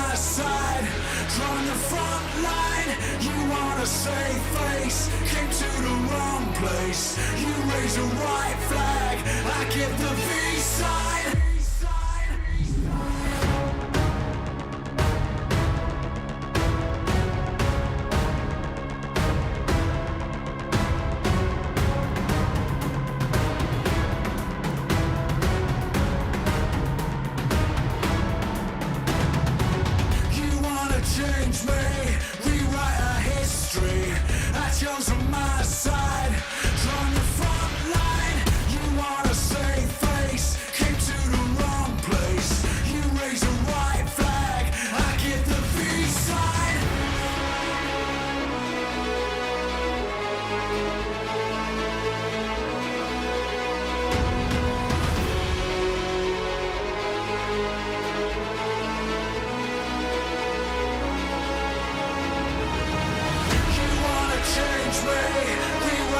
my side, on the front line. You want a safe face, came to the wrong place. You raise a white flag, I give the peace sign. Change me, rewrite our history. I chose on my side, on the front line. You want a safe face, came to the wrong place. You raise a white flag, I give the peace sign. Change me, rewrite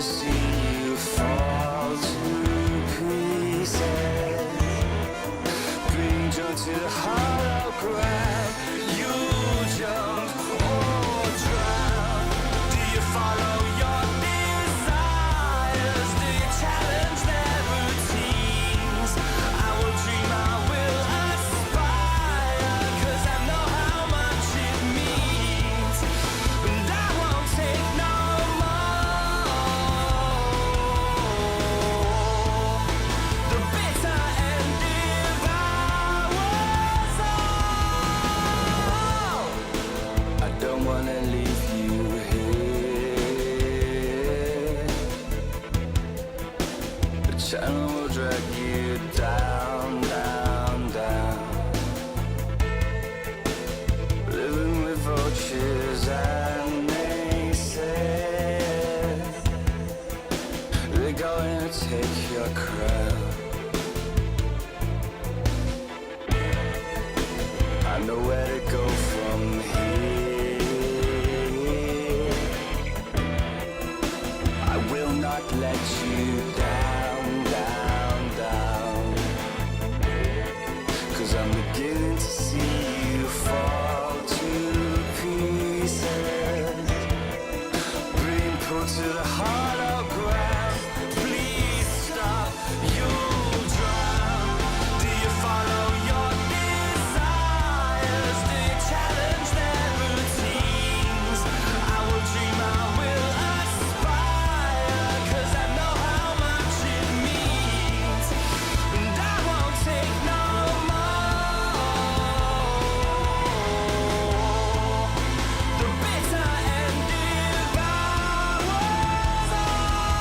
see you fall to pieces. Being drawn to the hollow ground, you jump or drown. Do you follow your desires? Do you challenge their routines? I will dream, I will aspire, 'cause I know how much it means. And I won't take no more. The bitter end devours all. I don't wanna leave you here. The channel will drag you down, down, down. Living with vultures and naysayers. They're going to take your crown. I know where to go from here. I will not let you down, down, down. 'Cause I'm beginning to see you fall to pieces. Being pulled to the hollow ground. Please stop, you'll drown. Do you follow your desires? Do you challenge their routines? I will dream, I will aspire, 'cause I know how much it means. And I won't take no more. The bitter end devours all.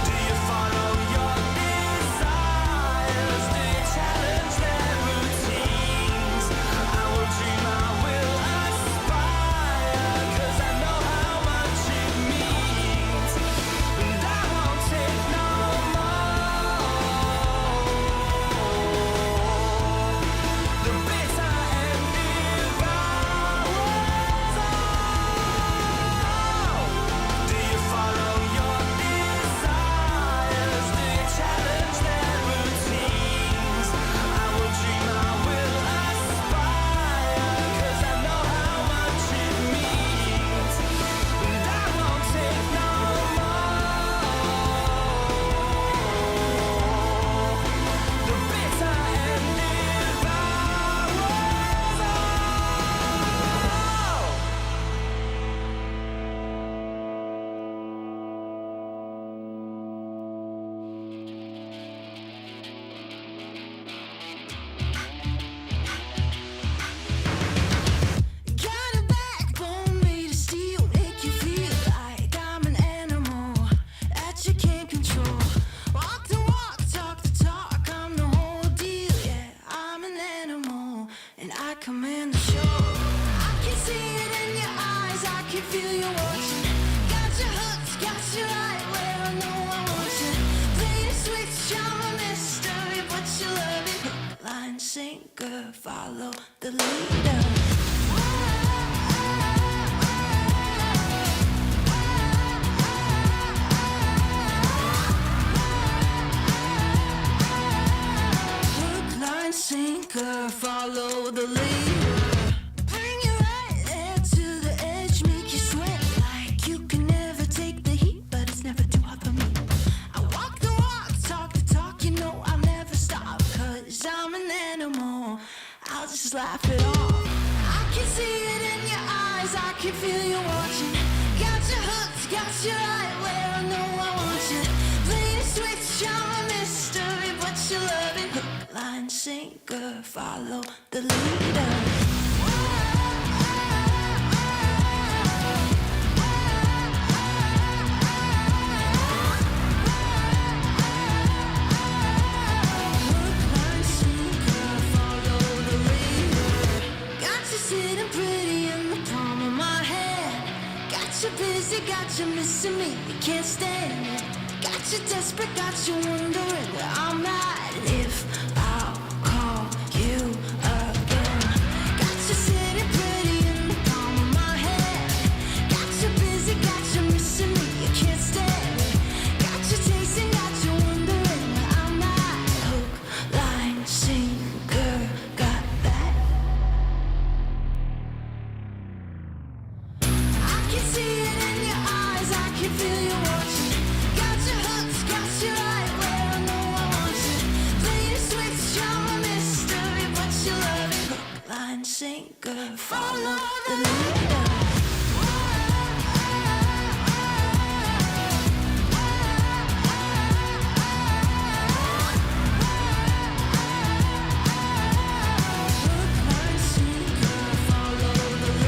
Do you follow your desires? Do you challenge their routines? I will dream, I will aspire, 'cause I know how much it means. And I won't take no more. The bitter end devours all. Do you follow your desires? Do you challenge their routines? I will dream, I will aspire, 'cause I know how much it means. And I won't take no more. The bitter end devours all. Got a backbone made of steel, make you feel like I'm an animal that you can't control. Walk the walk, talk the talk, I'm the whole deal. Yeah, I'm an animal and I command the show. I can see it in your eyes, I can feel you watching. Got you hooked, got you right where I know I want you. Play the switch, I'm a mystery, but you love it. Hook, line, sinker, follow the leader. Hook, line, sinker, follow the leader. Bring you right there to the edge, make you sweat like you can never take the heat, but it's never too hot for me. I walk the walk, talk the talk, you know I'll never stop, 'cause I'm an animal, I'll just laugh it off. I can see it in your eyes, I can feel you watching. Got you hooked, got you right where I know I want you. Play the switch, I'm a mystery, but you love it. Hook, line, sinker, follow the leader. busy, got you missing me, you can't stand it. Got you desperate, got you wondering where I'm at. If I'll call you again. Got you sitting pretty in the palm of my hand. Got you busy, got you missing me, you can't stand it. Got you chasing, got you wondering where I'm at. Hook, line, sinker, got that. I can see it in your eyes, I can feel you watching. Got your hooks, got you right where I know I want you. Play the switch, you're a mystery, but you love it. Hook, line, sinker, follow the leader. Hook, line, sinker, follow the leader.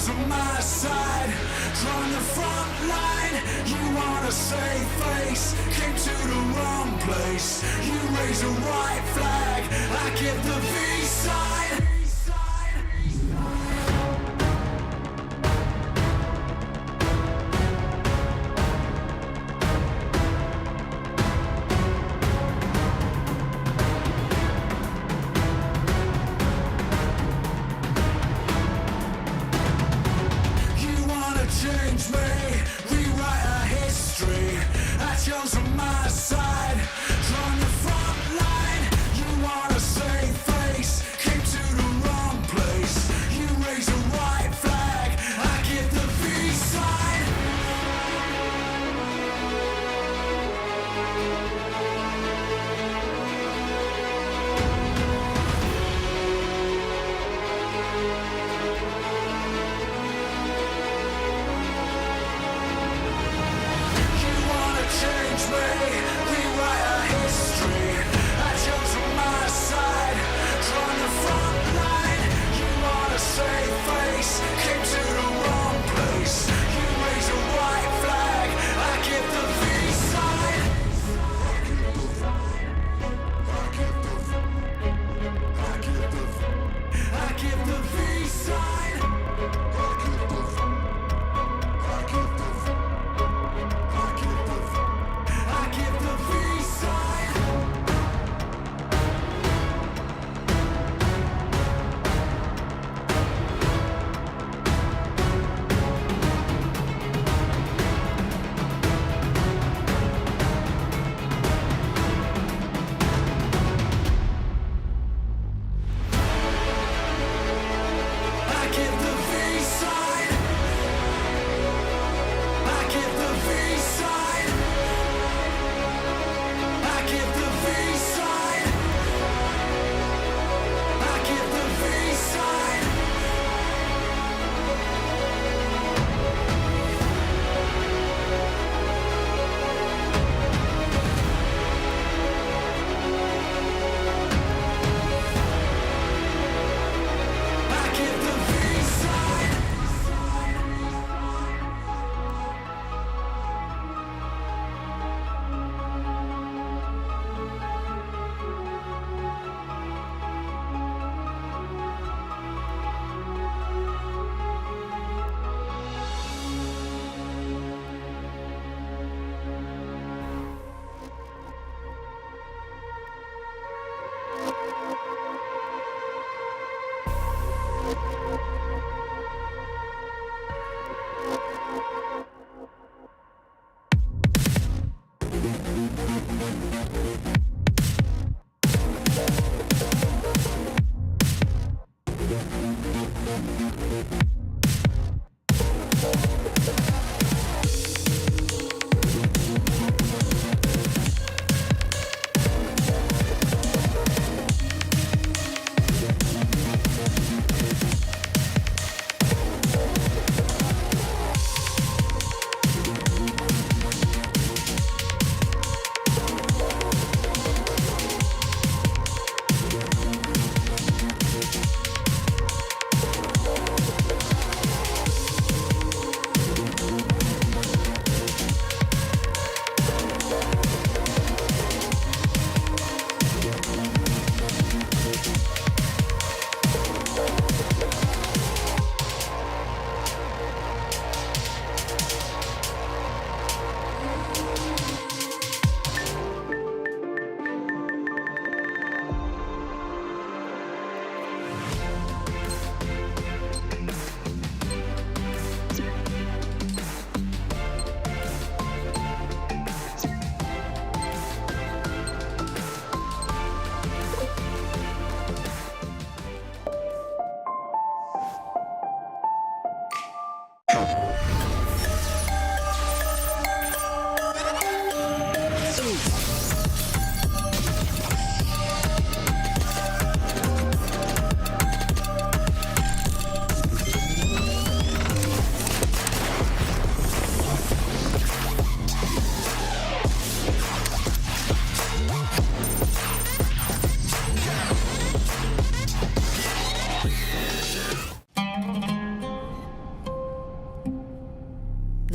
on my side, from the front line. You want a safe face, came to the wrong place. You raise a white flag, I get the V sign.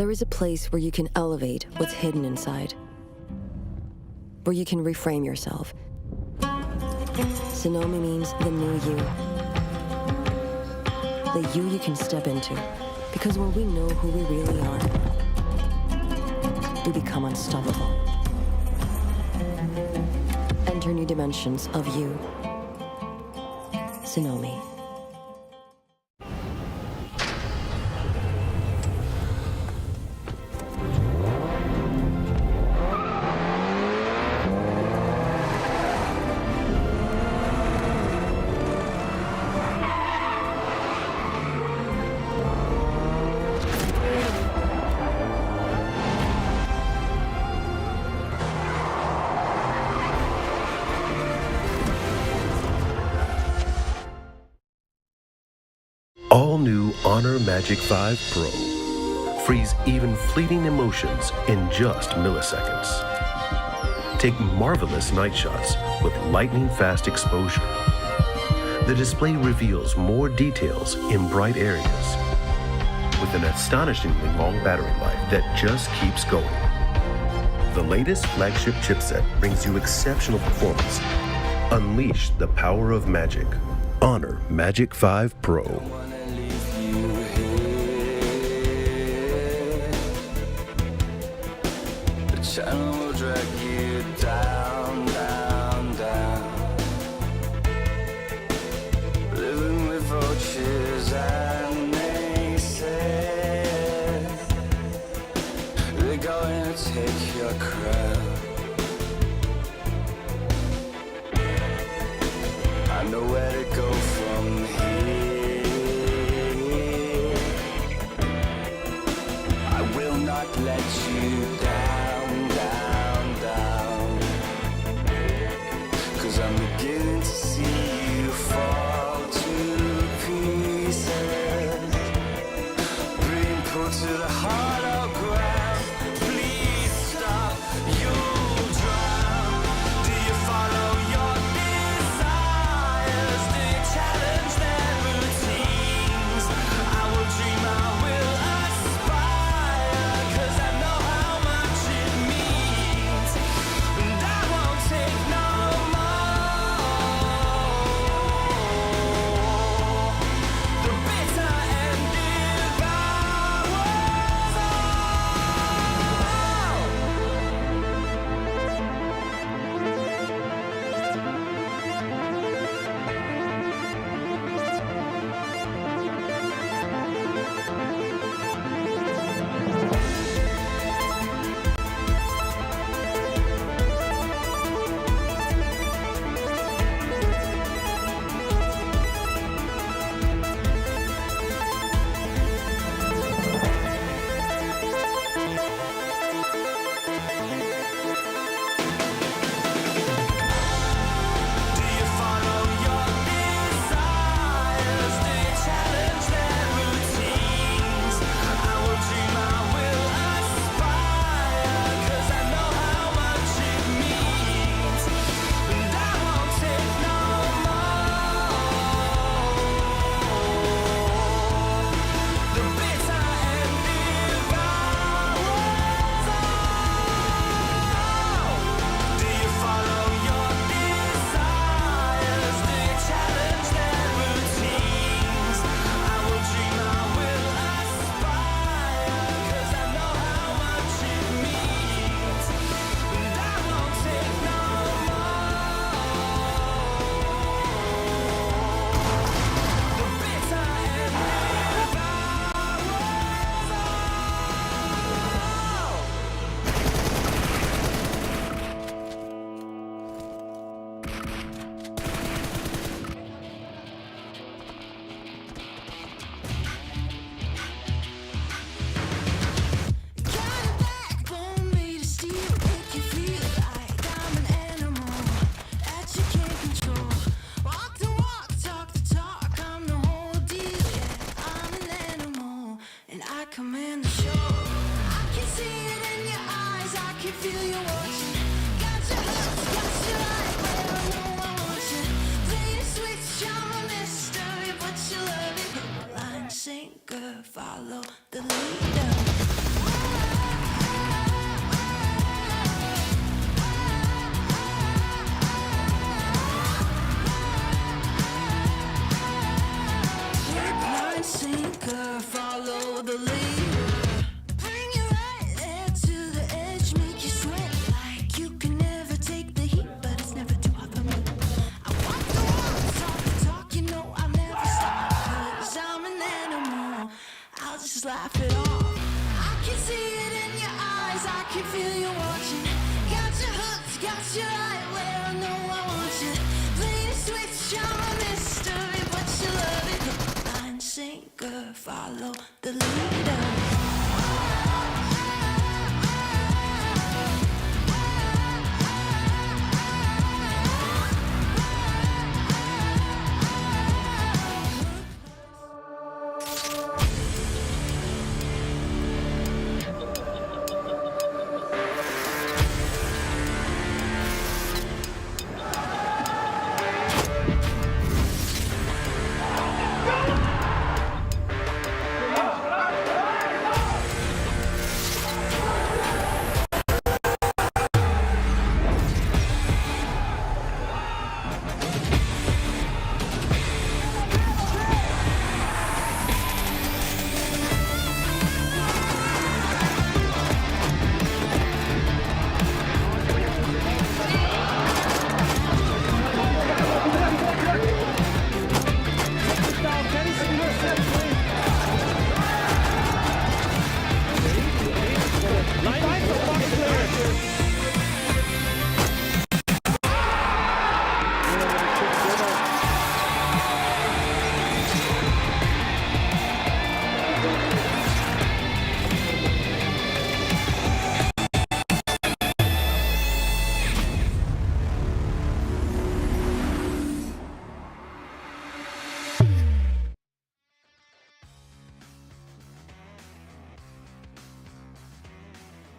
There is a place where you can elevate what's hidden inside, where you can reframe yourself. Sonomi means the new you. The you can step into. Because when we know who we really are, we become unstoppable. Enter new dimensions of you. Sonomi. All new Honor Magic 5 Pro. Freeze even fleeting emotions in just milliseconds. Take marvelous night shots with lightning-fast exposure. The display reveals more details in bright areas with an astonishingly long battery life that just keeps going. The latest flagship chipset brings you exceptional performance. Unleash the power of magic. Honor Magic 5 Pro. Channel will drag you down, down, down. Living with vultures and naysayers. They're going to take your crown. I know where to go from here. I will not let you down. I'm beginning to see you fall to pieces, being pulled to the hollow ground. Please stop, you'll drown. Do you follow your desires? Do you challenge their routines? I will dream, I will aspire, 'cause I know how much it means, and I won't take no. Follow the leader. follow the leader.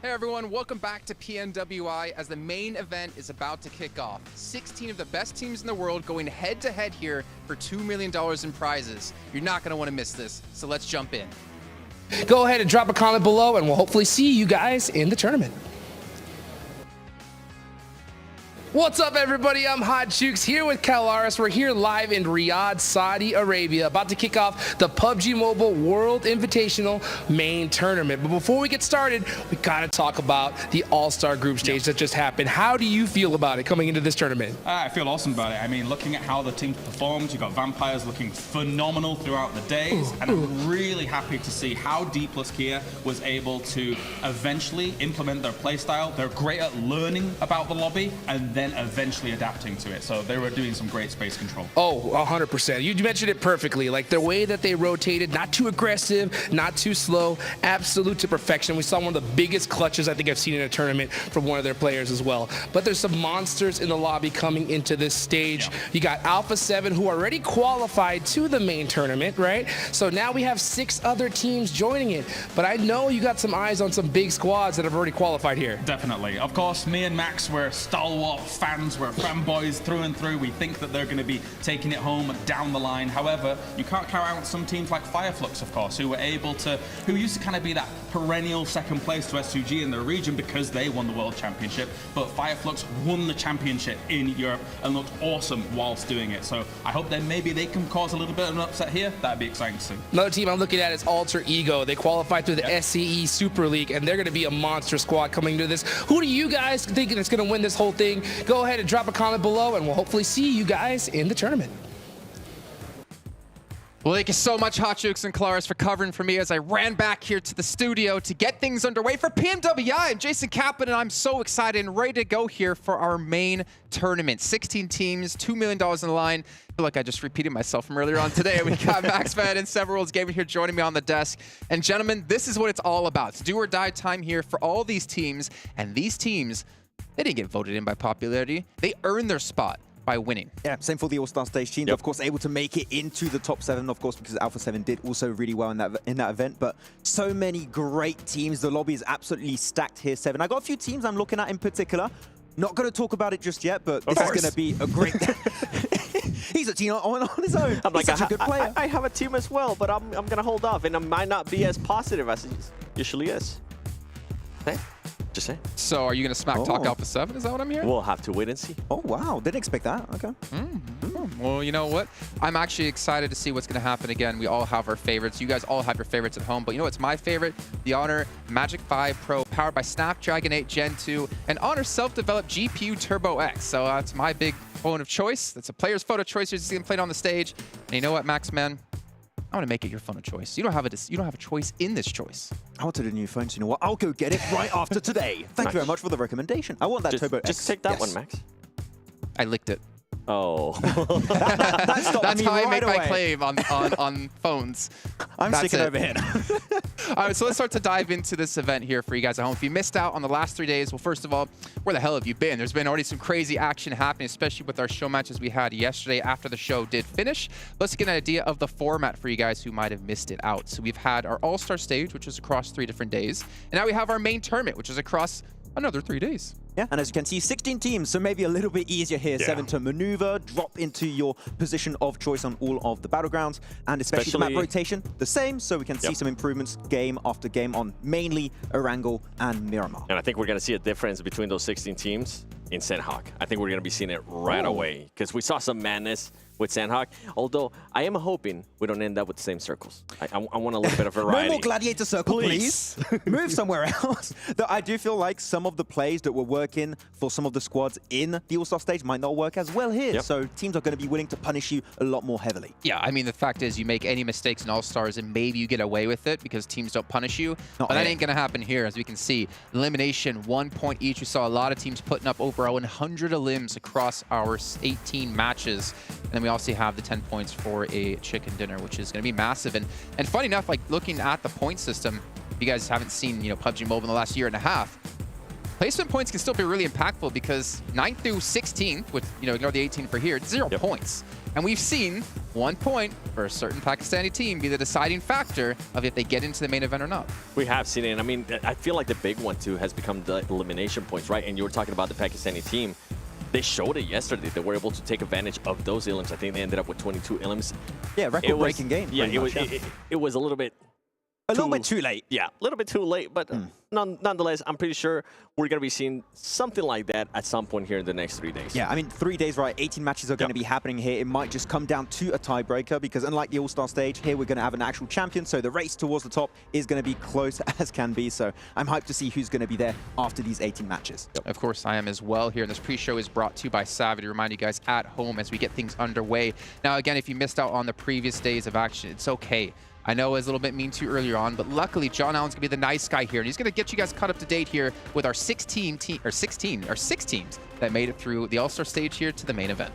Hey everyone, welcome back to PMWI as the main event is about to kick off. 16 of the best teams in the world going head to head here for $2 million in prizes. You're not going to want to miss this, so let's jump in. Go ahead and drop a comment below and we'll hopefully see you guys in the tournament. What's up, everybody? I'm Hot Jukes here with Calaris. We're here live in Riyadh, Saudi Arabia, about to kick off the PUBG Mobile World Invitational main tournament. But before we get started, we gotta talk about the All-Star group stage that just happened. How do you feel about it coming into this tournament? I feel awesome about it. I mean, looking at how the teams performed, you got Vampires looking phenomenal throughout the days, and I'm really happy to see how D+ Kia was able to eventually implement their playstyle. They're great at learning about the lobby, and then eventually adapting to it. So they were doing some great space control. Oh, 100%. You mentioned it perfectly. Like the way that they rotated, not too aggressive, not too slow, absolute to perfection. We saw one of the biggest clutches I think I've seen in a tournament from one of their players as well. But there's some monsters in the lobby coming into this stage. Yeah. You got Alpha 7 who already qualified to the main tournament, right? So now we have 6 other teams joining it. But I know you got some eyes on some big squads that have already qualified here. Definitely. Of course, me and Max were Stalwart fans, we're fanboys through and through. We think that they're going to be taking it home down the line. However, you can't count out some teams like Flux, of course, who used to kind of be that perennial second place to S2G in their region because they won the world championship. But Flux won the championship in Europe and looked awesome whilst doing it. So I hope that maybe they can cause a little bit of an upset here. That'd be exciting to see. Another team I'm looking at is Alter Ego. They qualified through the SCE Super League, and they're going to be a monster squad coming to this. Who do you guys think is going to win this whole thing? Go ahead and drop a comment below, and we'll hopefully see you guys in the tournament. Well, thank you so much, Hot Jukes and Claris, for covering for me as I ran back here to the studio to get things underway for PMWI. I'm Jason Kaplan, and I'm so excited and ready to go here for our main tournament. 16 teams, $2 million on the line. I feel like I just repeated myself from earlier on today. We got Max Fed and Several Worlds Gaming here joining me on the desk. And gentlemen, this is what it's all about. It's do or die time here for all these teams. And these teams, they didn't get voted in by popularity. They earned their spot by winning. Yeah, same for the All-Star stage teams. Of course, able to make it into the top 7, of course, because Alpha 7 did also really well in that event. But so many great teams. The lobby is absolutely stacked here, 7. I got a few teams I'm looking at in particular. Not going to talk about it just yet, but this is going to be a great... He's a team on his own. I'm like, such a good player. I have a team as well, but I'm going to hold off, and I might not be as positive as it usually is. Hey. Just saying. So are you going to smack talk Alpha 7? Is that what I'm hearing? We'll have to wait and see. Oh, wow. Didn't expect that. Okay. Well, you know what? I'm actually excited to see what's going to happen again. We all have our favorites. You guys all have your favorites at home. But you know what's my favorite? The Honor Magic 5 Pro, powered by Snapdragon 8 Gen 2 and Honor self-developed GPU Turbo X. So that's my big phone of choice. That's a player's photo choice. You're just going to play it on the stage. And you know what, Max, man? I want to make it your phone of choice. You don't have a choice in this choice. I wanted a new phone, so you know what? I'll go get it right after today. Thank you very much for the recommendation. I want that Turbo X. Just take that one, Max. I licked it. Oh. That's how I make right my away. claim on phones. I'm That's sticking it. over here. All right, so let's start to dive into this event here for you guys at home. If you missed out on the last 3 days, well, first of all, where the hell have you been? There's been already some crazy action happening, especially with our show matches we had yesterday after the show did finish. Let's get an idea of the format for you guys who might have missed it out. So we've had our All-Star stage, which is across 3 different days. And now we have our main tournament, which is across another 3 days. Yeah, and as you can see, 16 teams, so maybe a little bit easier here. 7 to maneuver, drop into your position of choice on all of the battlegrounds, and especially the map rotation, the same, so we can see some improvements game after game on mainly Erangel and Miramar. And I think we're going to see a difference between those 16 teams in Sandhawk. I think we're going to be seeing it right away, because we saw some madness with Sandhawk, although I am hoping we don't end up with the same circles. I want a little bit of variety. No more gladiator circle, please. Move somewhere else. Though I do feel like some of the plays that were working for some of the squads in the All-Star stage might not work as well here. So teams are going to be willing to punish you a lot more heavily. Yeah, I mean, the fact is you make any mistakes in All-Stars and maybe you get away with it because teams don't punish you. But that ain't going to happen here. As we can see, elimination, 1 point each. We saw a lot of teams putting up over 100 elims across our 18 matches. And then we also have the 10 points for a chicken dinner, which is going to be massive. And funny enough, like looking at the point system, if you guys haven't seen, PUBG Mobile in the last year and a half, placement points can still be really impactful because 9th through 16th, with, ignore the 18 for here, 0 points. And we've seen 1 point for a certain Pakistani team be the deciding factor of if they get into the main event or not. We have seen it. And I mean, I feel like the big one, too, has become the elimination points, right? And you were talking about the Pakistani team. They showed it yesterday. They were able to take advantage of those elims. I think they ended up with 22 elims. Yeah, record-breaking game. Yeah, it was a little bit... A little bit too late. Yeah, a little bit too late, but nonetheless, I'm pretty sure we're going to be seeing something like that at some point here in the next 3 days. Yeah, I mean, 3 days, right? 18 matches are going to be happening here. It might just come down to a tiebreaker because unlike the All-Star stage, here we're going to have an actual champion, so the race towards the top is going to be close as can be. So I'm hyped to see who's going to be there after these 18 matches. Of course, I am as well here. And this pre-show is brought to you by Savvy to remind you guys at home as we get things underway. Now, again, if you missed out on the previous days of action, it's okay. I know I was a little bit mean to you earlier on, but luckily John Allen's gonna be the nice guy here, and he's gonna get you guys caught up to date here with our 6 teams that made it through the All-Star stage here to the main event.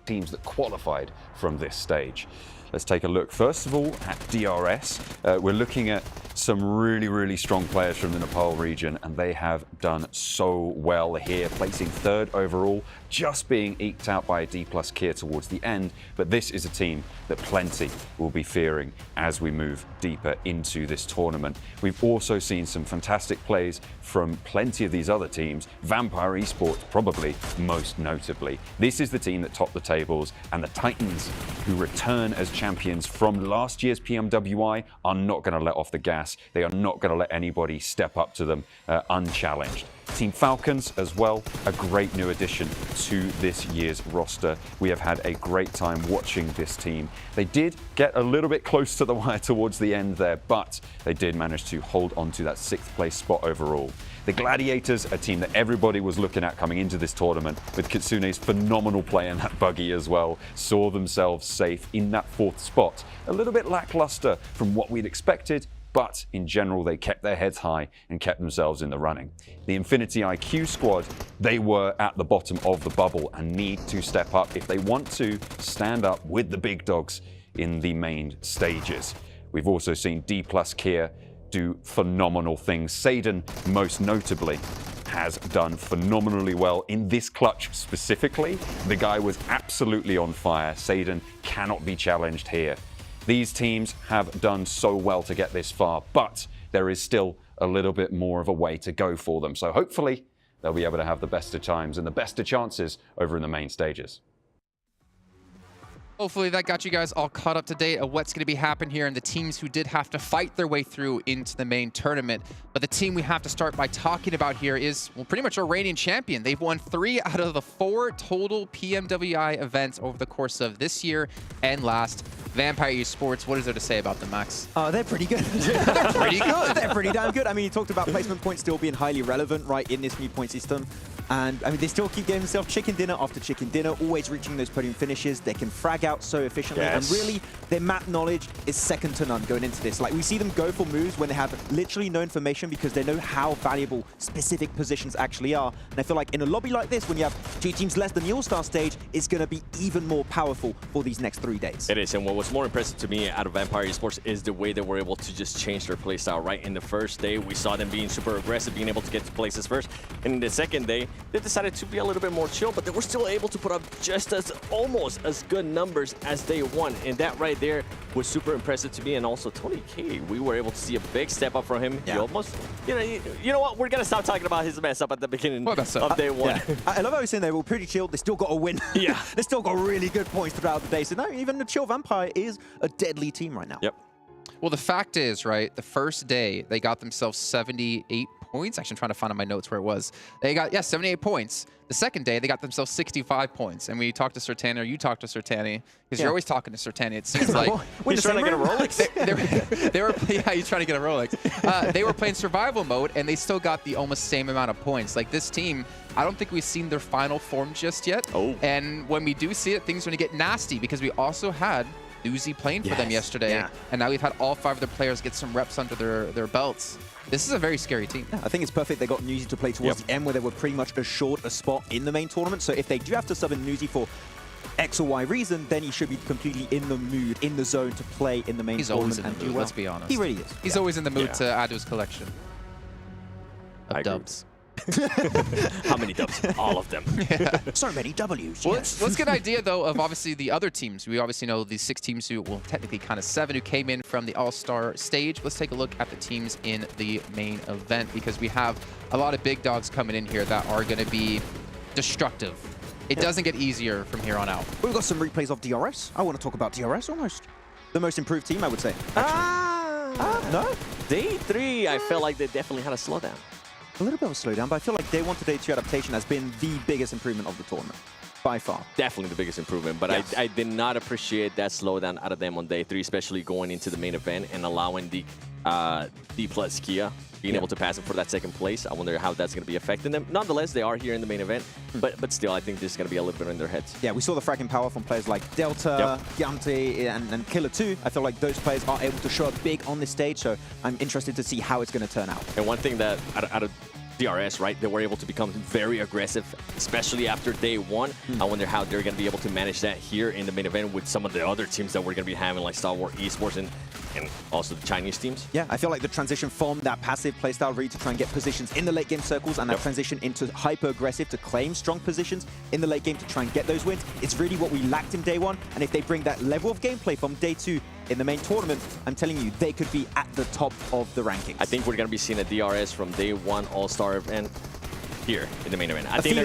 Teams that qualified from this stage. Let's take a look first of all at DRS. We're looking at some really strong players from the Nepal region, and they have done so well here, placing 3rd overall, just being eked out by a D+ Kier towards the end. But this is a team that plenty will be fearing as we move deeper into this tournament. We've also seen some fantastic plays from plenty of these other teams, Vampire Esports probably most notably. This is the team that topped the tables, and the Titans, who return as champions from last year's PMWI, are not going to let off the gas. They are not going to let anybody step up to them unchallenged. Team Falcons as well, a great new addition to this year's roster. We have had a great time watching this team. They did get a little bit close to the wire towards the end there, but they did manage to hold on to that 6th place spot overall. The Gladiators, a team that everybody was looking at coming into this tournament, with Kitsune's phenomenal play in that buggy as well, saw themselves safe in that 4th spot. A little bit lackluster from what we'd expected, but in general, they kept their heads high and kept themselves in the running. The Infinity IQ squad, they were at the bottom of the bubble and need to step up if they want to stand up with the big dogs in the main stages. We've also seen D+ Kier do phenomenal things. Seidan, most notably, has done phenomenally well in this clutch specifically. The guy was absolutely on fire. Seidan cannot be challenged here. These teams have done so well to get this far, but there is still a little bit more of a way to go for them. So hopefully they'll be able to have the best of times and the best of chances over in the main stages. Hopefully that got you guys all caught up to date of what's going to be happening here and the teams who did have to fight their way through into the main tournament. But the team we have to start by talking about here is, well, pretty much our reigning champion. They've won 3 out of the 4 total PMWI events over the course of this year and last. Vampire Esports, what is there to say about them, Max? They're pretty good. They're pretty good. They're pretty damn good. I mean, you talked about placement points still being highly relevant, right, in this new point system. And I mean, they still keep getting themselves chicken dinner after chicken dinner, always reaching those podium finishes. They can frag out so efficiently. Yes. And really, their map knowledge is second to none going into this. Like, we see them go for moves when they have literally no information because they know how valuable specific positions actually are. And I feel like in a lobby like this, when you have 2 teams less than the All-Star stage, it's going to be even more powerful for these next 3 days. It is, and what was more impressive to me out of Vampire Esports is the way they were able to just change their playstyle, right? In the first day, we saw them being super aggressive, being able to get to places first. And in the second day, they decided to be a little bit more chill, but they were still able to put up just almost as good numbers as day one. And that right there was super impressive to me. And also Tony K, we were able to see a big step up from him. Yeah. He almost, you know what? We're going to stop talking about his mess up at the beginning of day one. Yeah. I love how he's saying they were pretty chill. They still got a win. Yeah. They still got really good points throughout the day. So no, even the chill Vampire is a deadly team right now. Yep. Well, the fact is, right, the first day, they got themselves 78 points. Actually, I'm trying to find on my notes where it was. They got, 78 points. The second day, they got themselves 65 points. And we talked to Sertani, or you talked to Sertani, because you're always talking to Sertani. It seems like he's trying to get a Rolex. they were yeah, he's trying to get a Rolex. They were playing survival mode, and they still got the almost same amount of points. Like, this team, I don't think we've seen their final form just yet. Oh. And when we do see it, things are going to get nasty, because we also had Newsy playing for them yesterday, and now we've had all 5 of their players get some reps under their belts. This is a very scary team. Yeah, I think it's perfect they got Newsy to play towards the end where they were pretty much assured a spot in the main tournament. So if they do have to sub in Newsy for X or Y reason, then he should be completely in the mood, in the zone to play in the main tournament. He's always in the and mood, do well. let's be honest. He really is. He's always in the mood to add to his collection of dubs. How many dubs? All of them. So many W's. Well, let's get an idea, though, of obviously the other teams. We obviously know these 6 teams who, well, technically kind of 7 who came in from the All-Star stage. Let's take a look at the teams in the main event, because we have a lot of big dogs coming in here that are going to be destructive. It doesn't get easier from here on out. We've got some replays of DRS. I want to talk about DRS almost. The most improved team, I would say. No? Day 3, I felt like they definitely had a slowdown. A little bit of a slowdown, but I feel like day 1 to day 2 adaptation has been the biggest improvement of the tournament. By far. Definitely the biggest improvement, but I did not appreciate that slowdown out of them on day 3, especially going into the main event and allowing the D plus Kia being able to pass him for that second place. I wonder how that's going to be affecting them. Nonetheless, they are here in the main event, but still, I think this is going to be a little bit in their heads. Yeah, we saw the fragging power from players like Delta, Giante, and Killer 2. I feel like those players are able to show up big on this stage, so I'm interested to see how it's going to turn out. And one thing that out of DRS, right, they were able to become very aggressive, especially after day 1. I wonder how they're going to be able to manage that here in the main event with some of the other teams that we're going to be having, like Stalwart, Esports, and also the Chinese teams. Yeah, I feel like the transition from that passive playstyle really to try and get positions in the late game circles and that transition into hyper-aggressive to claim strong positions in the late game to try and get those wins. It's really what we lacked in day 1, and if they bring that level of gameplay from day 2 in the main tournament, I'm telling you, they could be at the top of the rankings. I think we're going to be seeing a DRS from day 1 All-Star event here in the main event. I think they're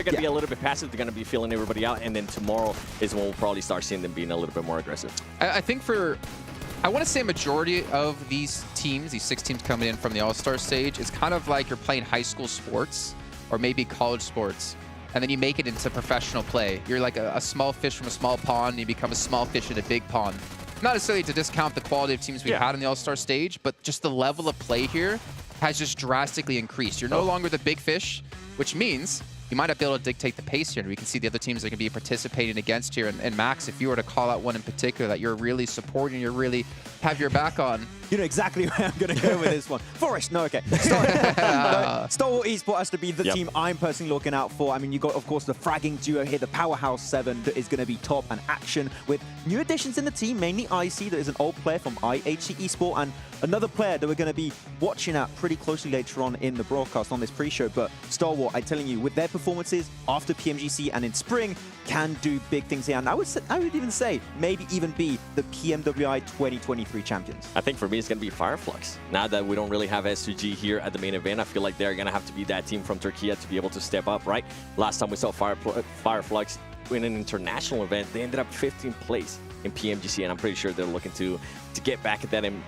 going to be a little bit passive. They're going to be feeling everybody out, and then tomorrow is when we'll probably start seeing them being a little bit more aggressive. I think I want to say a majority of these teams, these 6 teams coming in from the All-Star stage, it's kind of like you're playing high school sports or maybe college sports, and then you make it into professional play. You're like a small fish from a small pond, and you become a small fish in a big pond. Not necessarily to discount the quality of teams we've had on the All-Star stage, but just the level of play here has just drastically increased. You're no longer the big fish, which means you might not be able to dictate the pace here. And we can see the other teams that are going to be participating against here. And Max, if you were to call out one in particular that you're really supporting, you really have your back on. You know exactly where I'm going to go with this one. Forest, no, okay. Stalwart Esports has to be the team I'm personally looking out for. I mean, you got, of course, the fragging duo here. The Powerhouse 7 that is going to be top and action with new additions in the team, mainly IC, that is an old player from IHC Esports, and another player that we're going to be watching at pretty closely later on in the broadcast on this pre-show. But Stalwart, I'm telling you, with their performances after PMGC and in spring, can do big things here. And I would even say, maybe even be the PMWI 2023 champions. I think for me, it's going to be Fireflux. Now that we don't really have S2G here at the main event, I feel like they're going to have to be that team from Turkey to be able to step up, right? Last time we saw Fireflux in an international event, they ended up 15th place in PMGC, and I'm pretty sure they're looking to get back at that and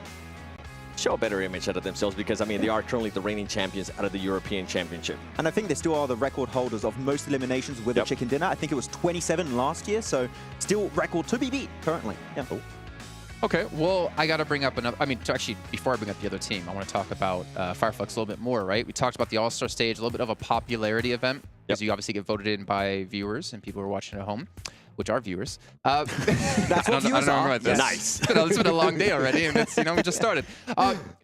show a better image out of themselves, because I mean they are currently the reigning champions out of the European Championship. And I think they still are the record holders of most eliminations with a chicken dinner. I think it was 27 last year, so still record to be beat currently. Yeah. Okay, well, I got to bring up another. I mean, actually, before I bring up the other team, I want to talk about Fireflux a little bit more, right? We talked about the All-Star stage, a little bit of a popularity event, because you obviously get voted in by viewers and people who are watching at home, which are viewers. That's what viewers are. About this. Nice. It's been a long day already, and it's, we just started.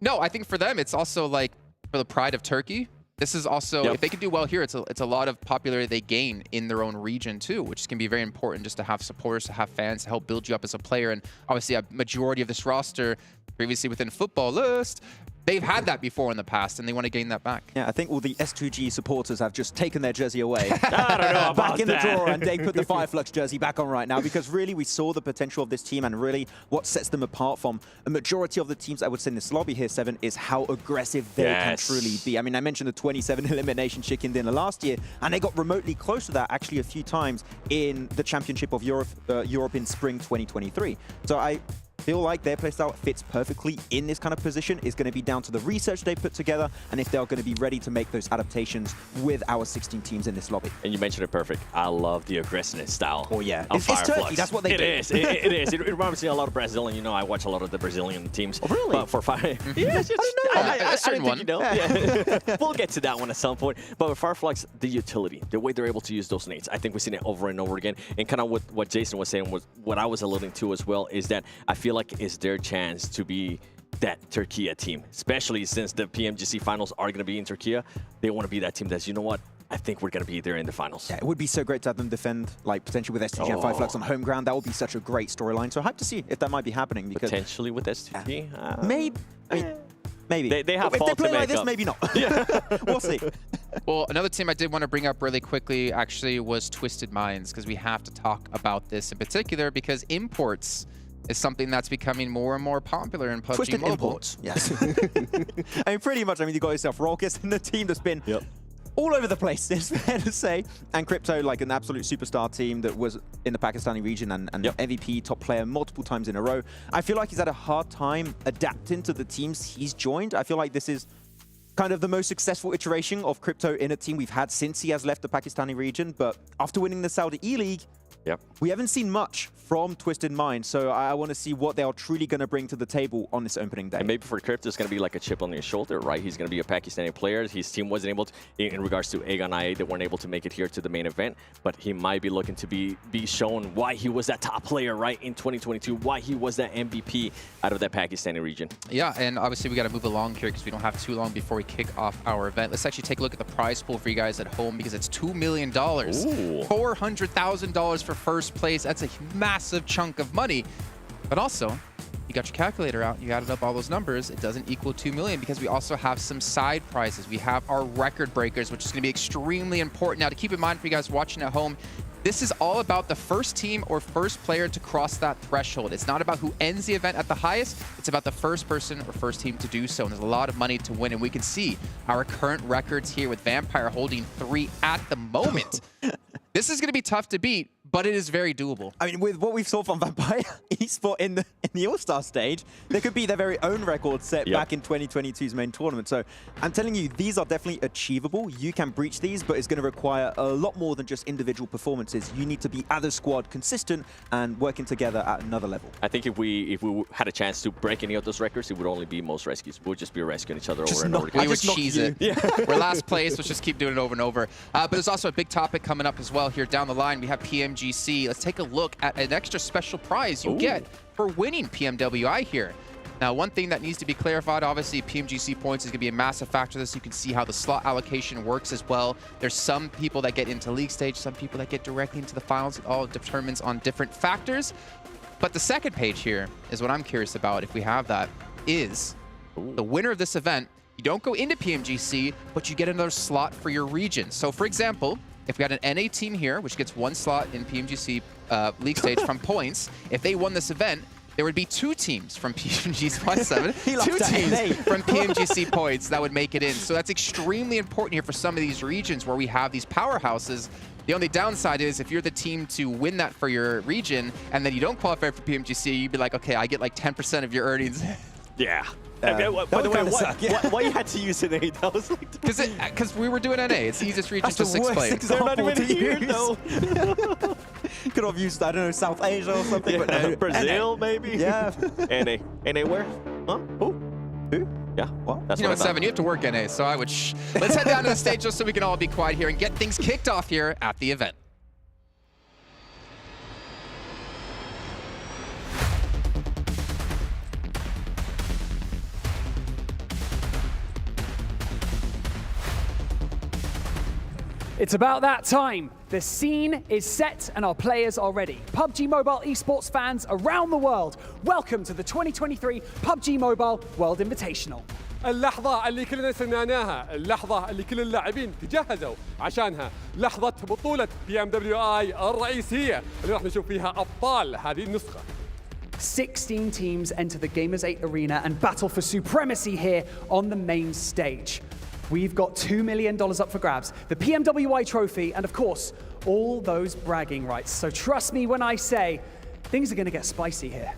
No, I think for them, it's also like for the pride of Turkey. This is also, if they can do well here, it's a lot of popularity they gain in their own region too, which can be very important just to have supporters, to have fans, to help build you up as a player. And obviously a majority of this roster previously within Football List, they've had that before in the past, and they want to gain that back. Yeah, I think all the S2G supporters have just taken their jersey away. I don't know about back in the that. drawer, and they put the Fireflux jersey back on right now, because really we saw the potential of this team, and really what sets them apart from a majority of the teams I would say in this lobby here, Seven, is how aggressive they can truly be. I mean, I mentioned the 27 elimination chicken dinner last year, and they got remotely close to that actually a few times in the Championship of Europe in spring 2023. So I feel like their playstyle fits perfectly in this kind of position. Is going to be down to the research they put together and if they're going to be ready to make those adaptations with our 16 teams in this lobby. And you mentioned it perfect. I love the aggressiveness style. Oh yeah, of it's Fireflux. Turkey. That's what they do. It is. It reminds me a lot of Brazilian. You know, I watch a lot of the Brazilian teams. Oh really? But for Fire, yeah, I certain didn't think you know. Yeah. We'll get to that one at some point. But with Fireflux, the utility, the way they're able to use those nades, I think we've seen it over and over again. And kind of what Jason was saying was what I was alluding to as well, is that I feel like it's their chance to be that Turkey team, especially since the PMGC finals are going to be in Turkey. They want to be that team that's, you know what, I think we're going to be there in the finals. Yeah, it would be so great to have them defend, like potentially with STG and Fireflux on home ground. That would be such a great storyline. So I hope to see if that might be happening. Because potentially with STG? Maybe. I mean, maybe. They have if they fault to play like make this, up. maybe not. We'll see. Well, another team I did want to bring up really quickly actually was Twisted Minds, because we have to talk about this in particular because imports is something that's becoming more and more popular in PUBG Twisted Mobile. imports. Yes. I mean, pretty much. I mean, you got yourself Raucous in the team that's been all over the place, it's fair to say. And Crypto, like an absolute superstar team that was in the Pakistani region and MVP top player multiple times in a row. I feel like he's had a hard time adapting to the teams he's joined. I feel like this is kind of the most successful iteration of Crypto in a team we've had since he has left the Pakistani region. But after winning the Saudi E-League, we haven't seen much from Twisted Minds, so I want to see what they are truly going to bring to the table on this opening day. And maybe for Crypto, it's going to be like a chip on your shoulder, right? He's going to be a Pakistani player. His team wasn't able to, in regards to Aegon IA, they weren't able to make it here to the main event, but he might be looking to be shown why he was that top player, right, in 2022, why he was that MVP out of that Pakistani region. Yeah, and obviously we got to move along here because we don't have too long before we kick off our event. Let's actually take a look at the prize pool for you guys at home because it's $2 million. $400,000 for first place. That's a massive chunk of money. But also, you got your calculator out, you added up all those numbers, it doesn't equal 2 million because we also have some side prizes. We have our record breakers, which is going to be extremely important. Now, to keep in mind for you guys watching at home, this is all about the first team or first player to cross that threshold. It's not about who ends the event at the highest. It's about the first person or first team to do so. And there's a lot of money to win. And we can see our current records here with Vampire holding 3 at the moment. This is going to be tough to beat, but it is very doable. I mean, with what we've saw from Vampire Esports in the All-Star stage, they could be their very own record set back in 2022's main tournament. So I'm telling you, these are definitely achievable. You can breach these, but it's going to require a lot more than just individual performances. You need to be as a squad consistent and working together at another level. I think if we had a chance to break any of those records, it would only be most rescues. We'll just be rescuing each other over and over again. We would cheese it. We're last place. Let's just keep doing it over and over. But there's also a big topic coming up as well here down the line. We have PMGC. Let's take a look at an extra special prize you get for winning PMWI here. Now, one thing that needs to be clarified, obviously, PMGC points is going to be a massive factor of this. You can see how the slot allocation works as well. There's some people that get into league stage, some people that get directly into the finals. It all determines on different factors. But the second page here is what I'm curious about, if we have that, is the winner of this event. You don't go into PMGC, but you get another slot for your region. So, for example, if we had an NA team here, which gets 1 slot in PMGC league stage from points, if they won this event, there would be 2 teams from PMGC 7, 2 teams from PMGC points that would make it in. So that's extremely important here for some of these regions where we have these powerhouses. The only downside is if you're the team to win that for your region and then you don't qualify for PMGC, you'd be like, okay, I get like 10% of your earnings. Yeah. By the way, why you had to use an 8? That was like because we were doing NA. It's the easiest region That's to the six worst play. example They're not even to here, use. though. Could have used, I don't know, South Asia or something. But no, Brazil, maybe? Yeah. NA. NA where? Huh? Who? Yeah. What? That's You know, what I thought. 7, you have to work NA, so I would let's head down to the stage just so we can all be quiet here and get things kicked off here at the event. It's about that time. The scene is set and our players are ready. PUBG Mobile esports fans around the world, welcome to the 2023 PUBG Mobile World Invitational. اللحظة اللي كلنا استناناها، اللحظة اللي كل اللاعبين تجهزوا عشانها، لحظة بطولة PMWI الرئيسية اللي راح نشوف فيها أبطال هذه النسخة. 16 teams enter the Gamers8 arena and battle for supremacy here on the main stage. We've got $2 million up for grabs, the PMWI trophy, and of course, all those bragging rights. So trust me when I say, things are going to get spicy here.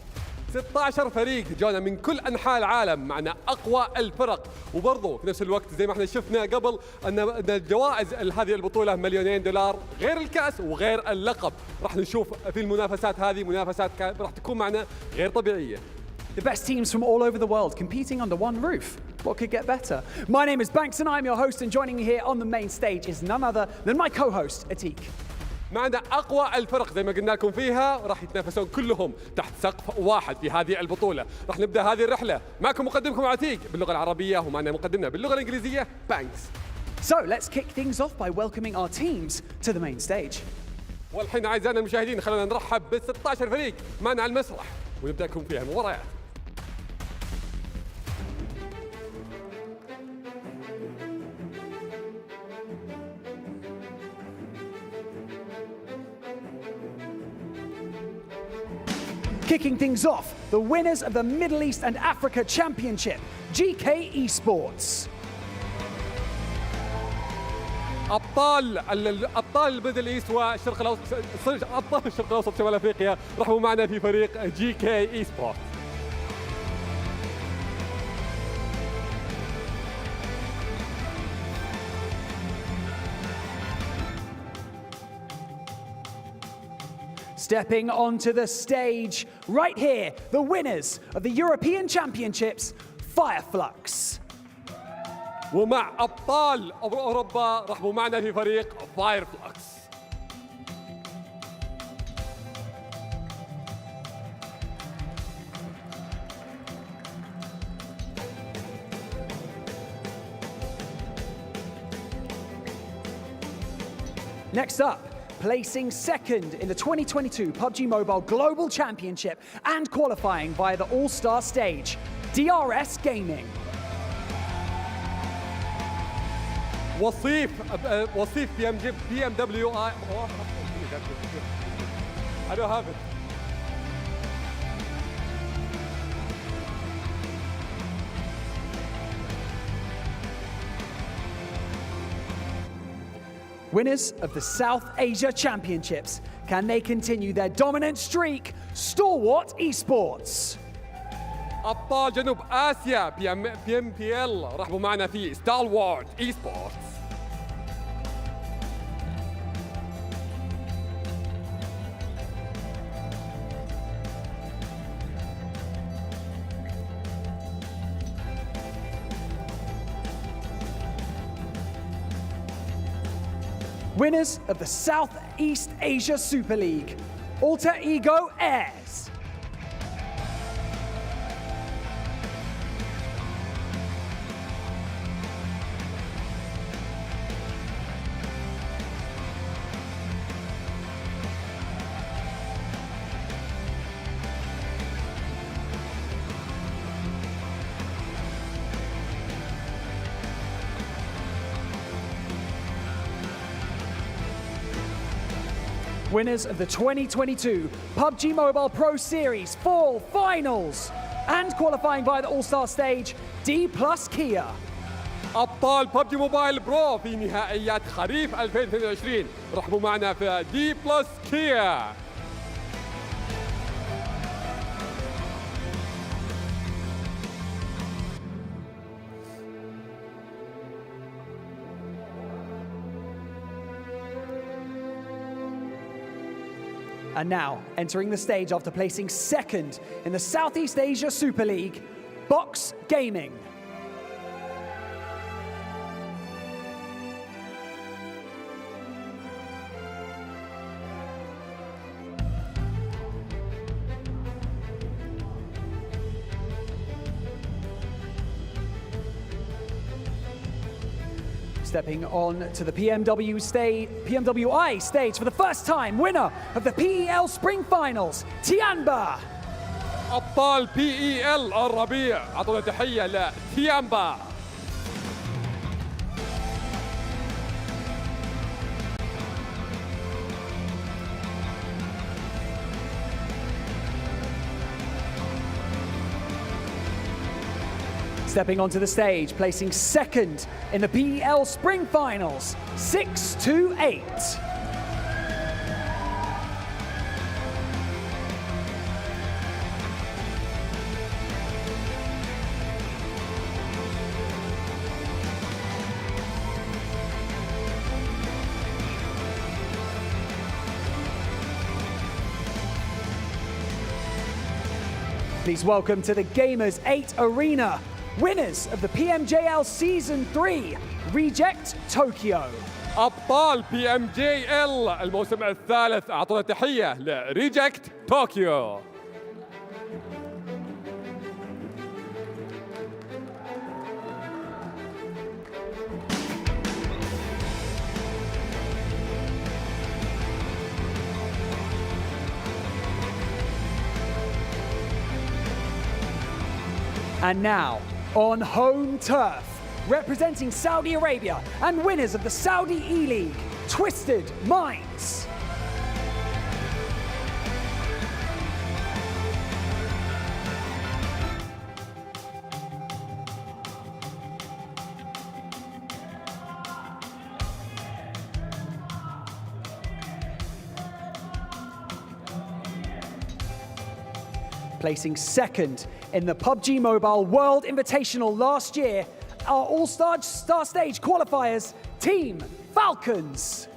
16 فريق جانا من كل أنحاء العالم، معنا أقوى الفرق، وبرضه في نفس الوقت زي ما احنا شفنا قبل أن الجوائز هذه البطولة $2,000,000 غير الكأس وغير اللقب. راح نشوف في المنافسات هذه منافسات راح تكون معنا غير طبيعية. The best teams from all over the world competing under one roof. What could get better? My name is Banks and I'm your host, and joining me here on the main stage is none other than my co-host, Atik. معنا أقوى الفرق زي ما قلنا لكم فيها، راح يتنافسون كلهم تحت سقف واحد في هذه البطولة. راح نبدأ هذه الرحلة معكم مقدمكم عتيق باللغة العربية، ومعنا مقدمنا باللغة الإنجليزية بانكس. So let's kick things off by welcoming our teams to the main stage. والحين أعزائنا المشاهدين خلونا نرحب بال 16 فريق معنا على المسرح ونبدأ لكم فيها المباريات. Kicking things off, the winners of the Middle East and Africa Championship, Geekay Esports. ابطال الميدل ايست والشرق الاوسط، ابطال الشرق الاوسط شمال افريقيا رحبوا معنا في فريق جي كي اي سبورت. Stepping onto the stage, right here, the winners of the European Championships, Flux. ومع ابطال اوروبا رحبوا معنا في فريق فلكس. Next up, placing second in the 2022 PUBG Mobile Global Championship and qualifying via the All-Star stage, DRS Gaming. وصيف PMWI. I don't have it. Winners of the South Asia Championships, can they continue their dominant streak? Stalwart Esports. ابطال جنوب اسيا PMPL رحبوا معنا في Stalwart Esports. Winners of the Southeast Asia Super League, Alter Ego Airs. Winners of the 2022 PUBG Mobile Pro Series Fall Finals and qualifying via the All-Star stage, D+ Kia. ابطال PUBG Mobile Pro في نهائيات خريف 2022 رحبوا معنا في D+ Kia. And now, entering the stage after placing second in the Southeast Asia Super League, Box Gaming. Stepping on to the PMWI stage for the first time, winner of the PEL Spring Finals, Tianba. أبطال PEL الربيع، أعطونا تحية لتيامبا. Stepping onto the stage, placing second in the PEL Spring Finals, 6-8. Please welcome to the Gamers8 Arena, winners of the PMJL Season 3, Reject Tokyo. أبطال PMJL الموسم الثالث، أعطونا تحية لريجكت طوكيو. And now, on home turf, representing Saudi Arabia and winners of the Saudi E-League, Twisted Minds. Placing second in the PUBG Mobile World Invitational last year, our All-Star Stage qualifiers, Team Falcons.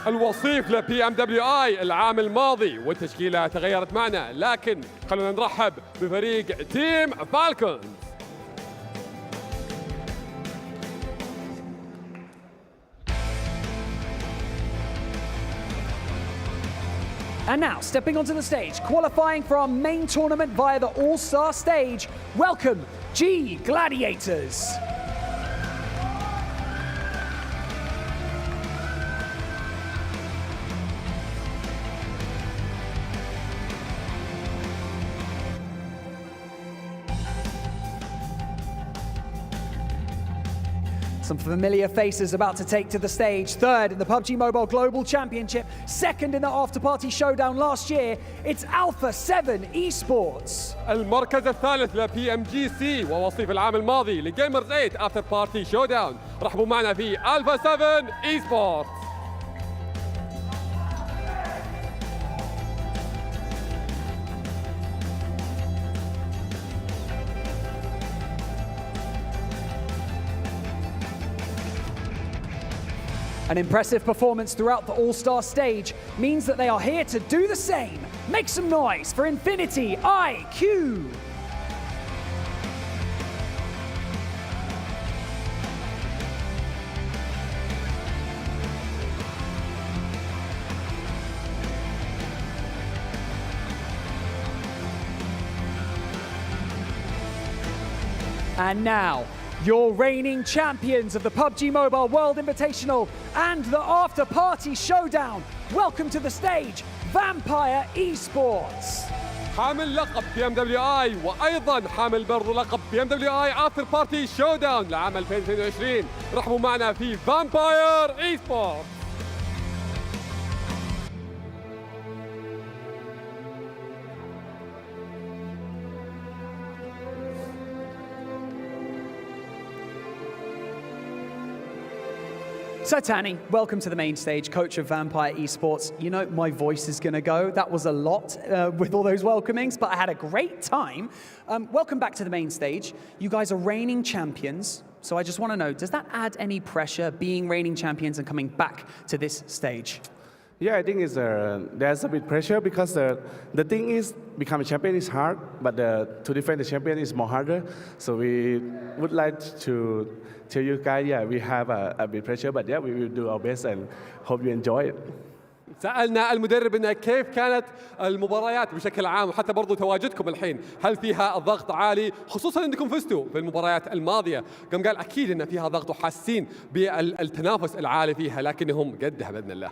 الوصيف ل PMWI العام الماضي والتشكيلة تغيرت معنا، لكن خلونا نرحب بفريق تيم فالكونز. And now, stepping onto the stage, qualifying for our main tournament via the All-Star stage, welcome G Gladiators. Some familiar faces about to take to the stage. Third in the PUBG Mobile Global Championship. Second in the After Party Showdown last year. It's Alpha 7 Esports. المركز الثالث ل PMGC ووصيف العام الماضي لجيمرز 8 After Party Showdown. رحبوا معنا في Alpha 7 Esports. An impressive performance throughout the All-Star stage means that they are here to do the same. Make some noise for Infinity IQ. And now, your reigning champions of the PUBG Mobile World Invitational and the After Party Showdown. Welcome to the stage, Vampire Esports. حامل لقب PMWI وأيضا حامل برضو لقب PMWI After Party Showdown لعام 2022. رحبوا معنا في Vampire Esports. So Tanny, welcome to the main stage, coach of Vampire Esports. You know, my voice is going to go. That was a lot with all those welcomings, but I had a great time. Welcome back to the main stage. You guys are reigning champions, so I just want to know, does that add any pressure, being reigning champions and coming back to this stage? Yeah, I think it's there's a bit pressure because the thing is become a champion is hard, but to defend the champion is more harder. So we would like to tell you guys, yeah, we have a bit pressure, but yeah, we will do our best and hope you enjoy it. سألنا المدرب إنه كيف كانت المباريات بشكل عام وحتى برضو تواجدكم الحين، هل فيها ضغط عالي خصوصا انكم فزتوا في المباريات الماضية؟ قام قال اكيد ان فيها ضغط وحاسين بالتنافس العالي فيها لكنهم قدها باذن الله.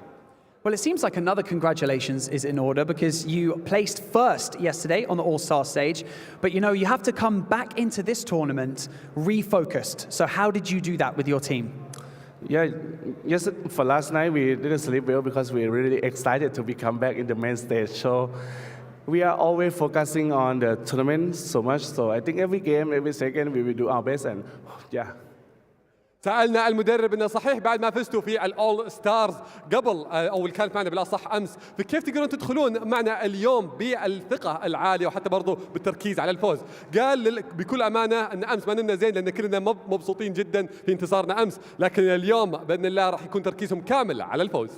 Well, it seems like another congratulations is in order because you placed first yesterday on the All-Star stage, but you know, you have to come back into this tournament refocused. So how did you do that with your team? Yeah, yes, for last night we didn't sleep well because we're really excited to become back in the main stage. So we are always focusing on the tournament so much. So I think every game, every second, we will do our best and yeah. سألنا المدرب انه صحيح بعد ما فزتوا في الأول ستارز قبل او اللي كانت معنا بالاصح امس، فكيف تقدرون تدخلون معنا اليوم بالثقة العالية وحتى برضو بالتركيز على الفوز؟ قال بكل امانة ان امس ما نمنا زين لان كلنا مبسوطين جدا في انتصارنا امس، لكن اليوم باذن الله راح يكون تركيزهم كامل على الفوز.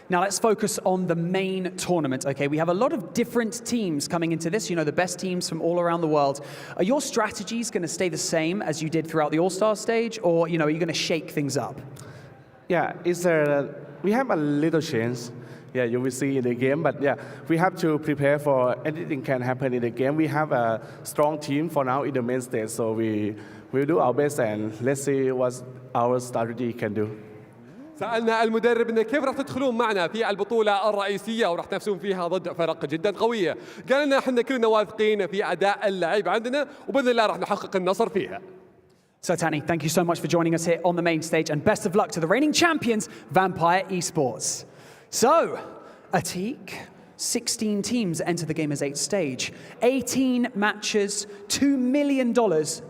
Now let's focus on the main tournament, okay? We have a lot of different teams coming into this, you know, the best teams from all around the world. Are your strategies going to stay the same as you did throughout the All-Star stage, or, you know, are you going to shake things up? Yeah, we have a little change. Yeah, you will see in the game, but yeah, we have to prepare for anything can happen in the game. We have a strong team for now in the main stage, so we will do our best and let's see what our strategy can do. سألنا المدرب إنه كيف راح تدخلون معنا في البطولة الرئيسية وراح تنافسون فيها ضد فرق جدا قوية. قال لنا احنا كلنا واثقين في أداء اللعيبة عندنا وبإذن الله راح نحقق النصر فيها. So Tani, thank you so much for joining us here on the main stage and best of luck to the reigning champions, Vampire Esports. So, Atik, 16 teams enter the Gamers8 stage. 18 matches, $2 million,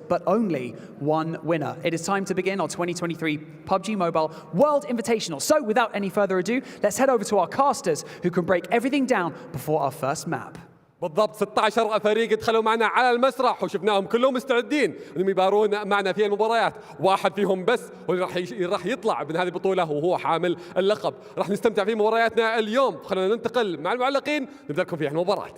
but only one winner. It is time to begin our 2023 PUBG Mobile World Invitational. So without any further ado, let's head over to our casters who can break everything down before our first map. بالضبط 16 فريق دخلوا معنا على المسرح وشفناهم كلهم مستعدين انهم يبارون معنا في المباريات، واحد فيهم بس راح يطلع من هذه البطوله وهو حامل اللقب. راح نستمتع في مبارياتنا اليوم، خلينا ننتقل مع المعلقين نبدا لكم في المباراه.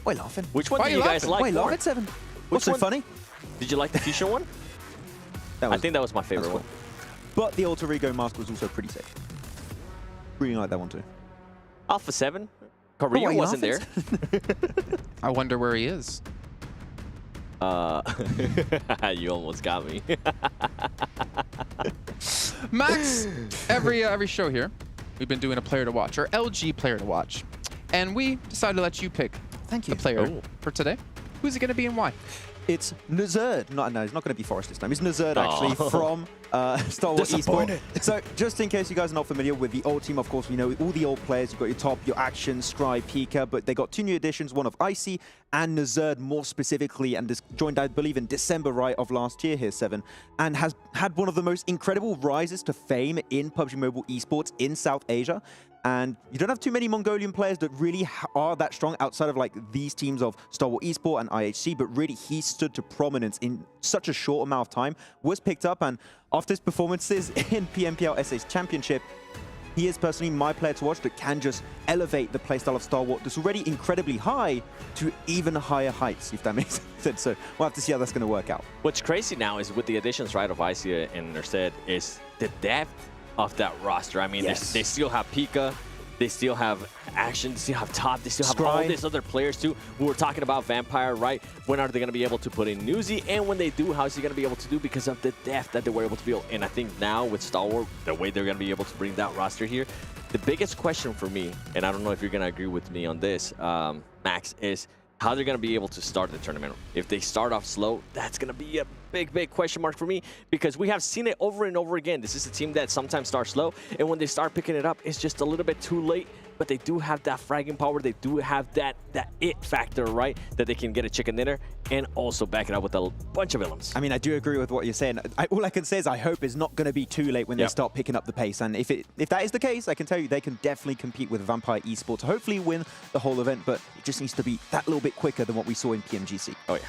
Why laughing? Which one do you guys like Why more? laughing, Seven? What's so funny? Did you like the fusion one? I think that was my favorite one. But the Alter Ego mask was also pretty sick. Really like that one too. Alpha 7? Korea wasn't there. I wonder where he is. You almost got me. Max, every show here, we've been doing a player to watch, or LG player to watch. And we decided to let you pick the player for today. Who's it going to be and why? It's Nazerd. No, it's not going to be Forrest this time. It's Nazerd, actually, from Stalwart Esports. So, just in case you guys are not familiar with the old team, of course, we know all the old players. You've got your top, your Action, Scribe, Pika, but they got 2 new additions, one of Icy and Nazerd more specifically, and this joined, I believe, in December, right, of last year here, Seven, and has had one of the most incredible rises to fame in PUBG Mobile Esports in South Asia. And you don't have too many Mongolian players that really are that strong outside of like these teams of Stalwart Esports and IHC, but really he stood to prominence in such a short amount of time, was picked up, and after his performances in PMPL SA's Championship, he is personally my player to watch that can just elevate the playstyle of Stalwart that's already incredibly high to even higher heights, if that makes sense. So we'll have to see how that's going to work out. What's crazy now is with the additions, right, of Icy and Nerstead is the depth of that roster. I mean, they still have Pika, they still have Action, they still have Top, they still have all these other players too. We were talking about Vampire, right? When are they going to be able to put in Newsy? And when they do, how is he going to be able to do because of the depth that they were able to build? And I think now with Stalwart, the way they're going to be able to bring that roster here, the biggest question for me, and I don't know if you're going to agree with me on this, Max, is how they're going to be able to start the tournament. If they start off slow, that's going to be a big question mark for me because we have seen it over and over again. This is a team that sometimes starts slow, and when they start picking it up, it's just a little bit too late. But they do have that fragging power. They do have that it factor, right? That they can get a chicken dinner and also back it up with a bunch of villains. I mean, I do agree with what you're saying. All I can say is I hope it's not going to be too late when they start picking up the pace. And if that is the case, I can tell you they can definitely compete with Vampire Esports to hopefully win the whole event. But it just needs to be that little bit quicker than what we saw in PMGC. Oh, yeah.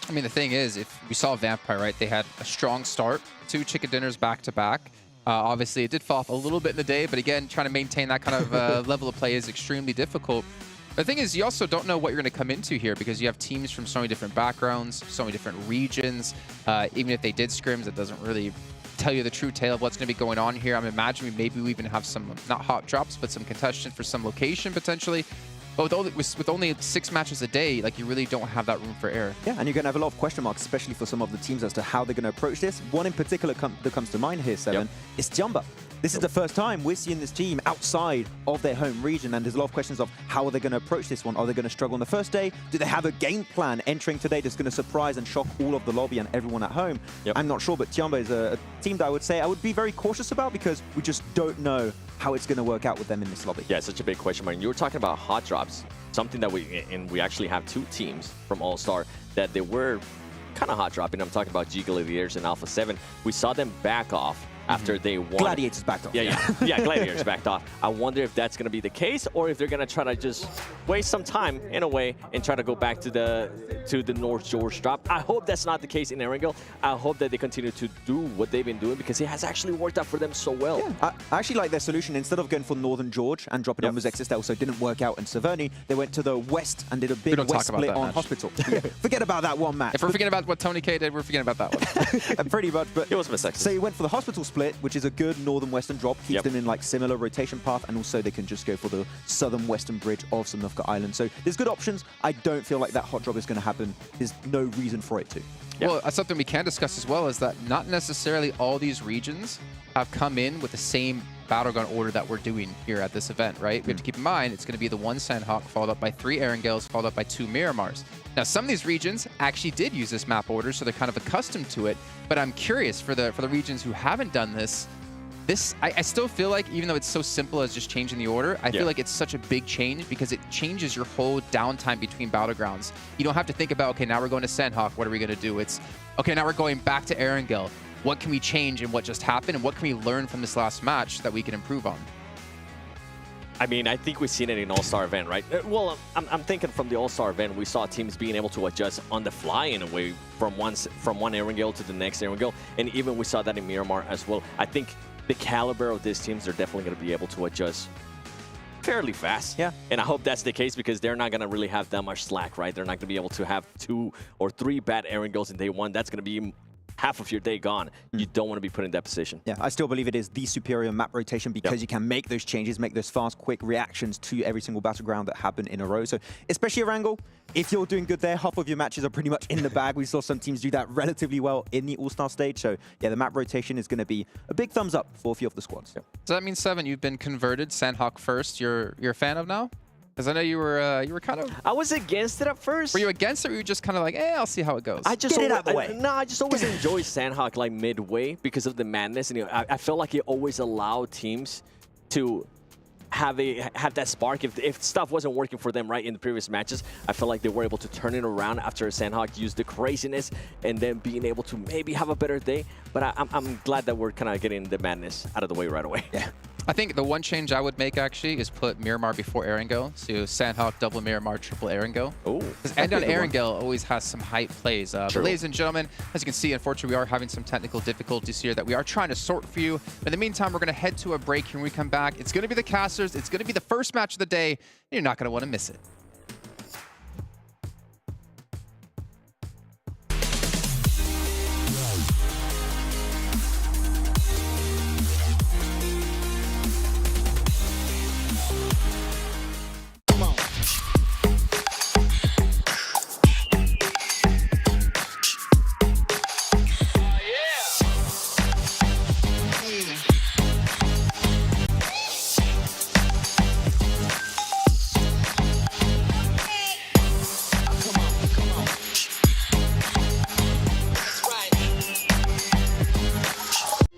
I mean, the thing is, if we saw Vampire, right, they had a strong start, 2 chicken dinners back-to-back. Obviously, it did fall off a little bit in the day, but again, trying to maintain that kind of level of play is extremely difficult. The thing is, you also don't know what you're going to come into here because you have teams from so many different backgrounds, so many different regions. Even if they did scrims, it doesn't really tell you the true tale of what's going to be going on here. I'm imagining maybe we even have some, not hot drops, but some contention for some location potentially. But with only 6 matches a day, like, you really don't have that room for error. Yeah, and you're going to have a lot of question marks, especially for some of the teams as to how they're going to approach this. One in particular that comes to mind here, Seven, is Tianba. This is the first time we're seeing this team outside of their home region, and there's a lot of questions of how are they going to approach this one? Are they going to struggle on the first day? Do they have a game plan entering today that's going to surprise and shock all of the lobby and everyone at home? I'm not sure, but Tianba is a team that I would say I would be very cautious about because we just don't know how it's going to work out with them in this lobby. Yeah, it's such a big question mark. You were talking about hot drops, something that we actually have 2 teams from All-Star that they were kind of hot dropping. I'm talking about G Gladiators and Alpha 7. We saw them back off after they won. Gladiators backed off. Yeah, Gladiators backed off. I wonder if that's going to be the case or if they're going to try to just waste some time in a way and try to go back to the North George drop. I hope that's not the case in Erangel. I hope that they continue to do what they've been doing because it has actually worked out for them so well. Yeah, I actually like their solution. Instead of going for Northern George and dropping on Mozexis, that also didn't work out in Severny. They went to the west and did a big west split on Hospital. Forget about that one match. If we're forgetting about what Tony K did, we're forgetting about that one. Pretty much. But it was Mozexis. So he went for the Hospital split, which is a good northern western drop, keeps them in like similar rotation path, and also they can just go for the southern western bridge of Samnufka Island. So there's good options. I don't feel like that hot drop is going to happen. There's no reason for it to. Well, something we can discuss as well is that not necessarily all these regions have come in with the same Battleground order that we're doing here at this event, right? We have to keep in mind it's going to be the 1 Sandhawk followed up by 3 Erangels followed up by 2 Miramars. Now, some of these regions actually did use this map order, so they're kind of accustomed to it. But I'm curious for the regions who haven't done this. I still feel like, even though it's so simple as just changing the order, I feel like it's such a big change because it changes your whole downtime between Battlegrounds. You don't have to think about, okay, now we're going to Sandhawk, what are we going to do? It's, okay, now we're going back to Erangel. What can we change in what just happened, and what can we learn from this last match that we can improve on? I mean, I think we've seen it in All-Star event, right? Well, I'm thinking from the All-Star event, we saw teams being able to adjust on the fly in a way from one Erangel to the next Erangel, and even we saw that in Miramar as well. I think the caliber of these teams are definitely going to be able to adjust fairly fast. Yeah. And I hope that's the case because they're not going to really have that much slack, right? They're not going to be able to have 2 or 3 bad Erangels in day 1. That's going to be half of your day gone. You don't want to be put in that position. Yeah, I still believe it is the superior map rotation because you can make those changes, make those fast, quick reactions to every single battleground that happen in a row. So especially Erangel, if you're doing good there, half of your matches are pretty much in the bag. We saw some teams do that relatively well in the All-Star stage. So yeah, the map rotation is going to be a big thumbs up for a few of the squads. Does that mean, Seven, you've been converted Sandhawk first? You're a fan of now? Because I know you were kind of... I was against it at first. Were you against it, or were you just kind of like, I'll see how it goes? I just get it out of the way. No, I just always enjoy Sandhawk like midway because of the madness. And I felt like it always allowed teams to have that spark. If stuff wasn't working for them right in the previous matches, I felt like they were able to turn it around after Sandhawk used the craziness and then being able to maybe have a better day. But I'm glad that we're kind of getting the madness out of the way right away. Yeah. I think the one change I would make, actually, is put Miramar before Erangel. So Sandhawk, double Miramar, triple Erangel. Oh. Because End on Erangel always has some hype plays. But ladies and gentlemen, as you can see, unfortunately, we are having some technical difficulties here that we are trying to sort for you. But in the meantime, we're going to head to a break here when we come back. It's going to be the casters. It's going to be the first match of the day. And you're not going to want to miss it.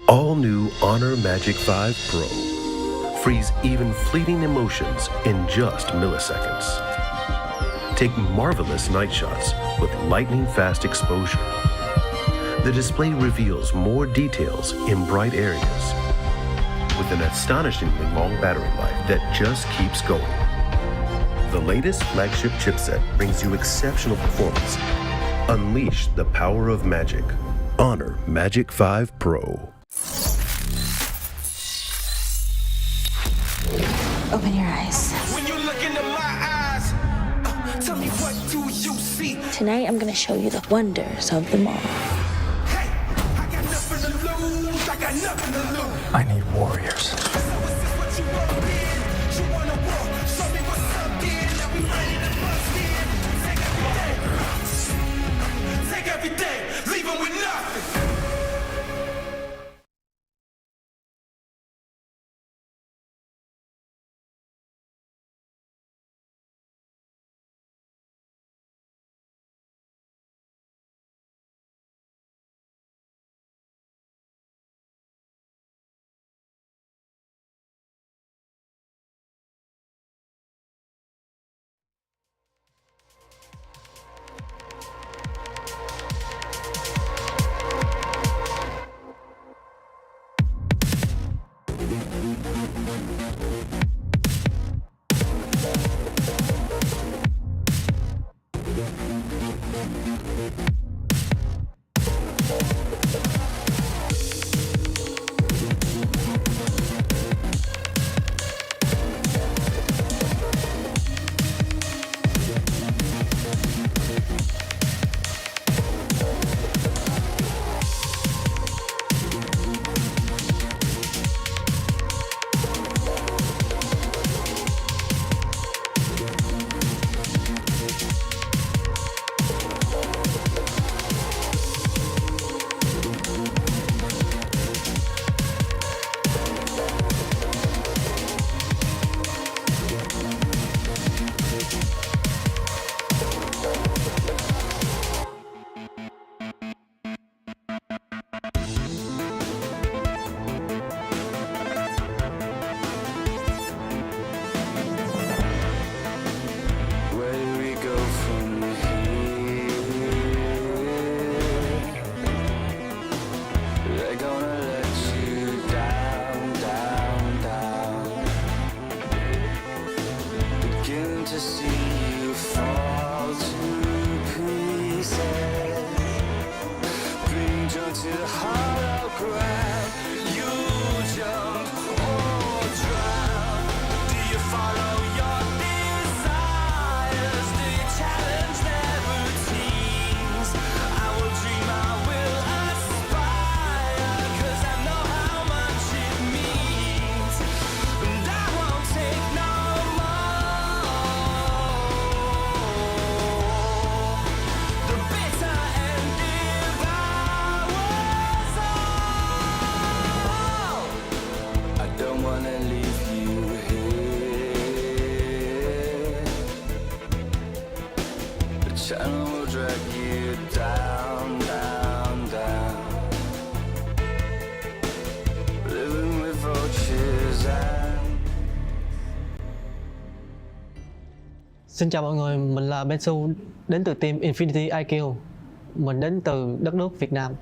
All new Honor Magic 5 Pro. Freeze even fleeting emotions in just milliseconds. Take marvelous night shots with lightning-fast exposure. The display reveals more details in bright areas with an astonishingly long battery life that just keeps going. The latest flagship chipset brings you exceptional performance Unleash the power of magic. Honor Magic 5 Pro. Open your eyes. When you look into my eyes, tell me what do you see? Tonight, I'm gonna show you the wonders of the mall. Hey, I got nothing to lose. I got nothing to lose. I need warriors. So is this what you want to be? You wanna walk? Show me what's up, then. Now we ready to bust in. Take everything, leave 'em with nothing. Xin chào mọi người, mình là Bensu đến từ team Infinity IQ. Mình đến từ đất nước Việt Nam.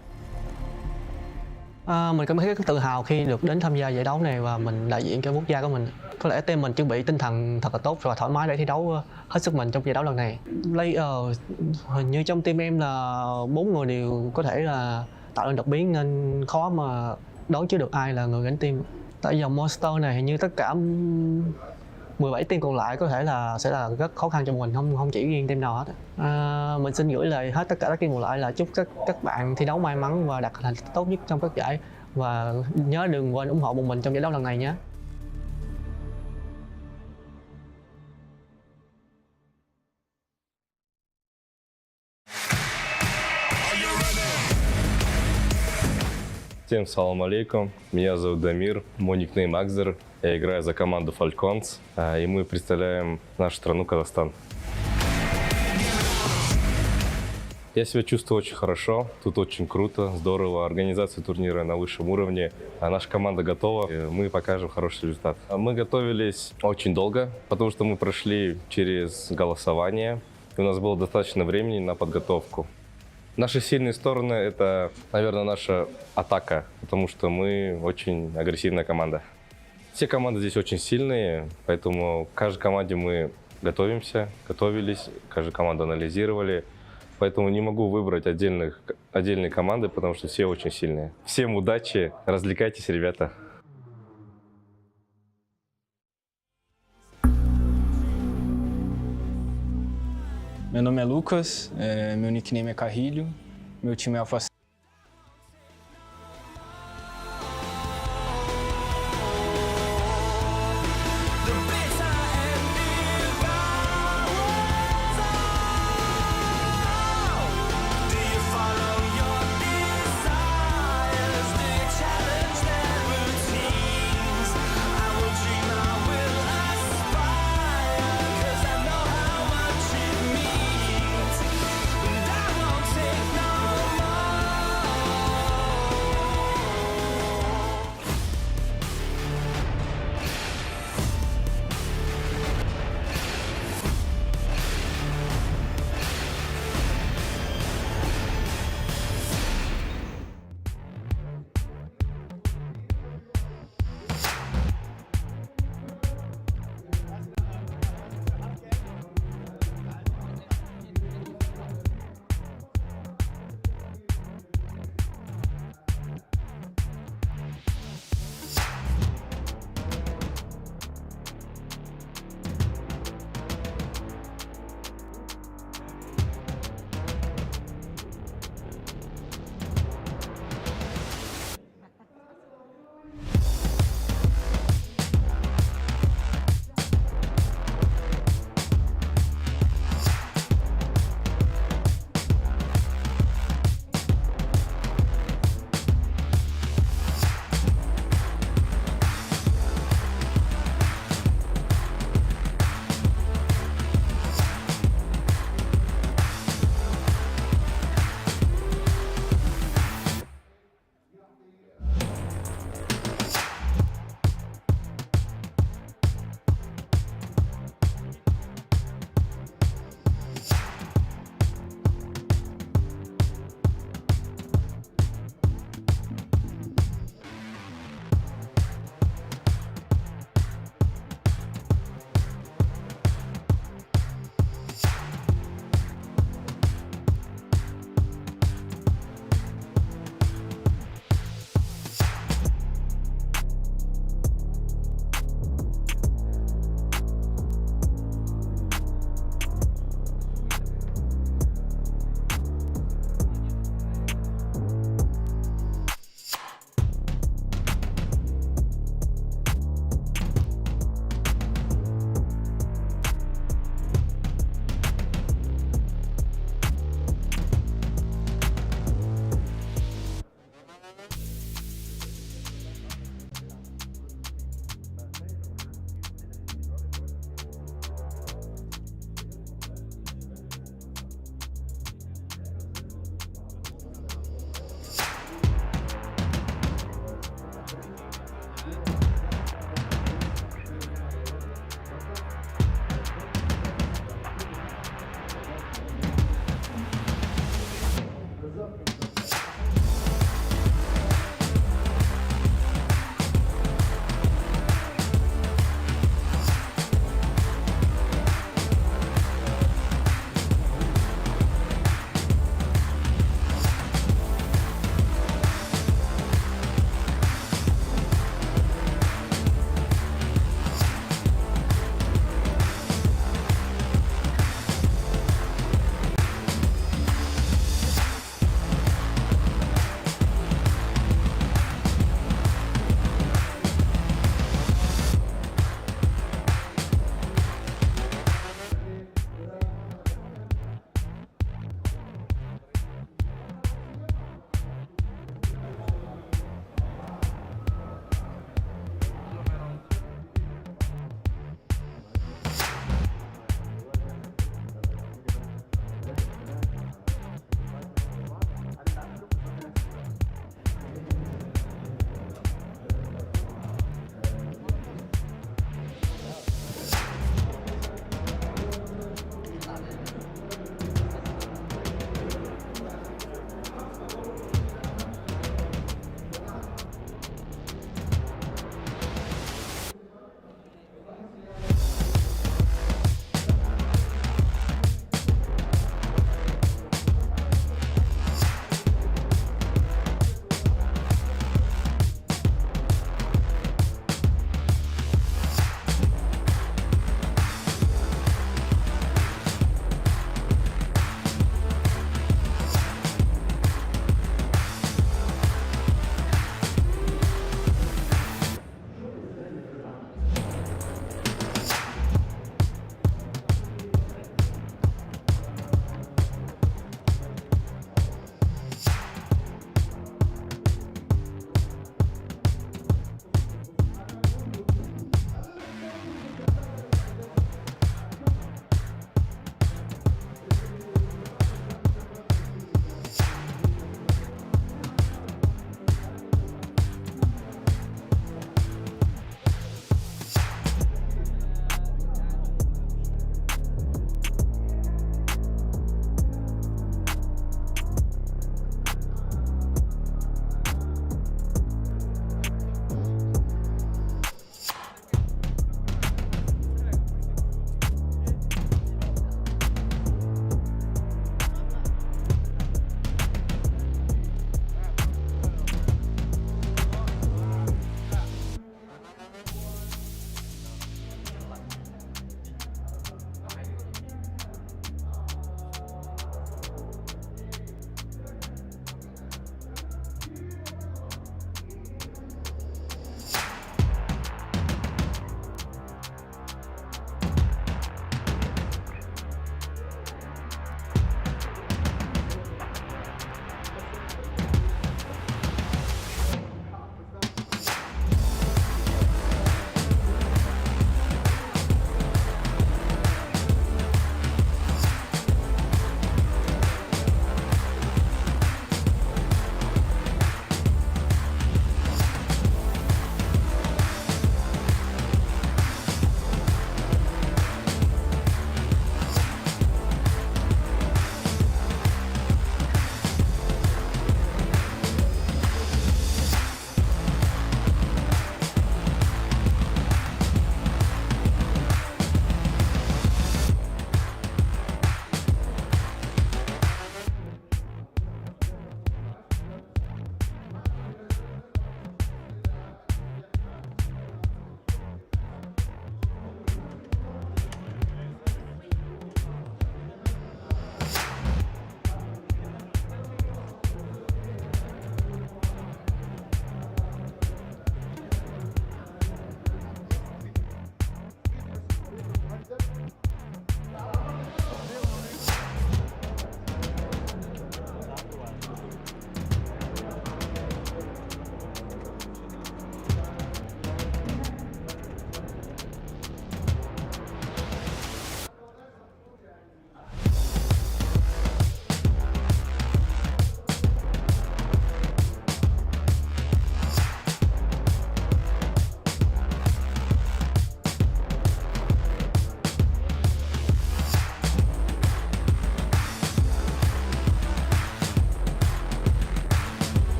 Mình cảm thấy rất tự hào khi được đến tham gia giải đấu này và mình đại diện cho quốc gia của mình. Có lẽ team mình chuẩn bị tinh thần thật là tốt và thoải mái để thi đấu hết sức mình trong giải đấu lần này. Player hình như trong team em là 4 người đều có thể là tạo nên đột biến nên khó mà đoán trước được ai là người gánh team. Tại dòng Monster này hình như tất cả 17 team còn lại có thể là sẽ là rất khó khăn cho mình, không chỉ riêng team nào hết. Mình xin gửi lời hết tất cả các team còn lại là chúc các bạn thi đấu may mắn và đạt thành tích tốt nhất trong các giải, và nhớ đừng quên ủng hộ bọn mình trong giải đấu lần này nhé. Всем салам алейкум, меня зовут Дамир, мой никнейм Акзер, я играю за команду Falcons, и мы представляем нашу страну Казахстан. Я себя чувствую очень хорошо, тут очень круто, здорово, организация турнира на высшем уровне, наша команда готова, и мы покажем хороший результат. Мы готовились очень долго, потому что мы прошли через голосование, и у нас было достаточно времени на подготовку. Наши сильные стороны – это, наверное, наша атака, потому что мы очень агрессивная команда. Все команды здесь очень сильные, поэтому к каждой команде мы готовились, каждую команду анализировали, Поэтому не могу выбрать отдельные команды, потому что все очень сильные. Всем удачи, развлекайтесь, ребята. Meu nome é Lucas, meu nickname é Carrilho, meu time é Alfa.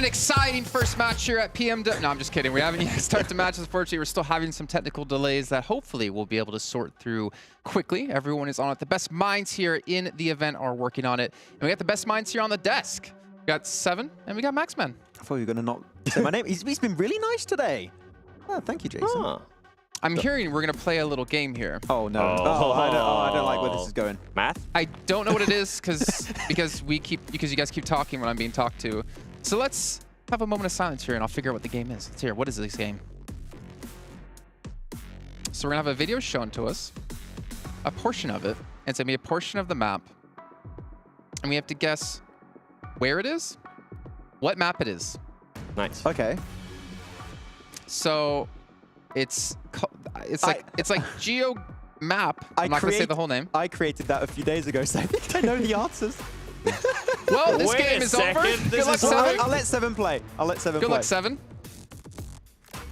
exciting first match here at PMW. No, I'm just kidding. We haven't yet started the match. Unfortunately, we're still having some technical delays that hopefully we'll be able to sort through quickly. Everyone is on it. The best minds here in the event are working on it. And we got the best minds here on the desk. We got Seven and we got Maxman. I thought you were going to not say my name. He's been really nice today. Oh, thank you, Jason. Huh. I'm hearing we're going to play a little game here. Oh, no. I don't like where this is going. Math? I don't know what it is because you guys keep talking when I'm being talked to. So let's have a moment of silence here and I'll figure out what the game is. Let's hear, what is this game? So we're gonna have a video shown to us, a portion of it. It's gonna be a portion of the map. And we have to guess where it is, what map it is. Nice. Okay. So it's like Geo Map. I'm not gonna say the whole name. I created that a few days ago, so I think I know the answers. Well, this Wait game a is second. over. This Good luck, is Seven. I'll let Seven play. Good luck, Seven.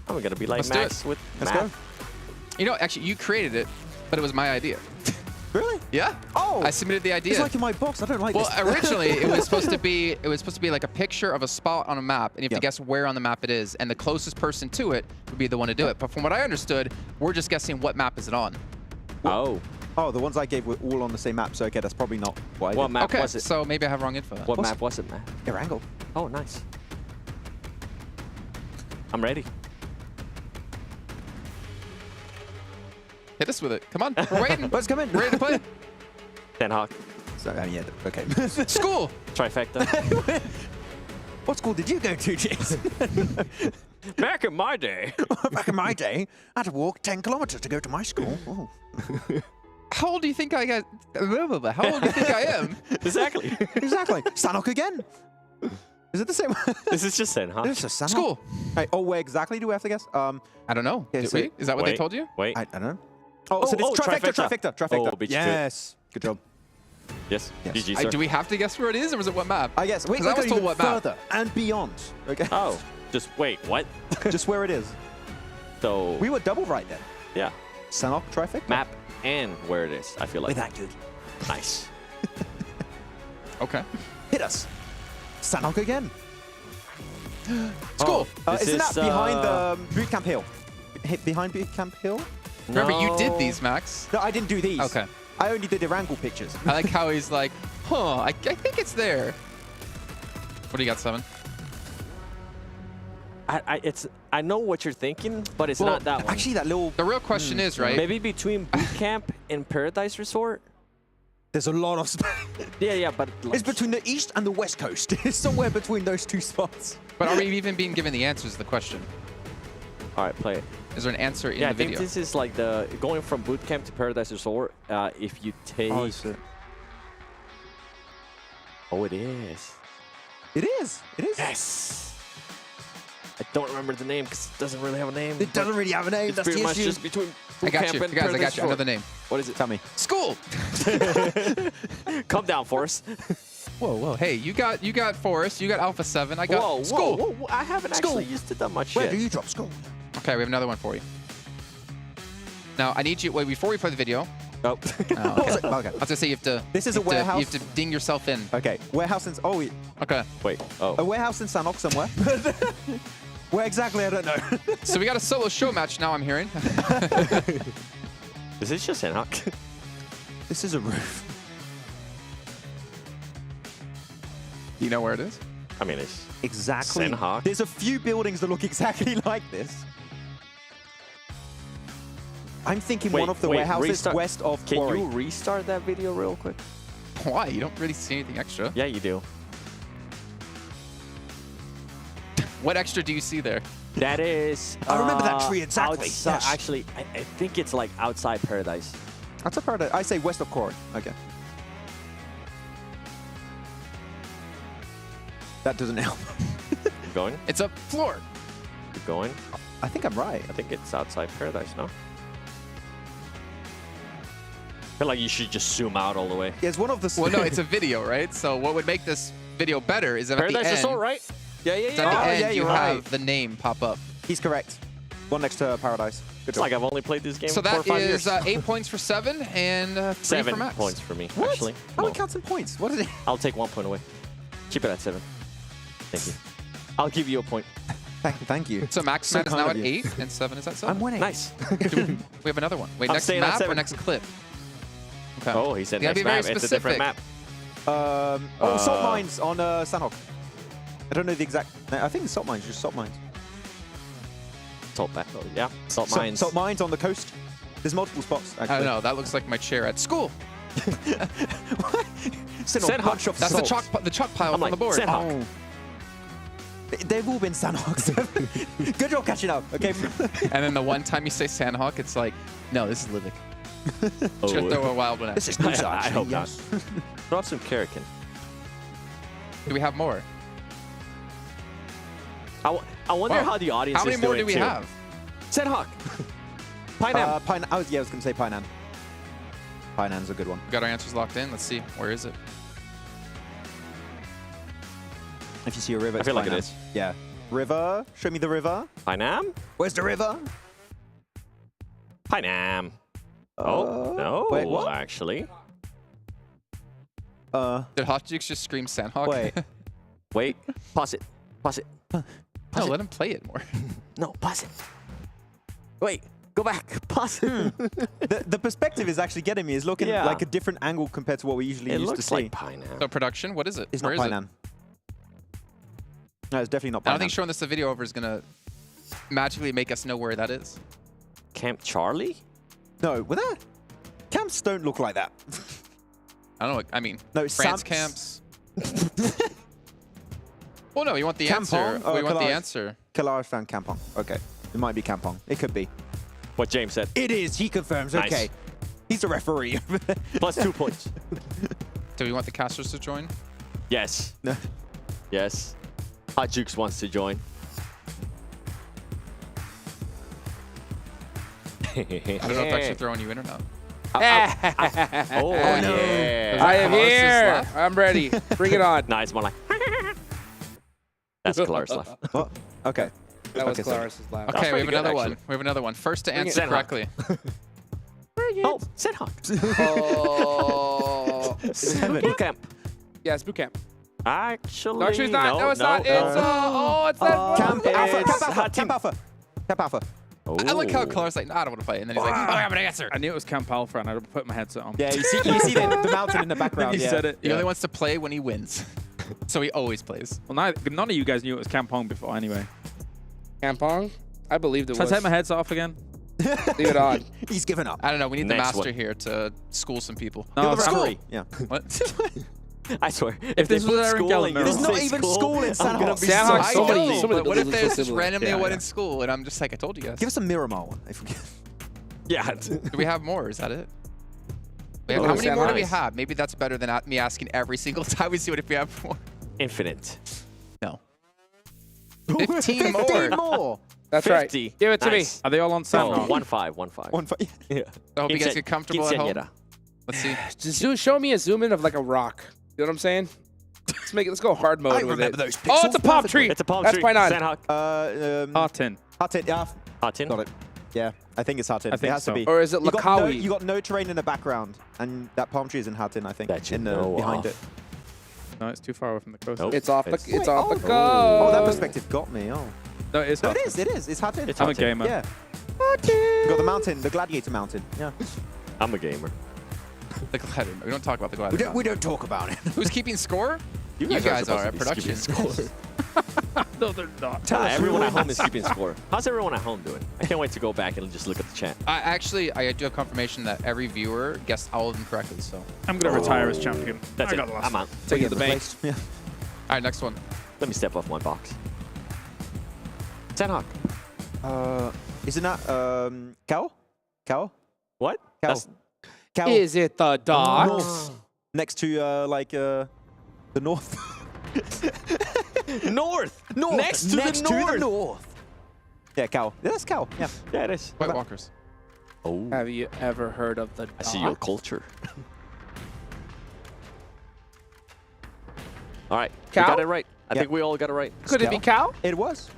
I'm gonna be like Let's do Max it. with Let's math. go. You know, actually, you created it, but it was my idea. Really? Yeah. Oh. I submitted the idea. It's like in my box. I don't like Well, this. originally it was supposed to be like a picture of a spot on a map, and you have to guess where on the map it is, and the closest person to it would be the one to do it. But from what I understood, we're just guessing what map is it on. Oh. Oh, the ones I gave were all on the same map, so okay, that's probably not what I did. What map was it? So maybe I have wrong info. What map was it, man? Erangel. Oh, nice. I'm ready. Hit us with it. Come on, we're waiting. Let's come in. We're ready to play. Ten Hawk. So, yeah, okay. School. Trifecta. What school did you go to, Jason? Back in my day. Back in my day, I had to walk 10 kilometers to go to my school. Oh. How old do you think I got? How old do you think I am? Exactly. Exactly. Sanok again. Is it the same? This is just Sen, huh? This is Sanok. School. Hey, oh, where exactly do we have to guess? I don't know. Okay, Did so we? Is that what they told you? Wait. I don't know. Oh, so this trifecta. Oh, beat you to it. Yes. Good job. Yes. Yes. GG, sir. Do we have to guess where it is, or is it what map? I guess. Wait, 'Cause I was told what map. further and beyond. Okay. Oh, just wait, what? Just where it is. So, We were double right then. yeah. Sanok trifecta. Map and where it is, I feel like. We're that good. Nice. Okay. Hit us. Sanok again. School. Isn't that behind the bootcamp hill? Behind bootcamp hill? Remember, you did No. these, Max. No, I didn't do these. Okay. I only did Erangel pictures. I like how he's like, huh, I think it's there. What do you got, Seven? I know what you're thinking, but it's not that one. Actually, that little... The real question is, right? Maybe between boot camp and Paradise Resort. There's a lot of... Yeah, but It's between the east and the west coast. It's somewhere between those two spots. But are we even being given the answers to the question? All right, play it. Is there an answer in Yeah, the I think video? this is like the going from boot camp to Paradise Resort. If you take... Oh, is it? Oh, it is. It is. It is. Yes. I don't remember the name because it doesn't really have a name. It doesn't really have a name. It's That's pretty the much issue. just between I boot got camp you. and Guys, I Paradise got you. I know Resort. the name. What is it? Tell me. School. Calm down, Forrest. Whoa. Hey, you got Forest. You got Alpha 7. I got School. Whoa. I haven't actually used to that much Where yet. do you drop school? Okay, we have another one for you. Now, I need you... Wait, before we play the video... Oh. Okay. Okay. I was going to say you have to... This is you a have to- warehouse? You have to ding yourself in. Okay. Warehouse in... Oh, Okay. Wait. Oh. a warehouse in Sanok somewhere. Where exactly, I don't know. So we got a solo show match now, I'm hearing. Is this just Sanhok? This is a roof. Do you know where it is? I mean, it's Exactly. Sanhok. There's a few buildings that look exactly like this. I'm thinking one of the warehouses restart. west of Can Quarry. you restart that video real quick? Why? You don't really see anything extra. Yeah, you do. What extra do you see there? That is... I remember that tree exactly. Outside, Yes. Actually, I think it's like outside Paradise. That's a part of... I say west of Quarry. Okay. That doesn't help. Keep going. It's a floor. Keep going. I think I'm right. I think it's outside Paradise, no? I feel like you should just zoom out all the way. Yeah, it's one of the... Well, no, it's a video, right? So what would make this video better is if at the Paradise end... Resort, right? Yeah. At the end, you have the name pop up. He's correct. One next to Paradise. Good It's job. like I've only played this game So 4 or that 5 is years. 8 points for 7 and 3 7 for Max. points for me, What? actually. How No. many counts in points? What is it? I'll take 1 point away. Keep it at 7. Thank you. I'll give you a point. Thank you. So Max So is now kind at of you. 8 and 7 is at 7. I'm winning. Nice. We have another one. Wait, I'm next staying at map or 7. next clip? Okay. Oh, he said You gotta next be very map. It's a different specific. map. Salt mines on Sandhawk. I don't know the exact. I think it's salt mines, just salt mines. Salt yeah. Salt mines. Salt mines on the coast. There's multiple spots. Actually. I don't know. That looks like my chair at school. Sandhawk. That's the chalk pile I'm on the board. Sandhawk. Oh. They've all been Sandhawks. Good job catching up. Okay. And then the one time you say Sandhawk, it's like, no, this is Livic. Should throw a wild one at This you. is Noosa, I actually, hope not. yes. Throw out some Karakin. Do we have more? I wonder Wow. how the audience How many is more doing do we too. have? Sandhawk. Pineham. I was going to say Painan. Painan's a good one. We got our answers locked in. Let's see. Where is it? If you see a river, I it's feel like it Painan. is. Yeah. River. Show me the river. Pineham? Where's the river? Pineham. Oh, no, wait, what? actually. Did Hot Jukes just scream Sandhawk? Wait. Wait. Pause it. Pause it. No, let him play it more. No, pause it. Wait. Go back. Pause it. The perspective is actually getting me. It's looking Yeah. like a different angle compared to what we usually It used to looks see. like Pineham. So production, what is it? It's Where not is it? Painan. No, it's definitely not I Painan. don't think showing this the video over is gonna magically make us know where that is. Camp Charlie? No, with that. Camps don't look like that. I don't know. I mean, No, France Sam- camps. Well, no, you want the Kampong? answer. Oh, we want the Kalaj. answer. Kalaj found Kampong. Okay. It might be Kampong. It could be. What James said. It is. He confirms. Nice. Okay. He's the referee. Plus 2 points. Do we want the casters to join? Yes. No. Yes. Hot Jukes wants to join. I don't know if they're actually throwing you in or not. Oh, yeah. I am Colours' here. laugh? I'm ready. Bring it on. Nah, it's more like. That's Clark's laugh. What? Okay. That was Okay, so- Claris's laugh. Okay, we have pretty good, another one. actually. We have another one. First to Bring it. answer Sandhawk. correctly. Oh, Sandhawk. Oh. Boot camp. Yeah, it's boot camp. Actually, No, actually, it's not. No, it's not. It's it's that. Camp It's Alpha. Camp Hot Alpha. Team. Camp Alpha. Camp Alpha. I like how Clark's like, nah, I don't want to play. And then he's like, oh, I have an answer. I knew it was Camp Alpha, and I put my headset on. Yeah, you see the mountain in the background. He Yeah. said it. He Yeah. only wants to play when he wins. So he always plays. Well, none of you guys knew it was Kampong before, anyway. Kampong? I believed it Should was. I take my headset off again? Leave it on. He's given up. I don't know. We need the Next master one. here to school some people. No, You're the school. referee. Yeah. What? I swear. If this they was put Aaron school and Gallagher, you There's don't not say even school, school in I'm San gonna Jose. be San so Jose. I Somebody- know, somebody but what if believes it's there's just so randomly similar. one Yeah, in school and I'm just like, I told you guys. Give us a Miramar one. If we can. Yeah. Do we have more? Is that it? Wait, Oh, how many San more do we Jose. have? Maybe that's better than me asking every single time we see what if we have more. Infinite. No. 15 more. 15 more. That's 50. right. Give it to Nice. me. Are they all on Oh, Sandhawk? 1-5. 1-5. Yeah. I hope you guys get comfortable at home. Quinceañera. Let's see. Just show me a zoom in of like a rock. You know what I'm saying? Let's go hard mode I with remember it. those Oh, it's pixels a palm perfectly. tree. It's a palm That's tree. Painan. Sandhawk. Hot tin. Hot it. Yeah. Hot tin. Got it. Yeah. I think it's Hatin. I think it has so. to be. Or is it You got, no, Lakawi? you got no terrain in the background, and that palm tree is in Hatin, I think. That you in the know behind of. it. No, it's too far away from the coast. Nope. It's off the. It's- It's off the Oh, coast. that perspective got me. Oh. No, it's No, hot. it is. It is. It's Hatin. It's I'm a Hot tin. gamer. Yeah. You got the mountain, the gladiator mountain. Yeah. I'm a gamer. The Gladiator. We don't talk about the Gladiator. We don't talk about it. Who's keeping score? You guys guys are are supposed at to be keeping production. score. No, they're not. Everyone at home is keeping score. How's everyone at home doing? I can't wait to go back and just look at the chat. I do have confirmation that every viewer guessed all of them correctly. So, all I'm gonna retire as champion. That's I it. got lost. I'm out. Take it to the bank. Yeah. right, next one. Let me step off my box. Sandhawk. Isn't that cow? Cow? What? Cow. That's Cow. Is it the docks? North. Next to the north. north. North. Next to the north. Yeah, cow. Yeah, that's cow. Yeah. Yeah, it is. White Walkers. Oh. Have you ever heard of the I see your docks? culture. All right. We Cow? got it right. I Yeah. think we all got it right. Could it be cow? It was.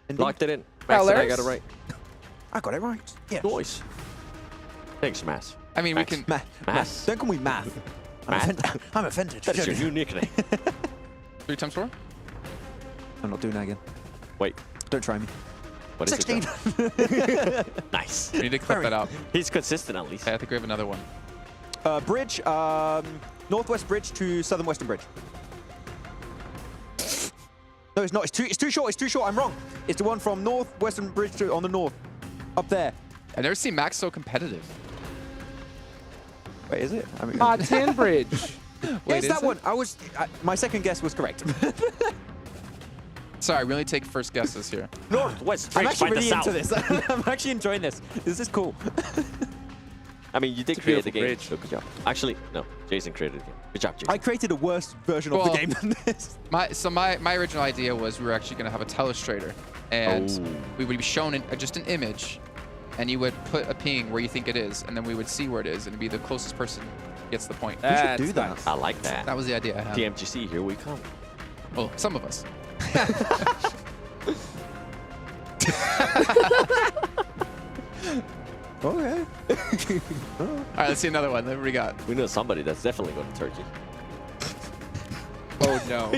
Indeed. Locked it in. Max and I got it Colors? right. I got it right. Yeah. Noise. Thanks, Mass. I mean, Max. we can. Mass. Don't call me math. Math? I'm offended. That is your new nickname. 3 times 4. I'm not doing that again. Wait. Don't try me. What is 16. it? Nice. We need to clip that out. He's consistent at least. Okay, I think we have another one. Bridge, northwest bridge to southern western bridge. No, it's not. It's too short. It's too short. I'm wrong. It's the one from northwestern bridge to on the north, up there. I've never seen Max so competitive. Wait, is it? I mean, 10 bridge. Wait, it's that one. My second guess was correct. Sorry, we only take first guesses here. Northwest I'm bridge actually by the really south. into this. I'm actually enjoying this. This is cool. I mean, you did It's a create the game, beautiful so good job. Actually, no. Jason created the game. Good job, Jason. I created a worse version of the game than this. My original idea was we were actually going to have a telestrator, and we would be shown just an image, and you would put a ping where you think it is, and then we would see where it is, and it'd be the closest person gets the point. We should do that. I like that. That was the idea I had. PMGC, here we come. Well, some of us. Okay. All right, let's see another one. What we got? We know somebody that's definitely going to Turkey. Oh, no.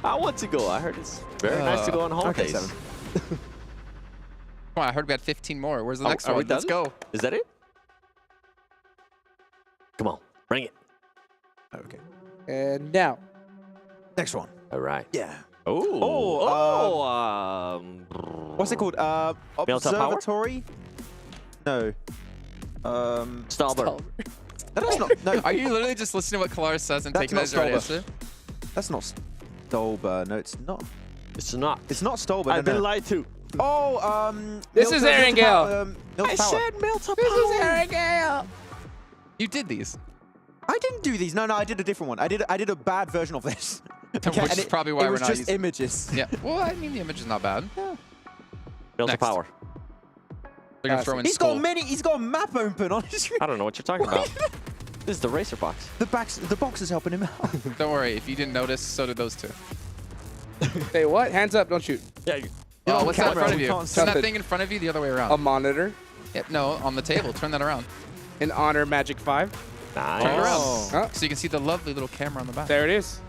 I want to go. I heard it's very nice to go on holidays. Okay, 7. Come on, I heard we had 15 more. Where's the next Are one? we done? Let's go. Is that it? Come on, bring it. Okay. And now. Next one. All right. Yeah. What's it called? Observatory? No. Stalwart. That's not. No. Are you literally just listening to what Kalar says and taking that as your right answer? That's not Stolber. No, it's not. It's not. It's not Stolber. I've been lied to. Oh, This is Aaron Gale. I said Milton This is Aaron Gale. You did these. I didn't do these. No, I did a different one. I did a bad version of this. Which is probably why it we're was not just using images. Yeah. Well, I mean, the image is not bad. Yeah. Build the Next. power. They're gonna throw in He's skull. got a map open on his screen. I don't know what you're talking about. This is the racer box. The box is helping him out. Don't worry. If you didn't notice, so did those two. Hey, what? Hands up, don't shoot. Yeah. Oh, what's that in front of we you? can't Turn see that it. thing in front of you the other way around. A monitor. Yep, no, on the table. Turn that around. An Honor Magic 5. Nice. Turn it around. Oh. So you can see the lovely little camera on the back. There it is.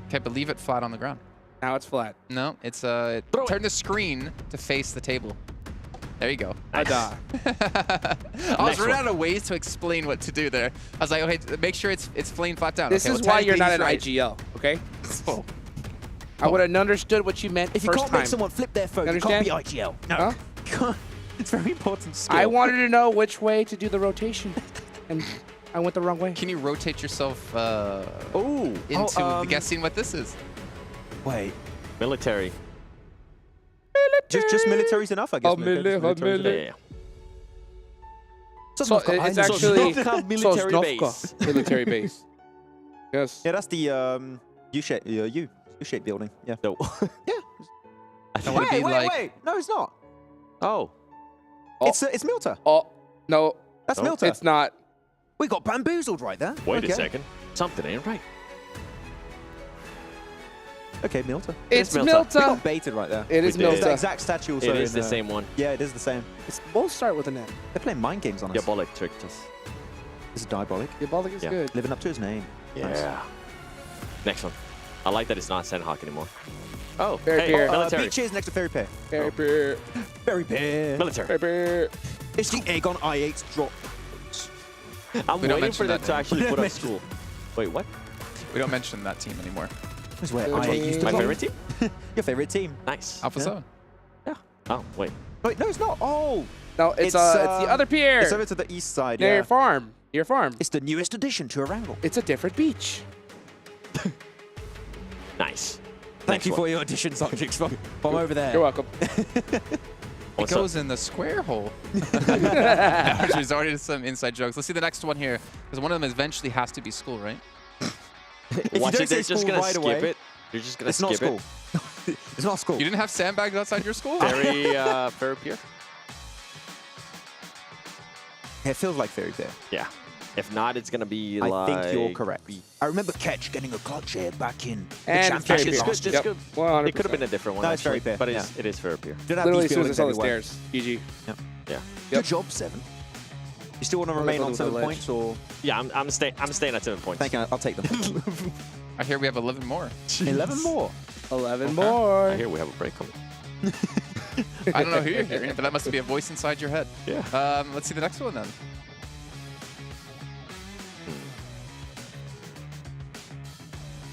Okay, but leave it flat on the ground. Now it's flat. No, it's turn the screen to face the table. There you go. I die. I was running out of ways to explain what to do there. I was like, okay, make sure it's laying flat down. This okay, is well, why you're not an technically IGL, okay? he's right. Oh. I would have understood what you meant If you first can't time. make someone flip their phone, you Understand? can't be IGL. No. Huh? You can't. It's very important skill. I wanted to know which way to do the rotation, and I went the wrong way. Can you rotate yourself into guessing what this is? Wait. Military. Just military's enough, I guess. Yeah. So it's actually military base. Military base. Yes. Yeah, that's the U-shaped building. Yeah. No. Yeah. Wait. No, it's not. Oh. It's Milta. Oh, no. That's No, Milta. It's not. We got bamboozled right there. Wait Okay. a second. Something ain't right. Okay, Milta. It's Milta. We Milta. got baited right there. It is We did. It's the Milta. exact statue also. It is in, the same one. Yeah, it is the same. It's both start with an N. They're playing mind games on us. Diabolic tricked us. This is Diabolic. Diabolic is Yeah. good. Living up to his name. Nice. Yeah. Next one. I like that it's not Sandhawk anymore. Oh, Fairy hey, Pier. military. Beaches next to Fairy Pair. Fairy Pier. Fairy Pair. Military. Fairy Pier. It's the Aegon I8 drop. I'm We don't waiting for mention them that to name. actually put up school. Wait, what? We don't mention that team anymore. This is where Fairy I8 used to My drop. favorite team? Your favorite team. Nice. Alpha Yeah. Zone. Yeah. Oh, wait. Wait, no, it's not. Oh. No, it's the other pier. It's over to the east side, Near yeah. your farm. Your farm. It's the newest addition to Arangle. It's a different beach. Nice. Thank you for your additions, Objects from over there. You're welcome. It goes in the square hole. Which is already some inside jokes. Let's see the next one here. Because one of them eventually has to be school, right? Watch don't it, say they're just school going to right skip away, it. You're just going to It's not skip school. it. It's not school. You didn't have sandbags outside your school? Very, Fair Pier? Yeah, it feels like Fairy Pair. Yeah. If not, it's going to be I like... think you're correct. I remember Ketch getting a clutch here back in the And championship Fairy It's Pier. last good, year. it's good. 100%. It could have been a different one, No, it's actually, Fairy Pair, but yeah. it is Fair Pier. Don't have Literally these as soon as I saw the buildings stairs. everywhere. GG. Yep. Yeah. Good job, 7. You still want to remain go on to the 7 ledge. points, or? Yeah, I'm staying at 7 points. Thank you. I'll take them. I hear we have 11 more. 11 more. 11 more. I hear we have a break coming. I don't know who you're hearing, but that must be a voice inside your head. Yeah. Let's see the next one then.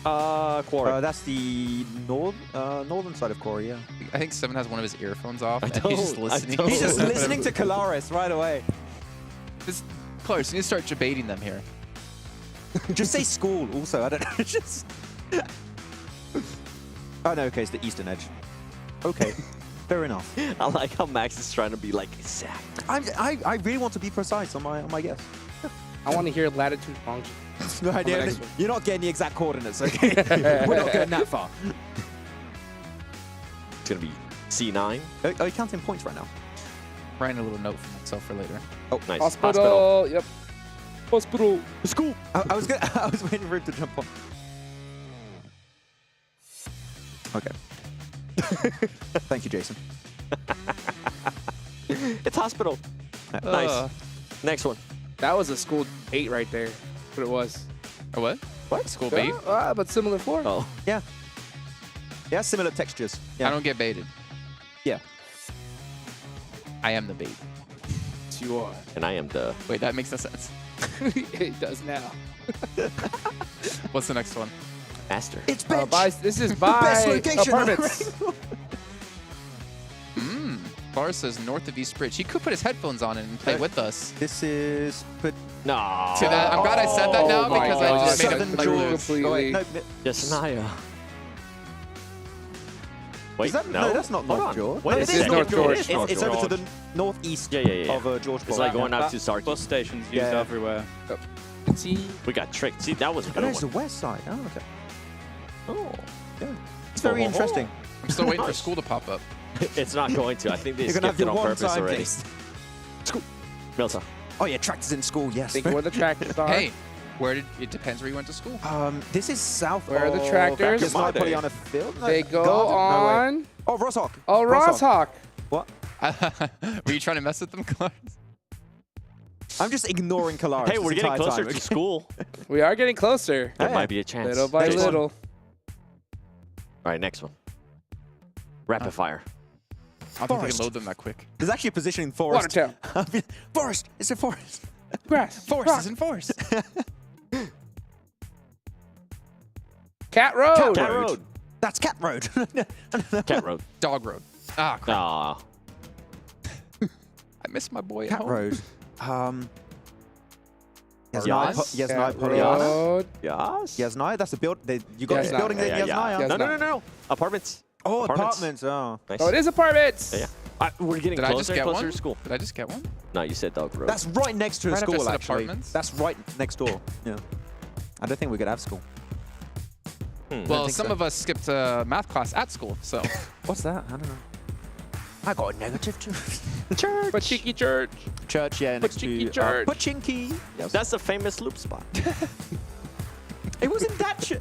Quarry. That's the northern side of Quarry, yeah. I think Seven has one of his earphones off. I And he's just don't. listening. He's just listening to Kalaris right away. Close. You need to start debating them here. Just say school also. I don't know. Just. Oh no, okay, it's the eastern edge. Okay, fair enough. I like how Max is trying to be like exact. I really want to be precise on my guess. I want to hear latitude longitude. No idea. You're not getting the exact coordinates, okay? We're not going that far. It's gonna be C9. Are you counting points right now? Writing a little note for myself for later. Oh, Nice. Hospital. Yep. Hospital. School. I was waiting for him to jump on. Okay. Thank you, Jason. It's hospital. Nice. Next one. That was a school 8 right there. What it was. A what? What? School bait? But similar floor. Oh. Yeah. Yeah, similar textures. Yeah. I don't get baited. Yeah. I am the bait. Yes, you are. And I am the... Wait, that makes no sense. It does now. What's the next one? Master. It's bench. This is Best by location. apartments. Bar says north of East Bridge. He could put his headphones on and play with us. This is... No. See that? I'm glad I said that now my because God. I just made Southern him like Georgia. lose. Oh, wait, no, Just Naya. Wait, is that, no, that's not Hold North on. George. What No, is it is it? North George. North It's over to the northeast Yeah. of George. It's like going out to Sarky. Bus stations used Yeah. everywhere. See? We got tricked. See, that was a Oh, good no, one. it's the west side. Oh, okay. Oh. Yeah. It's very interesting. I'm still waiting for Nice. school to pop up. It's not going to. I think they You're going to have skipped the it on one purpose time already. case. School. Milta. Oh, yeah, tractors in school, yes. Think where the tractors are. Hey, it depends where you went to school. This is south Where are of... the tractors? It's not probably on a field. No, They go garden? No, wait. on... Oh, Rosshawk. Oh, Rosshawk. What? Were you trying to mess with them, Clarence? I'm just ignoring Kalaris. Hey, we're getting closer to school. We are getting closer. There might be a chance. Little by Next one. little. All right, next one. Rapid fire. I don't think we can load them that quick. There's actually a position in forest. Watertown. Forest. It's a forest. Grass. Forest is in forest. Cat Road. Cat Road. That's Cat Road. Cat Road. Dog Road. Ah, crap. Ah. I missed my boy at Cat home. Road. Yes. Yasnaya Cat Polyana. Road. Yes. Yasnaya, that's the build. You got this Yasnaya. building there, Yasnaya. No. Apartments. Oh, apartments. Oh. Nice. Oh, it is apartments. Yeah. We're getting Did I closer just and get closer one? to school. Did I just get one? No, you said Dog Road. That's right next to the Right after I school, said actually. apartments? That's right next door. Yeah. I don't think we could have school. Well, some of us skipped math class at school, so. What's that? I don't know. I got a negative too. Church. Pachinki Church. Church, yeah, next Pachinki to Church. Pachinki. Yes. That's the famous loop spot. It wasn't that church.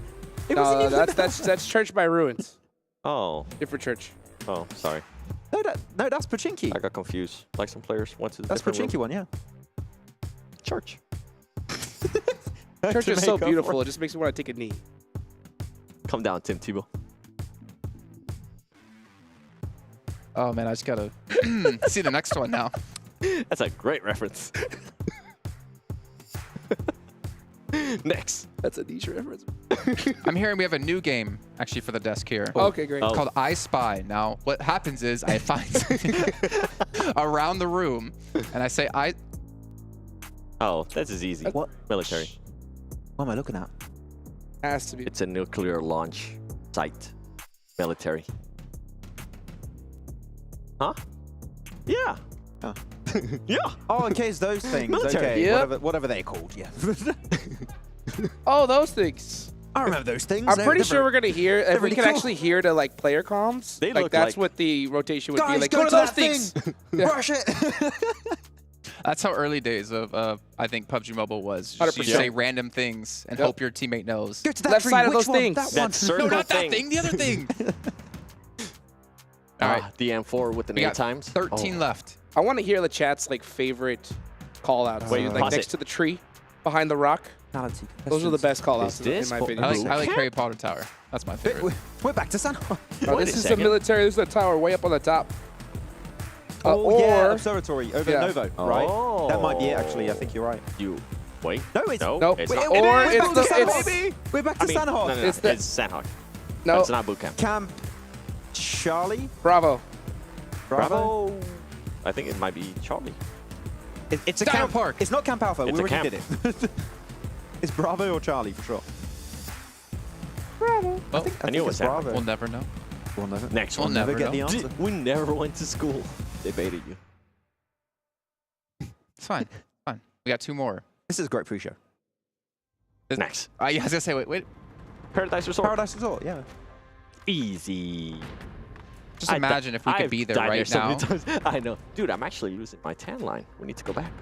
No, that's Church by Ruins. Oh. Different church. Oh, sorry. No, that's Pachinki. I got confused. Like some players went to the That's different Pachinki room. one, yeah. Church. Church is so beautiful. It just makes me want to take a knee. Come down, Tim Tebow. Oh, man, I just got to see the next one now. That's a great reference. Next. That's a niche reference. I'm hearing we have a new game, actually, for the desk here. Okay, great. It's called I Spy. Now, what happens is I find something around the room, and I say, Oh, this is easy. What? Military. What am I looking at? Has to be. It's a nuclear launch site. Military. Huh? Yeah. Oh. Yeah. Oh, in case those things. Military. Okay, Yep. whatever they're called, yeah. Oh, those things. I remember those things. I'm pretty sure we're gonna hear if we really can cool. actually hear the like player comms. They like look that's like- what the rotation would Guys, be like. go One of to those that things. thing. Yeah. Rush it. That's how early days of, I think, PUBG Mobile was. Just you 100%. say random things and Yep. hope your teammate knows. Go to that Left tree. side of Which those one? things. That one. That circle No, not thing. that thing. The other thing. All right. The M4 with the We name got times. 13 left. I want to hear the chat's like favorite call outs. Wait, like pause next it. to the tree behind the rock. Talented Those are the best call-outs Is in this my what- opinion. I like Harry Potter Tower. That's my favorite. We're back to Sandhawk. Bro, Wait this a is the second. military. This is the tower way up on the top. Oh, yeah, or- observatory over yeah. Novo, right? That might be it, actually. I think you're right. You wait. No, it's Nope. It's Wait, not. wait, Or wait, it's wait, the Sandhawk. We're back to I mean, Sandhawk. no, It's the- it's Sandhawk. No. But it's not boot camp. Camp Charlie? Bravo. Bravo? I think it might be Charlie. It's a Dino camp. Park. It's not Camp Alpha. It's we a already camp. did it. It's Bravo or Charlie for sure. Bravo. Oh, I knew it was it's Sandhawk. Bravo. we'll never know. We'll never. Next We'll one. never get the know. answer. We never went to school. They baited you. It's fine. Fine. We got two more. This is a great pre-show. Next. I was gonna say, wait. Paradise Resort. Paradise Resort, yeah. Easy. Just imagine if we could be there died right so now. many times. I know. Dude, I'm actually losing my tan line. We need to go back.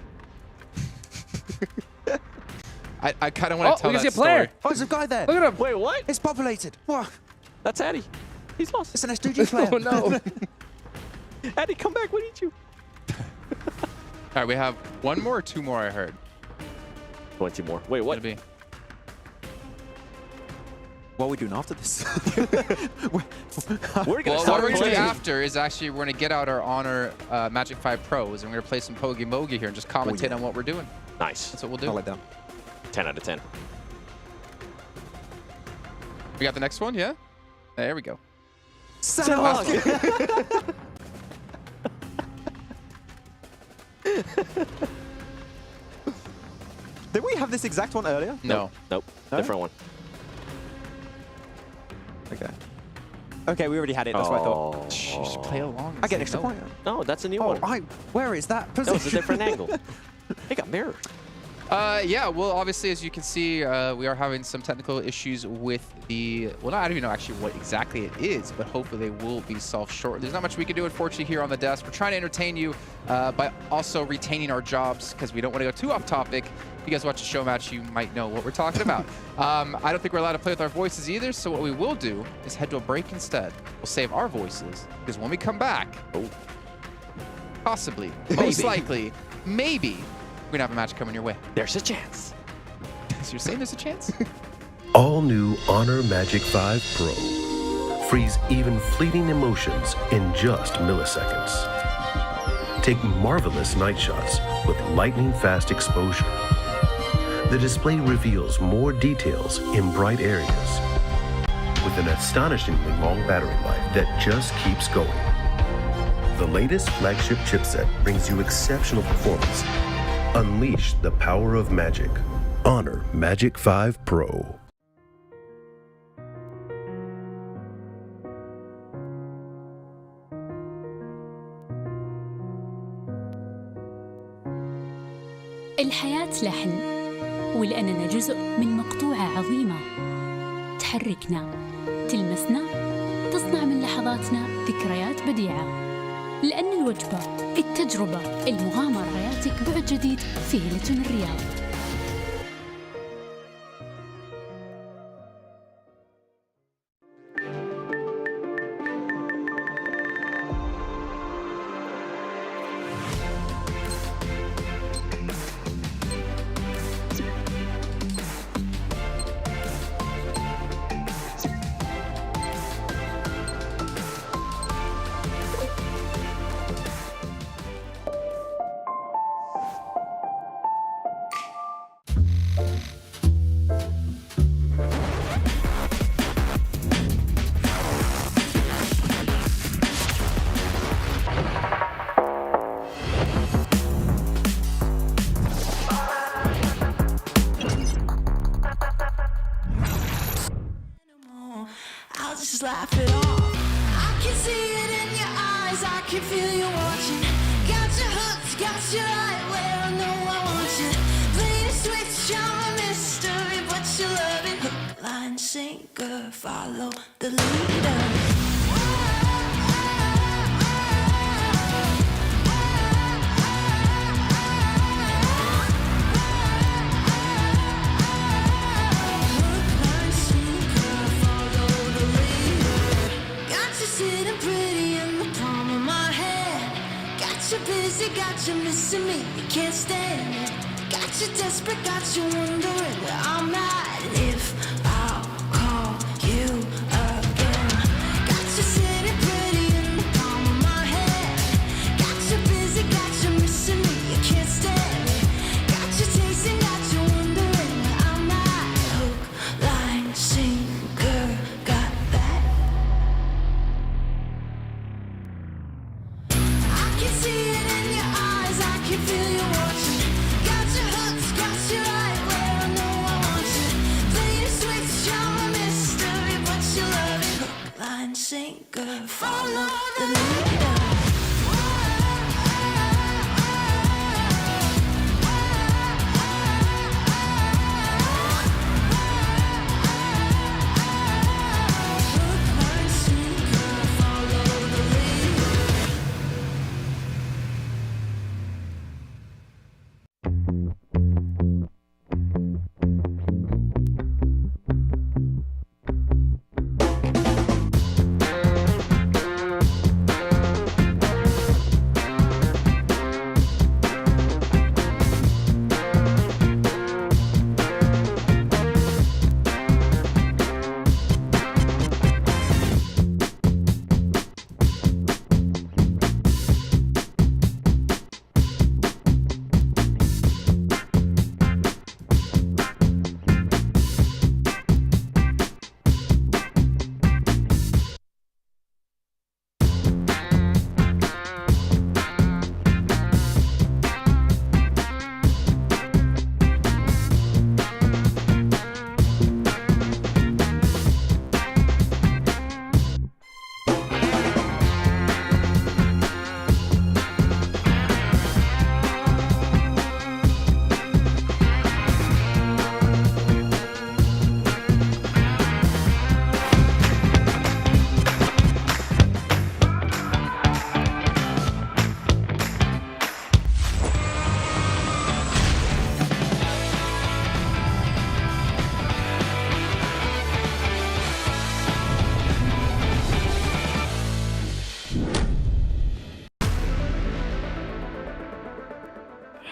I kind of want to tell we that can see a player. story. Oh, there's a guy there. Look at him. Wait, what? It's populated. What? That's Eddie. He's lost. It's an S2G player. Oh, no. Eddie, come back. We need you. All right, we have one more or two more, I heard. 20 more. Wait, what? Gonna be. What are we doing after this? We're gonna Well, what start we're going to do playing. after is actually we're going to get out our Honor Magic 5 Pros and we're going to play some Pogi Mogi here and just commentate on what we're doing. Nice. That's what we'll do. I'll let down. 10 out of 10. We got the next one, yeah? There we go. Did we have this exact one earlier? No. Nope. No? Different one. Okay. Okay, we already had it. That's what I thought. Just play along. I get extra point. No, that's a new Oh, one. where is that That position? was a different angle. They got mirror. Yeah, well, obviously, as you can see, we are having some technical issues with the... Well, I don't even know actually what exactly it is, but hopefully they will be solved shortly. There's not much we can do, unfortunately, here on the desk. We're trying to entertain you by also retaining our jobs because we don't want to go too off topic. If you guys watch a show match, you might know what we're talking about. I don't think we're allowed to play with our voices either, so what we will do is head to a break instead. We'll save our voices because when we come back, possibly, most likely, maybe, we're going to have a match coming your way. There's a chance. So you're saying there's a chance? All new Honor Magic 5 Pro. Freeze even fleeting emotions in just milliseconds. Take marvelous night shots with lightning fast exposure. The display reveals more details in bright areas with an astonishingly long battery life that just keeps going. The latest flagship chipset brings you exceptional performance. Unleash the power of magic. Honor Magic 5 Pro. الحياة لحن ولأننا جزء من مقطوعة عظيمة تحركنا تلمسنا تصنع من لحظاتنا ذكريات بديعة لأن الوجبة التجربة المغامرة حياتك بعد جديد في هيلتون الرياض. I'll just laugh it off. I can see it in your eyes, I can feel you watching. Got you hooked, got you right where I know I want you. Play the switch, I'm a mystery, but you love it. Hook, line, sinker, follow the leader. Sitting pretty in the palm of my hand. Got you busy, got you missing me, you can't stand it. Got you desperate, got you wondering where I'm at. If I'll call you again, got you sitting pretty in the palm of my hand. Got you busy, got you missing me, you can't stand me. Got you chasing, got you wondering where I'm at. Hook, line, sinker, got that. I can see it in your eyes, I can feel you watching. Got your hooks, got you right where I know I want you. Play the switch, you're a mystery, but you love it. Hook, line, sinker, follow the leader.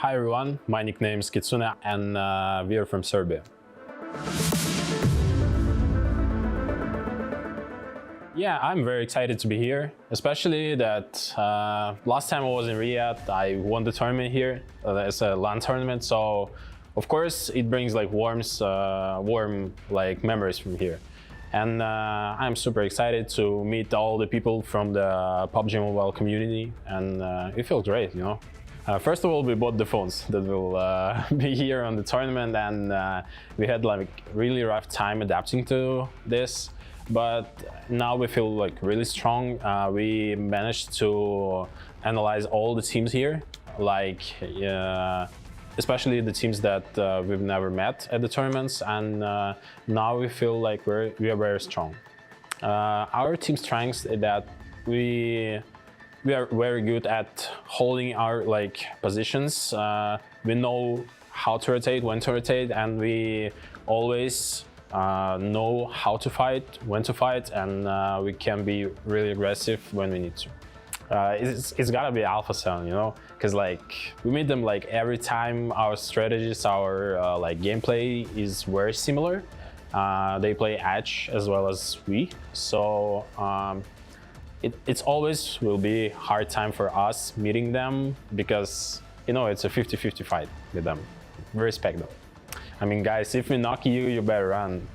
Hi everyone, my nickname is Kitsune and we are from Serbia. Yeah, I'm very excited to be here, especially that last time I was in Riyadh, I won the tournament here. It's a LAN tournament, so of course it brings like warm like memories from here. And I'm super excited to meet all the people from the PUBG Mobile community, and it feels great, you know. First of all, we bought the phones that will be here on the tournament, and we had like really rough time adapting to this, but now we feel like really strong. We managed to analyze all the teams here, like especially the teams that we've never met at the tournaments, and now we feel like we are very strong. Our team strengths is that we are very good at holding our like positions. We know how to rotate, when to rotate, and we always know how to fight, when to fight, and we can be really aggressive when we need to. It's gotta be Alpha 7, you know, because like we meet them like every time. Our strategies, our like gameplay is very similar. They play Edge as well as we, so it's always will be hard time for us meeting them, because you know it's a 50-50 fight with them. We respect them. I mean, guys, if we knock you, you better run.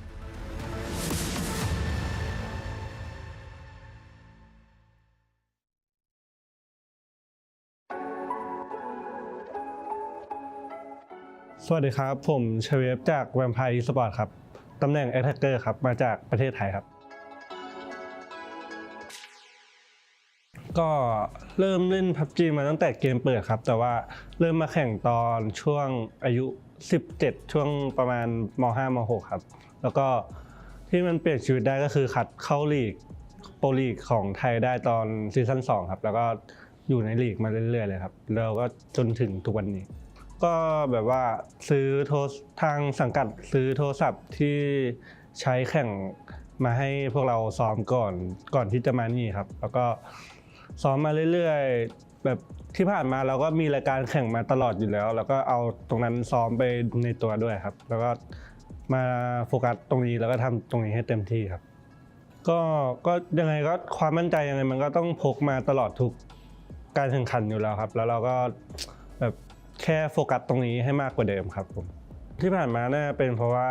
สวัสดีครับผมเชเวฟจากแวมไพร์ Esports ครับตำแหน่ง Attacker ครับมาจากประเทศไทยครับก็เริ่มเล่น PUBG มาตั้งแต่เกมเปิดครับแต่ว่าเริ่มมาแข่งตอนช่วงอายุ17ช่วงประมาณม.5 ม.6 ครับแล้วก็ที่มันเปลี่ยนชีวิตได้ก็คือคัดเข้าลีกโปรลีกของไทยได้ตอนซีซั่น2ครับแล้วก็อยู่ในลีกมาเรื่อยๆเลยครับแล้วก็จนถึงทุกวันนี้ก็แบบว่าซื้อทางสังกัดซื้อโทรศัพท์ที่ใช้แข่งมาให้พวกเราซ้อมก่อนที่จะมานี่ครับแล้วก็ ซ้อมมาเรื่อยๆแบบที่ผ่านมาเราก็มีรายการแข่งมาตลอดอยู่แล้วแล้วก็เอาตรงนั้นซ้อมไปในตัวด้วยครับแล้วก็มาโฟกัสตรงนี้แล้วก็ทำตรงนี้ให้เต็มที่ครับก็ยังไงก็ความมั่นใจยังไงมันก็ต้องพกมาตลอดทุกการแข่งขันอยู่แล้วครับแล้วเราก็แบบแค่โฟกัสตรงนี้ให้มากกว่าเดิมครับผมที่ผ่านมาน่าเป็นเพราะว่า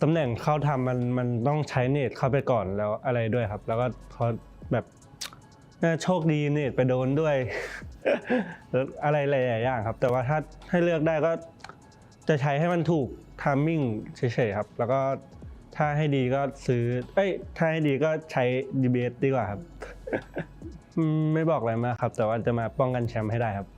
ตำแหน่งเข้าทำมันต้องใช้เนตเข้าไปก่อนแล้วอะไรด้วยครับแล้วก็พอแบบน่าโชคดีเนตไปโดนด้วย แล้วอะไรหลายๆอย่างครับแต่ว่าถ้าให้เลือกได้ก็จะใช้ให้มันถูกไทมิ่งเฉยๆครับแล้วก็ถ้าให้ดีก็ซื้อถ้าให้ดีก็ใช้DBSดีกว่าครับ ไม่บอกอะไรมากครับแต่ว่าจะมาป้องกันแชมป์ให้ได้ครับ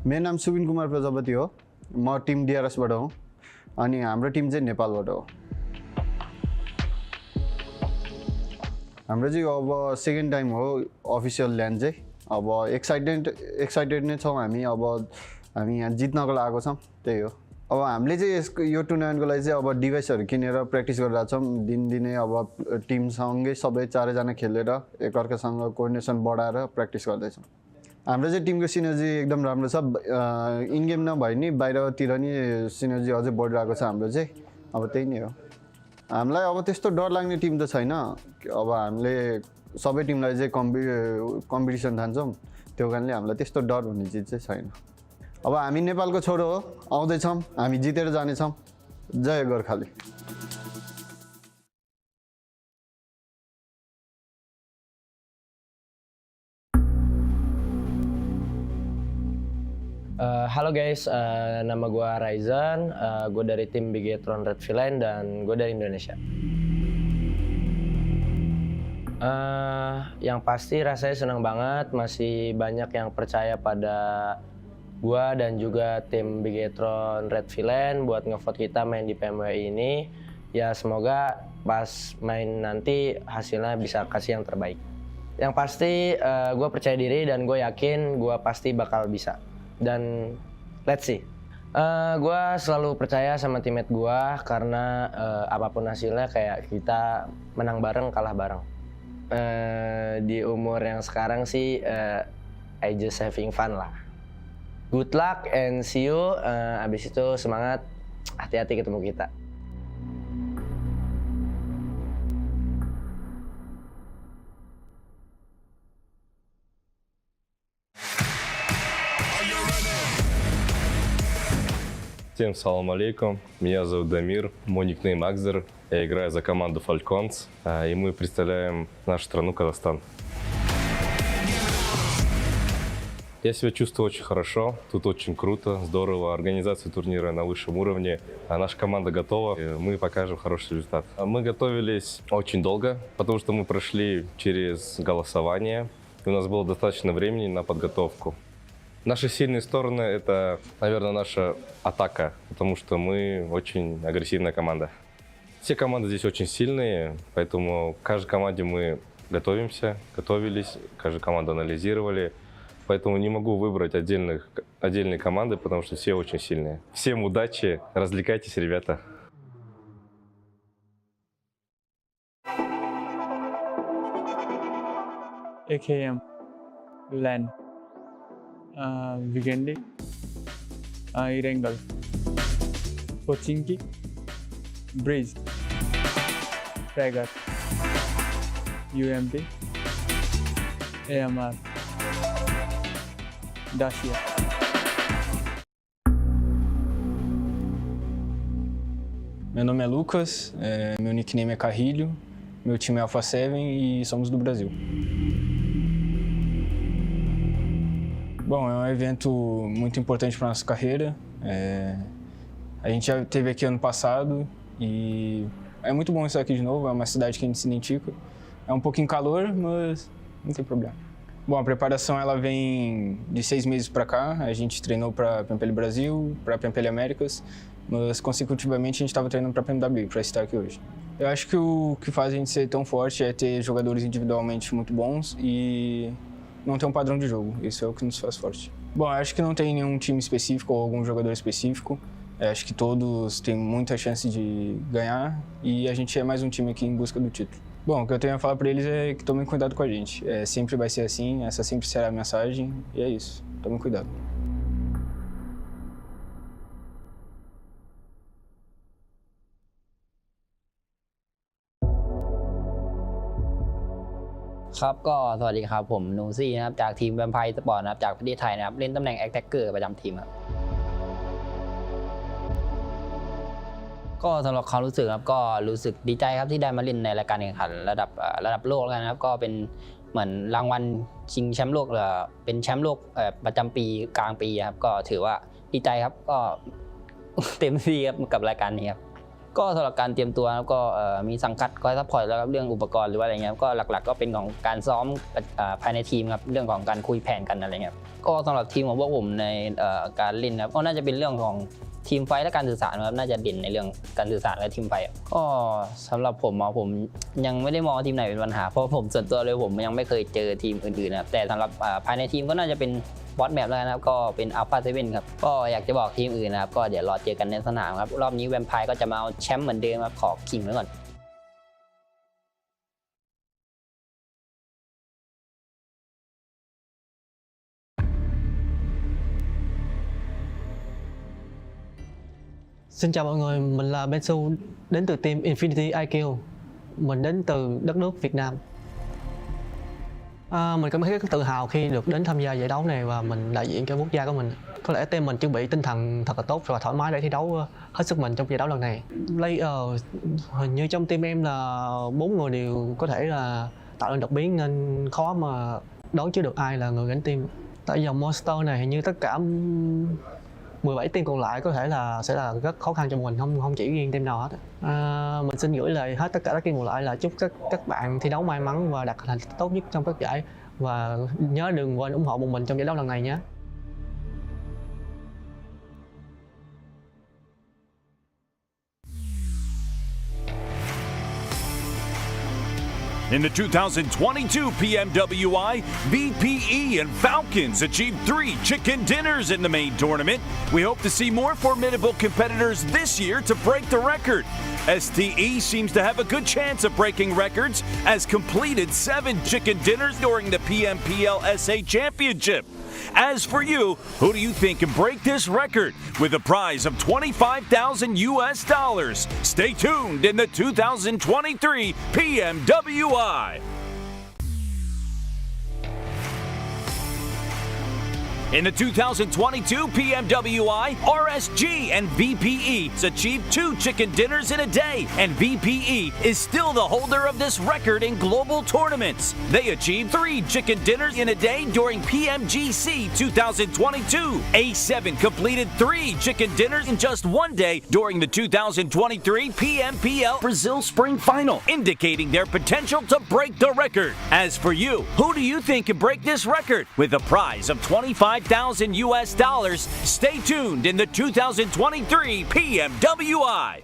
मेरो नाम सुबिन कुमार प्रजापति हो म Tim DRS बाट हो अनि हाम्रो Tim चाहिँ नेपालबाट हो हाम्रो चाहिँ अब सेकेन्ड टाइम हो अफिसियल ल्यान्ड चाहिँ अब एक्साइटेड नै छौँ हामी अब हामी यहाँ जित्नको लागेको छौँ त्यही हो अब हामीले चाहिँ यो टुर्नामेन्टको लागि चाहिँ अब डिभाइसहरू किनेर प्र्याक्टिस गरिरहेको छौँ दिनदिनै अब टिमसँगै सबै चारैजना खेलेर एकअर्कासँग कोअर्डिनेसन बढाएर प्र्याक्टिस गर्दैछौँ हाम्रो चाहिँ टिमको सिनर्जी एकदम राम्रो छ इन गेम नभए नि बाहिरतिर नि सिनर्जी अझै बढिरहेको छ हाम्रो चाहिँ अब त्यही नै हो हामीलाई अब त्यस्तो डर लाग्ने टिम त छैन अब हामीले सबै टिमलाई चाहिँ कम्पिटिसन ठान्छौँ त्यो कारणले हामीलाई त्यस्तो डर भन्ने चिज चाहिँ छैन अब हामी नेपालको छोरो हो आउँदैछौँ हामी जितेर जानेछौँ जय Gorkhali Halo guys, nama gue Ryzen, gue dari tim Bigetron Red Villain dan gue dari Indonesia. Yang pasti rasanya senang banget, masih banyak yang percaya pada gue dan juga tim Bigetron Red Villain buat ngevote kita main di PMWI ini. Ya semoga pas main nanti hasilnya bisa kasih yang terbaik. Yang pasti gue percaya diri dan gue yakin gue pasti bakal bisa. Dan let's see, gue selalu percaya sama teammate gue karena apapun hasilnya kayak kita menang bareng kalah bareng. Di umur yang sekarang sih I just having fun lah. Good luck and see you. Abis itu semangat, hati-hati ketemu kita. Всем салам алейкум, меня зовут Дамир, мой никнейм Акзер, я играю за команду Falcons, и мы представляем нашу страну Казахстан. Я себя чувствую очень хорошо, тут очень круто, здорово, организация турнира на высшем уровне, наша команда готова, и мы покажем хороший результат. Мы готовились очень долго, потому что мы прошли через голосование, и у нас было достаточно времени на подготовку. Наши сильные стороны — это, наверное, наша атака, потому что мы очень агрессивная команда. Все команды здесь очень сильные, поэтому к каждой команде мы готовились, каждую команду анализировали. Поэтому не могу выбрать отдельные команды, потому что все очень сильные. Всем удачи, развлекайтесь, ребята. AKM, LAN, Vigendi, Irangal, Pochinki, Breeze, Fragger, UMP, AMR, Dacia. Meu nome é Lucas, meu nickname é Carrilho, meu time é Alpha 7 e somos do Brasil. Bom, é um evento muito importante para a nossa carreira. A gente já esteve aqui ano passado e é muito bom estar aqui de novo, é uma cidade que a gente se identifica. É um pouquinho calor, mas não tem problema. Bom, a preparação ela vem de 6 meses para cá. A gente treinou para a PMPL Brasil, para a PMPL Américas, mas consecutivamente a gente estava treinando para a PMWI, para estar aqui hoje. Eu acho que o que faz a gente ser tão forte é ter jogadores individualmente muito bons e não ter um padrão de jogo. Isso é o que nos faz forte. Bom, eu acho que não tem nenhum time específico ou algum jogador específico. Eu acho que todos têm muita chance de ganhar e a gente é mais um time aqui em busca do título. Bom, o que eu tenho a falar para eles é que tomem cuidado com a gente. Sempre vai ser assim, essa sempre será a mensagem e é isso. Tomem cuidado.ครับก็สวัสดีครับผมนูซี่นะครับจากทีมแวมไพร์สปอร์ตนะครับจากประเทศไทยนะครับเล่นตำแหน่งแอคแท็กเกอร์ประจำทีมครับก็สำหรับความรู้สึกครับก็รู้สึกดีใจครับที่ได้มาเล่นในรายการแข่งขันระดับโลกแล้วนะครับก็เป็นเหมือนรางวัลชิงแชมป์โลกเป็นแชมป์โลกประจำปีกลางปีครับก็ถือว่าดีใจครับก็เต็มที่ครับกับรายการนี้ครับก็สำหรับการเตรียมตัวก็มีสังกัดคอยซัพพอร์ตแล้วครับเรื่องอุปกรณ์หรือว่าอะไรเงี้ยก็หลักๆก็เป็นของการซ้อมภายในทีมครับเรื่องของการคุยแผนกันอะไรเงี้ยก็สำหรับทีมของพวกผมในการเล่นครับก็น่าจะเป็นเรื่องของทีมไฟและการสื่อสารครับน่าจะเด่นในเรื่องการสื่อสารและทีมไฟก็สำหรับผมยังไม่ได้มองทีมไหนเป็นปัญหาเพราะผมส่วนตัวเลยผมยังไม่เคยเจอทีมอื่นๆนะครับแต่สำหรับภายในทีมก็น่าจะเป็นบอสแมปแล้วนะครับก็เป็นอัลฟาเซเว่นครับก็อยากจะบอกทีมอื่นนะครับก็เดี๋ยวรอเจอกันในสนามครับรอบนี้แวมไพร์ก็จะมาเอาแชมป์เหมือนเดิมครับขอขิงไว้ก่อน Xin chào mọi người, mình là Bensu đến từ team Infinity IQ. Mình đến từ đất nước Việt Nam. Mình cảm thấy rất tự hào khi được đến tham gia giải đấu này và mình đại diện cho quốc gia của mình. Có lẽ team mình chuẩn bị tinh thần thật là tốt và thoải mái để thi đấu hết sức mình trong giải đấu lần này. Player hình như trong team em là 4 người đều có thể là tạo nên đột biến nên khó mà đoán trước được ai là người gánh team. Tại dòng Monster này hình như tất cả 17 team còn lại có thể là sẽ là rất khó khăn cho mình, không chỉ riêng team nào hết. Mình xin gửi lời hết tất cả các team còn lại là chúc các bạn thi đấu may mắn và đạt thành tích tốt nhất trong các giải và nhớ đừng quên ủng hộ bọn mình trong giải đấu lần này nhé. In the 2022 PMWI, VPE and Falcons achieved 3 chicken dinners in the main tournament. We hope to see more formidable competitors this year to break the record. STE seems to have a good chance of breaking records as completed 7 chicken dinners during the PMPL SA Championship. As for you, who do you think can break this record with a prize of $25,000? Stay tuned in the 2023 PMWI. In the 2022 PMWI, RSG and VPE achieved 2 chicken dinners in a day, and VPE is still the holder of this record in global tournaments. They achieved 3 chicken dinners in a day during PMGC 2022. A7 completed 3 chicken dinners in just 1 day during the 2023 PMPL Brazil Spring Final, indicating their potential to break the record. As for you, who do you think can break this record with a prize of $25,000? Stay tuned in the 2023 PMWI.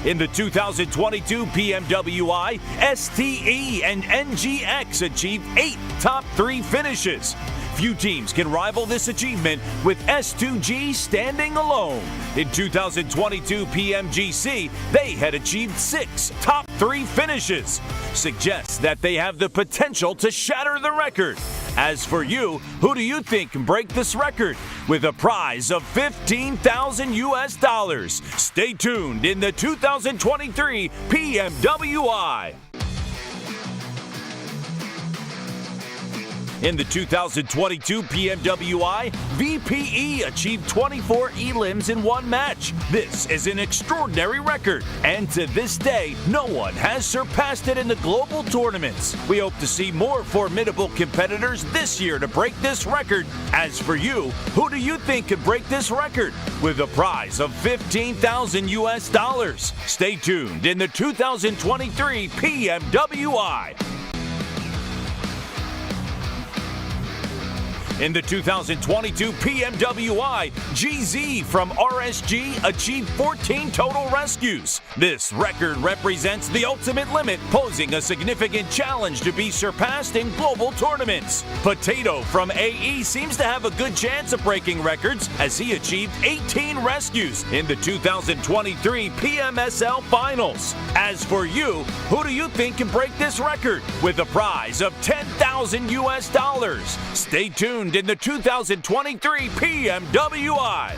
In the 2022 PMWI, STE and NGX achieved 8 top 3 finishes. Few teams can rival this achievement, with S2G standing alone. In 2022 PMGC, they had achieved 6 top 3 finishes. Suggests that they have the potential to shatter the record. As for you, who do you think can break this record with a prize of $15,000? Stay tuned in the 2023 PMWI. In the 2022 PMWI, VPE achieved 24 elims in 1 match. This is an extraordinary record, and to this day, no one has surpassed it in the global tournaments. We hope to see more formidable competitors this year to break this record. As for you, who do you think could break this record with a prize of $15,000? Stay tuned in the 2023 PMWI. In the 2022 PMWI, GZ from RSG achieved 14 total rescues. This record represents the ultimate limit, posing a significant challenge to be surpassed in global tournaments. Potato from AE seems to have a good chance of breaking records as he achieved 18 rescues in the 2023 PMSL Finals. As for you, who do you think can break this record with a prize of $10,000 US? Stay tuned in the 2023 PMWI.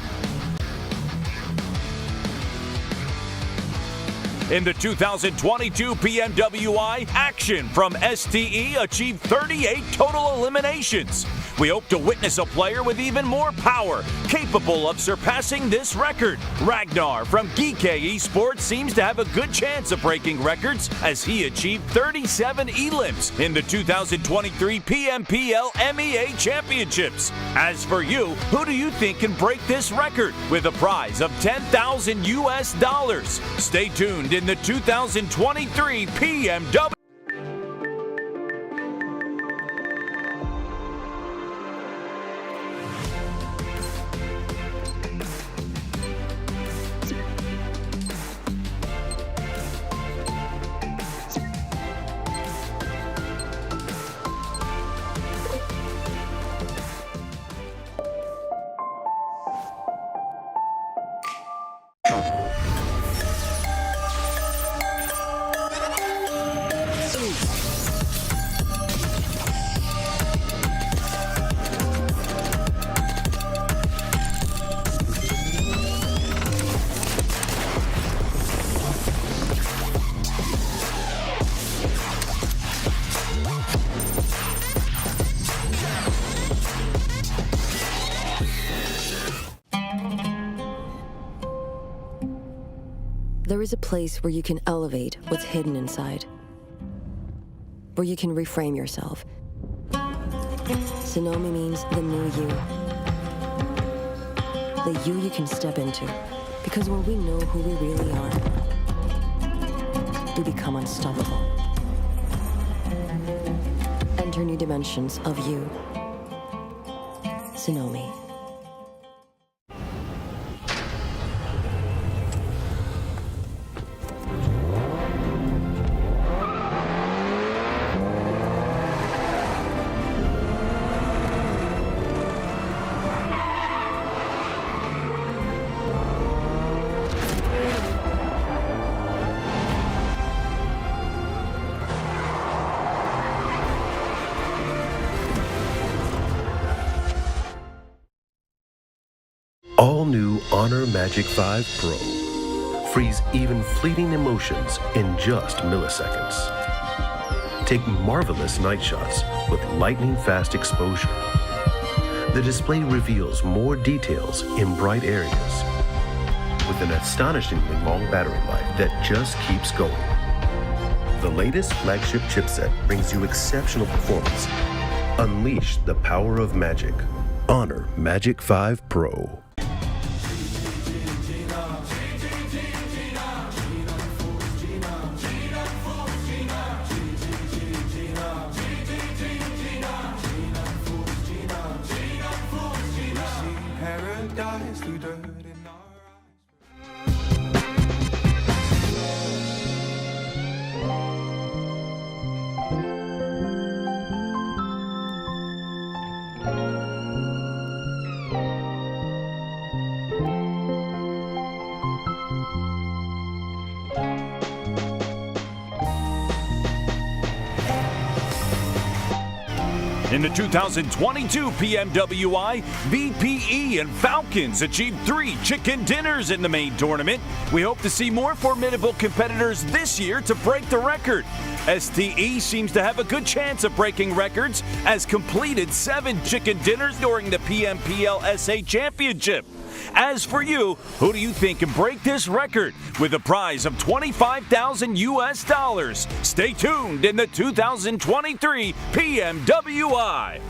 In the 2022 PMWI, Action from STE achieved 38 total eliminations. We hope to witness a player with even more power, capable of surpassing this record. Ragnar from Geekay Esports seems to have a good chance of breaking records as he achieved 37 elims in the 2023 PMPL MEA Championships. As for you, who do you think can break this record with a prize of $10,000 US? Stay tuned in the 2023 PMW. There is a place where you can elevate what's hidden inside, where you can reframe yourself. Sonomi means the new you. The you can step into. Because when we know who we really are, we become unstoppable. Enter new dimensions of you. Sonomi. All new Honor Magic 5 Pro. Freeze even fleeting emotions in just milliseconds. Take marvelous night shots with lightning-fast exposure. The display reveals more details in bright areas with an astonishingly long battery life that just keeps going. The latest flagship chipset brings you exceptional performance. Unleash the power of magic. Honor Magic 5 Pro. In the 2022 PMWI, VPE and Falcons achieved 3 chicken dinners in the main tournament. We hope to see more formidable competitors this year to break the record. STE seems to have a good chance of breaking records as completed 7 chicken dinners during the PMPL SA Championship. As for you, who do you think can break this record with a prize of $25,000 US? Stay tuned in the 2023 PMWI.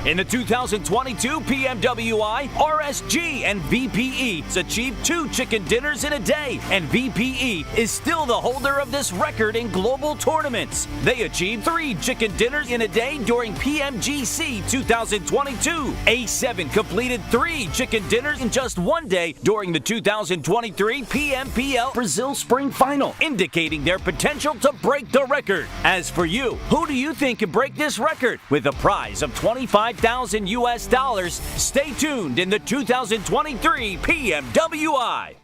In the 2022 PMWI, RSG and VPE achieved 2 chicken dinners in a day, and VPE is still the holder of this record in global tournaments. They achieved 3 chicken dinners in a day during PMGC 2022. A7 completed 3 chicken dinners in just 1 day during the 2023 PMPL Brazil Spring Final, indicating their potential to break the record. As for you, who do you think can break this record? With a prize of $25,000, stay tuned in the 2023 PMWI.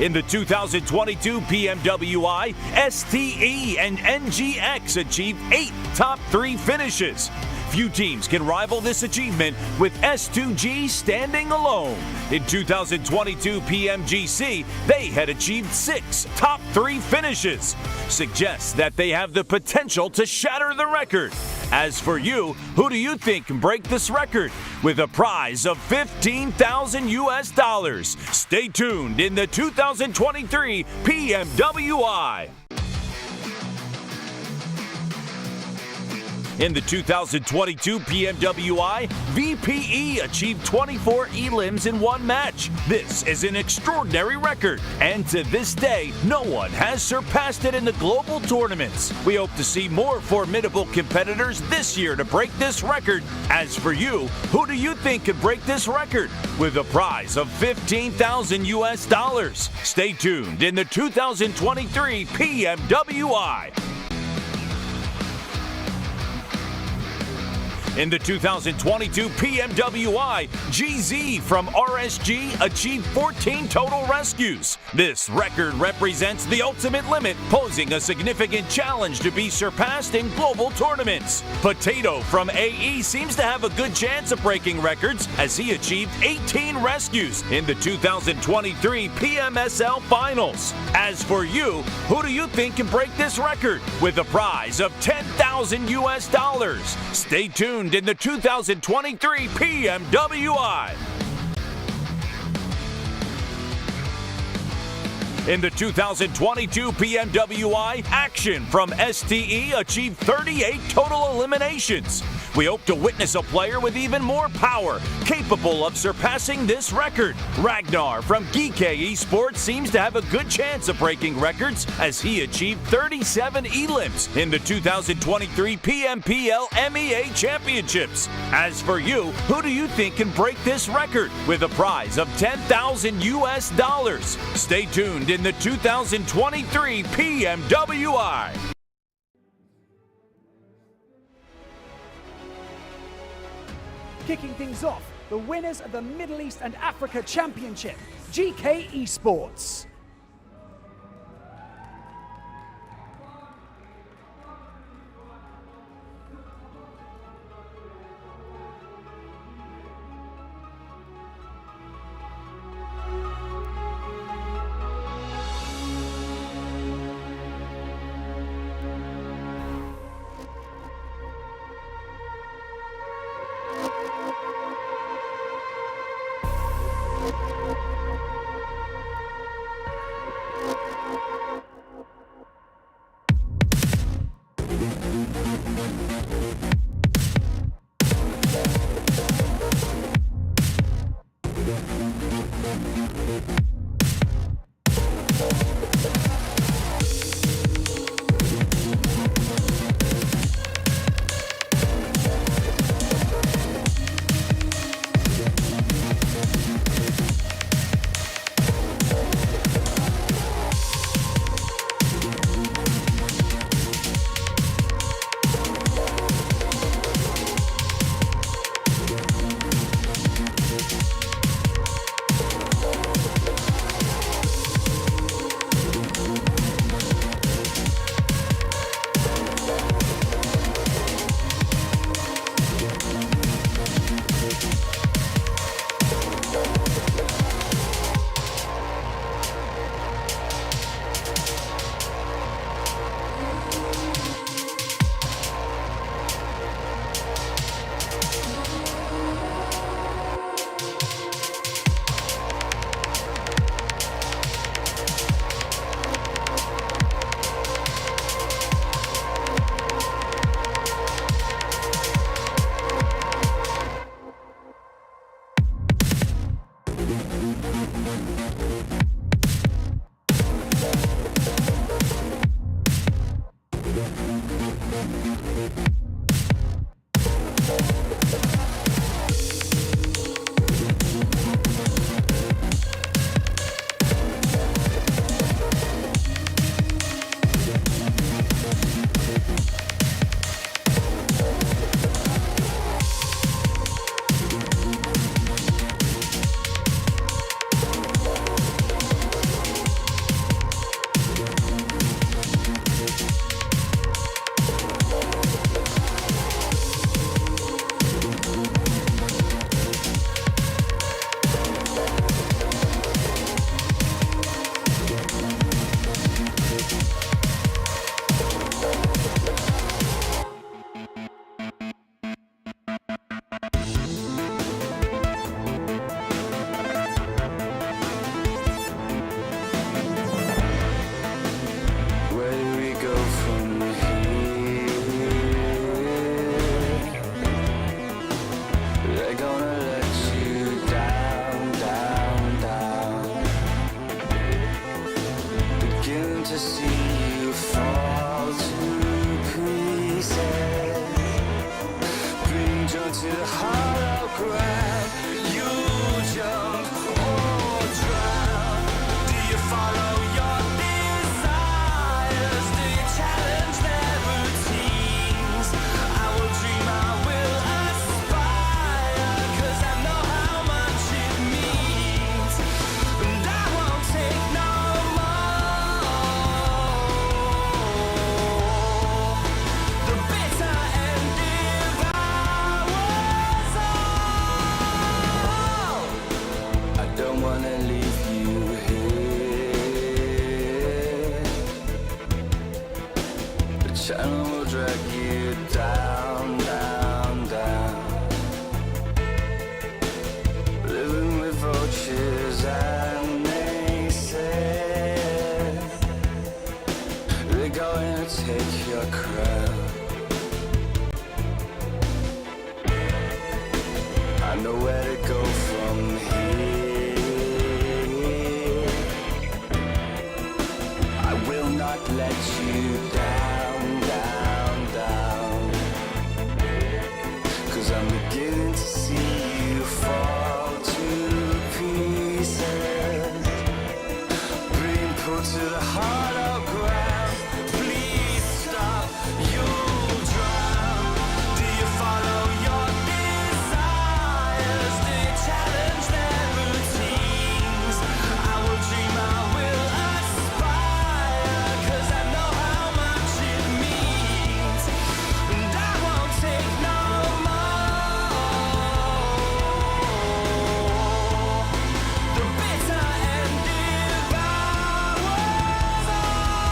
In the 2022 PMWI, STE and NGX achieved 8 top 3 finishes. Few teams can rival this achievement, with S2G standing alone. In 2022 PMGC, they had achieved 6 top 3 finishes. Suggests that they have the potential to shatter the record. As for you, who do you think can break this record? With a prize of $15,000. Stay tuned in the 2023 PMWI. In the 2022 PMWI, VPE achieved 24 elims in 1 match. This is an extraordinary record, and to this day, no one has surpassed it in the global tournaments. We hope to see more formidable competitors this year to break this record. As for you, who do you think could break this record? With a prize of $15,000. Stay tuned in the 2023 PMWI. In the 2022 PMWI, GZ from RSG achieved 14 total rescues. This record represents the ultimate limit, posing a significant challenge to be surpassed in global tournaments. Potato from AE seems to have a good chance of breaking records, as he achieved 18 rescues in the 2023 PMSL Finals. As for you, who do you think can break this record? With a prize of $10,000. Stay tuned in the 2023 PMWI. In the 2022 PMWI, Action from STE achieved 38 total eliminations. We hope to witness a player with even more power, capable of surpassing this record. Ragnar from Geekay Esports seems to have a good chance of breaking records, as he achieved 37 elims in the 2023 PMPL MEA Championships. As for you, who do you think can break this record? With a prize of $10,000. Stay tuned in the 2023 PMWI. Kicking things off, the winners of the Middle East and Africa Championship, Geekay Esports. see you fall to pieces. Bring joy to the hollow ground. You jump or drown. Do you follow your desires? Do you challenge their routines? I will dream, I will aspire, 'cause I know how much it means. And I won't take no more. The bitter end if I was all. I don't wanna leave you here. The channel will drag you down, down, down. Living with vultures and naysayers. They're going to take your crown. I know where to go from here. I will not let you down, down, down. 'Cause I'm beginning to see you fall to pieces. Being pulled to the hollow ground. Please stop, you'll drown. Do you follow your desires? Do you challenge their routines? I will dream, I will aspire, 'cause I know how much it means. And I won't take no more. The bitter end if I was all.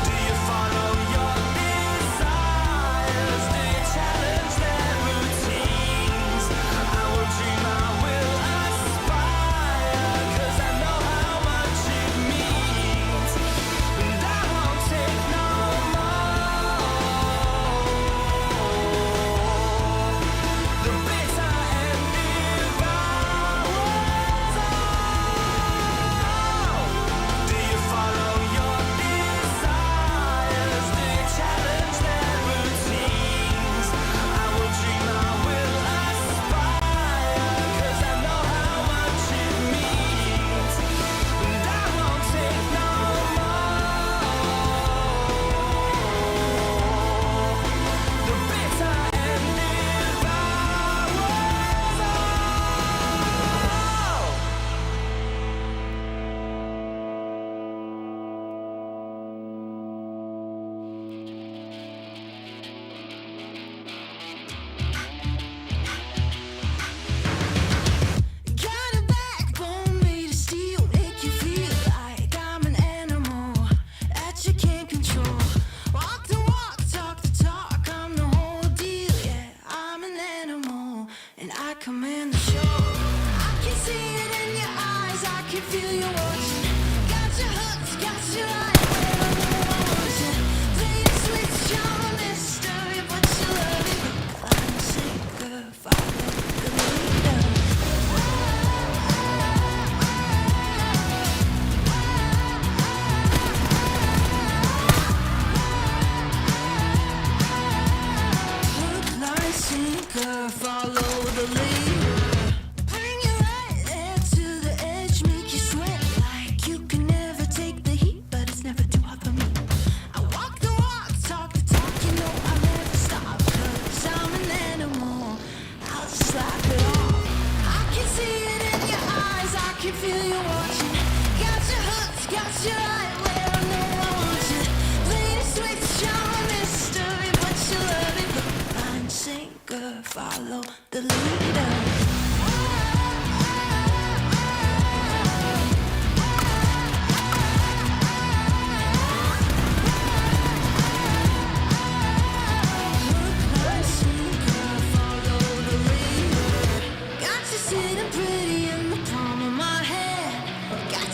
Do you follow your desires? Do you challenge their routines? I will dream, I will aspire, 'cause I know how much it means. And I won't take no more. The bitter end if I was all. Do you follow your desires? Do you challenge their routines? I will dream, I will aspire, 'cause I know how much it means. And I won't take no more. The bitter end if I was all. Got a backbone made of steel, make you feel like I'm an animal that you can't control. Walk the walk, talk the talk, I'm the whole deal. Yeah, I'm an animal and I command the show. I can see it in your eyes, I can feel you watching. Got your hooks, got your eye, where I want you. Play the switch, you're a mystery, but you love it. I'm sinker, follow the leader. Hook, line, sinker, follow the leader. Bring you right there to the edge, make you sweat like you can never take the heat, but it's never too hot for me. I walk the walk, talk the talk, you know I never stop, 'cause I'm an animal. I'll just laugh it off. I can see it in your eyes, I can feel you watching. Got your hooks, got your eye, where I know I want you. Play the switch, you're a mystery, but you love it. Hook, line, sinker, follow the leader.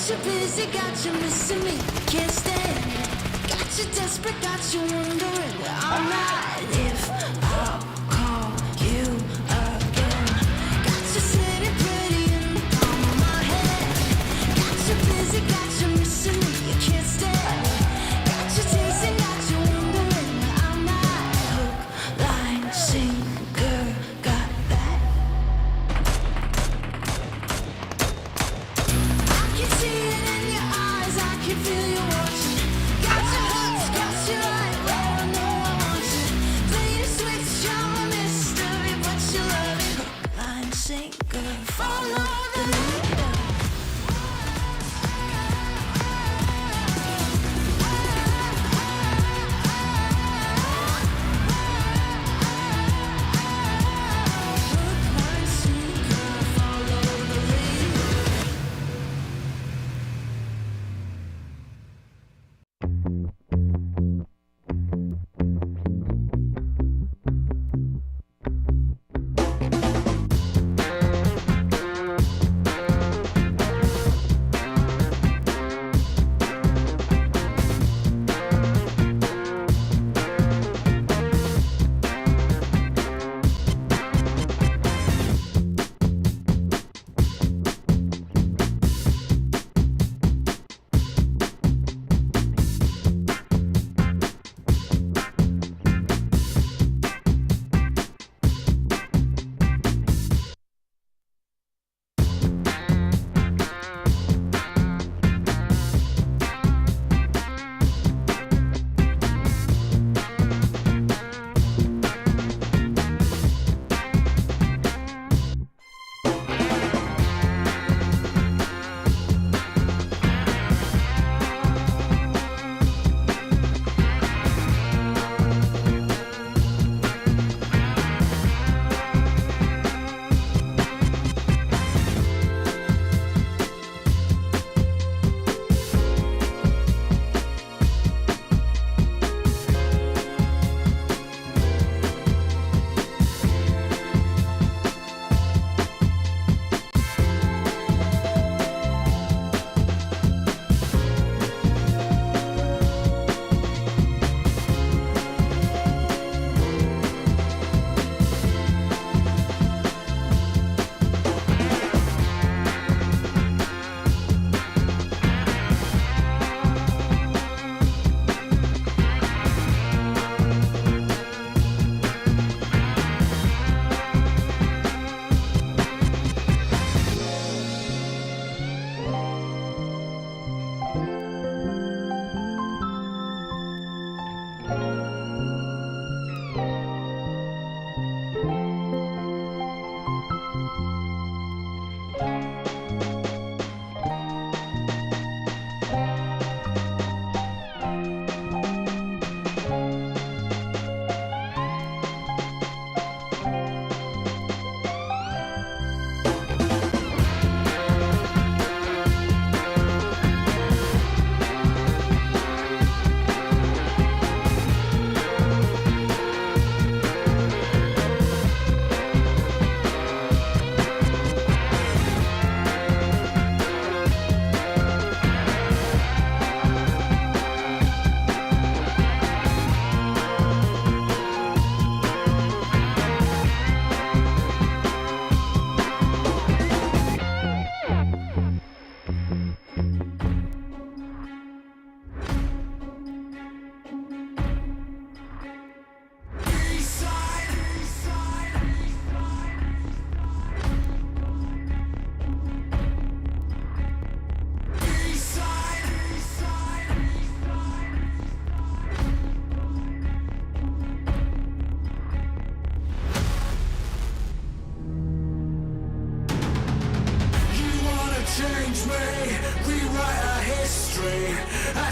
you busy, got you missing me, can't stand it. Got you desperate, got you wondering where I'm at. If I'll call you again, got you sitting pretty in the palm of my hand. Got you busy, got you missing me, you can't stand it. Got you chasing, got you wondering where I'm at. Hook, line, sinker, got that. I can see it in your eyes, I can feel you watching. Got your hooks, got you right where I know I want you. Play the switch, you're a mystery, but you love it. Hook, line, sinker, follow the leader.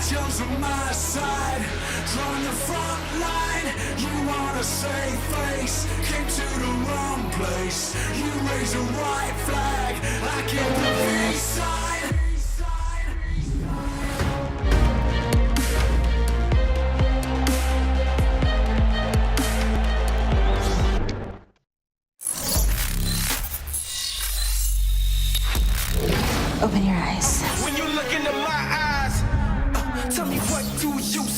Angels on my side, drawing the front line. You want a safe face, came to the wrong place. You raise a white flag, I get the B-side. Open your eyes. When you look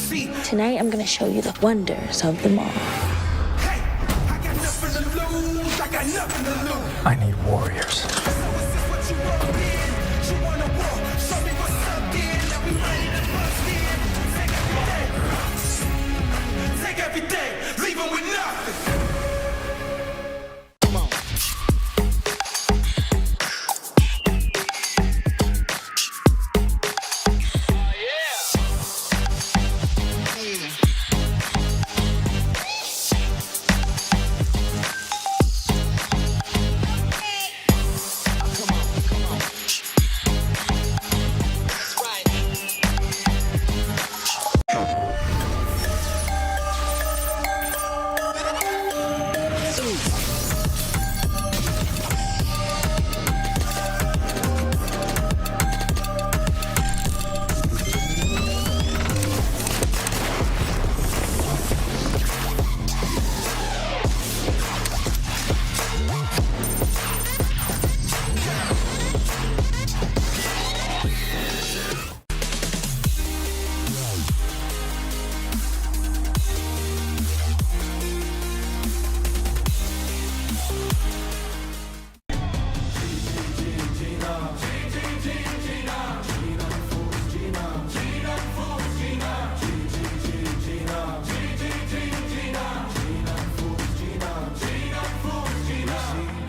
See, Tonight, I'm gonna show you the wonders of the mall. I got nothing to lose. I got nothing to lose. I need warriors. What you want in? You wanna walk? Show me what's up, then. Now we ready to bust in. Take everything, leave 'em with nothing.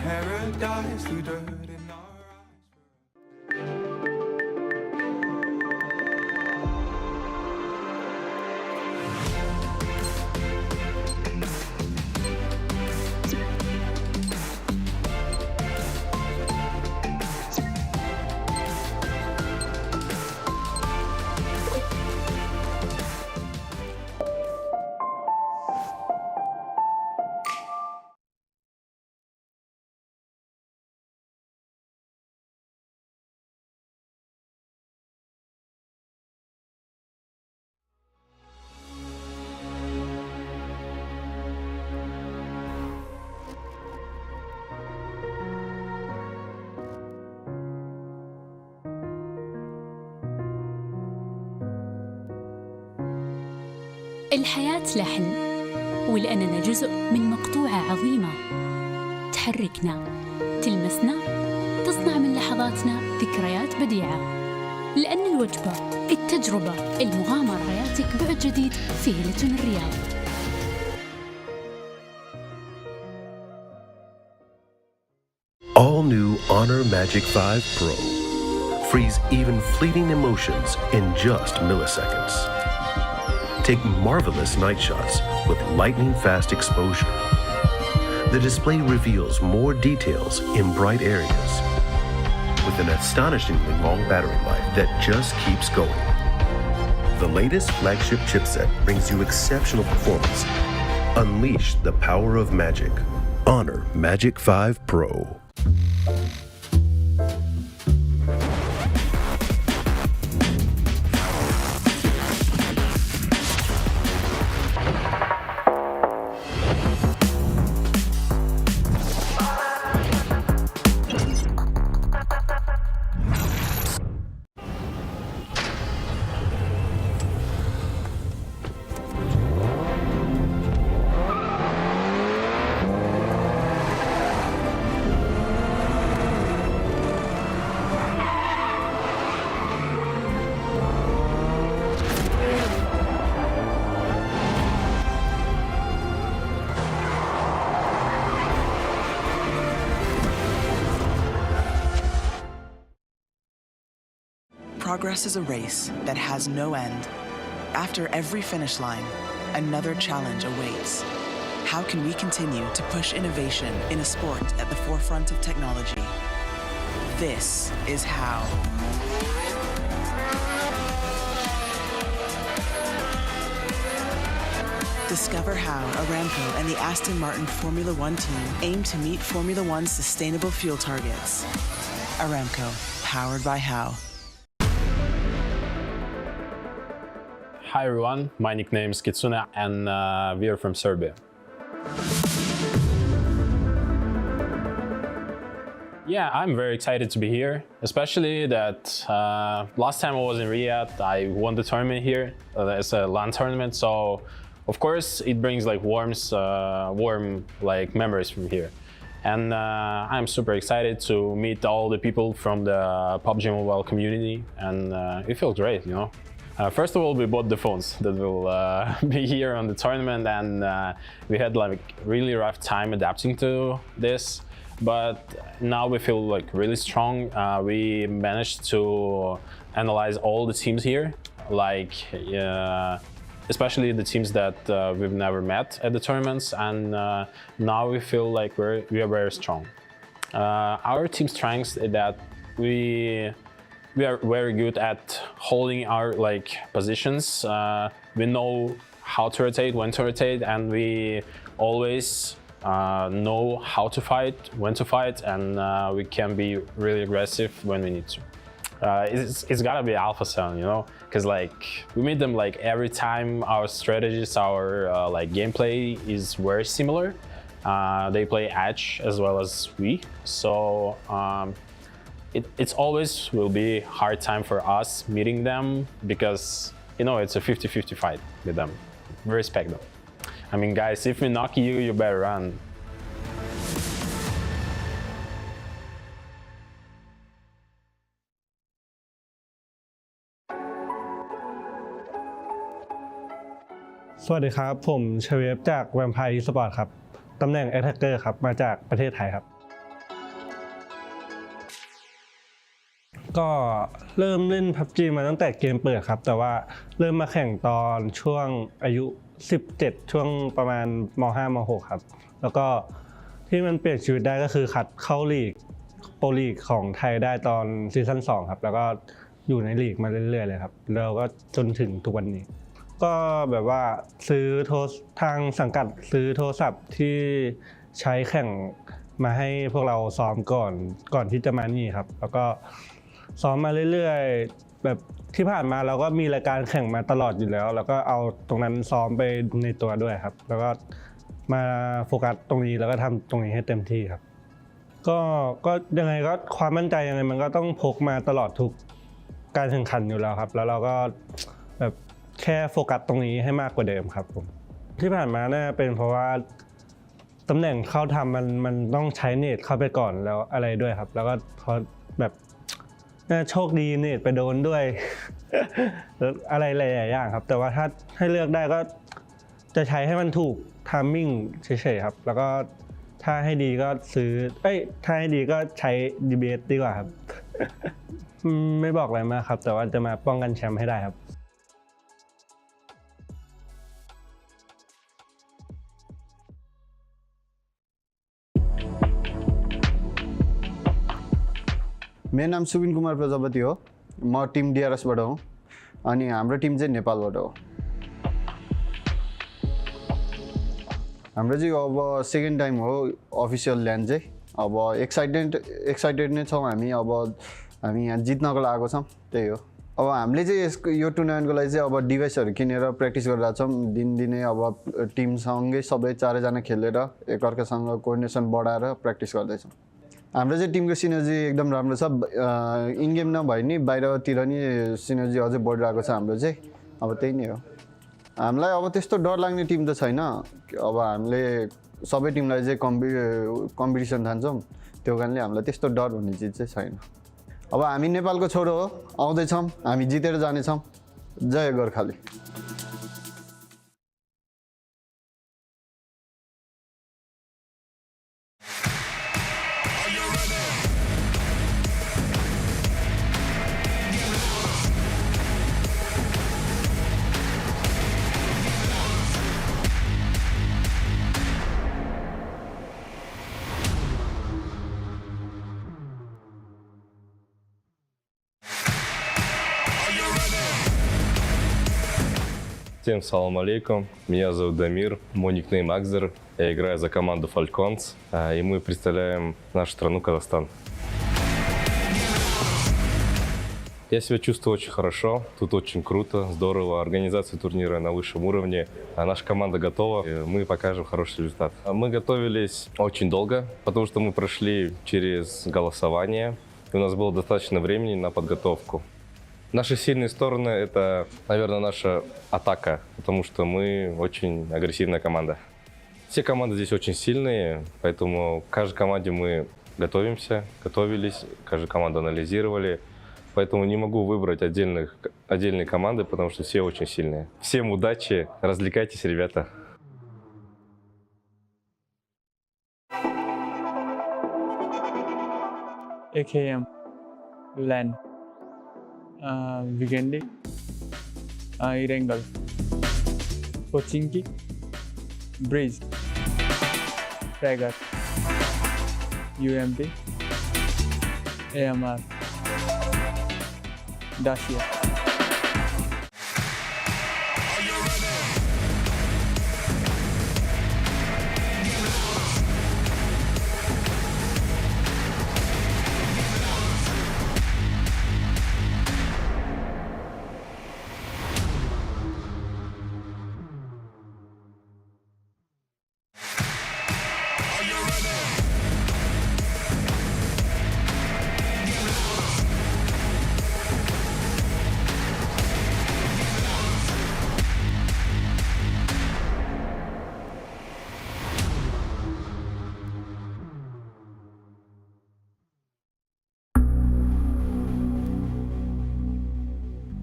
Paradise through dirt and الحياة لحن، ولأننا جزء من مقطوعة عظيمة تحركنا، تلمسنا، تصنع من لحظاتنا ذكريات بديعة. لأن الوجبة، التجربة، المغامرة، حياتك بعد جديد في هيلتون الرياض. All new Honor Magic 5 Pro. Freeze even fleeting emotions in just milliseconds. Take marvelous night shots with lightning-fast exposure. The display reveals more details in bright areas with an astonishingly long battery life that just keeps going. The latest flagship chipset brings you exceptional performance. Unleash the power of magic. Honor Magic 5 Pro. Progress is a race that has no end. After every finish line, another challenge awaits. How can we continue to push innovation in a sport at the forefront of technology? This is how. Discover how Aramco and the Aston Martin Formula One team aim to meet Formula One's sustainable fuel targets. Aramco, powered by How. Hi everyone, my nickname is Kitsune and we are from Serbia. Yeah, I'm very excited to be here, especially that last time I was in Riyadh, I won the tournament here. It's a LAN tournament, so of course it brings like warm like memories from here. And I'm super excited to meet all the people from the PUBG Mobile community, and it feels great, you know. First of all, we bought the phones that will be here on the tournament, and we had like really rough time adapting to this. But now we feel like really strong. We managed to analyze all the teams here, like especially the teams that we've never met at the tournaments, and now we feel like we are very strong. Our team strengths is that we are very good at holding our like positions. We know how to rotate, when to rotate, and we always know how to fight, when to fight, and we can be really aggressive when we need to. It's gotta be Alpha 7, you know, because like we meet them like every time. Our strategies, our like gameplay is very similar. They play Edge as well as we, so it's always will be hard time for us meeting them, because you know it's a 50-50 fight with them. We respect them. I mean, guys, if we knock you, you better run.สวัสดีครับผมเชเวฟจากแวมไพร์ Esports ครับตำแหน่ง Attacker ครับมาจากประเทศไทยครับก็เริ่มเล่น PUBG มาตั้งแต่เกมเปิดครับแต่ว่าเริ่มมาแข่งตอนช่วงอายุ17ช่วงประมาณม.5 ม.6 ครับแล้วก็ที่มันเปลี่ยนชีวิตได้ก็คือคัดเข้าลีกโปรลีกของไทยได้ตอนซีซั่น2ครับแล้วก็อยู่ในลีกมาเรื่อยๆเลยครับแล้วก็จนถึงทุกวันนี้ก็แบบว่าซื้อทางสังกัดซื้อโทรศัพท์ที่ใช้แข่งมาให้พวกเราซ้อมก่อนที่จะมานี่ครับแล้วก็ซ้อมมาเรื่อยๆแบบที่ผ่านมาเราก็มีรายการแข่งมาตลอดอยู่แล้วแล้วก็เอาตรงนั้นซ้อมไปในตัวด้วยครับแล้วก็มาโฟกัสตรงนี้แล้วก็ทำตรงนี้ให้เต็มที่ครับก็ยังไงก็ความมั่นใจยังไงมันก็ต้องพกมาตลอดทุกการแข่งขันอยู่แล้วครับแล้วเราก็แบบแค่โฟกัสตรงนี้ให้มากกว่าเดิมครับผมที่ผ่านมาน่าเป็นเพราะว่าตำแหน่งเข้าทำมันต้องใช้เนตเข้าไปก่อนแล้วอะไรด้วยครับแล้วก็พอแบบน่าโชคดีเนตไปโดนด้วยแล้วอะไรหลายๆอย่างครับแต่ว่าถ้าให้เลือกได้ก็จะใช้ให้มันถูกไทมิ่งเฉยๆครับแล้วก็ถ้าให้ดีก็ถ้าให้ดีก็ใช้ DBS ดีกว่าครับ ไม่บอกอะไรมากครับแต่ว่าจะมาป้องกันแชมป์ให้ได้ครับमेरो नाम सुबिन कुमार प्रजापति हो म Tim DRS बाट हो अनि हाम्रो Tim चाहिँ नेपालबाट हो हाम्रो चाहिँ अब सेकेन्ड टाइम हो अफिसियल ल्यान्ड चाहिँ अब एक्साइटेड नै छौँ हामी यहाँ जित्नको लागेको छौँ त्यही हो अब हामीले चाहिँ यो टुर्नामेन्टको लागि चाहिँ अब डिभाइसहरू किनेर प्र्याक्टिस गरिरहेको छौँ दिनदिनै अब टिमसँगै सबै चारैजना खेलेर एकअर्कासँग कोअर्डिनेसन बढाएर प्र्याक्टिस गर्दैछौँ हाम्रो चाहिँ टिमको सिनर्जी एकदम राम्रो छ इन गेम नभए नि बाहिरतिर नि सिनर्जी अझै बढिरहेको छ हाम्रो चाहिँ अब त्यही नै हो हामीलाई अब त्यस्तो डर लाग्ने टिम त छैन अब हामीले सबै टिमलाई चाहिँ कम्पिटिसन ठान्छौँ त्यो कारणले हामीलाई त्यस्तो डर भन्ने चिज चाहिँ छैन अब हामी नेपालको छोरो हो आउँदैछौँ हामी जितेर जानेछौँ जय Gorkhali Всем салам алейкум, меня зовут Дамир, мой никнейм Акзер, я играю за команду Falcons, и мы представляем нашу страну Казахстан. Я себя чувствую очень хорошо, тут очень круто, здорово, организация турнира на высшем уровне, наша команда готова, и мы покажем хороший результат. Мы готовились очень долго, потому что мы прошли через голосование, и у нас было достаточно времени на подготовку. Наши сильные стороны — это, наверное, наша атака, потому что мы очень агрессивная команда. Все команды здесь очень сильные, поэтому к каждой команде мы готовились, каждую команду анализировали. Поэтому не могу выбрать отдельные команды, потому что все очень сильные. Всем удачи, развлекайтесь, ребята. AKM, LAN, Weekendy, Irangle, Pochinki, Breeze, Fragger, UMP, AMR, Dacia.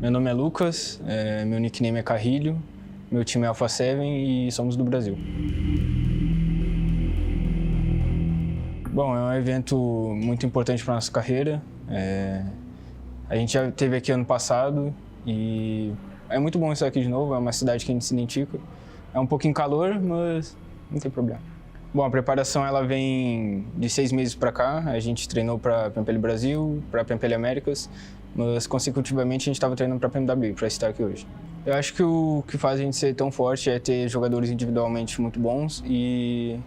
Meu nome é Lucas, meu nickname é Carrilho, meu time é Alpha 7 e somos do Brasil. Bom, é um evento muito importante para a nossa carreira. A gente já esteve aqui ano passado e é muito bom estar aqui de novo, é uma cidade que a gente se identifica. É um pouquinho calor, mas não tem problema. Bom, a preparação ela vem de 6 meses para cá, a gente treinou para PMPL Brasil, para PMPL Américas, mas consecutivamente a gente estava treinando para PMWI, para estar aqui hoje. Eu acho que o que faz a gente ser tão forte é ter jogadores individualmente muito bons e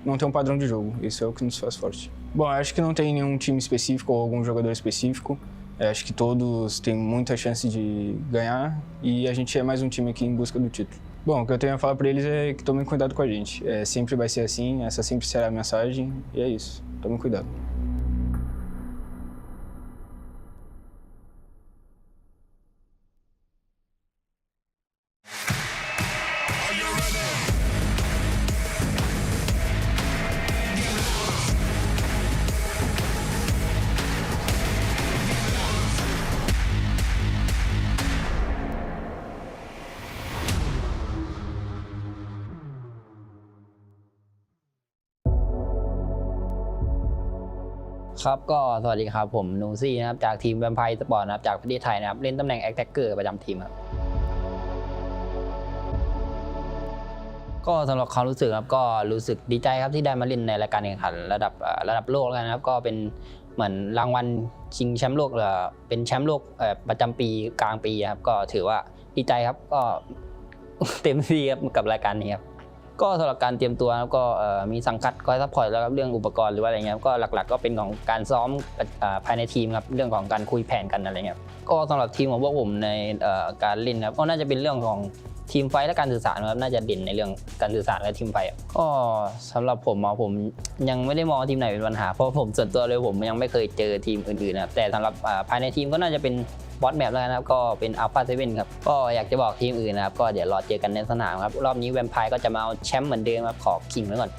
não ter um padrão de jogo. Isso é o que nos faz forte. Bom, eu acho que não tem nenhum time específico ou algum jogador específico. Eu acho que todos têm muita chance de ganhar e a gente é mais um time aqui em busca do título. Bom, o que eu tenho a falar para eles é que tomem cuidado com a gente. Sempre vai ser assim, essa sempre será a mensagem e é isso. Tomem cuidado.ครับก็สวัสดีครับผมนูซี่นะครับจากทีมแวมไพร์สปอร์ตนะครับจากประเทศไทยนะครับเล่นตำแหน่งแอคแท็กเกอร์ประจำทีมครับก็สำหรับความรู้สึกครับก็รู้สึกดีใจครับที่ได้มาเล่นในรายการแข่งขันระดับโลกแล้วกันนะครับก็เป็นเหมือนรางวัลชิงแชมป์โลกเป็นแชมป์โลกประจำปีกลางปีครับก็ถือว่าดีใจครับก็เต็มที่ครับกับรายการนี้ครับก็สำหรับการเตรียมตัวก็มีสังกัดคอยซัพพอร์ตแล้วครับเรื่องอุปกรณ์หรือว่าอะไรเงี้ยก็หลักๆก็เป็นของการซ้อมภายในทีมครับเรื่องของการคุยแผนกันอะไรเงี้ยก็สำหรับทีมของพวกผมในการเล่นครับก็น่าจะเป็นเรื่องของทีมไฟและการสื่อสารครับน่าจะเด่นในเรื่องการสื่อสารและทีมไฟก็สำหรับผมยังไม่ได้มองทีมไหนเป็นปัญหาเพราะผมส่วนตัวเลยผมยังไม่เคยเจอทีมอื่นๆนะครับแต่สำหรับภายในทีมก็น่าจะเป็นบอสแมปแล้วนะครับก็เป็นอัลฟาเซเว่นครับก็อยากจะบอกทีมอื่นนะครับก็เดี๋ยวรอเจอกันในสนามครับรอบนี้แวมไพร์ก็จะมาเอาแชมป์เหมือนเดิมครับขอขิงไว้ก่อน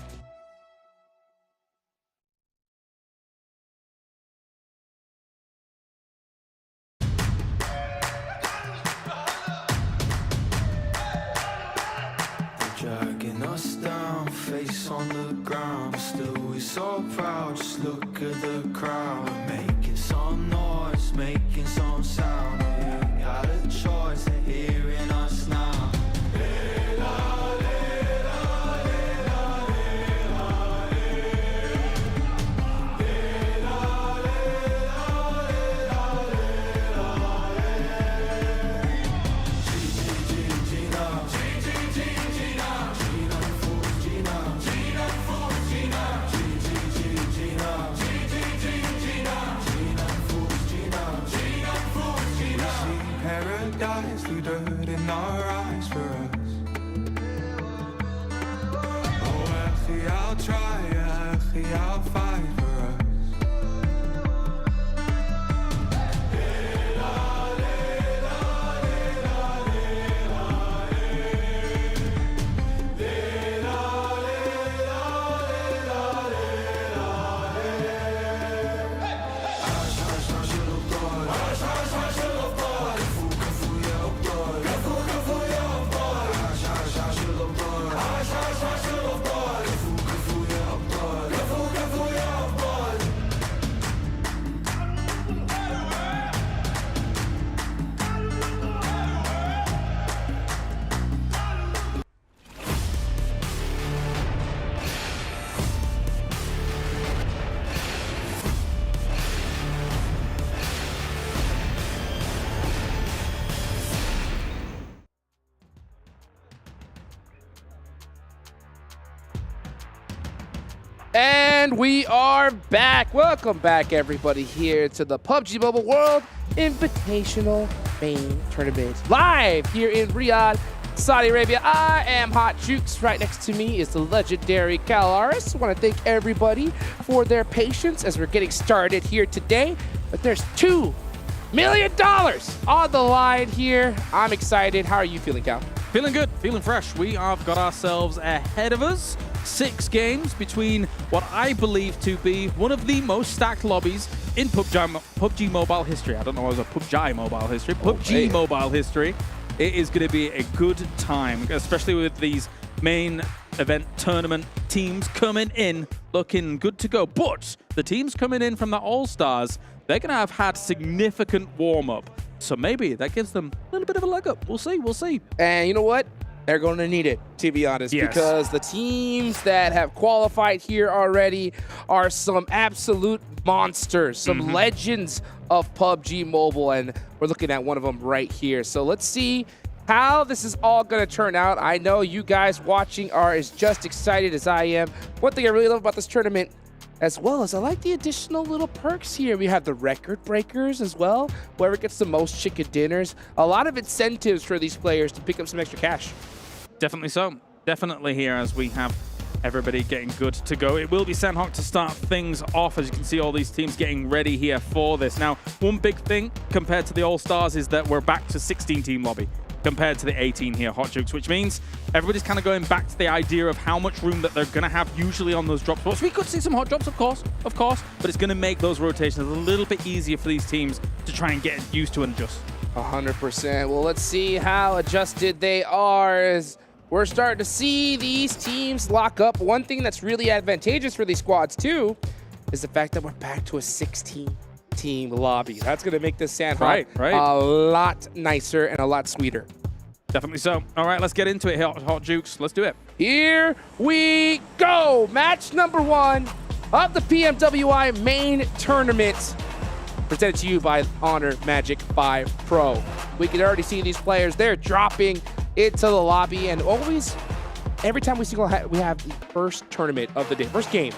Dragging us down, face on the ground, still we so proud. Just look at the crowd, making some noise, making some sound. We ain't got a choice, they're hearing us now. paradise, through dirt in our eyes for us. Oh, Echi, I'll try, Echi, I'll fight for us. And we are back. Welcome back, everybody, here to the PUBG Mobile World Invitational Main Tournament. Live here in Riyadh, Saudi Arabia. I am Hot Jukes. Right next to me is the legendary clsh. I want to thank everybody for their patience as we're getting started here today. But there's $2 million on the line here. I'm excited. How are you feeling, Cal? Feeling good, feeling fresh. We have got ourselves ahead of us 6 games between what I believe to be one of the most stacked lobbies in PUBG Mobile history. I don't know if it was a PUBG Mobile history. PUBG Mobile history. It is going to be a good time, especially with these main event tournament teams coming in looking good to go. But the teams coming in from the All-Stars, they're going to have had significant warm-up. So maybe that gives them a little bit of a leg up. We'll see, we'll see. And you know what? They're going to need it, to be honest, because the teams that have qualified here already are some absolute monsters, some legends of PUBG Mobile, and we're looking at one of them right here. So let's see how this is all going to turn out. I know you guys watching are as just excited as I am. One thing I really love about this tournament, as well as I like the additional little perks here. We have the record breakers as well. Whoever gets the most chicken dinners. A lot of incentives for these players to pick up some extra cash. Definitely so. Definitely here as we have everybody getting good to go. It will be Sandhawk to start things off. As you can see, all these teams getting ready here for this. Now, one big thing compared to the All-Stars is that we're back to 16-team lobby compared to the 18 here, Hot Jukes, which means everybody's kind of going back to the idea of how much room that they're going to have usually on those drop spots. We could see some hot drops, of course, but it's going to make those rotations a little bit easier for these teams to try and get used to and adjust. 100%. Well, let's see how adjusted they are as we're starting to see these teams lock up. One thing that's really advantageous for these squads, too, is the fact that we're back to a 16-team lobby. That's going to make this Sandhawk a lot nicer and a lot sweeter. Definitely so. All right, let's get into it, Hot Jukes. Let's do it. Here we go. Match number 1 of the PMWI main tournament, presented to you by Honor Magic 5 Pro. We can already see these players. They're dropping into the lobby, and always, every time we have the first tournament of the day, first game,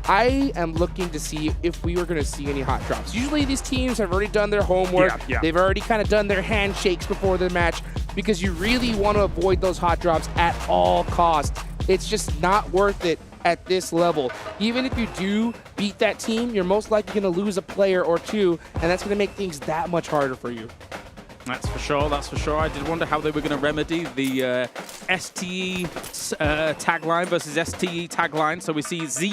I am looking to see if we were going to see any hot drops. Usually these teams have already done their homework. They've already kind of done their handshakes before the match, because you really want to avoid those hot drops at all costs. It's just not worth it at this level. Even if you do beat that team, you're most likely going to lose a player or two, and that's going to make things that much harder for you. That's for sure, that's for sure. I did wonder how they were going to remedy the STE tagline versus STE tagline. So we see SZ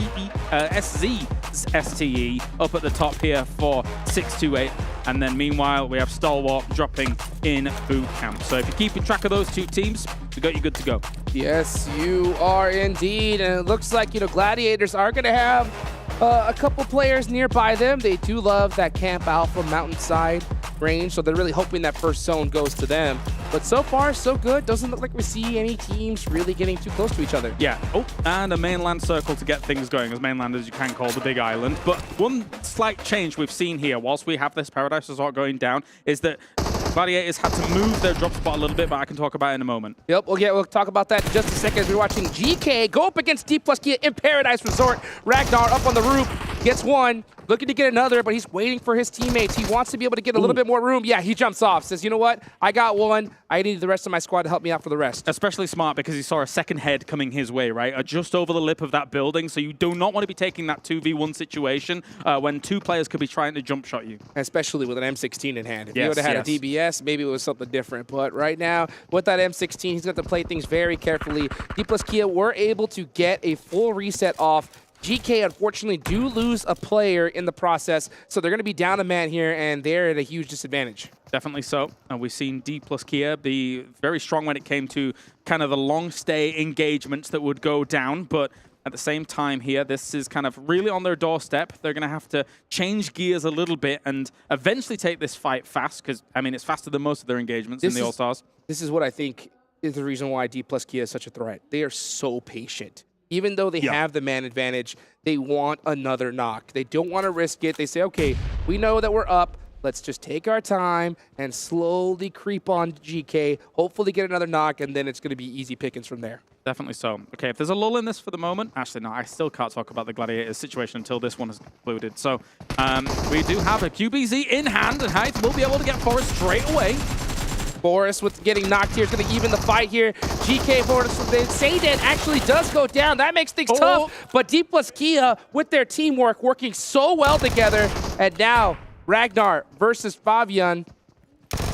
STE up at the top here for 628. And then meanwhile, we have Stalwart dropping in boot camp. So if you're keeping track of those two teams, we got you good to go. Yes, you are indeed. And it looks like, Gladiators are going to have a couple players nearby them. They do love that Camp Alpha mountainside range, so they're really hoping that first zone goes to them. But so far, so good. Doesn't look like we see any teams really getting too close to each other. Yeah. Oh, and a mainland circle to get things going, as mainland as you can call the big island. But one slight change we've seen here, whilst we have this Paradise Resort going down, is that Gladiators had to move their drop spot a little bit, but I can talk about it in a moment. Yep, we'll talk about that in just a second as we're watching Geekay go up against D+Kia in Paradise Resort. Ragnar up on the roof. Gets one, looking to get another, but he's waiting for his teammates. He wants to be able to get a little bit more room. Yeah, he jumps off, says, you know what? I got one. I need the rest of my squad to help me out for the rest. Especially smart because he saw a second head coming his way, right? Just over the lip of that building, so you do not want to be taking that 2v1 situation when two players could be trying to jump shot you. Especially with an M16 in hand. If Yes, he would have had yes. a DBS, maybe it was something different. But right now, with that M16, he's got to play things very carefully. D plus Kia were able to get a full reset off. GK, unfortunately, do lose a player in the process, so they're going to be down a man here, and they're at a huge disadvantage. Definitely so. And we've seen D plus Kia be very strong when it came to kind of the long stay engagements that would go down, but at the same time here, this is kind of really on their doorstep. They're going to have to change gears a little bit and eventually take this fight fast, because, I mean, it's faster than most of their engagements in the All-Stars. This is what I think is the reason why D plus Kia is such a threat. They are so patient. Even though they have the man advantage, they want another knock. They don't want to risk it. They say, okay, we know that we're up. Let's just take our time and slowly creep on GK, hopefully get another knock, and then it's going to be easy pickings from there. Definitely so. Okay, if there's a lull in this for the moment, actually, no, I still can't talk about the Gladiators situation until this one is concluded. So we do have a QBZ in hand, and Height will be able to get Forrest straight away. Boris with getting knocked here is going to even the fight here. GK Boris from Sayden actually does go down. That makes things tough. But D plus Kia with their teamwork working so well together. And now Ragnar versus Fabian.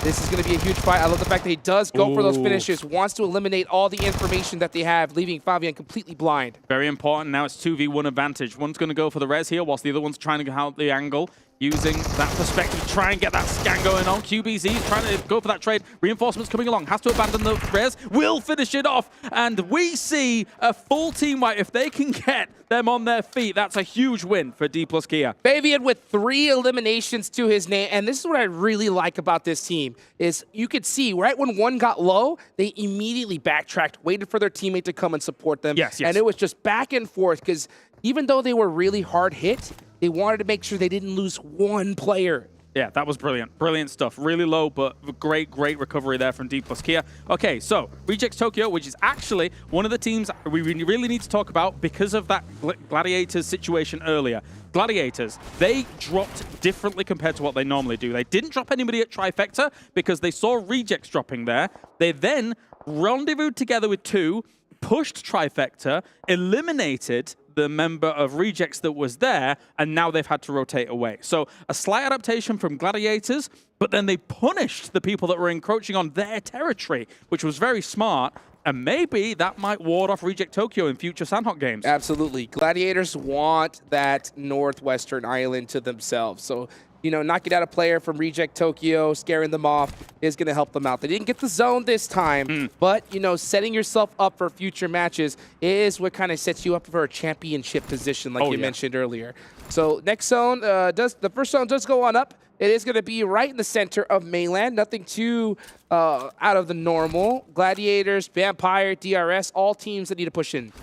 This is going to be a huge fight. I love the fact that he does go for those finishes, wants to eliminate all the information that they have, leaving Fabian completely blind. Very important. Now it's 2v1 advantage. One's going to go for the res here, whilst the other one's trying to get out the angle. Using that perspective to try and get that scan going on. QBZ trying to go for that trade. Reinforcements coming along. Has to abandon the res. Will finish it off. And we see a full team wipe. If they can get them on their feet, that's a huge win for D plus Kia. Fabian with 3 eliminations to his name. And this is what I really like about this team is you could see right when one got low, they immediately backtracked, waited for their teammate to come and support them. Yes. And it was just back and forth because even though they were really hard hit, they wanted to make sure they didn't lose one player. Yeah, that was brilliant. Brilliant stuff. Really low, but great recovery there from D plus Kia. Okay, so Rejects Tokyo, which is actually one of the teams we really need to talk about because of that Gladiators situation earlier. Gladiators, they dropped differently compared to what they normally do. They didn't drop anybody at Trifecta because they saw Rejects dropping there. They then rendezvoused together with 2, pushed Trifecta, eliminated the member of Rejects that was there, and now they've had to rotate away. So a slight adaptation from Gladiators, but then they punished the people that were encroaching on their territory, which was very smart, and maybe that might ward off Reject Tokyo in future Sandhawk games. Absolutely. Gladiators want that northwestern island to themselves. So, you know, knocking out a player from Reject Tokyo, scaring them off, is going to help them out. They didn't get the zone this time, but, you know, setting yourself up for future matches is what kind of sets you up for a championship position, like you mentioned earlier. So next zone, the first zone does go on up. It is going to be right in the center of mainland. Nothing too out of the normal. Gladiators, Vampire, DRS, all teams that need to push in.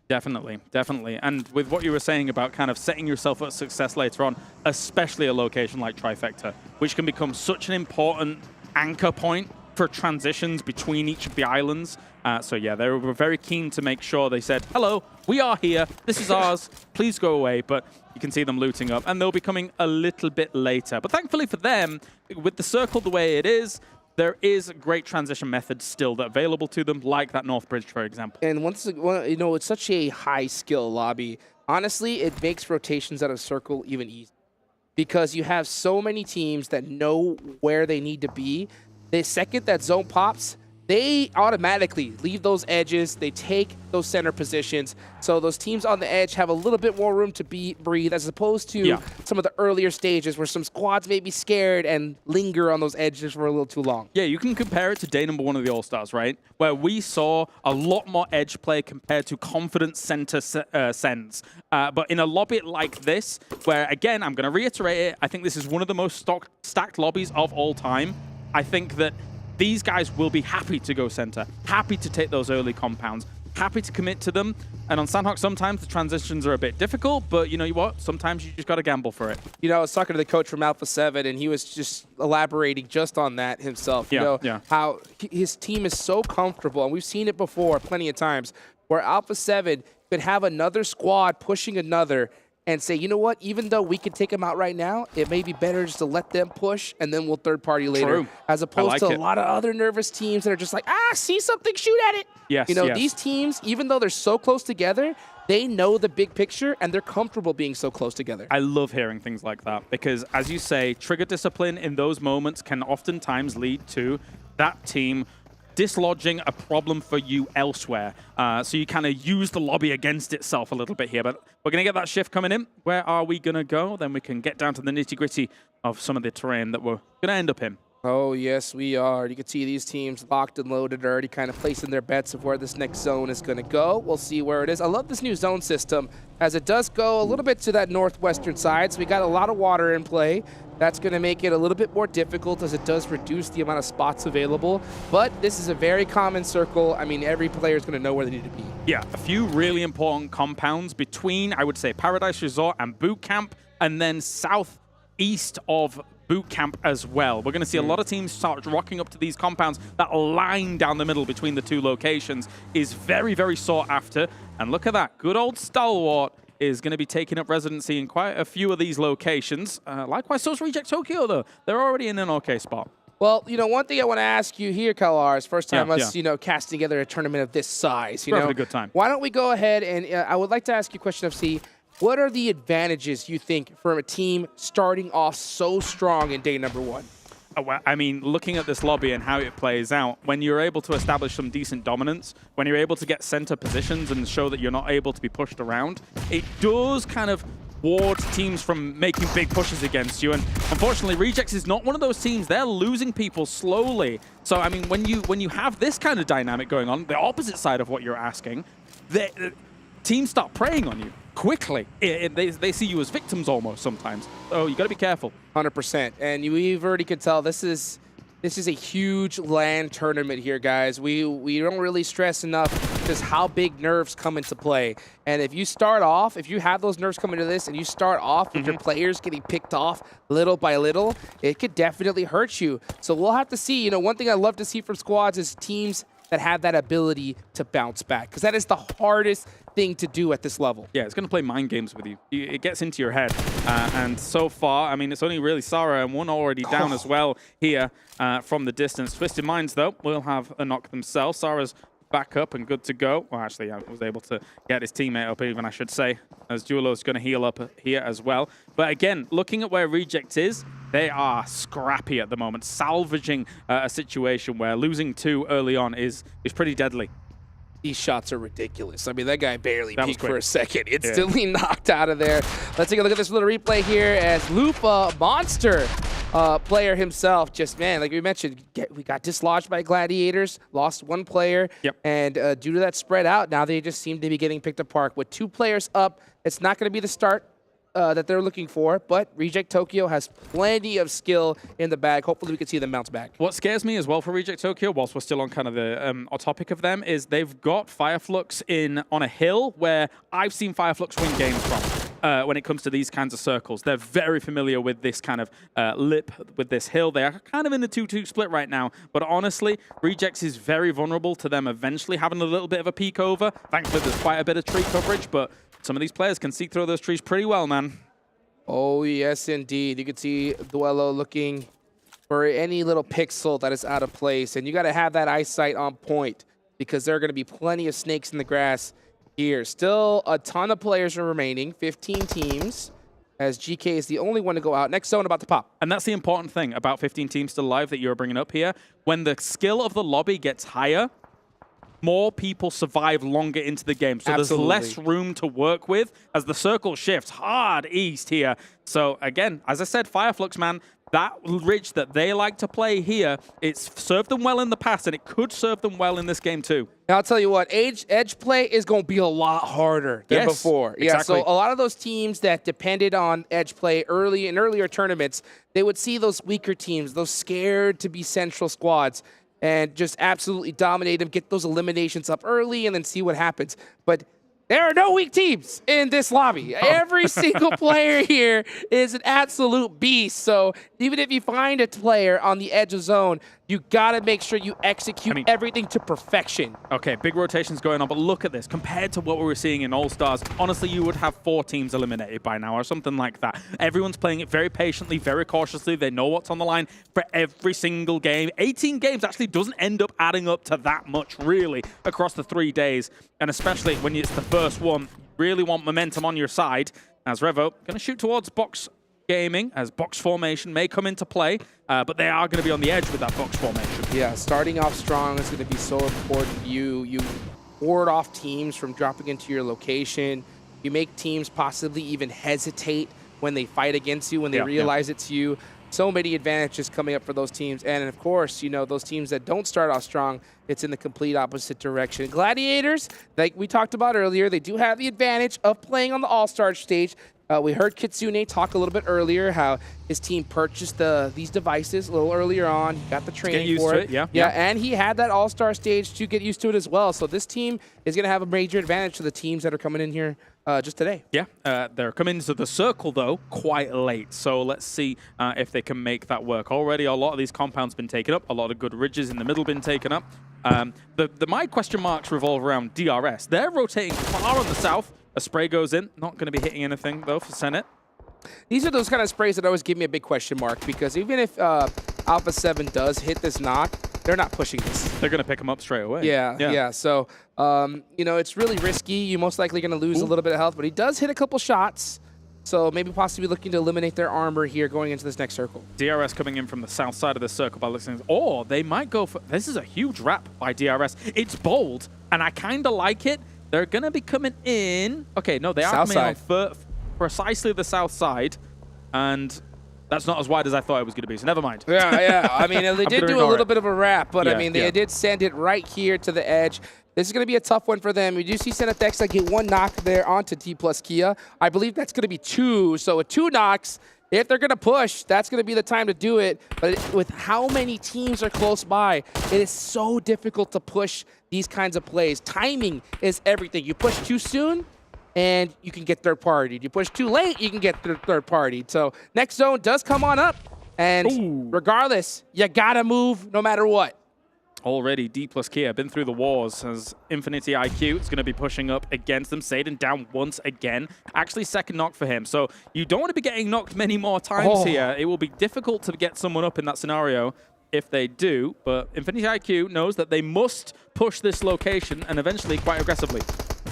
Definitely, definitely. And with what you were saying about kind of setting yourself up for success later on, especially a location like Trifecta, which can become such an important anchor point for transitions between each of the islands. So yeah, they were very keen to make sure they said, hello, we are here, this is ours, please go away. But you can see them looting up, and they'll be coming a little bit later. But thankfully for them, with the circle the way it is, there is great transition methods still that are available to them, like that North Bridge, for example. And once, you know, it's such a high skill lobby. Honestly, it makes rotations out of circle even easier because you have so many teams that know where they need to be. The second that zone pops, they automatically leave those edges. They take those center positions. So those teams on the edge have a little bit more room to breathe as opposed to some of the earlier stages where some squads may be scared and linger on those edges for a little too long. Yeah, you can compare it to day number 1 of the All-Stars, right? Where we saw a lot more edge play compared to confident center sends. But in a lobby like this, where, again, I'm going to reiterate it, I think this is one of the most stacked lobbies of all time. I think that these guys will be happy to go center, happy to take those early compounds, happy to commit to them. And on Sandhawk, sometimes the transitions are a bit difficult, but you know what? Sometimes you just got to gamble for it. You know, I was talking to the coach from Alpha 7, and he was just elaborating just on that himself. You know, how his team is so comfortable, and we've seen it before plenty of times, where Alpha 7 could have another squad pushing another, and say, you know what, even though we can take them out right now, it may be better just to let them push and then we'll third party later. True. As opposed to a it. lot of other nervous teams that are just like, see something, shoot at it. Yes, you know, yes. these teams, even though they're so close together, they know the big picture and they're comfortable being so close together. I love hearing things like that because, as you say, trigger discipline in those moments can oftentimes lead to that team dislodging a problem for you elsewhere. So you kind of use the lobby against itself a little bit here. But we're going to get that shift coming in. Where are we going to go? Then we can get down to the nitty-gritty of some of the terrain that we're going to end up in. Oh, yes, we are. You can see these teams locked and loaded, already kind of placing their bets of where this next zone is going to go. We'll see where it is. I love this new zone system, as it does go a little bit to that northwestern side, so we got a lot of water in play. That's going to make it a little bit more difficult, as it does reduce the amount of spots available. But this is a very common circle. I mean, every player is going to know where they need to be. Yeah, a few really important compounds between, I would say, Paradise Resort and Boot Camp, and then southeast of Boot Camp as well. We're going to see a lot of teams start rocking up to these compounds. That line down the middle between the two locations is very, very sought after. And look at that. Good old Stalwart is going to be taking up residency in quite a few of these locations. Likewise, so's Reject Tokyo, though. They're already in an okay spot. Well, you know, one thing I want to ask you here, Kalar, first time you know, casting together a tournament of this size. We're having a good time. Why don't we go ahead and I would like to ask you a question, FC. What are the advantages you think for a team starting off so strong in day number one? I mean, looking at this lobby and how it plays out, when you're able to establish some decent dominance, when you're able to get center positions and show that you're not able to be pushed around, it does kind of ward teams from making big pushes against you. And unfortunately, Rejects is not one of those teams. They're losing people slowly. So, I mean, when you have this kind of dynamic going on, the opposite side of what you're asking, teams start preying on you quickly. They see you as victims almost sometimes. So you got to be careful. 100%. And we've already could tell this is a huge LAN tournament here, guys. We don't really stress enough just how big nerves come into play. And if you start off, if you have those nerves come into this and you start off with your players getting picked off little by little, it could definitely hurt you. So we'll have to see. You know, one thing I love to see from squads is teams that have that ability to bounce back, because that is the hardest thing to do at this level. Yeah, it's going to play mind games with you. It gets into your head. And so far, I mean, it's only really Sarah and one already down as well here from the distance. Twisted Minds, though, will have a knock themselves. Sarah's back up and good to go. Well, actually, I was able to get his teammate up even, I should say, as Duelo's going to heal up here as well. But again, looking at where Reject is, they are scrappy at the moment, salvaging a situation where losing 2 early on is pretty deadly. These shots are ridiculous. I mean, that guy barely peeked for a second. Instantly knocked out of there. Let's take a look at this little replay here as Lupa, monster player himself, just, man, like we mentioned, we got dislodged by Gladiators, lost 1 player, and due to that spread out, now they just seem to be getting picked apart. With 2 players up, it's not going to be the start that they're looking for, but Reject Tokyo has plenty of skill in the bag. Hopefully we can see them bounce back. What scares me as well for Reject Tokyo, whilst we're still on kind of the topic of them, is they've got Fireflux on a hill where I've seen Fireflux win games from. When it comes to these kinds of circles, they're very familiar with this kind of lip, with this hill. They are kind of in the 2-2 split right now, but honestly, Rejects is very vulnerable to them eventually having a little bit of a peek over. Thankfully, there's quite a bit of tree coverage, but some of these players can see through those trees pretty well, man. Oh, yes, indeed. You can see Duelo looking for any little pixel that is out of place, and you got to have that eyesight on point because there are going to be plenty of snakes in the grass here. Still a ton of players are remaining, 15 teams, as Geekay is the only one to go out. Next zone about to pop. And that's the important thing about 15 teams still alive that you're bringing up here. When the skill of the lobby gets higher, more people survive longer into the game. So there's less room to work with as the circle shifts hard east here. So again, as I said, Fireflux, man, that ridge that they like to play here, it's served them well in the past, and it could serve them well in this game too. Now, I'll tell you what, edge play is going to be a lot harder than before. Exactly. Yeah, so a lot of those teams that depended on edge play in earlier tournaments, they would see those weaker teams, those scared to be central squads, and just absolutely dominate them, get those eliminations up early, and then see what happens. But there are no weak teams in this lobby. Every single player here is an absolute beast. So Even if you find a player on the edge of zone, you got to make sure you execute everything to perfection. Okay, big rotations going on, but look at this. Compared to what we were seeing in All-Stars, honestly, you would have 4 teams eliminated by now or something like that. Everyone's playing it very patiently, very cautiously. They know what's on the line for every single game. 18 games actually doesn't end up adding up to that much, really, across the 3 days. And especially when it's the first one, you really want momentum on your side. As Revo, going to shoot towards box gaming, as box formation may come into play, but they are going to be on the edge with that box formation. Yeah, starting off strong is going to be so important. You ward off teams from dropping into your location. You make teams possibly even hesitate when they fight against you, when they realize it's you. So many advantages coming up for those teams. And of course, you know, those teams that don't start off strong, it's in the complete opposite direction. Gladiators, like we talked about earlier, they do have the advantage of playing on the All-Star stage. We heard Kitsune talk a little bit earlier how his team purchased these devices a little earlier on. He got the training for it. Yeah, and he had that All-Star stage to get used to it as well. So this team is going to have a major advantage to the teams that are coming in here just today. Yeah, they're coming into the circle, though, quite late. So let's see if they can make that work. Already, a lot of these compounds been taken up. A lot of good ridges in the middle been taken up. My question marks revolve around DRS. They're rotating far on the south. A spray goes in. Not going to be hitting anything, though, for Senate. These are those kind of sprays that always give me a big question mark, because even if Alpha 7 does hit this knock, they're not pushing this. They're going to pick him up straight away. Yeah. So, you know, it's really risky. You're most likely going to lose a little bit of health, but he does hit a couple shots. So maybe possibly looking to eliminate their armor here going into this next circle. DRS coming in from the south side of the circle by listening. Or they might go for... This is a huge wrap by DRS. It's bold, and I kind of like it. They're going to be coming in. Okay, no, they are coming on precisely the south side. And that's not as wide as I thought it was going to be, so never mind. Yeah. I mean, they did do a little bit of a wrap, but I mean, they did send it right here to the edge. This is going to be a tough one for them. We do see Senetexa get 1 knock there onto T plus Kia. I believe that's going to be 2. So with 2 knocks, if they're going to push, that's going to be the time to do it. But with how many teams are close by, it is so difficult to push these kinds of plays. Timing is everything. You push too soon, and you can get third party. You push too late, you can get third party. So next zone does come on up. And regardless, you got to move no matter what. Already, D plus Kia been through the wars as Infinity IQ is going to be pushing up against them. Satan down once again. Actually, second knock for him. So you don't want to be getting knocked many more times here. It will be difficult to get someone up in that scenario if they do. But Infinity IQ knows that they must push this location and eventually quite aggressively.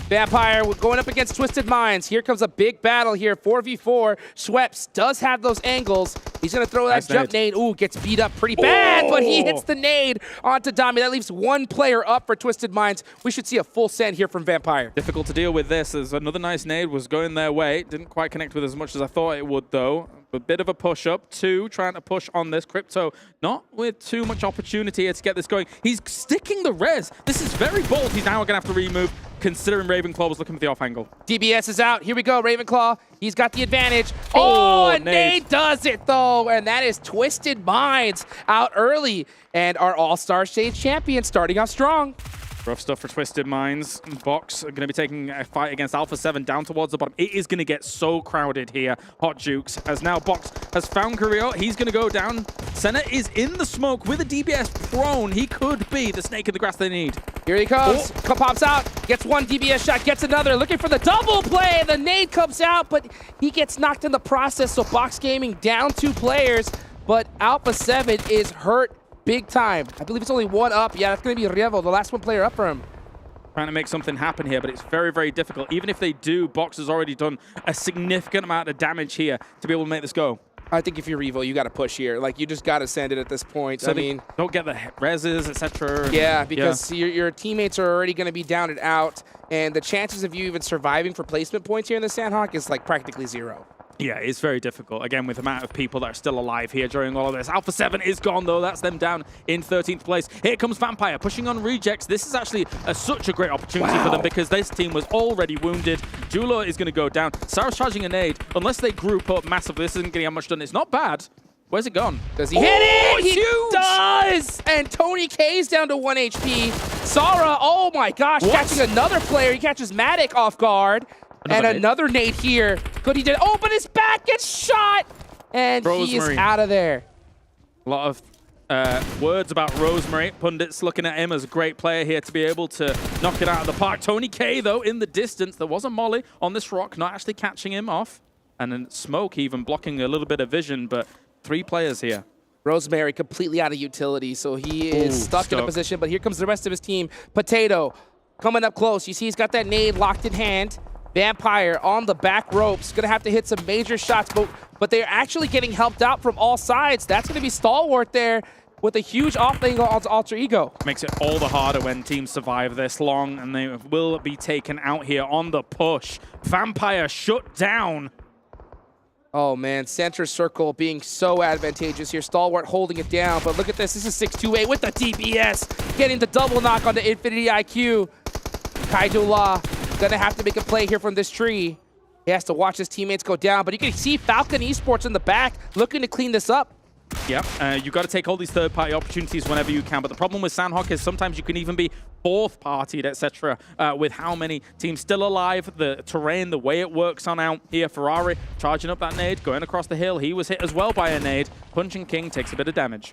Vampire going up against Twisted Minds. Here comes a big battle here, 4v4. Schweppes does have those angles. He's going to throw that jump nade. Ooh, gets beat up pretty bad, but he hits the nade onto Dami. That leaves 1 player up for Twisted Minds. We should see a full send here from Vampire. Difficult to deal with this, as another nice nade was going their way. Didn't quite connect with as much as I thought it would, though. A bit of a push-up. 2 trying to push on this. Crypto not with too much opportunity here to get this going. He's sticking the res. This is very bold. He's now going to have to remove, considering Ravenclaw was looking for the off angle. DBS is out. Here we go, Ravenclaw. He's got the advantage. Oh, and Nade does it, though. And that is Twisted Minds out early. And our All-Star Stage champion starting off strong. Rough stuff for Twisted Minds. Box are going to be taking a fight against Alpha 7 down towards the bottom. It is going to get so crowded here. Hot Jukes, as now Box has found Carrillo. He's going to go down. Senna is in the smoke with a DBS prone. He could be the snake in the grass they need. Here he comes. Pops out. Gets 1 DBS shot. Gets another. Looking for the double play. The nade comes out, but he gets knocked in the process. So Box Gaming down 2 players. But Alpha 7 is hurt big time. I believe it's only 1 up. Yeah, that's going to be Rievo, the last 1 player up for him. Trying to make something happen here, but it's very, very difficult. Even if they do, Box has already done a significant amount of damage here to be able to make this go. I think if you're Revo, you got to push here. Like, you just got to send it at this point. So I mean, don't get the reses, etc. Yeah, because your teammates are already going to be down and out, and the chances of you even surviving for placement points here in the Sandhawk is like practically 0. Yeah, it's very difficult. Again, with the amount of people that are still alive here during all of this. Alpha 7 is gone, though. That's them down in 13th place. Here comes Vampire, pushing on Rejects. This is actually such a great opportunity for them because this team was already wounded. Jula is going to go down. Sarah's charging a nade. Unless they group up massively, this isn't going to get much done. It's not bad. Where's it gone? Does he hit it? He does! And Tony K's down to 1 HP. Sara, oh my gosh, catching another player. He catches Matic off guard. Another nade here. Could he do it? Oh, but his back gets shot. And he is out of there. A lot of words about Rosemary. Pundits looking at him as a great player here to be able to knock it out of the park. Tony K, though, in the distance. There was a molly on this rock, not actually catching him off. And then Smoke even blocking a little bit of vision, but 3 players here. Rosemary completely out of utility, so he is stuck in a position, but here comes the rest of his team. Potato coming up close. You see he's got that nade locked in hand. Vampire on the back ropes. Going to have to hit some major shots, but they're actually getting helped out from all sides. That's going to be Stalwart there with a huge off angle on Alter Ego. Makes it all the harder when teams survive this long, and they will be taken out here on the push. Vampire shut down. Oh man, center circle being so advantageous here. Stalwart holding it down, but look at this. This is 628 with the DBS, getting the double knock on the Infinity IQ. Kaido La gonna have to make a play here from this tree. He has to watch his teammates go down, but you can see Falcon Esports in the back looking to clean this up. Yep, you've got to take all these third-party opportunities whenever you can, but the problem with Sandhawk is sometimes you can even be fourth-partied, etc., with how many teams still alive, the terrain, the way it works on out here. Ferrari charging up that nade, going across the hill. He was hit as well by a nade. Punching King takes a bit of damage.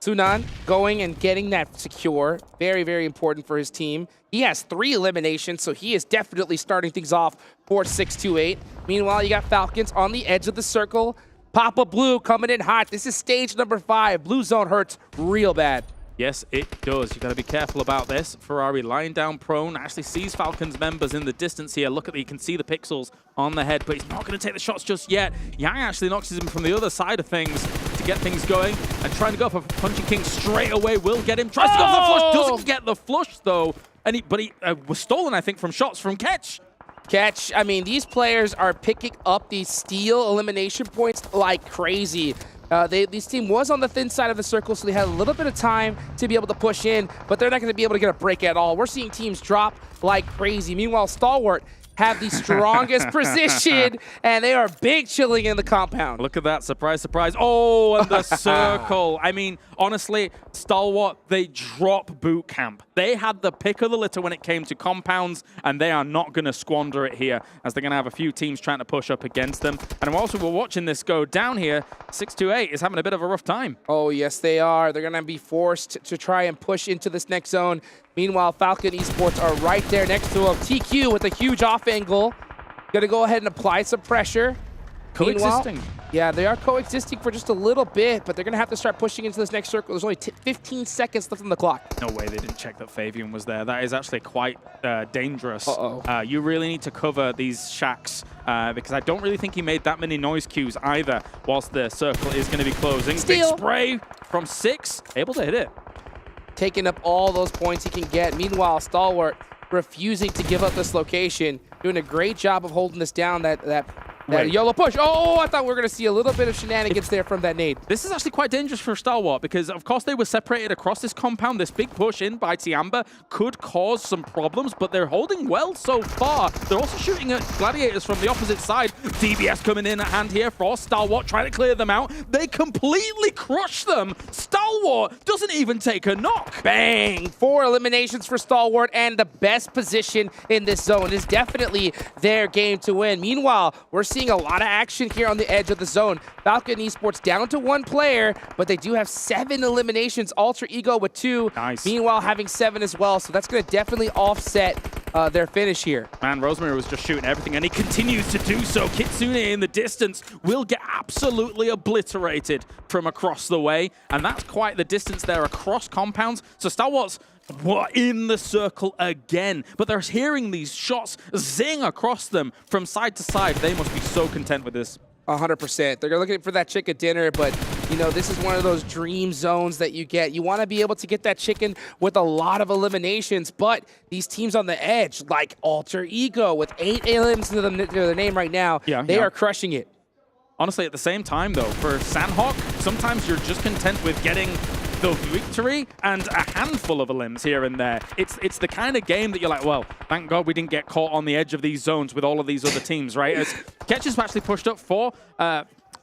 Sunan going and getting that secure. Very, very important for his team. He has 3 eliminations, so he is definitely starting things off for 628. Meanwhile, you got Falcons on the edge of the circle. Papa Blue coming in hot. This is stage number 5. Blue zone hurts real bad. Yes, it does. You've got to be careful about this. Ferrari lying down prone, actually sees Falcons members in the distance here. Look at you can see the pixels on the head, but he's not going to take the shots just yet. Yang actually knocks him from the other side of things to get things going, and trying to go for Punching King straight away will get him. Tries to go for the flush, doesn't get the flush though, and but he was stolen, I think, from shots from Ketch. Catch, I mean, these players are picking up these steal elimination points like crazy. This team was on the thin side of the circle, so they had a little bit of time to be able to push in, but they're not going to be able to get a break at all. We're seeing teams drop like crazy. Meanwhile, Stalwart have the strongest position, and they are big chilling in the compound. Look at that. Surprise, surprise. Oh, and the circle. I mean, honestly, Stalwart, they drop boot camp. They had the pick of the litter when it came to compounds, and they are not going to squander it here, as they're going to have a few teams trying to push up against them. And whilst we're watching this go down here, 628 is having a bit of a rough time. Oh, yes, they are. They're going to be forced to try and push into this next zone. Meanwhile, Falcon Esports are right there next to him. TQ with a huge off angle. Gonna go ahead and apply some pressure. Coexisting. Yeah, they are coexisting for just a little bit, but they're gonna have to start pushing into this next circle. There's only 15 seconds left on the clock. No way they didn't check that Fabian was there. That is actually quite dangerous. Uh-oh. You really need to cover these shacks because I don't really think he made that many noise cues either whilst the circle is gonna be closing. Steal. Big spray from 6, able to hit it. Taking up all those points he can get. Meanwhile, Stalwart refusing to give up this location. Doing a great job of holding this down, that yellow push. Oh, I thought we were going to see a little bit of shenanigans there from that nade. This is actually quite dangerous for Stalwart because, of course, they were separated across this compound. This big push in by Tianba could cause some problems, but they're holding well so far. They're also shooting at Gladiators from the opposite side. DBS coming in at hand here for Stalwart, trying to clear them out. They completely crush them. Stalwart doesn't even take a knock. Bang! 4 eliminations for Stalwart, and the best position in this zone is definitely their game to win. Meanwhile, we're seeing a lot of action here on the edge of the zone. Falcon Esports down to 1 player, but they do have 7 eliminations. Alter Ego with 2. Nice. Meanwhile, having 7 as well, so that's going to definitely offset their finish here. Man, Rosemary was just shooting everything, and he continues to do so. Kitsune in the distance will get absolutely obliterated from across the way, and that's quite the distance there across compounds. So Stalwart's in the circle again, but they're hearing these shots zing across them from side to side. They must be so content with this. 100%. They're looking for that chicken dinner, but you know, this is one of those dream zones that you get. You want to be able to get that chicken with a lot of eliminations, but these teams on the edge, like Alter Ego with 8 elims to their name right now, they are crushing it. Honestly, at the same time, though, for Sandhawk, sometimes you're just content with getting the victory and a handful of elims here and there. It's the kind of game that you're like, well, thank God we didn't get caught on the edge of these zones with all of these other teams, right? As Ketch has actually pushed up for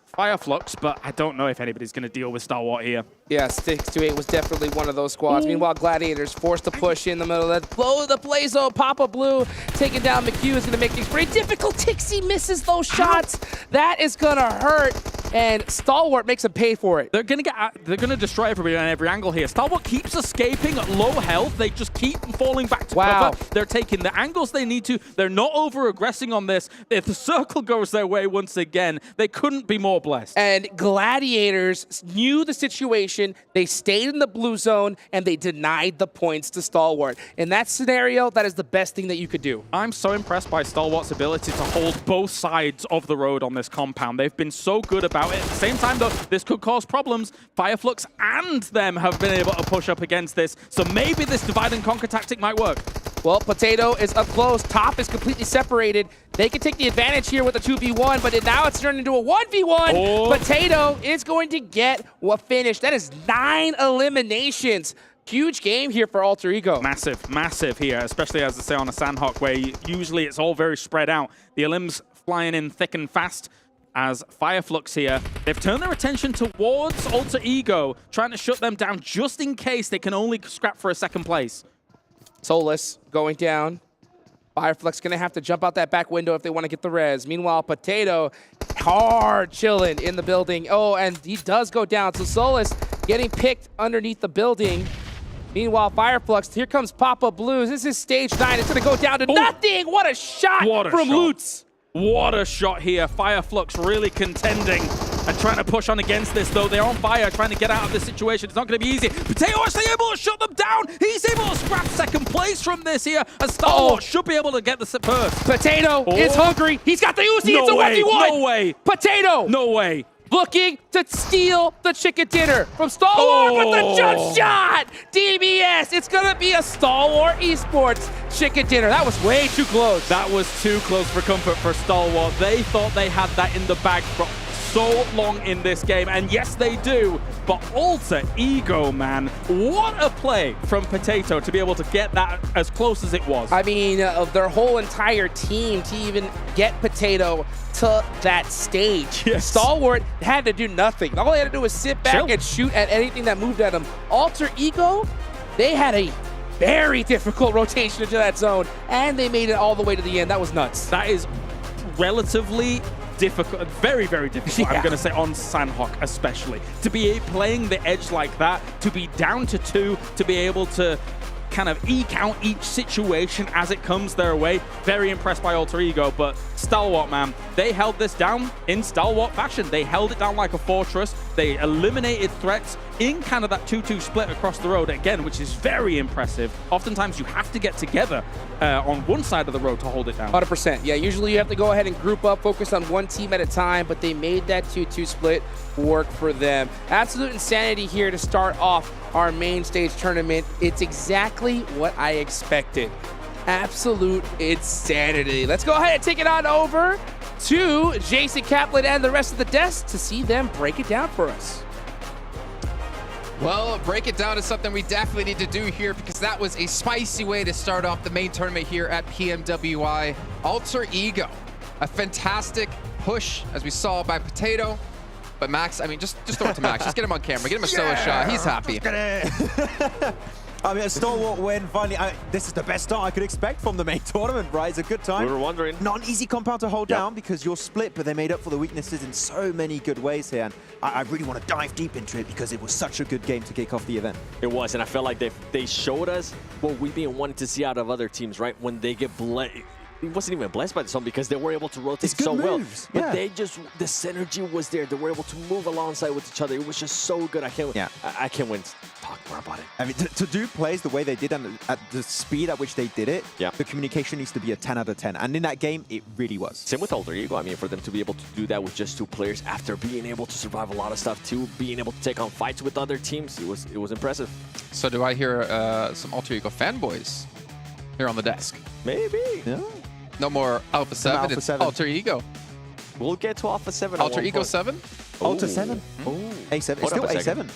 Fire Flux, but I don't know if anybody's going to deal with Stalwart here. Yeah, 628 was definitely one of those squads. Meanwhile, Gladiators forced to push in the middle of that. Blow the play zone. Papa Blue taking down McHugh is going to make things pretty difficult. Tixie misses those shots. That is going to hurt. and Stalwart makes him pay for it. They're gonna destroy everybody on every angle here. Stalwart keeps escaping at low health. They just keep falling back to cover. They're taking the angles they need to. They're not over-aggressing on this. If the circle goes their way once again, they couldn't be more blessed. And Gladiators knew the situation. They stayed in the blue zone, and they denied the points to Stalwart. In that scenario, that is the best thing that you could do. I'm so impressed by Stalwart's ability to hold both sides of the road on this compound. They've been so good about it. At the same time, though, this could cause problems. Fireflux and them have been able to push up against this, so maybe this divide and conquer tactic might work. Well, Potato is up close. Top is completely separated. They can take the advantage here with a 2v1, but now it's turned into a 1v1. Oh. Potato is going to get a finish. That is 9 eliminations. Huge game here for Alter Ego. Massive, massive here, especially as I say on a Sandhawk, where usually it's all very spread out. The elims flying in thick and fast. As Fireflux here, they've turned their attention towards Alter Ego, trying to shut them down just in case they can only scrap for a second place. Solus going down. Fireflux going to have to jump out that back window if they want to get the res. Meanwhile, Potato hard chilling in the building. Oh, and he does go down. So Solus getting picked underneath the building. Meanwhile, Fireflux, here comes Papa Blues. This is stage 9. It's going to go down to nothing. What a shot from Lutz. What a shot here. Fireflux really contending and trying to push on against this, though. They're on fire, trying to get out of this situation. It's not going to be easy. Potato actually able to shut them down. He's able to scrap second place from this here. And Stalwart should be able to get the first. Potato is hungry. He's got the Uzi. No it's a way, 1v1. no way. Potato. No way. Looking to steal the chicken dinner from Stalwart with the jump shot. DBS. It's going to be a Stalwart Esports chicken dinner. That was way too close. That was too close for comfort for Stalwart. They thought they had that in the bag for so long in this game, and yes, they do. But Alter Ego, man, what a play from Potato to be able to get that as close as it was. I mean, of their whole entire team to even get Potato to that stage. Yes. Stalwart had to do nothing. All they had to do was sit back and shoot at anything that moved at them. Alter Ego, they had a very difficult rotation into that zone, and they made it all the way to the end. That was nuts. That is relatively difficult, very, very difficult, I'm going to say, on Sandhawk especially. To be playing the edge like that, to be down to 2, to be able to kind of eke out each situation as it comes their way. Very impressed by Alter Ego, but Stalwart, man, they held this down in Stalwart fashion. They held it down like a fortress. They eliminated threats in kind of that 2-2 split across the road, again, which is very impressive. Oftentimes, you have to get together on one side of the road to hold it down. 100%. Yeah, usually you have to go ahead and group up, focus on one team at a time, but they made that 2-2 split work for them. Absolute insanity here to start off our main stage tournament. It's exactly what I expected. Absolute insanity. Let's go ahead and take it on over to Jason Kaplan and the rest of the desk to see them break it down for us. Well, break it down is something we definitely need to do here because that was a spicy way to start off the main tournament here at PMWI. Alter Ego, a fantastic push, as we saw by Potato. But Max, I mean, just throw it to Max. Just get him on camera. Get him a solo shot. He's happy. I mean, a Stalwart win, finally. This is the best start I could expect from the main tournament, right? It's a good time. We were wondering. Not an easy compound to hold down because you're split, but they made up for the weaknesses in so many good ways here. And I really want to dive deep into it because it was such a good game to kick off the event. It was, and I felt like they showed us what we've been wanting to see out of other teams, right? When they get it wasn't even blessed by the song because they were able to rotate so well. But they just, the synergy was there. They were able to move alongside with each other. It was just so good. I can't wait to talk more about it. I mean, to do plays the way they did and at the speed at which they did it, the communication needs to be a 10 out of 10. And in that game, it really was. Same with Alter Ego. I mean, for them to be able to do that with just 2 players after being able to survive a lot of stuff too, being able to take on fights with other teams, it was impressive. So do I hear some Alter Ego fanboys here on the desk? Maybe. Yeah. No more Alpha 7, Alpha it's 7. Alter Ego. We'll get to Alpha 7. Alter Ego 7? Alter 7? A7. It's still A7.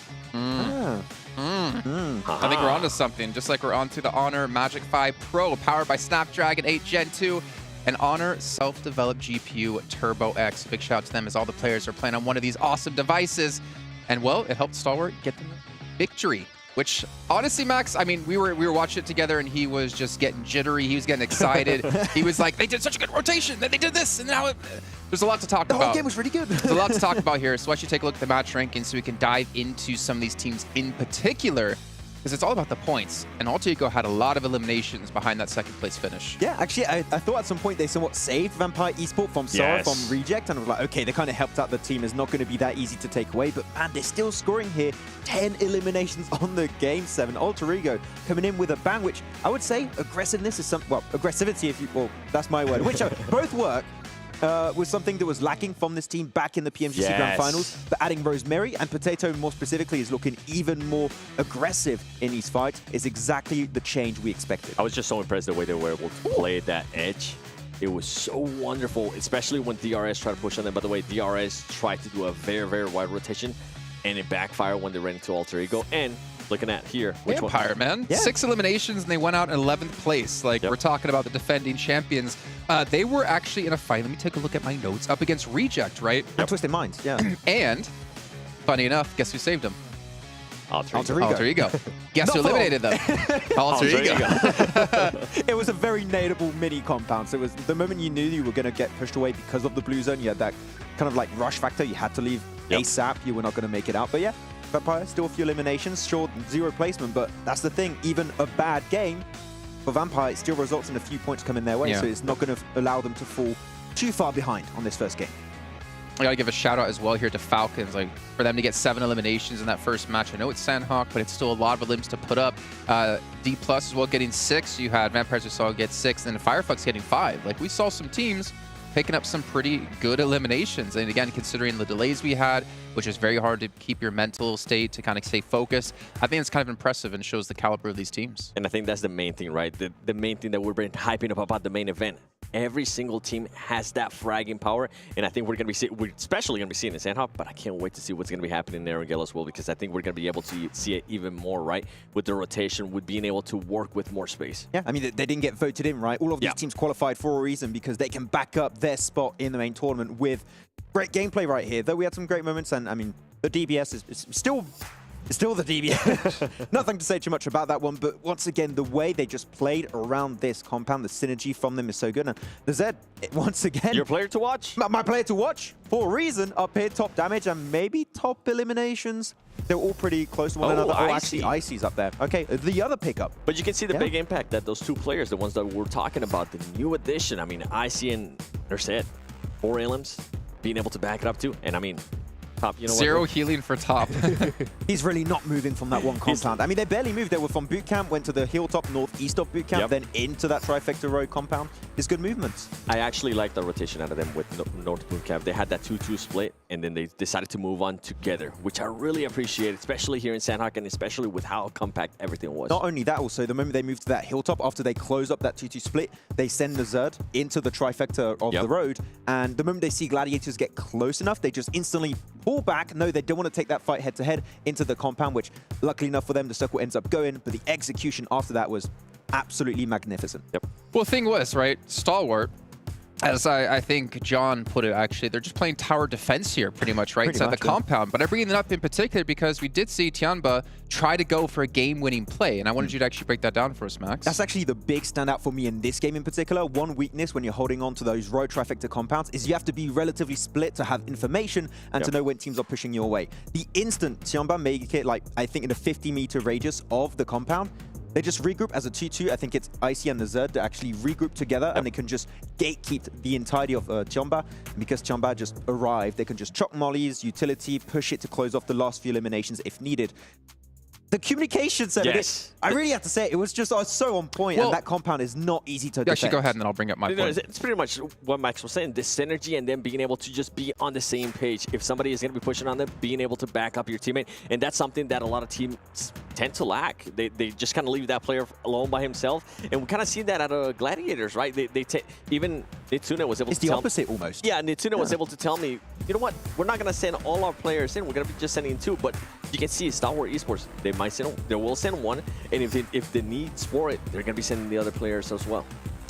I think we're onto something, just like we're onto the Honor Magic 5 Pro, powered by Snapdragon 8 Gen 2 and Honor self-developed GPU Turbo X. Big shout out to them as all the players are playing on one of these awesome devices. And well, it helped Stalwart get them a victory. Which, honestly, Max, I mean, we were watching it together, and he was just getting jittery. He was getting excited. He was like, they did such a good rotation. Then they did this, and now There's a lot to talk The about. whole game was really good. There's a lot to talk about here, so why don't you take a look at the match ranking so we can dive into some of these teams in particular, because it's all about the points. And Alter Ego had a lot of eliminations behind that second place finish. Yeah, actually, I thought at some point they somewhat saved Vampire Esports from Sora, from Reject, and I was like, okay, they kind of helped out the team. It's not going to be that easy to take away, but man, they're still scoring here. 10 eliminations on the game 7. Alter Ego coming in with a bang, which I would say aggressiveness is aggressivity, if you, well, that's my word, which both work. Was something that was lacking from this team back in the PMGC Grand Finals. But adding Rosemary and Potato more specifically is looking even more aggressive in these fights is exactly the change we expected. I was just so impressed the way they were able to play that edge. It was so wonderful, especially when DRS tried to push on them. By the way, DRS tried to do a very, very wide rotation, and it backfired when they ran into Alter Ego. And looking at here, which Vampire, man. Yeah. 6 eliminations, and they went out in 11th place. Like, we're talking about the defending champions. They were actually in a fight. Let me take a look at my notes. Up against Reject, right? And Twisted Minds, yeah. And, funny enough, guess who saved them? Alter Ego. Guess who eliminated them? Alter Ego. It was a very nadeable mini compound. So it was the moment you knew you were going to get pushed away because of the blue zone, you had that kind of like rush factor. You had to leave ASAP. You were not going to make it out. But yeah, Vampire, still a few eliminations. Sure, 0 placement, but that's the thing. Even a bad game for Vampire, it still results in a few points coming their way. So it's not going to allow them to fall too far behind on this first game. I gotta give a shout out as well here to Falcons, like for them to get 7 eliminations in that first match. I know it's Sandhawk, but it's still a lot of limbs to put up. D+ as well getting 6. You had Vampires we saw get 6, and Fireflux getting 5. Like, we saw some teams picking up some pretty good eliminations. And again, considering the delays we had, which is very hard to keep your mental state to kind of stay focused, I think it's kind of impressive and shows the caliber of these teams. And I think that's the main thing, right? The main thing that we've been hyping up about the main event. Every single team has that fragging power, and I think we're especially going to be seeing it in Sandhawk, but I can't wait to see what's going to be happening there in Gale as well, because I think we're going to be able to see it even more, right? With the rotation, with being able to work with more space. Yeah, I mean, they didn't get voted in, right? All of these teams qualified for a reason because they can back up their spot in the main tournament with great gameplay right here. Though we had some great moments, and I mean, the DBS is still the DBS. Nothing to say too much about that one, but once again, the way they just played around this compound, the synergy from them is so good. And the Zed, once again... Your player to watch? My player to watch, for a reason, up here, top damage and maybe top eliminations. They're all pretty close to one another. Oh, actually, Icy's up there. Okay, the other pickup. But you can see the big impact that those 2 players, the ones that we're talking about, the new addition, I mean, Icy and Zed, 4 elims, being able to back it up too. And I mean... Top, you know 0 healing for top. He's really not moving from that one compound. I mean, they barely moved. They were from boot camp, went to the hilltop northeast of boot camp, then into that Trifecta Road compound. It's good movements. I actually like the rotation out of them with North boot camp. They had that 2-2 split, and then they decided to move on together, which I really appreciate, especially here in Sandhawk, and especially with how compact everything was. Not only that, also, the moment they moved to that hilltop, after they close up that 2-2 split, they send the Zerd into the Trifecta of the road, and the moment they see Gladiators get close enough, they just instantly pull back. No, they don't want to take that fight head-to-head into the compound, which, luckily enough for them, the circle ends up going, but the execution after that was absolutely magnificent. Well, the thing was, right, Stalwart, as I think John put it, actually, they're just playing tower defense here, pretty much, right, inside the compound. But I bring it up in particular because we did see Tianba try to go for a game-winning play, and I wanted you to actually break that down for us, Max. That's actually the big standout for me in this game in particular. One weakness when you're holding on to those road Trifecta compounds is you have to be relatively split to have information and to know when teams are pushing your way. The instant Tianba make it, like, I think in a 50-meter radius of the compound, they just regroup as a 2-2. I think it's Icy and the Zerd that actually regroup together, and they can just gatekeep the entirety of Tianba. And because Tianba just arrived, they can just chuck mollies, utility, push it to close off the last few eliminations if needed. The communication set of it, I really have to say, it was just so on point, and that compound is not easy to defend. Actually, go ahead, and then I'll bring up my point. It's pretty much what Max was saying, this synergy and then being able to just be on the same page. If somebody is going to be pushing on them, being able to back up your teammate, and that's something that a lot of teams tend to lack. They just kind of leave that player alone by himself, and we kind of see that out of Gladiators, right? Even Nitsuna was able to tell me. It's the opposite, almost. Yeah, Nitsuna was able to tell me, you know what, we're not going to send all our players in, we're going to be just sending 2, but you can see Stalwart Esports, they will send 1, and if the needs for it, they're going to be sending the other players as well.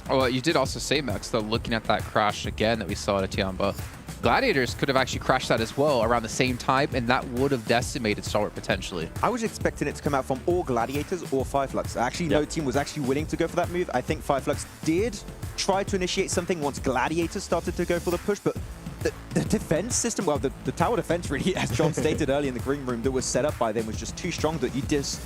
Oh, well, you did also say, Max, though, looking at that crash again that we saw at Tianba, Gladiators could have actually crashed that as well around the same time, and that would have decimated Stalwart potentially. I was expecting it to come out from all Gladiators or Fireflux. Actually, no team was actually willing to go for that move. I think Fireflux did try to initiate something once Gladiators started to go for the push, but the defense system, well, the tower defense really, as John stated earlier in the green room, that was set up by them was just too strong that you just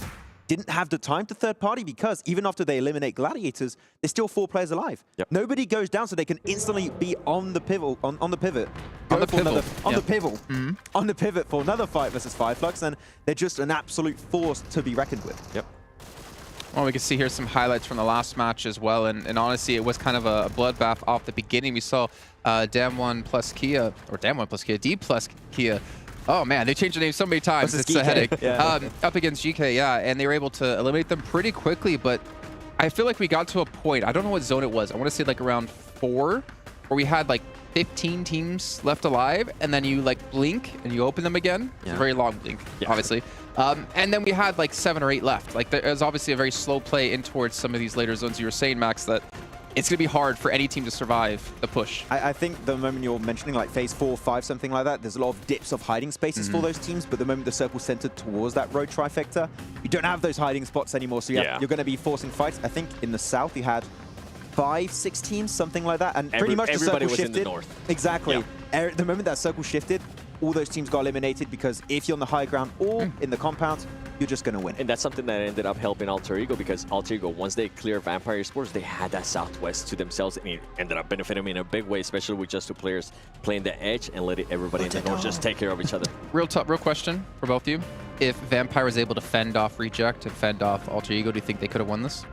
didn't have the time to third party, because even after they eliminate Gladiators, there's still 4 players alive. Yep. Nobody goes down, so they can instantly be on the pivot, on the pivot. On the pivot. On the pivot for another fight versus 5 Flux, and they're just an absolute force to be reckoned with. Yep. Well, we can see here some highlights from the last match as well, and honestly, it was kind of a bloodbath off the beginning. We saw Dam1 plus Kia, or Dam1 plus Kia, D plus Kia. Oh man, they changed the name so many times. It's a headache. Yeah. Up against Geekay, yeah, and they were able to eliminate them pretty quickly, but I feel like we got to a point, I don't know what zone it was, I want to say like around 4, where we had like 15 teams left alive, and then you like blink and you open them again. It's a very long blink, obviously. And then we had like 7 or 8 left. Like there was obviously a very slow play in towards some of these later zones. You were saying, Max, that it's going to be hard for any team to survive the push. I think the moment you're mentioning like phase 4, 5, something like that, there's a lot of dips of hiding spaces for those teams, but the moment the circle's centered towards that road trifecta, you don't have those hiding spots anymore, so you're going to be forcing fights. I think in the south you had 5, 6 teams, something like that, and pretty much the circle shifted. In the north. Exactly. Yeah. The moment that circle shifted, all those teams got eliminated, because if you're on the high ground or in the compound, you're just going to win. And that's something that ended up helping Alter Ego, because Alter Ego, once they cleared Vampire Esports, they had that Southwest to themselves, and it ended up benefiting them in a big way, especially with just 2 players playing the edge and letting everybody in the north just take care of each other. Real question for both of you. If Vampire was able to fend off Reject and fend off Alter Ego, do you think they could have won this?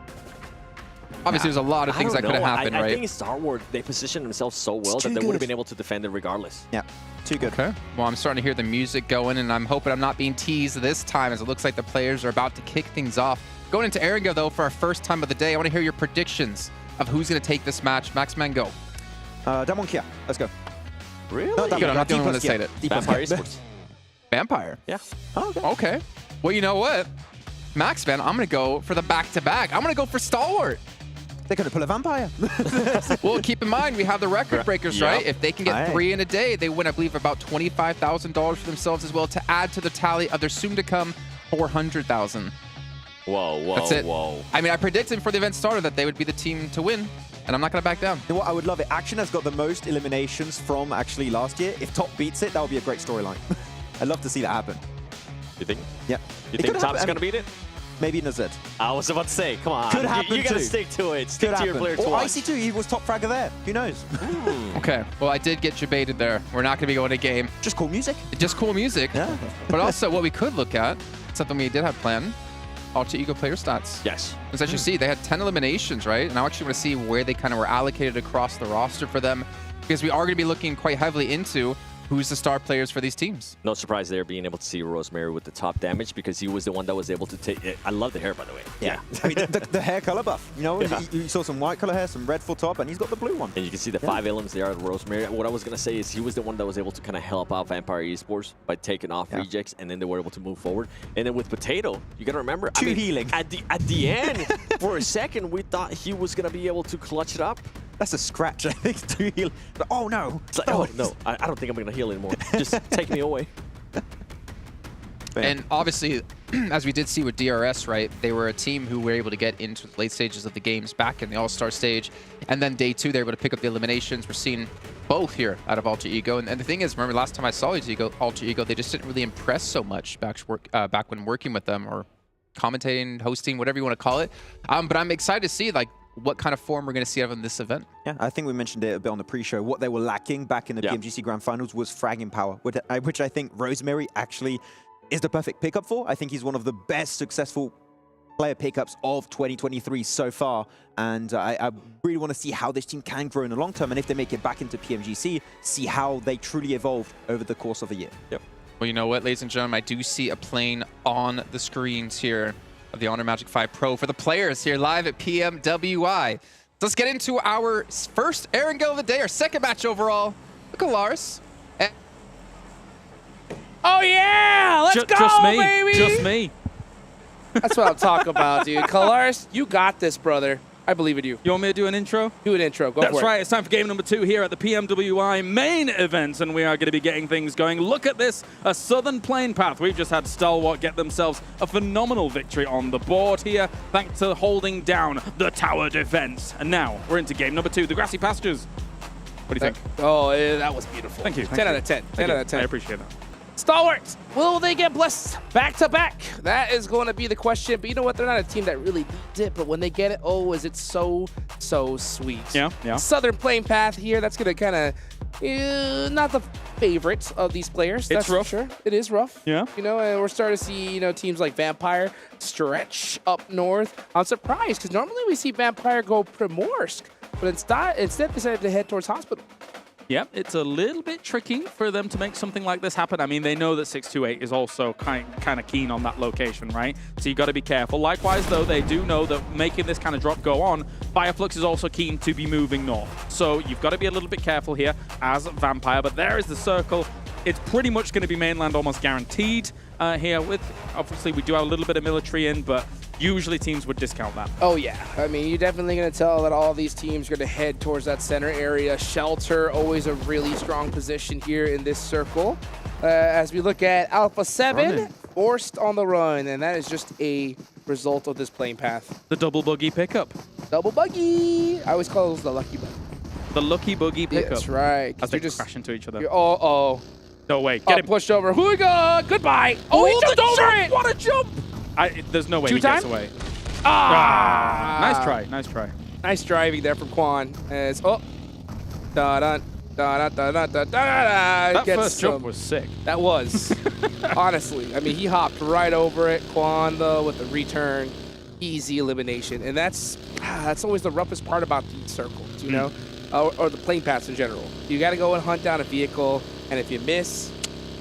Obviously, there's a lot of things that could have happened, right? I think Stalwart, they positioned themselves so well that they would have been able to defend it regardless. Yeah, too good. Okay. Well, I'm starting to hear the music going, and I'm hoping I'm not being teased this time, as it looks like the players are about to kick things off. Going into Erringo, though, for our first time of the day, I want to hear your predictions of who's going to take this match. Max Man, go. Damwon Kia, let's go. Really? Good, I'm not the only one that said it. Vampire Esports. Vampire? Yeah. Oh, okay. Well, you know what? Max Man, I'm going to go for the back-to-back. I'm going to go for Stalwart. They're going to pull a Vampire. Well, keep in mind, we have the record breakers, right? If they can get 3 in a day, they win, I believe, about $25,000 for themselves as well, to add to the tally of their soon-to-come $400,000. Whoa. That's it. I mean, I predicted before the event started that they would be the team to win, and I'm not going to back down. You know what? I would love it. Action has got the most eliminations from actually last year. If Top beats it, that would be a great storyline. I'd love to see that happen. You think? Yeah. You think Top's going to beat it? Maybe Nazet. I was about to say, come on. Could happen. You got to stick to it. Stick to your player to watch. Icy too. He was top fragger there. Who knows? Okay. Well, I did get you baited there. We're not going to be going to game. Just cool music. Just cool music. Yeah. But also, what we could look at, something we did have planned, Alter Ego player stats. Yes. Because as you see, they had 10 eliminations, right? And I actually want to see where they kind of were allocated across the roster for them, because we are going to be looking quite heavily into who's the star players for these teams. No surprise there being able to see Rosemary with the top damage, because he was the one that was able to take it. I love the hair, by the way. Yeah. I mean, the hair color buff. You know, you saw some white color hair, some red full top, and he's got the blue one. And you can see the 5 elements there of Rosemary. What I was going to say is he was the one that was able to kind of help out Vampire Esports by taking off rejects, and then they were able to move forward. And then with Potato, you got to remember, healing. At the end, for a second, we thought he was going to be able to clutch it up. That's a scratch, I think, to heal. But, oh, no. It's like, oh, no. I don't think I'm going to heal anymore. Just take me away. And obviously, as we did see with DRS, right, they were a team who were able to get into the late stages of the games back in the All-Star stage. And then day 2, they were able to pick up the eliminations. We're seeing both here out of Alter Ego. And the thing is, remember last time I saw Alter Ego, they just didn't really impress so much back when working with them, or commentating, hosting, whatever you want to call it. But I'm excited to see, like, what kind of form we're going to see out of this event. Yeah, I think we mentioned it a bit on the pre-show. What they were lacking back in the PMGC Grand Finals was fragging power, which I think Rosemary actually is the perfect pickup for. I think he's one of the best successful player pickups of 2023 so far, and I really want to see how this team can grow in the long term, and if they make it back into PMGC, see how they truly evolve over the course of a year. Yep. Well, you know what, ladies and gentlemen, I do see a plane on the screens here of the Honor Magic 5 Pro for the players here live at PMWI. Let's get into our first Erringo of the day, our second match overall. Look at Lars. Oh yeah, let's go, baby! Just me. That's what I'm talking about, dude. Lars, you got this, brother. I believe in you. You want me to do an intro? Do an intro. Go for it. That's right. It's time for game number 2 here at the PMWI main event, and we are going to be getting things going. Look at this, a Southern Plain Path. We've just had Stalwart get themselves a phenomenal victory on the board here, thanks to holding down the tower defense. And now we're into game number 2, the Grassy Pastures. What do you think? Oh, that was beautiful. Thank you. 10 out of 10. 10 out of 10. I appreciate that. Stalwart, will they get blessed back-to-back? That is going to be the question. But you know what? They're not a team that really needs it. But when they get it, oh, is it so sweet. Yeah. Southern playing path here. That's going to kind of not the favorite of these players. That's rough. For sure. It is rough. Yeah. You know, and we're starting to see, teams like Vampire stretch up north. I'm surprised because normally we see Vampire go Primorsk. But instead they decided to head towards Hospital. Yep, it's a little bit tricky for them to make something like this happen. I mean, they know that 628 is also kind of keen on that location, right? So you got to be careful. Likewise, though, they do know that making this kind of drop go on, Fireflux is also keen to be moving north. So you've got to be a little bit careful here as Vampire. But there is the circle. It's pretty much going to be mainland almost guaranteed here. With obviously, we do have a little bit of military in, but usually teams would discount that. Oh, yeah. I mean, you're definitely going to tell that all these teams are going to head towards that center area. Shelter, always a really strong position here in this circle. As we look at Alpha 7, forced on the run, and that is just a result of this playing path. The double buggy pickup. Double buggy. I always call those the lucky buggy. The lucky buggy pickup. That's right. As they just crash into each other. Oh. No way. Get him. Pushed over. Hooga. Goodbye. Oh, he jumped over it. What a jump. There's no way he gets away. Nice try. Nice driving there from Quan. As that first jump was sick. That was. Honestly. I mean, he hopped right over it. Quan, though, with the return. Easy elimination. And that's always the roughest part about these circles, you know? Or the plane paths in general. You got to go and hunt down a vehicle, and if you miss,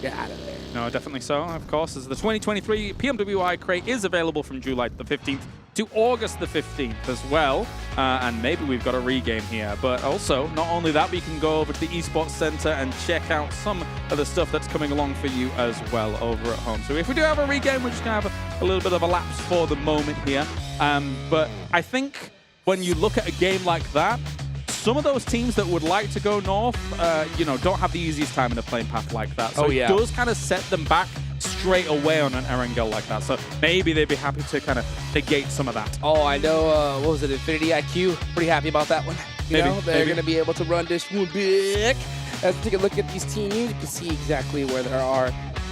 get out of there. No, definitely so. Of course, as the 2023 PMWI crate is available from July the 15th to August the 15th as well. And maybe we've got a regame here. But also, not only that, we can go over to the Esports Center and check out some of the stuff that's coming along for you as well over at home. So if we do have a regame, we're just going to have a little bit of a lapse for the moment here. But I think when you look at a game like that, some of those teams that would like to go north, don't have the easiest time in a playing path like that. So it does kind of set them back straight away on an Erangel like that. So maybe they'd be happy to kind of negate some of that. Oh, I know. What was it? Infinity IQ. Pretty happy about that one. They're going to be able to run this one big. As we take a look at these teams, you can see exactly where there are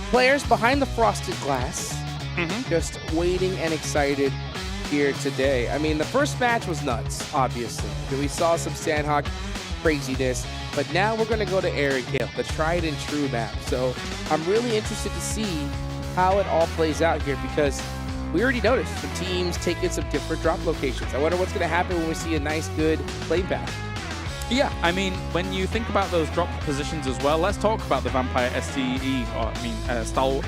players behind the frosted glass, just waiting and excited here today. I mean, the first match was nuts, obviously. We saw some Sandhawk craziness, but now we're going to go to Erangel, the tried and true map. So I'm really interested to see how it all plays out here because we already noticed some teams taking some different drop locations. I wonder what's going to happen when we see a nice, good play path. Yeah, I mean, when you think about those drop positions as well, let's talk about the Vampire STE, Stalwart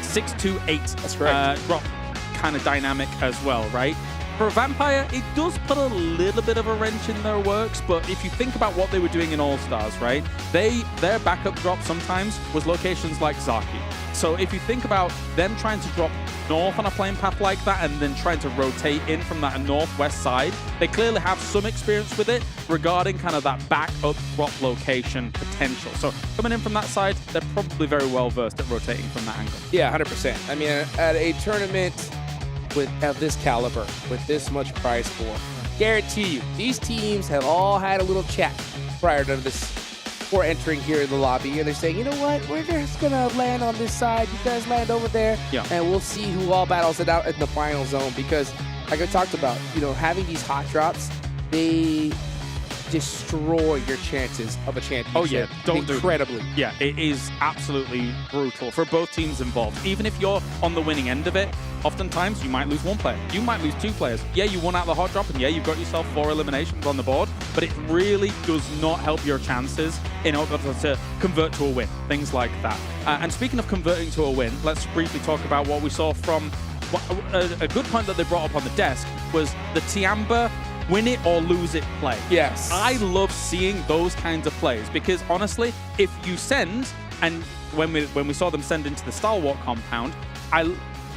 628. That's correct. Drop kind of dynamic as well, right? For a Vampire, it does put a little bit of a wrench in their works, but if you think about what they were doing in All-Stars, right? Their backup drop sometimes was locations like Zaki. So if you think about them trying to drop north on a plane path like that and then trying to rotate in from that northwest side, they clearly have some experience with it regarding kind of that backup drop location potential. So coming in from that side, they're probably very well versed at rotating from that angle. Yeah, 100%. I mean, at a tournament of this caliber, with this much prize pool, guarantee you, these teams have all had a little chat prior to this, before entering here in the lobby, and they're saying, you know what, we're just gonna land on this side, you guys land over there, and we'll see who all battles it out in the final zone, because like I talked about, having these hot drops, they destroy your chances of a championship. Oh yeah, incredibly. Yeah, it is absolutely brutal for both teams involved. Even if you're on the winning end of it, oftentimes you might lose one player, you might lose two players. Yeah, you won out the hot drop, and yeah, you've got yourself 4 eliminations on the board, but it really does not help your chances in order to convert to a win, things like that. And speaking of converting to a win, let's briefly talk about what we saw from a good point that they brought up on the desk was the Tianba win it or lose it play. Yes. I love seeing those kinds of plays because honestly, if you send, and when we saw them send into the Stalwart compound,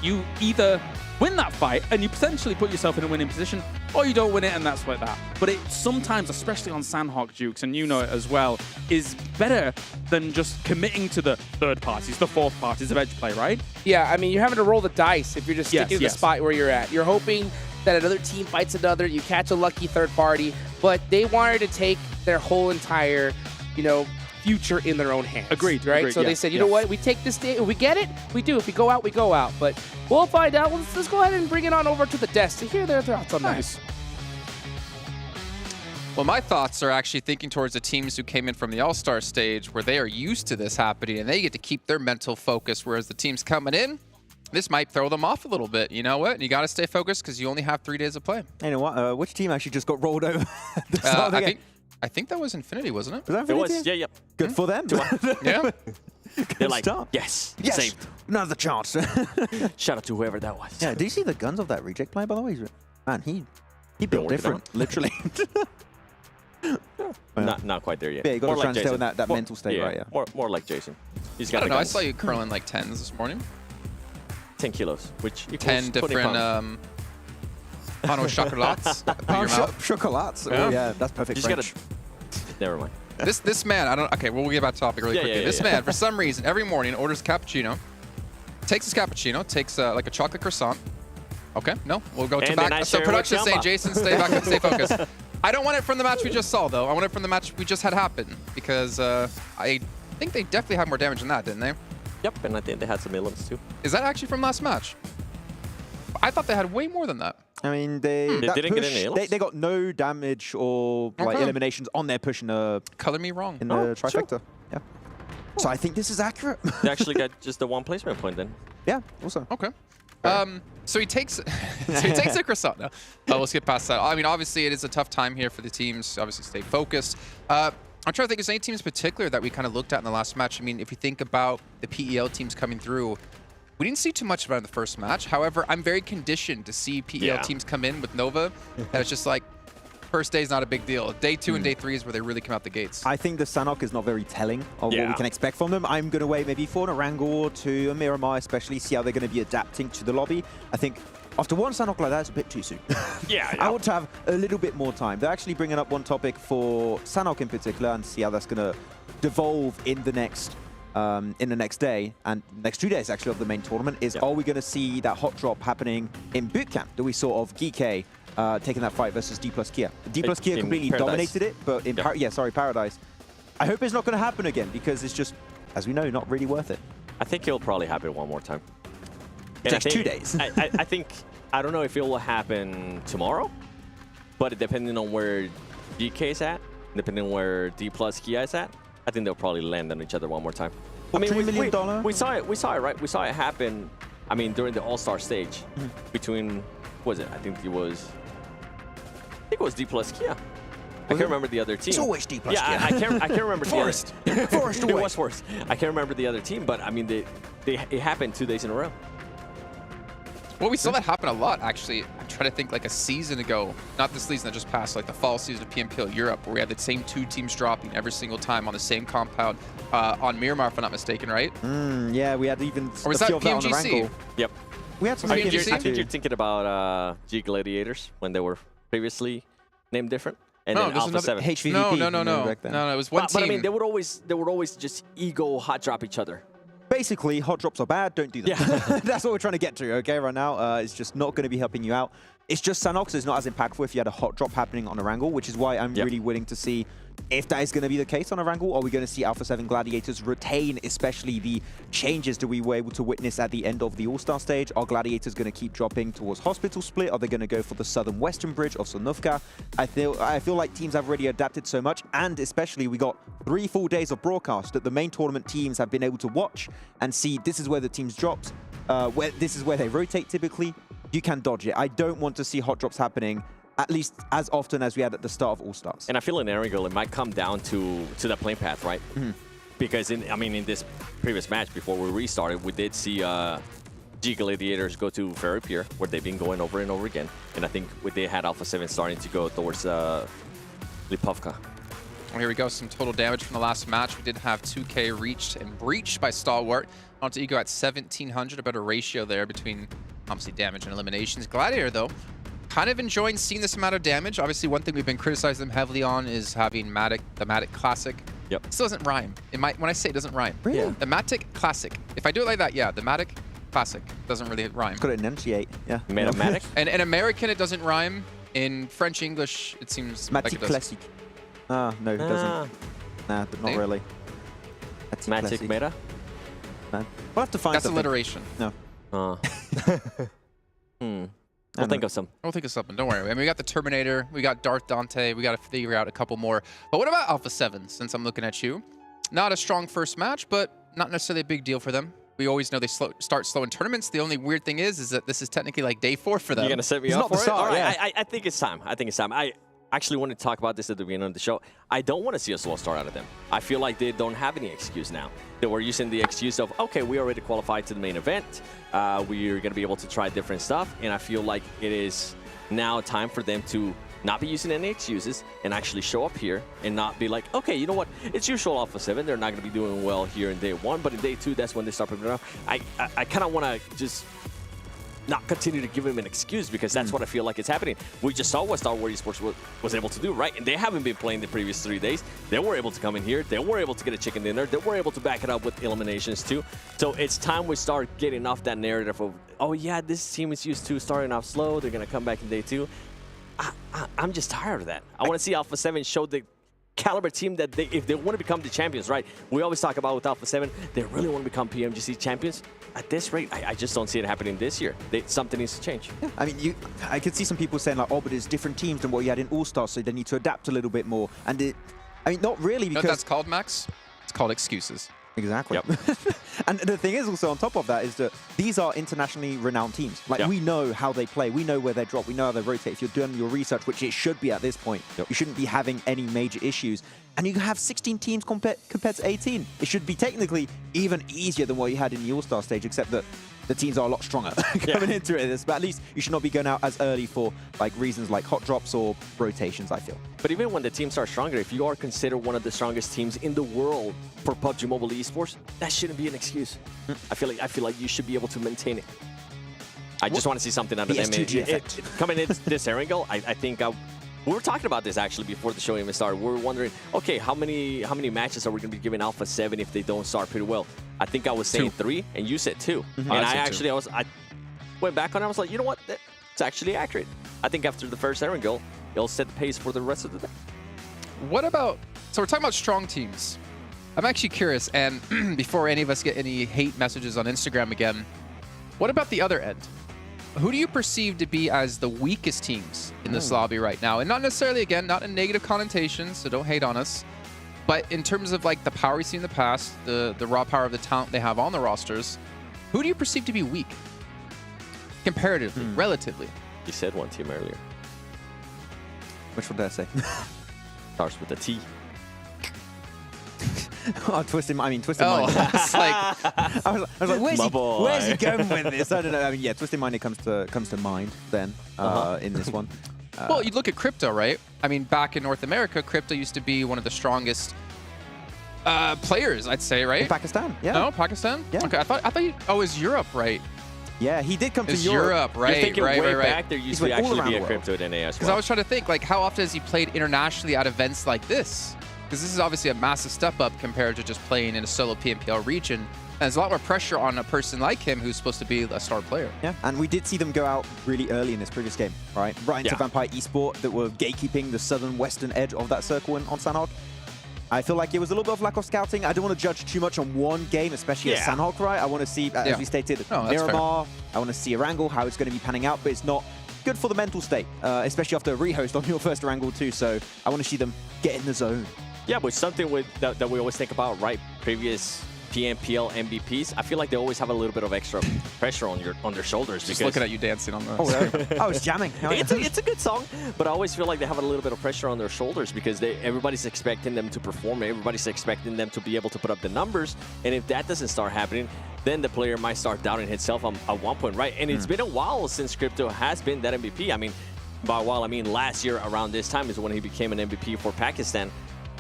you either win that fight and you potentially put yourself in a winning position, or you don't win it and that's like that. But it sometimes, especially on Sandhawk Dukes, and you know it as well, is better than just committing to the third parties, the fourth parties of edge play, right? Yeah, I mean, you're having to roll the dice if you're just sticking to the spot where you're at. You're hoping that another team fights another, you catch a lucky third party, but they wanted to take their whole entire you know, future in their own hands. Agreed. Right? Agreed, So yeah, they said, you know what, we take this day, if we get it, we do. If we go out, we go out. But we'll find out. Let's go ahead and bring it on over to the desk to hear their thoughts on that. Well, my thoughts are actually thinking towards the teams who came in from the All-Star stage where they are used to this happening and they get to keep their mental focus, whereas the teams coming in, this might throw them off a little bit. You know what? You got to stay focused because you only have 3 days of play. You know what? Which team actually just got rolled over? I think that was Infinity, wasn't it? Was that Infinity? It was, yeah. Good for them. Yeah. They're like, start. yes, Yes, saved. another chance. Shout out to whoever that was. Yeah, do you see the guns of that reject player, by the way? Man, he built different, literally. Not quite there yet. Yeah, you got More to like try and stay Jason. in that mental state, right? Yeah. More like Jason. He's I got don't the know. I guns. saw you curling like 10s this morning. 10 kilos, which equals 10 20 different pounds. Pano chocolates. Chocolates. Yeah. Oh, yeah, that's perfect You just French. Never mind. This man, I don't. Okay, we'll get back to topic really quickly. This man, for some reason, every morning orders a cappuccino, takes his cappuccino, takes like a chocolate croissant. Okay, no, we'll go to And back. then I So share production with saying, Tianba. Jason, stay back, stay focused. I don't want it from the match we just saw, though. I want it from the match we just had happen because I think they definitely had more damage than that, didn't they? Yep, and I think they had some elims too. Is that actually from last match? I thought they had way more than that. I mean, they didn't get any elims? They got no damage or like eliminations on their push in the Color me wrong. in the trifecta. Yeah. So I think this is accurate. They actually got just the one placement point then. Yeah. Also. Okay. So he takes a croissant now. We'll skip past that. I mean, obviously, it is a tough time here for the teams. Obviously, stay focused. I'm trying to think, is there any teams in particular that we kind of looked at in the last match? I mean, if you think about the PEL teams coming through, we didn't see too much about it in the first match. However, I'm very conditioned to see PEL teams come in with Nova. And it's just like, first day is not a big deal. Day 2 and day 3 is where they really come out the gates. I think the Sanhok is not very telling of what we can expect from them. I'm going to wait maybe for an Erangel or two, a Miramar especially, see how they're going to be adapting to the lobby. I think after one Sanhok like that, it's a bit too soon. I want to have a little bit more time. They're actually bringing up one topic for Sanhok in particular and see how that's going to devolve in the next day and next 2 days actually of the main tournament is are we going to see that hot drop happening in bootcamp that we saw of Geekay taking that fight versus D+ Kia. D+ Kia completely dominated it, but in Paradise. I hope it's not going to happen again because it's just, as we know, not really worth it. I think it'll probably happen one more time. It takes 2 days. I think, I don't know if it will happen tomorrow, but depending on where GK is at, depending on where D+ Kia is at, I think they'll probably land on each other one more time. I mean, we saw it, right? We saw it happen, I mean, during the All-Star stage between, what was it? I think it was D+ Kia. I can't remember the other team. It's always D+ Kia. Yeah, I can't remember Forest. the other. Forest away. It was Forest. I can't remember the other team, but I mean, it happened 2 days in a row. Well, we saw that happen a lot, actually. I'm trying to think like a season ago, not this season that just passed, like the fall season of PMPL Europe, where we had the same 2 teams dropping every single time on the same compound on Miramar, if I'm not mistaken, right? Yeah, we had even or was that PMGC? Yep. We had some I think you're thinking about G Gladiators when they were previously named different. And then Alpha 7. HVVP. No, it was one team. But I mean, they would always just ego hot drop each other. Basically, hot drops are bad, don't do them. Yeah. That's what we're trying to get to, okay, right now. It's just not going to be helping you out. It's just Sanox is not as impactful if you had a hot drop happening on Erangel, which is why I'm really willing to see if that is going to be the case on Erangel. Are we going to see Alpha 7 Gladiators retain, especially the changes that we were able to witness at the end of the All-Star stage? Are Gladiators going to keep dropping towards Hospital Split? Are they going to go for the southern-western bridge of Sonuvka? I feel like teams have already adapted so much, and especially we got 3 full days of broadcast that the main tournament teams have been able to watch and see this is where the teams dropped, this is where they rotate typically. You can dodge it. I don't want to see hot drops happening at least as often as we had at the start of All-Stars. And I feel in Erangel, it might come down to the plane path, right? Because, in this previous match, before we restarted, we did see G Gladiators go to Ferry Pier, where they've been going over and over again. And I think they had Alpha 7 starting to go towards Lipovka. Well, here we go, some total damage from the last match. We did have 2K reached and breached by Stalwart. Onto Ego at 1,700, a better ratio there between, obviously, damage and eliminations. Gladiator, though, kind of enjoying seeing this amount of damage. Obviously, one thing we've been criticizing them heavily on is having the Matic Classic. Yep. This doesn't rhyme. When I say it doesn't rhyme. Really? The Matic Classic. If I do it like that, yeah, the Matic Classic doesn't really rhyme. It's got to enunciate, yeah. Matic? And in American, it doesn't rhyme. In French, English, it seems like it does. Classic. Ah, no, it doesn't. Nah, not really. Magic meta? Man. We'll have to find That's something. alliteration. No. We'll think of some. We'll think of something. Don't worry. I mean, we got the Terminator. We got Darth Dante. We got to figure out a couple more. But what about Alpha 7, since I'm looking at you? Not a strong first match, but not necessarily a big deal for them. We always know they start slow in tournaments. The only weird thing is that this is technically like day 4 for them. You're going to set me up for it? All right. I think it's time. I think it's time. I actually wanted to talk about this at the beginning of the show. I don't want to see a slow start out of them. I feel like they don't have any excuse now. They were using the excuse of, okay, we already qualified to the main event. We're going to be able to try different stuff. And I feel like it is now time for them to not be using any excuses and actually show up here and not be like, okay, you know what? It's usual Alpha 7. They're not going to be doing well here in day 1, but in day 2, that's when they start picking it up. I kind of want to just not continue to give him an excuse because that's what I feel like is happening. We just saw what Stalwart Esports was able to do, right? And they haven't been playing the previous 3 days. They were able to come in here. They were able to get a chicken dinner. They were able to back it up with eliminations too. So it's time we start getting off that narrative of, oh yeah, this team is used to starting off slow. They're going to come back in day 2. I'm just tired of that. I want to see Alpha 7 show the caliber team that if they want to become the champions, right? We always talk about with Alpha 7, they really want to become PMGC champions. At this rate, I just don't see it happening this year. Something needs to change. Yeah. I mean, I could see some people saying like, oh, but it's different teams than what you had in All-Stars, so they need to adapt a little bit more. And I mean, not really, because... You know what that's called, Max? It's called excuses. Exactly. Yep. And the thing is also on top of that is that these are internationally renowned teams. Like we know how they play, we know where they drop, we know how they rotate. If you're doing your research, which it should be at this point, you shouldn't be having any major issues. And you have 16 teams compared to 18. It should be technically even easier than what you had in the All-Star stage, except that the teams are a lot stronger coming into it. But at least you should not be going out as early for like reasons like hot drops or rotations, I feel. But even when the teams are stronger, if you are considered one of the strongest teams in the world for PUBG Mobile Esports, that shouldn't be an excuse. I feel like you should be able to maintain it. I just want to see something out of them. Coming in this angle, I think we were talking about this actually before the show even started. We were wondering, okay, how many matches are we going to be giving Alpha 7 if they don't start pretty well? I think I was saying 3, and you said 2. And I went back on it. I was like, you know what? It's actually accurate. I think after the first angle, it'll set the pace for the rest of the day. What about, so we're talking about strong teams. I'm actually curious, and before any of us get any hate messages on Instagram again, what about the other end? Who do you perceive to be as the weakest teams in this lobby right now? And not necessarily, again, not in negative connotations, so don't hate on us. But in terms of like the power we've seen in the past, the raw power of the talent they have on the rosters, who do you perceive to be weak? Comparatively, relatively. You said one team earlier. Which one did I say? Starts with a T. Oh, Twisted Mind. It's like, I was like, where's he going with this? I don't know. I mean, yeah, Twisted Mind comes to mind then in this one. Well, you look at Crypto, right? I mean, back in North America, Crypto used to be one of the strongest players, I'd say, right? In Pakistan, yeah. No, Pakistan? Yeah. Okay, I thought you, it was Europe, right? Yeah, he did come to Europe, right? You're thinking right. back, there used to actually be a Crypto in NA as well. Because I was trying to think, like, how often has he played internationally at events like this? Because this is obviously a massive step up compared to just playing in a solo PMPL region. And there's a lot more pressure on a person like him who's supposed to be a star player. Yeah, and we did see them go out really early in this previous game, right? Right into Vampire Esport that were gatekeeping the southern western edge of that circle on Sanhok. I feel like it was a little bit of lack of scouting. I don't want to judge too much on one game, especially at Sanhok, right? I want to see, as we stated, Miramar. I want to see Erangel, how it's going to be panning out, but it's not good for the mental state, especially after a rehost on your first Erangel too. So I want to see them get in the zone. Yeah, but something that we always think about, right? Previous PMPL MVPs, I feel like they always have a little bit of extra pressure on their shoulders. Just looking at you dancing on the... Oh, I was jamming. It's a good song, but I always feel like they have a little bit of pressure on their shoulders because everybody's expecting them to perform. Everybody's expecting them to be able to put up the numbers. And if that doesn't start happening, then the player might start doubting himself at one point, right? And it's been a while since Crypto has been that MVP. I mean, by a while, I mean last year around this time is when he became an MVP for Pakistan.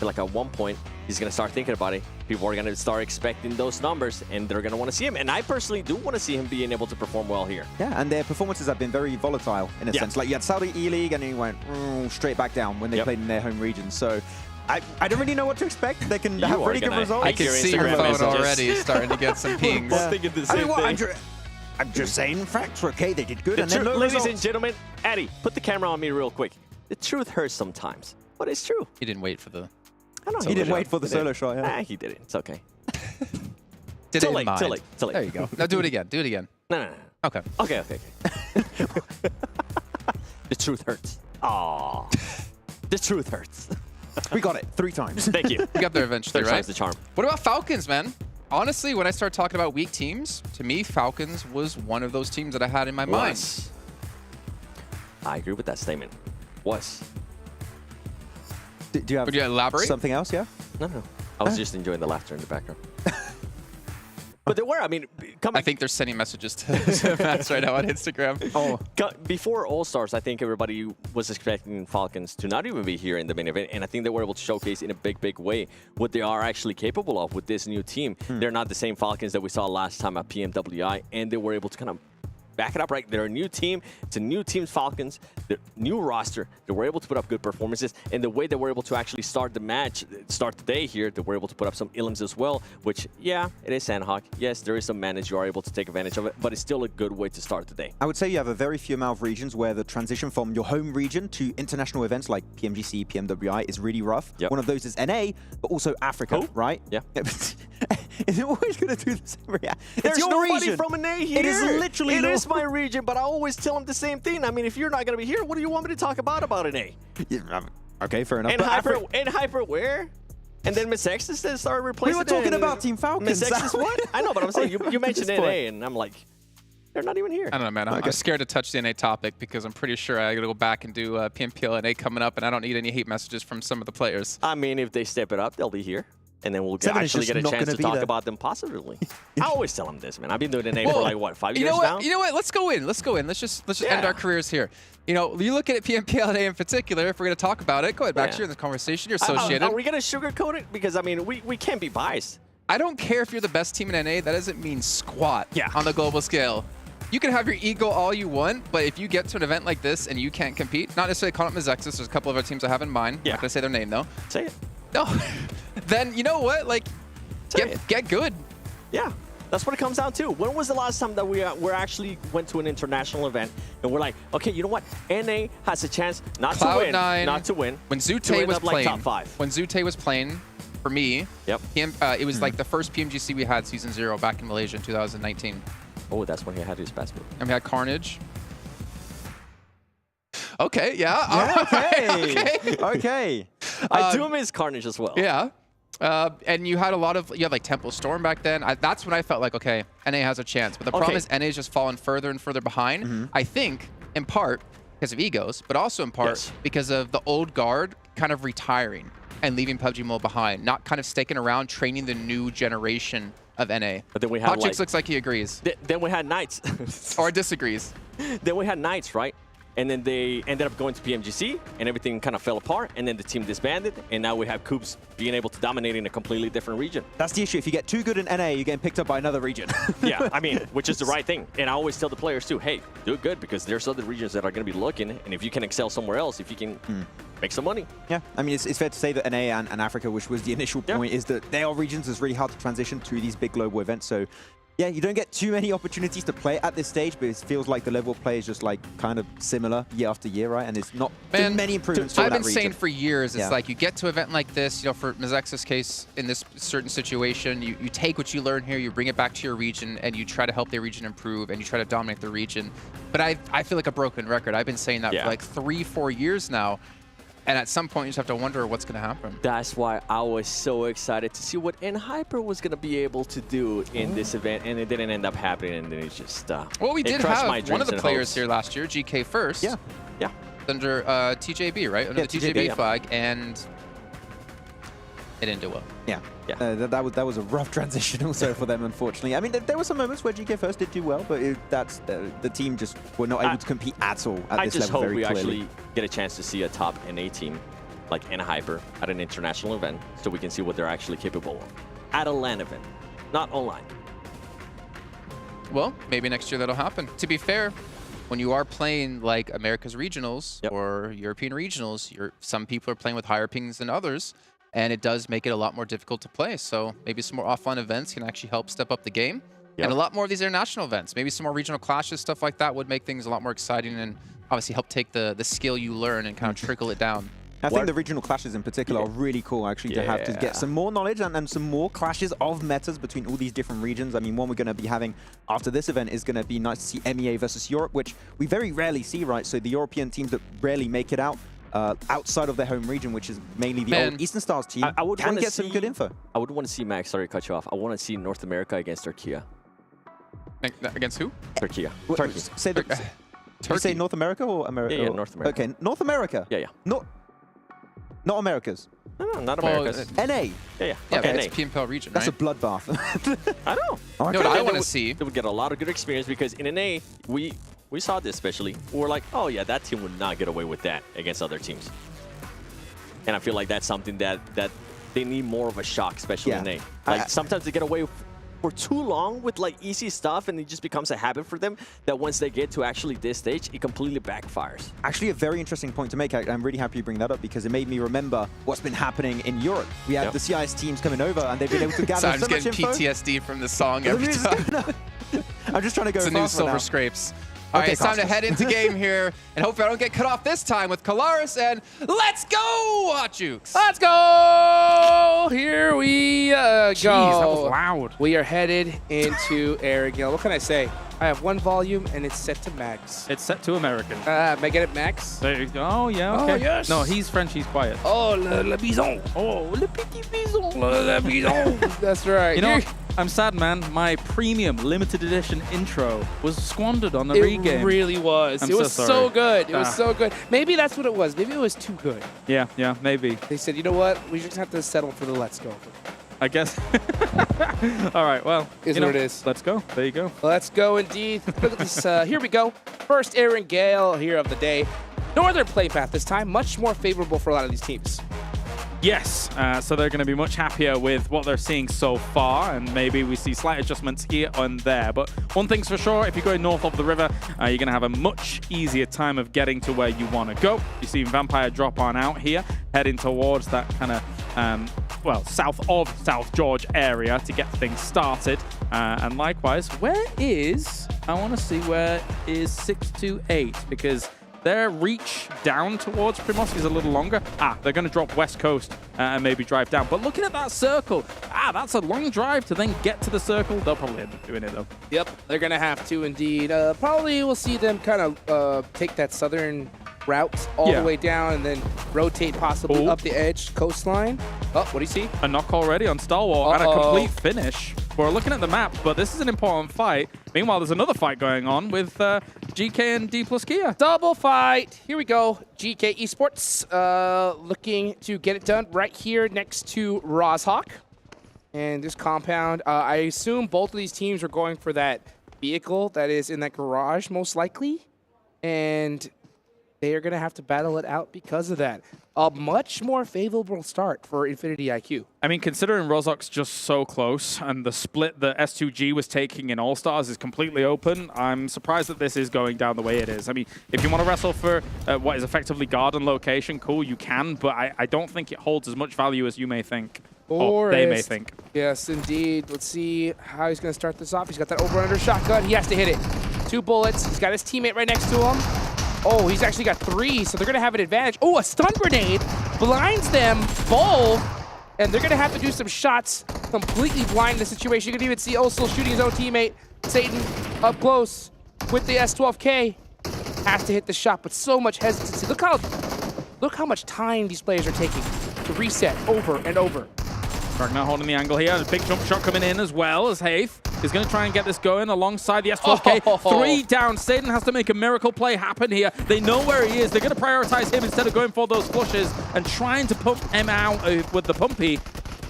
Like at one point, he's going to start thinking about it. People are going to start expecting those numbers, and they're going to want to see him. And I personally do want to see him being able to perform well here. Yeah, and their performances have been very volatile in a sense. Like you had Saudi E-League, and then he went straight back down when they played in their home region. So I don't really know what to expect. They can have pretty good results. I can see your phone already starting to get some pings. I'm just saying facts. Okay, they did good. Ladies and gentlemen, Addy, put the camera on me real quick. The truth hurts sometimes, but it's true. He didn't wait for the... I know, he didn't wait for the solo shot. Yeah. He did it. It's okay. Did Too it in late, mind. too late, too late. There you go. Now do it again. Do it again. No. Okay. Okay. The truth hurts. Aww. The truth hurts. We got it 3 times. Thank you. We got there eventually, Third right? time's the charm. What about Falcons, man? Honestly, when I start talking about weak teams, to me, Falcons was one of those teams that I had in my mind. I agree with that statement. Was. Do you have Would you elaborate? something else? Yeah. No. I was just enjoying the laughter in the background. But there were, I mean, I think they're sending messages to Matt right now on Instagram. Before All-Stars, I think everybody was expecting Falcons to not even be here in the main event, and I think they were able to showcase in a big way what they are actually capable of with this new team. They're not the same Falcons that we saw last time at PMWI, and they were able to kind of back it up, right? They're a new team. It's a new team's Falcons. They're new roster. They were able to put up good performances. And the way they were able to actually start the day here, they were able to put up some ilms as well, which, yeah, it is Sandhawk. Yes, there is some manage. You are able to take advantage of it, but it's still a good way to start the day. I would say you have a very few amount of regions where the transition from your home region to international events like PMGC, PMWI is really rough. Yep. One of those is NA, but also Africa, right? Yeah. Is it always going to do the same reaction? There's your nobody region. from NA here. It is literally It is my region, but I always tell them the same thing. I mean, if you're not going to be here, what do you want me to talk about NA? Yeah, okay, fair enough. And Hyper where? And then Miss X started replacing. We were talking about Team Falcons. Miss X is what? I know, but I'm saying you mentioned NA, and I'm like, they're not even here. I don't know, man. I'm scared to touch the NA topic because I'm pretty sure I got to go back and do PMPL NA coming up, and I don't need any hate messages from some of the players. I mean, if they step it up, they'll be here. And then we'll Seven actually get a chance to talk about them positively. I always tell them this, man. I've been doing NA for like, what, 5 years now? You know what? Let's go in. Let's just end our careers here. You know, you look at PMPL in particular, if we're going to talk about it, go ahead, back to you in the conversation. You're associated. Are we going to sugarcoat it? Because, I mean, we can't be biased. I don't care if you're the best team in NA. That doesn't mean squat on the global scale. You can have your ego all you want, but if you get to an event like this and you can't compete, not necessarily calling it Mizexis, there's a couple of other teams I have in mind. I'm not going to say their name, though. Say it. No. Then, you know what? Like, get good. Yeah. That's what it comes down to. When was the last time that we actually went to an international event and we're like, okay, you know what? NA has a chance not to win. Not to win. When Zute was playing, like top 5. When Zute was playing, for me, it was like the first PMGC we had season 0 back in Malaysia in 2019. Oh, that's when he had his best move. And we had Carnage. Okay, yeah. Okay. I do miss Carnage as well. Yeah. And you had like Temple Storm back then. That's when I felt like, okay, NA has a chance. But the problem is NA has just fallen further and further behind. I think, in part, because of egos, but also in part because of the old guard kind of retiring and leaving PUBG Mobile behind, not kind of sticking around, training the new generation of NA. But then we had Hotchix looks like he agrees. Then we had Knights. Or disagrees. Then we had Knights, right? And then they ended up going to PMGC, and everything kind of fell apart, and then the team disbanded, and now we have Coops being able to dominate in a completely different region. That's the issue. If you get too good in NA, you're getting picked up by another region. Yeah, I mean, which is the right thing. And I always tell the players too, hey, do it good, because there's other regions that are going to be looking, and if you can excel somewhere else, if you can make some money. Yeah, I mean, it's fair to say that NA and Africa, which was the initial point, is that they are regions that's really hard to transition to these big global events. So yeah, you don't get too many opportunities to play at this stage, but it feels like the level of play is just like kind of similar year after year, right? And it's not been many improvements for that region. I've been saying for years, it's like you get to an event like this, you know, for Mizex's case, in this certain situation, you take what you learn here, you bring it back to your region, and you try to help the region improve, and you try to dominate the region. But I feel like a broken record. I've been saying that for like 3-4 years now. And at some point, you just have to wonder what's going to happen. That's why I was so excited to see what NHyper was going to be able to do in this event, and it didn't end up happening, and then it just well, we did have one of the players here last year, Geekay first. Yeah. Under TJB, right? Under the TJB flag, and it didn't do well. Yeah. That was a rough transition also for them, unfortunately. I mean, there were some moments where Geekay first did do well, but the team just were not able to compete at all at this level very clearly. I just hope we actually get a chance to see a top NA team like NHyper at an international event, so we can see what they're actually capable of at a LAN event, not online. Well, maybe next year that'll happen. To be fair, when you are playing like America's regionals or European regionals, some people are playing with higher pings than others. And it does make it a lot more difficult to play. So maybe some more offline events can actually help step up the game. And a lot more of these international events. Maybe some more regional clashes, stuff like that would make things a lot more exciting and obviously help take the skill you learn and kind of trickle it down. I think the regional clashes in particular are really cool, actually, to have to get some more knowledge and some more clashes of metas between all these different regions. I mean, one we're going to be having after this event is going to be nice to see MEA versus Europe, which we very rarely see, right? So the European teams that rarely make it out outside of their home region, which is mainly the old Eastern Stars team, I would can get some good info. I would want to see, Max, sorry to cut you off. I want to see North America against Turkey. Against who? Turkey. Turkey. Did you say North America or America? Yeah, North America. Okay, North America. Yeah. Not Americas. No, not Americas. NA. Yeah. Okay, it's PMPL region, That's right? a bloodbath. I know. You know what I want to see? They would get a lot of good experience because in NA, we saw this especially. We're like, oh yeah, that team would not get away with that against other teams. And I feel like that's something that they need more of a shock, especially in NA. Like sometimes they get away for too long with like easy stuff, and it just becomes a habit for them that once they get to actually this stage, it completely backfires. Actually, a very interesting point to make. I'm really happy you bring that up because it made me remember what's been happening in Europe. We had the CIS teams coming over, and they've been able to gather so I'm so just much getting info. PTSD from the song every time. I'm just trying to go It's a new fast Silver now. Scrapes. All right, it's time to head into game here, and hopefully I don't get cut off this time with Kalaris, and let's go, Hot Jukes! Let's go! Here we go. Jeez, that was loud. We are headed into Arrogale. What can I say? I have one volume, and it's set to max. It's set to American. May I get it max? There you go. Oh, yeah, okay. Oh, yes. No, he's French, he's quiet. Oh, le bison. Oh, le petit bison. Le bison. That's right. You know, I'm sad, man. My premium limited edition intro was squandered on the regame. It really was. I'm It was so so sorry. good. It was so good. Maybe that's what it was. Maybe it was too good. Yeah, maybe. They said, you know what? We just have to settle for the let's go. I guess. All right, well. Is what it is. Let's go. There you go. Let's go indeed. Look at this. Here we go. First Arrogale here of the day. Northern play path this time. Much more favorable for a lot of these teams. Yes, so they're going to be much happier with what they're seeing so far, and maybe we see slight adjustments here and there. But one thing's for sure, if you're going north of the river, you're going to have a much easier time of getting to where you want to go. You see Vampire drop on out here, heading towards that kind of, well, south of South George area to get things started. And likewise, where is, I want to see where is 628, because their reach down towards Primorsky is a little longer. They're going to drop west coast and maybe drive down. But looking at that circle, that's a long drive to then get to the circle. They'll probably end up doing it, though. Yep, they're going to have to indeed. Probably we'll see them kind of take that southern route all the way down and then rotate possibly up the edge coastline. Oh, what do you see? A knock already on Stalwart and a complete finish. We're looking at the map, but this is an important fight. Meanwhile, there's another fight going on with GK and D plus Kia. Double fight. Here we go. GK Esports looking to get it done right here next to Rozhawk. And this compound, I assume both of these teams are going for that vehicle that is in that garage, most likely. And they are going to have to battle it out because of that. A much more favorable start for Infinity IQ. I mean, considering Rozhawk's just so close and the split that S2G was taking in All-Stars is completely open, I'm surprised that this is going down the way it is. I mean, if you want to wrestle for what is effectively garden location, cool, you can, but I don't think it holds as much value as you may think. Or they may think. Yes, indeed. Let's see how he's going to start this off. He's got that over-under shotgun. He has to hit it. 2 bullets. He's got his teammate right next to him. Oh, he's actually got 3, so they're going to have an advantage. Oh, a stun grenade blinds them both, and they're going to have to do some shots, completely blind the situation. You can even see Osel shooting his own teammate, Satan, up close with the S12K. Has to hit the shot, but so much hesitancy. Look how much time these players are taking to reset over and over. Ragnar holding the angle here. A big jump shot coming in as well as Haith is going to try and get this going alongside the S12K. 3 down. Satan has to make a miracle play happen here. They know where he is. They're going to prioritize him instead of going for those flushes and trying to pump him out with the pumpy.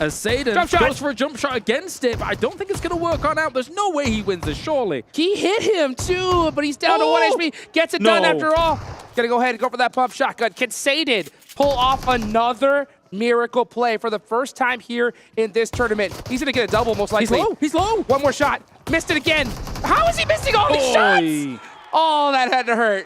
As Satan goes for a jump shot against it, but I don't think it's going to work on out. There's no way he wins this, surely. He hit him too, but he's down to 1 HP. Gets it done after all. Gonna go ahead and go for that pump shotgun. Can Satan pull off another miracle play for the first time here in this tournament? He's gonna get a double most likely. He's low. 1 more shot. Missed it again. How is he missing all these shots? Oh, that had to hurt.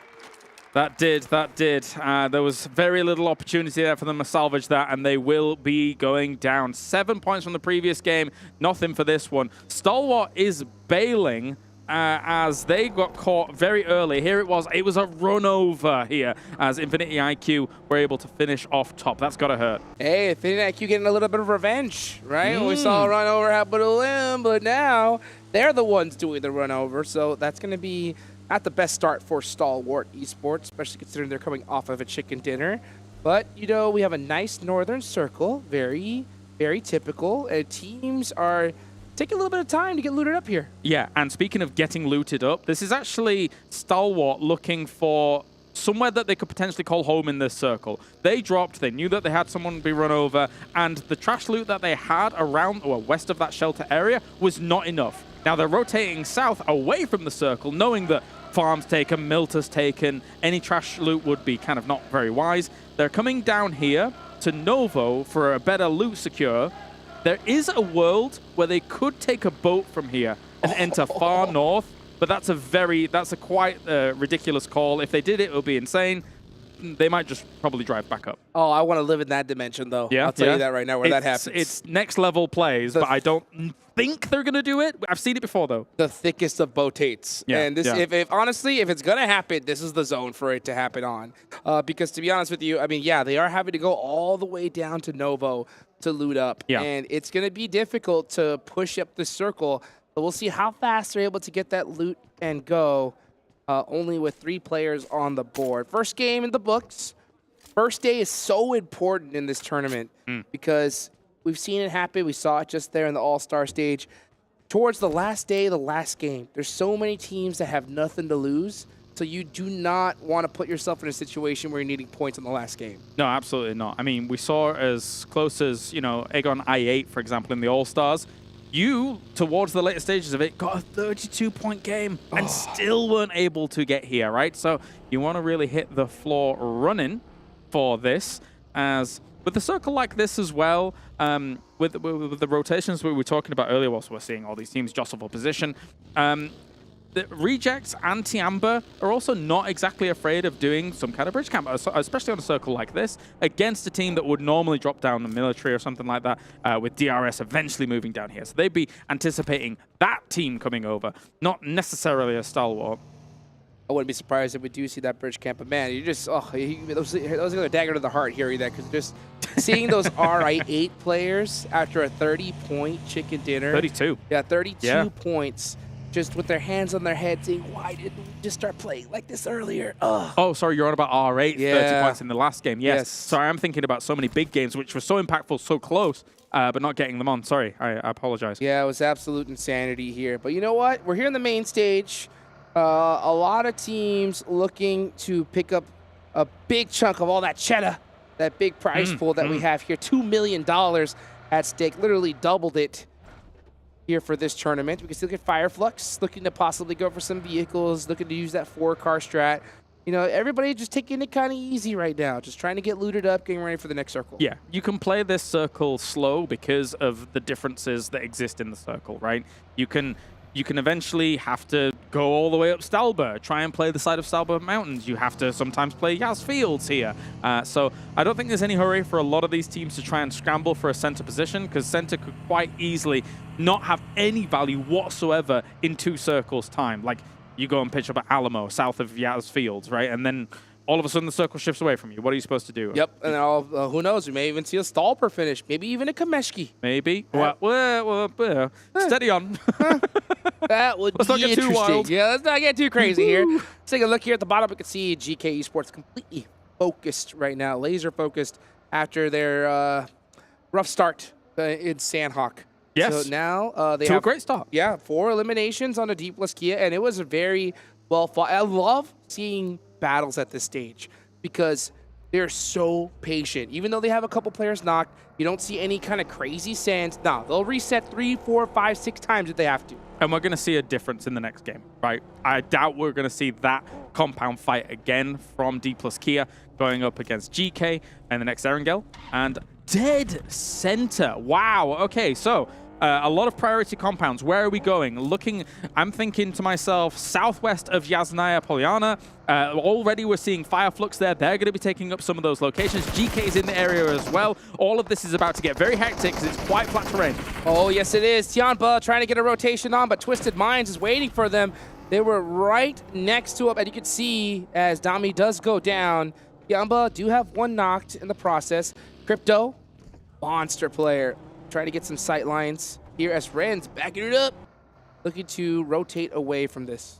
That did. There was very little opportunity there for them to salvage that, and they will be going down. 7 points from the previous game, nothing for this one. Stalwart is bailing as they got caught very early. Here it was a run over here as Infinity IQ were able to finish off top. That's got to hurt. Hey, Infinity IQ getting a little bit of revenge, right? We saw a run over happen to them, but now they're the ones doing the run over. So that's going to be not the best start for Stalwart Esports, especially considering they're coming off of a chicken dinner. But, you know, we have a nice northern circle, very, very typical. Teams are taking a little bit of time to get looted up here. Yeah, and speaking of getting looted up, this is actually Stalwart looking for somewhere that they could potentially call home in this circle. They dropped, they knew that they had someone be run over, and the trash loot that they had around or west of that shelter area was not enough. Now they're rotating south away from the circle, knowing that farms taken, Milta's taken, any trash loot would be kind of not very wise. They're coming down here to Novo for a better loot secure. There is a world where they could take a boat from here and enter far north, but that's a quite ridiculous call. If they did it, it would be insane. They might just probably drive back up. Oh, I want to live in that dimension, though. Yeah, I'll tell you that right now, where that happens. It's next level plays, but I don't think they're going to do it. I've seen it before, though. The thickest of boatates. Yeah, and this, if honestly, if it's going to happen, this is the zone for it to happen on. Because to be honest with you, I mean, yeah, they are having to go all the way down to Novo to loot up. Yeah. And it's going to be difficult to push up the circle. But we'll see how fast they're able to get that loot and go. Only with 3 players on the board. First game in the books. First day is so important in this tournament because we've seen it happen. We saw it just there in the All-Star stage. Towards the last day, the last game, there's so many teams that have nothing to lose. So you do not want to put yourself in a situation where you're needing points in the last game. No, absolutely not. I mean, we saw as close as, you know, Aegon I8, for example, in the All-Stars. You, towards the later stages of it, got a 32-point game and still weren't able to get here, right? So you want to really hit the floor running for this, as with a circle like this as well, with the rotations we were talking about earlier, whilst we're seeing all these teams jostle for position, the Rejects and Tianba are also not exactly afraid of doing some kind of bridge camp, especially on a circle like this, against a team that would normally drop down the military or something like that, with DRS eventually moving down here. So they'd be anticipating that team coming over, not necessarily a Stalwart. I wouldn't be surprised if we do see that bridge camp, but man, you just, that was a dagger to the heart hearing that, because just seeing those RI8 players after a 30-point chicken dinner. 32. Yeah, 32 points. Just with their hands on their heads saying, why didn't we just start playing like this earlier? Ugh. Oh, sorry, you're on about R8, 30 points in the last game. Yes. Sorry, I'm thinking about so many big games, which were so impactful, so close, but not getting them on. Sorry, I apologize. Yeah, it was absolute insanity here. But you know what? We're here on the main stage. A lot of teams looking to pick up a big chunk of all that cheddar, that big prize pool that we have here. $2 million at stake, literally doubled it here for this tournament. We can still get Flux looking to possibly go for some vehicles, looking to use that 4-car strat. You know, everybody just taking it kind of easy right now, just trying to get looted up, getting ready for the next circle. Yeah, you can play this circle slow because of the differences that exist in the circle, right? You can eventually have to go all the way up Stalwart, try and play the side of Stalwart Mountains. You have to sometimes play Yaz Fields here. So I don't think there's any hurry for a lot of these teams to try and scramble for a center position, because center could quite easily not have any value whatsoever in 2 circles time. Like, you go and pitch up at Alamo, south of Yaz Fields, right? And then all of a sudden the circle shifts away from you. What are you supposed to do? Yep, and then who knows? We may even see a Stalwart finish, maybe even a Kameshki. Maybe. Well, steady on. That would let's be not get interesting. too wild. Yeah, let's not get too crazy here. Let's take a look here at the bottom. We can see Geekay Esports completely focused right now, laser focused after their rough start in Sandhawk. Yes. So now they have a great start. Yeah, 4 eliminations on a D+ Kia, and it was a very well fought. I love seeing battles at this stage because they're so patient. Even though they have a couple players knocked, you don't see any kind of crazy sands. No, they'll reset 3, 4, 5, 6 times if they have to. And we're going to see a difference in the next game, right? I doubt we're going to see that compound fight again from D+ Kia going up against Geekay and the next Erangel. And dead center. Wow. Okay, so a lot of priority compounds. Where are we going? I'm thinking to myself, southwest of Yasnaya Polyana. Already we're seeing Flux there. They're going to be taking up some of those locations. Geekay is in the area as well. All of this is about to get very hectic because it's quite flat terrain. Oh, yes, it is. Tianba trying to get a rotation on, but Twisted Minds is waiting for them. They were right next to him, and you can see as Dami does go down, Tianba do have one knocked in the process. Crypto, monster player, trying to get some sight lines here as Ren's backing it up, looking to rotate away from this.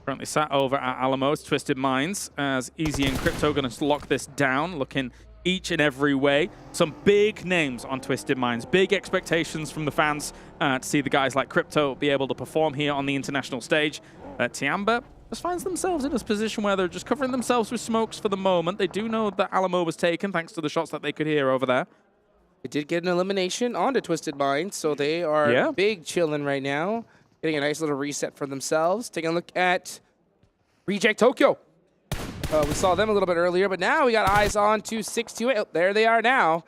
Currently sat over at Alamo's Twisted Minds as Easy and Crypto going to lock this down, looking each and every way. Some big names on Twisted Minds, big expectations from the fans to see the guys like Crypto be able to perform here on the international stage. Tianba just finds themselves in this position where they're just covering themselves with smokes for the moment. They do know that Alamo was taken thanks to the shots that they could hear over there. They did get an elimination onto Twisted Minds, so they are big chilling right now. Getting a nice little reset for themselves. Taking a look at Reject Tokyo. We saw them a little bit earlier, but now we got eyes on to 628. Oh, there they are now.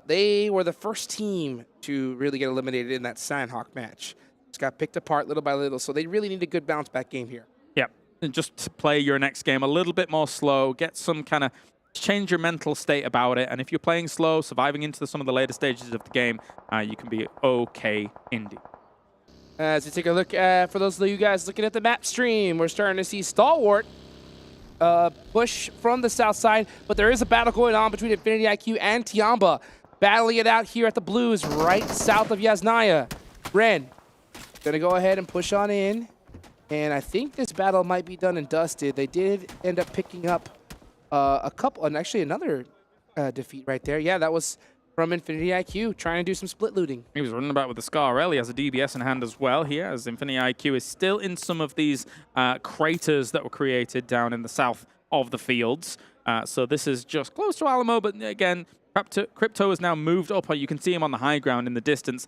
They were the first team to really get eliminated in that Sandhawk match. Just got picked apart little by little, so they really need a good bounce back game here. Yep, and just to play your next game a little bit more slow, get some kind of change your mental state about it, and if you're playing slow, surviving into some of the later stages of the game, you can be okay indeed. As we take a look at, for those of you guys looking at the map stream, we're starting to see Stalwart push from the south side, but there is a battle going on between Infinity IQ and Tianba, battling it out here at the Blues, right south of Yasnaya. Ren, gonna go ahead and push on in, and I think this battle might be done and dusted. They did end up picking up a couple, and actually another defeat right there. Yeah, that was from Infinity IQ, trying to do some split looting. He was running about with the Scar. He has a DBS in hand as well here, as Infinity IQ is still in some of these craters that were created down in the south of the fields. So this is just close to Alamo, but again, Crypto has now moved up. You can see him on the high ground in the distance,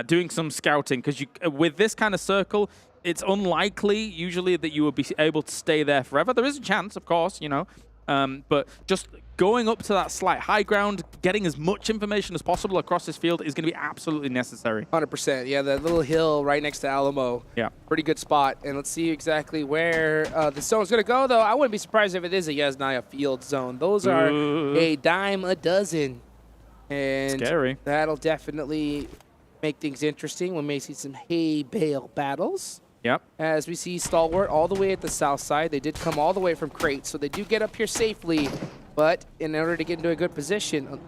doing some scouting, because with this kind of circle, it's unlikely usually that you would be able to stay there forever. There is a chance, of course, you know, but just going up to that slight high ground, getting as much information as possible across this field is going to be absolutely necessary. 100%. Yeah, that little hill right next to Alamo. Yeah. Pretty good spot. And let's see exactly where the zone's going to go, though. I wouldn't be surprised if it is a Yasnaya field zone. Those are a dime a dozen. And scary. That'll definitely make things interesting. We may see some hay bale battles. Yep. As we see Stalwart all the way at the south side. They did come all the way from Crate, so they do get up here safely. But in order to get into a good position...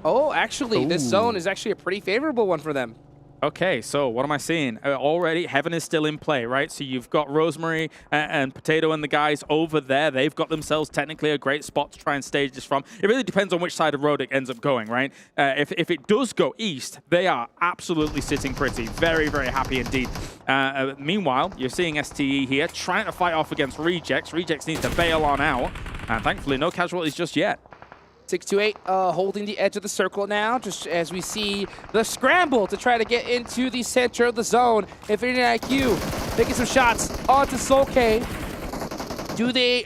Oh, actually, this zone is actually a pretty favorable one for them. Okay, so what am I seeing? Already, Heaven is still in play, right? So you've got Rosemary and Potato and the guys over there. They've got themselves technically a great spot to try and stage this from. It really depends on which side of road it ends up going, right? If it does go east, they are absolutely sitting pretty. Very, very happy indeed. Meanwhile, you're seeing STE here trying to fight off against Rejects. Rejects need to bail on out. And thankfully, no casualties just yet. 628 holding the edge of the circle now, just as we see the scramble to try to get into the center of the zone. Infinity IQ making some shots onto Solkay.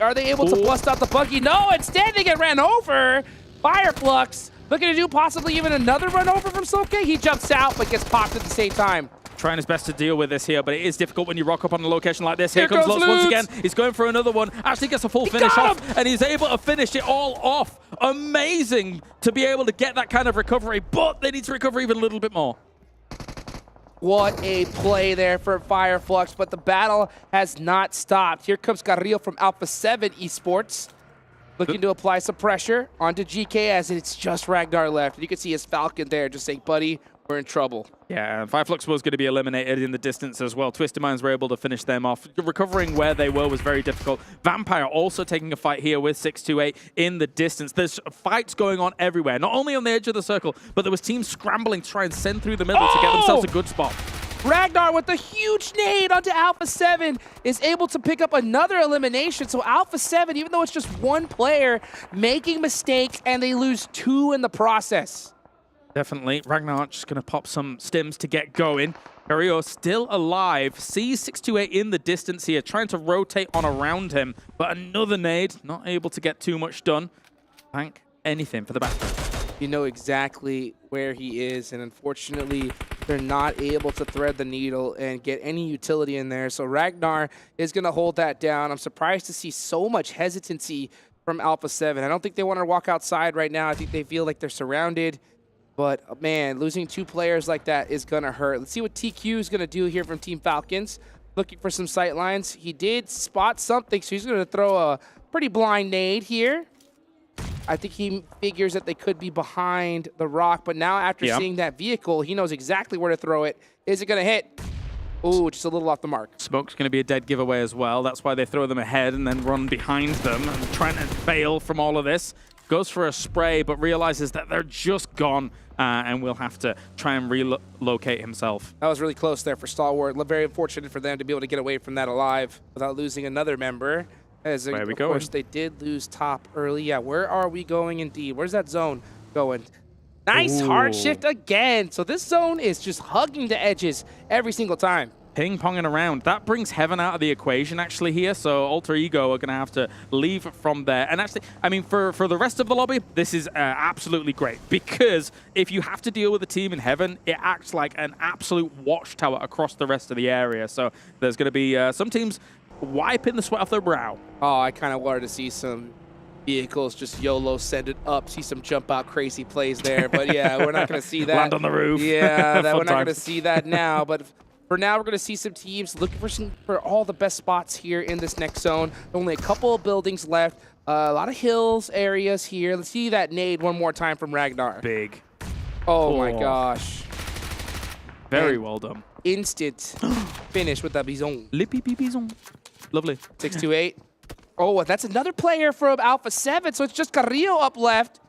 Are they able to bust out the buggy? No, instead they get ran over. Flux looking to do possibly even another run over from Solkay. He jumps out but gets popped at the same time. Trying his best to deal with this here, but it is difficult when you rock up on a location like this. Here comes Lutz once again. He's going for another one. Actually gets a full finish off, and he's able to finish it all off. Amazing to be able to get that kind of recovery, but they need to recover even a little bit more. What a play there for Flux, but the battle has not stopped. Here comes Carrillo from Alpha 7 Esports, looking to apply some pressure onto GK as it's just Ragnar left. And you can see his Falcon there just saying, buddy, we're in trouble. Yeah, Flux was going to be eliminated in the distance as well. Twisted Minds were able to finish them off. Recovering where they were was very difficult. Vampire also taking a fight here with 628 in the distance. There's fights going on everywhere, not only on the edge of the circle, but there was teams scrambling to try and send through the middle to get themselves a good spot. Ragnar with a huge nade onto Alpha 7 is able to pick up another elimination. So Alpha 7, even though it's just one player, making mistakes, and they lose 2 in the process. Definitely. Ragnar just going to pop some stims to get going. Carrillo still alive. Sees 628 in the distance here, trying to rotate on around him. But another nade, not able to get too much done. Thank anything for the back. You know exactly where he is, and unfortunately, they're not able to thread the needle and get any utility in there. So Ragnar is going to hold that down. I'm surprised to see so much hesitancy from Alpha 7. I don't think they want to walk outside right now. I think they feel like they're surrounded. But, man, losing 2 players like that is going to hurt. Let's see what TQ is going to do here from Team Falcons. Looking for some sight lines. He did spot something, so he's going to throw a pretty blind nade here. I think he figures that they could be behind the rock, but now after seeing that vehicle, he knows exactly where to throw it. Is it going to hit? Ooh, just a little off the mark. Smoke's going to be a dead giveaway as well. That's why they throw them ahead and then run behind them and trying to bail from all of this. Goes for a spray, but realizes that they're just gone and will have to try and relocate himself. That was really close there for Stalwart. Very unfortunate for them to be able to get away from that alive without losing another member. As where are we of going? course, they did lose top early. Yeah, where are we going indeed? Where's that zone going? Nice hard shift again. So this zone is just hugging the edges every single time. Ping-ponging around. That brings Heaven out of the equation actually here, so Alter Ego are going to have to leave from there. And actually, I mean, for the rest of the lobby, this is absolutely great, because if you have to deal with a team in Heaven, it acts like an absolute watchtower across the rest of the area. So there's going to be some teams wiping the sweat off their brow. Oh, I kind of wanted to see some vehicles just YOLO send it up, see some jump out crazy plays there. But yeah, we're not going to see that. Land on the roof. Yeah, we're not going to see that now. But for now, we're going to see some teams looking for all the best spots here in this next zone. Only a couple of buildings left. A lot of hills areas here. Let's see that nade one more time from Ragnar. Big. Oh my gosh. Very well done. Instant finish with that Bison. Le pipi Bison. Lovely. 628. Oh, that's another player from Alpha 7, so it's just Carrillo up left.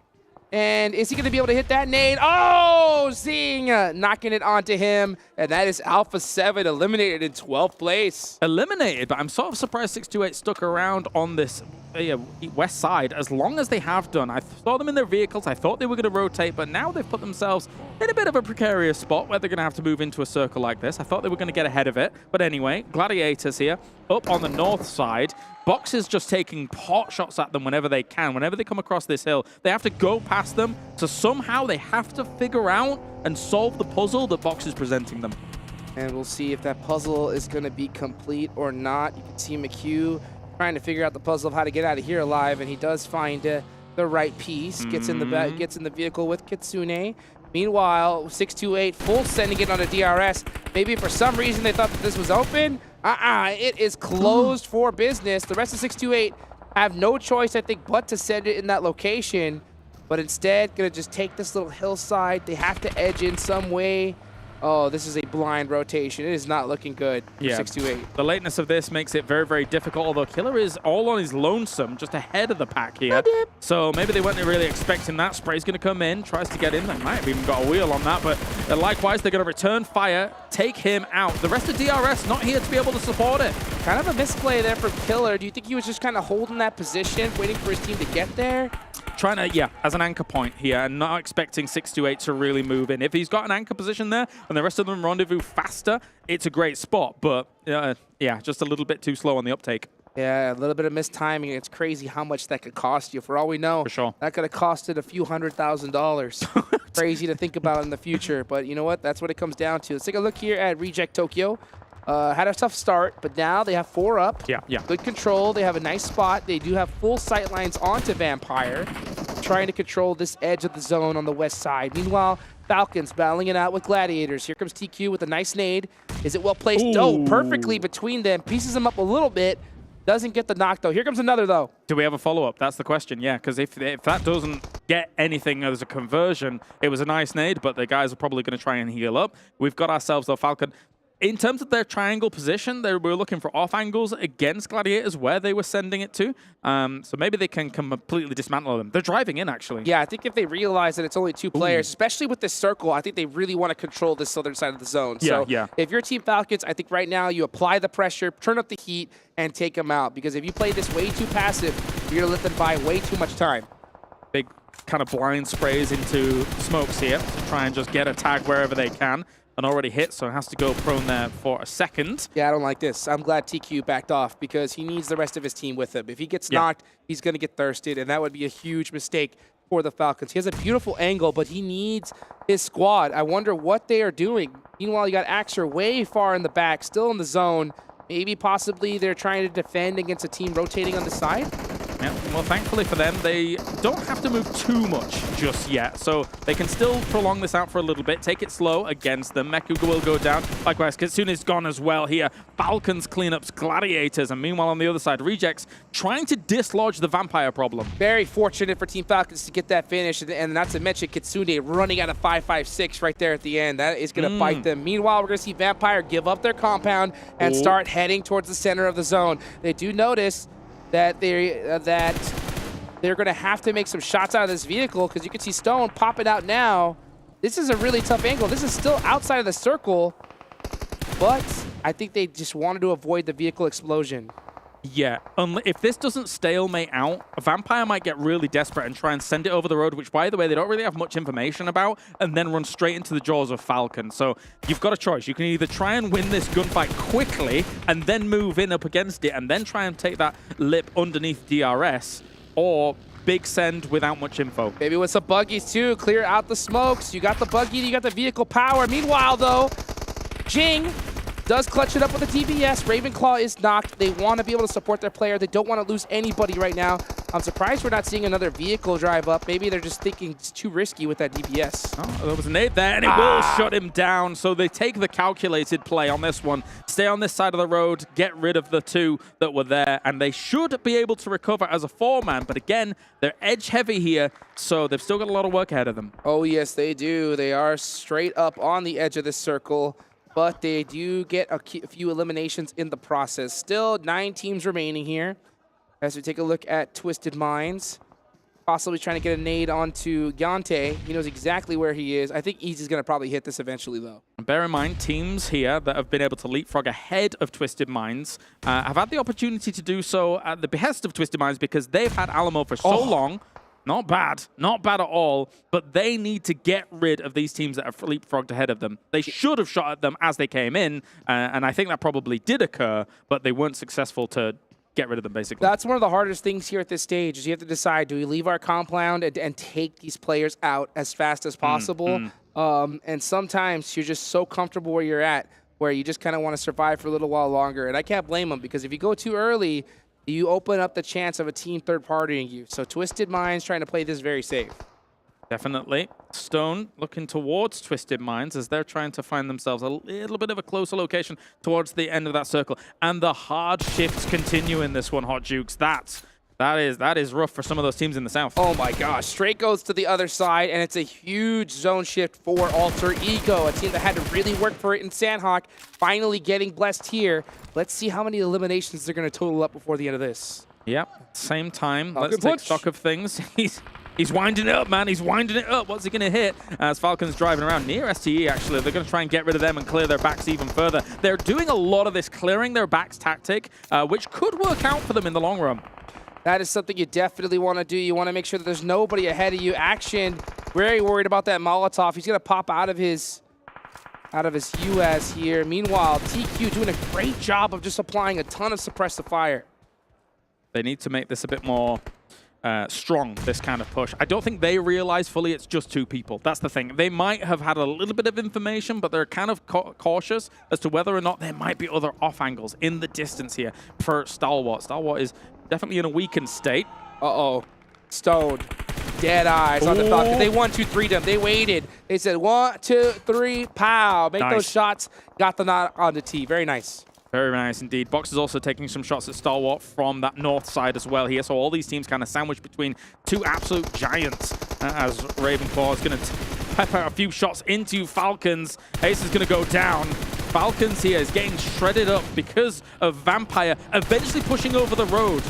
And is he going to be able to hit that nade? Oh, Zing knocking it onto him. And that is Alpha 7 eliminated in 12th place. Eliminated, but I'm sort of surprised 628 stuck around on this west side as long as they have done. I saw them in their vehicles. I thought they were going to rotate, but now they've put themselves in a bit of a precarious spot where they're going to have to move into a circle like this. I thought they were going to get ahead of it. But anyway, Gladiators here up on the north side. Box is just taking pot shots at them whenever they can. Whenever they come across this hill, they have to go past them. So somehow they have to figure out and solve the puzzle that Box is presenting them. And we'll see if that puzzle is going to be complete or not. You can see McHugh trying to figure out the puzzle of how to get out of here alive, and he does find the right piece. Gets in the vehicle with Kitsune. Meanwhile, 628 full sending it on a DRS. Maybe for some reason they thought that this was open. It is closed for business. The rest of 628 have no choice, I think, but to send it in that location. But instead, gonna just take this little hillside. They have to edge in some way. Oh, this is a blind rotation. It is not looking good for 628. The lateness of this makes it very, very difficult, although Killer is all on his lonesome, just ahead of the pack here. So maybe they weren't really expecting that. Spray's going to come in, tries to get in. They might have even got a wheel on that, but likewise, they're going to return fire, take him out. The rest of DRS not here to be able to support it. Kind of a misplay there from Killer. Do you think he was just kind of holding that position, waiting for his team to get there? Trying to, as an anchor point here, and not expecting 628 to really move in. If he's got an anchor position there, and the rest of them rendezvous faster, it's a great spot. But, just a little bit too slow on the uptake. Yeah, a little bit of mistiming. It's crazy how much that could cost you. For all we know, for sure, that could have costed a few $100,000. Crazy to think about in the future. But you know what? That's what it comes down to. Let's take a look here at Reject Tokyo. Had a tough start, but now they have 4 up. Yeah. Good control. They have a nice spot. They do have full sight lines onto Vampire, trying to control this edge of the zone on the west side. Meanwhile, Falcons battling it out with Gladiators. Here comes TQ with a nice nade. Is it well placed? Ooh. Oh, perfectly between them. Pieces them up a little bit. Doesn't get the knock, though. Here comes another, though. Do we have a follow-up? That's the question, yeah, because if that doesn't get anything as a conversion, it was a nice nade, but the guys are probably going to try and heal up. We've got ourselves, though, Falcon. In terms of their triangle position, they were looking for off angles against Gladiators where they were sending it to. So maybe they can completely dismantle them. They're driving in, actually. Yeah, I think if they realize that it's only 2 players, especially with this circle, I think they really want to control this southern side of the zone. Yeah, so if you're Team Falcons, I think right now you apply the pressure, turn up the heat, and take them out. Because if you play this way too passive, you're going to let them buy way too much time. Big kind of blind sprays into smokes here to try and just get a tag wherever they can. And already hit, so has to go prone there for a second. Yeah, I don't like this. I'm glad TQ backed off because he needs the rest of his team with him. If he gets knocked, he's going to get thirsted, and that would be a huge mistake for the Falcons. He has a beautiful angle, but he needs his squad. I wonder what they are doing. Meanwhile, you got Axer way far in the back, still in the zone. Maybe possibly they're trying to defend against a team rotating on the side. Yeah, well, thankfully for them, they don't have to move too much just yet. So they can still prolong this out for a little bit, take it slow against them. Meku will go down. Likewise, Kitsune's gone as well here. Falcons clean up Gladiators. And meanwhile, on the other side, Rejects trying to dislodge the Vampire problem. Very fortunate for Team Falcons to get that finish. And not to mention Kitsune running out of 5.56 right there at the end. That is going to bite them. Meanwhile, we're going to see Vampire give up their compound and start heading towards the center of the zone. They do notice that they're going to have to make some shots out of this vehicle, because you can see Stone popping out now. This is a really tough angle. This is still outside of the circle, but I think they just wanted to avoid the vehicle explosion. Yeah, if this doesn't stalemate out, a Vampire might get really desperate and try and send it over the road, which, by the way, they don't really have much information about, and then run straight into the jaws of Falcon. So you've got a choice. You can either try and win this gunfight quickly and then move in up against it and then try and take that lip underneath DRS, or big send without much info. Maybe with some buggies, too. Clear out the smokes. You got the buggy, you got the vehicle power. Meanwhile, though, Jing does clutch it up with a DBS. Ravenclaw is knocked. They want to be able to support their player. They don't want to lose anybody right now. I'm surprised we're not seeing another vehicle drive up. Maybe they're just thinking it's too risky with that DBS. Oh, there was a nade there, and it will shut him down. So they take the calculated play on this one. Stay on this side of the road, get rid of the two that were there, and they should be able to recover as a four-man. But again, they're edge-heavy here, so they've still got a lot of work ahead of them. Oh, yes, they do. They are straight up on the edge of this circle, but they do get a few eliminations in the process. Still 9 teams remaining here. As we take a look at Twisted Minds, possibly trying to get a nade onto Yante. He knows exactly where he is. I think Easy's going to probably hit this eventually, though. Bear in mind, teams here that have been able to leapfrog ahead of Twisted Minds have had the opportunity to do so at the behest of Twisted Minds, because they've had Alamo for so long. Not bad at all, but they need to get rid of these teams that have leapfrogged ahead of them. They should have shot at them as they came in, and I think that probably did occur, but they weren't successful to get rid of them, basically. That's one of the hardest things here at this stage, is you have to decide, do we leave our compound and take these players out as fast as possible? And sometimes you're just so comfortable where you're at, where you just kind of want to survive for a little while longer. And I can't blame them, because if you go too early, you open up the chance of a team third-partying you. So Twisted Minds trying to play this very safe. Definitely. Stone looking towards Twisted Minds as they're trying to find themselves a little bit of a closer location towards the end of that circle. And the hard shifts continue in this one, Hot Jukes. That is rough for some of those teams in the south. Oh my gosh, straight goes to the other side, and it's a huge zone shift for Alter Ego, a team that had to really work for it in Sandhawk, finally getting blessed here. Let's see how many eliminations they're going to total up before the end of this. Yep, same time. Let's take stock of things. He's winding it up, man. He's winding it up. What's he going to hit? As Falcon's driving around near STE, actually. They're going to try and get rid of them and clear their backs even further. They're doing a lot of this clearing their backs tactic, which could work out for them in the long run. That is something you definitely want to do. You want to make sure that there's nobody ahead of you. Action, very worried about that Molotov. He's going to pop out of his US here. Meanwhile, TQ doing a great job of just applying a ton of suppressive fire. They need to make this a bit more strong, this kind of push. I don't think they realize fully it's just 2 people. That's the thing. They might have had a little bit of information, but they're kind of cautious as to whether or not there might be other off angles in the distance here for Stalwart. Stalwart is definitely in a weakened state. Uh-oh. Stoned. Dead eyes on the Falcon. They 1-2-3'd them. They waited. They said 1, 2, 3, pow. Make those shots. Got the knot on the tee. Very nice. Very nice indeed. Box is also taking some shots at Stalwart from that north side as well here. So all these teams kind of sandwiched between 2 absolute giants as Ravenclaw is going to pepper a few shots into Falcons. Ace is going to go down. Falcons here is getting shredded up because of Vampire eventually pushing over the road.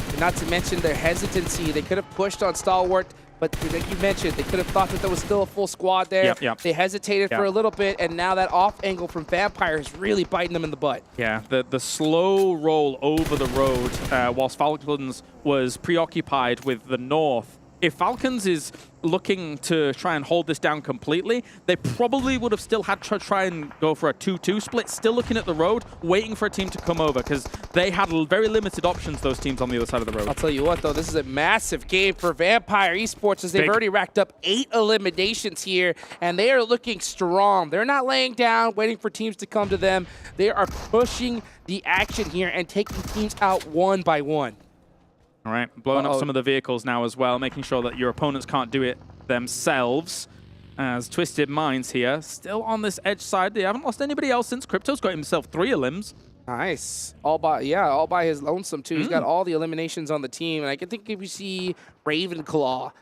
And not to mention their hesitancy. They could have pushed on Stalwart, but like you mentioned, they could have thought that there was still a full squad there. They hesitated for a little bit, and now that off angle from Vampire is really biting them in the butt. Yeah, the slow roll over the road whilst Falcons was preoccupied with the north if Falcons is looking to try and hold this down completely, they probably would have still had to try and go for a 2-2 split, still looking at the road, waiting for a team to come over, because they had very limited options, those teams on the other side of the road. I'll tell you what, though, this is a massive game for Vampire Esports, as they've already racked up 8 eliminations here, and they are looking strong. They're not laying down, waiting for teams to come to them. They are pushing the action here and taking teams out one by one. All right, blowing up some of the vehicles now as well, making sure that your opponents can't do it themselves. As Twisted Minds here, still on this edge side. They haven't lost anybody else since Crypto's got himself 3 elims. Nice. All by his lonesome, too. He's got all the eliminations on the team. And I can think if you see Ravenclaw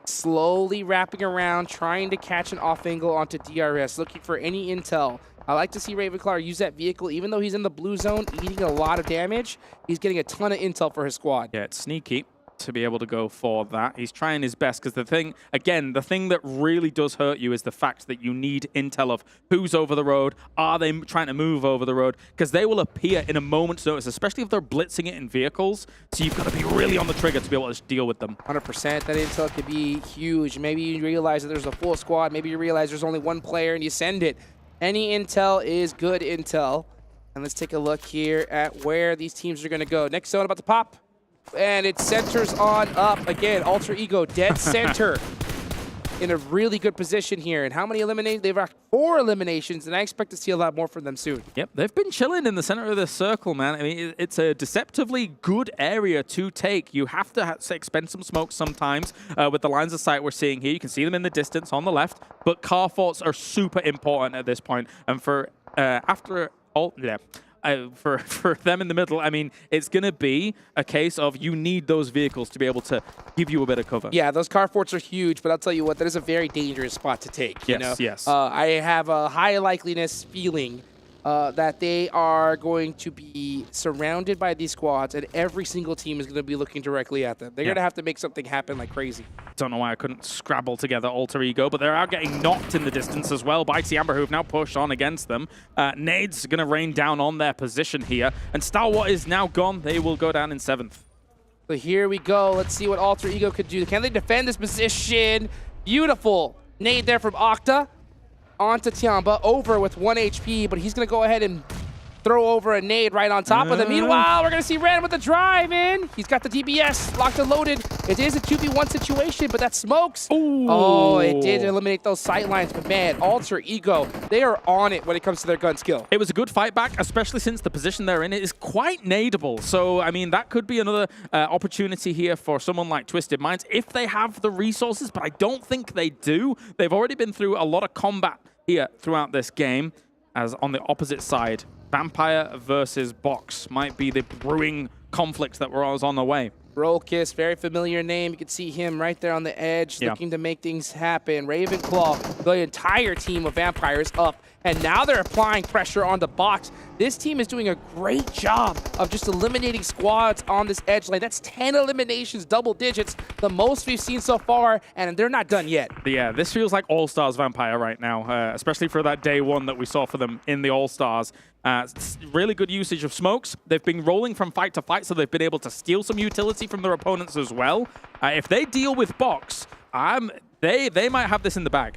slowly wrapping around, trying to catch an off angle onto DRS, looking for any intel. I like to see Ravenclaw use that vehicle, even though he's in the blue zone, eating a lot of damage. He's getting a ton of intel for his squad. Yeah, it's sneaky to be able to go for that. He's trying his best, because the thing that really does hurt you is the fact that you need intel of who's over the road. Are they trying to move over the road? Because they will appear in a moment's notice, especially if they're blitzing it in vehicles. So you've got to be really on the trigger to be able to deal with them. 100%. That intel could be huge. Maybe you realize that there's a full squad. Maybe you realize there's only one player and you send it. Any intel is good intel. And let's take a look here at where these teams are going to go. Next zone about to pop. And it centers on up. Again, Alter Ego, dead center. In a really good position here. And how many eliminations? They've got 4 eliminations, and I expect to see a lot more from them soon. Yep, they've been chilling in the center of the circle, man. I mean, it's a deceptively good area to take. You have to expend some smoke sometimes with the lines of sight we're seeing here. You can see them in the distance on the left, but car forts are super important at this point. And for for them in the middle, I mean, it's going to be a case of you need those vehicles to be able to give you a bit of cover. Yeah, those car forts are huge, but I'll tell you what, that is a very dangerous spot to take. You know? Yes. I have a high likeliness feeling that they are going to be surrounded by these squads, and every single team is going to be looking directly at them. They're going to have to make something happen like crazy. Don't know why I couldn't scrabble together Alter Ego, but they're out getting knocked in the distance as well by Tianba, who have now pushed on against them. Nade's going to rain down on their position here, and Stalwart is now gone. They will go down in 7th. So here we go. Let's see what Alter Ego could do. Can they defend this position? Beautiful. Nade there from Octa. Onto Tianba, over with 1 HP, but he's going to go ahead and throw over a nade right on top of them. Meanwhile, we're going to see Ren with the drive in. He's got the DBS locked and loaded. It is a 2v1 situation, but that smokes. Ooh. Oh, it did eliminate those sight lines, but man, Alter Ego, they are on it when it comes to their gun skill. It was a good fight back, especially since the position they're in is quite nadeable. So, I mean, that could be another opportunity here for someone like Twisted Minds if they have the resources, but I don't think they do. They've already been through a lot of combat here throughout this game, as on the opposite side, Vampire versus Box might be the brewing conflict that was on the way. Brolkiss, very familiar name. You can see him right there on the edge, looking to make things happen. Ravenclaw, the entire team of Vampires up, and now they're applying pressure on the Box. This team is doing a great job of just eliminating squads on this edge lane. That's 10 eliminations, double digits, the most we've seen so far, and they're not done yet. Yeah, this feels like All-Stars Vampire right now, especially for that day 1 that we saw for them in the All-Stars. Really good usage of smokes. They've been rolling from fight to fight, so they've been able to steal some utility from their opponents as well. If they deal with Box, they might have this in the bag.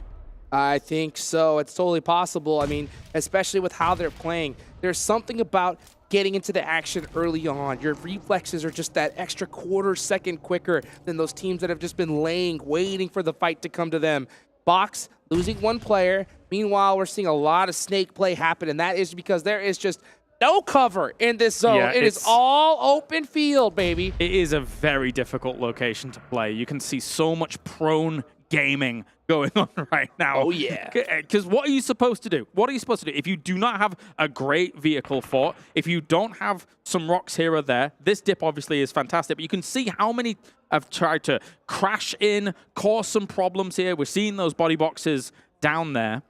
I think so. It's totally possible. I mean, especially with how they're playing. There's something about getting into the action early on. Your reflexes are just that extra quarter second quicker than those teams that have just been waiting for the fight to come to them. Box losing 1 player. Meanwhile, we're seeing a lot of snake play happen, and that is because there is just no cover in this zone. Yeah, it is all open field, baby. It is a very difficult location to play. You can see so much prone gaming going on right now. Oh, yeah. Because what are you supposed to do? What are you supposed to do? If you do not have a great vehicle fort, if you don't have some rocks here or there, this dip obviously is fantastic, but you can see how many have tried to crash in, cause some problems here. We're seeing those body boxes down there.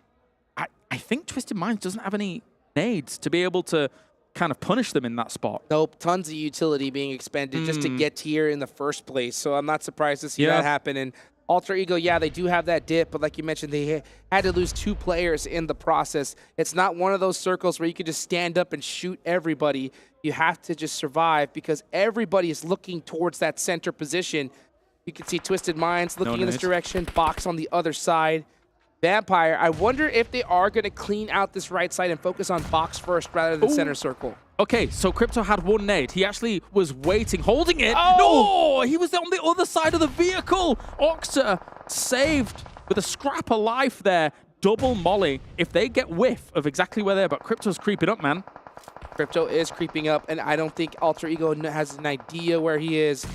I think Twisted Minds doesn't have any nades to be able to kind of punish them in that spot. Nope, tons of utility being expended just to get here in the first place. So I'm not surprised to see that happen. And Alter Ego, yeah, they do have that dip, but like you mentioned, they had to lose 2 players in the process. It's not one of those circles where you can just stand up and shoot everybody. You have to just survive because everybody is looking towards that center position. You can see Twisted Minds looking in this direction, Box on the other side. Vampire, I wonder if they are going to clean out this right side and focus on Box first rather than center circle. Okay, so Crypto had one nade. He actually was waiting, holding it. Oh! No, he was on the other side of the vehicle. Octa saved with a scrap of life there. Double molly. If they get whiff of exactly where they're, but Crypto's creeping up, man. Crypto is creeping up, and I don't think Alter Ego has an idea where he is.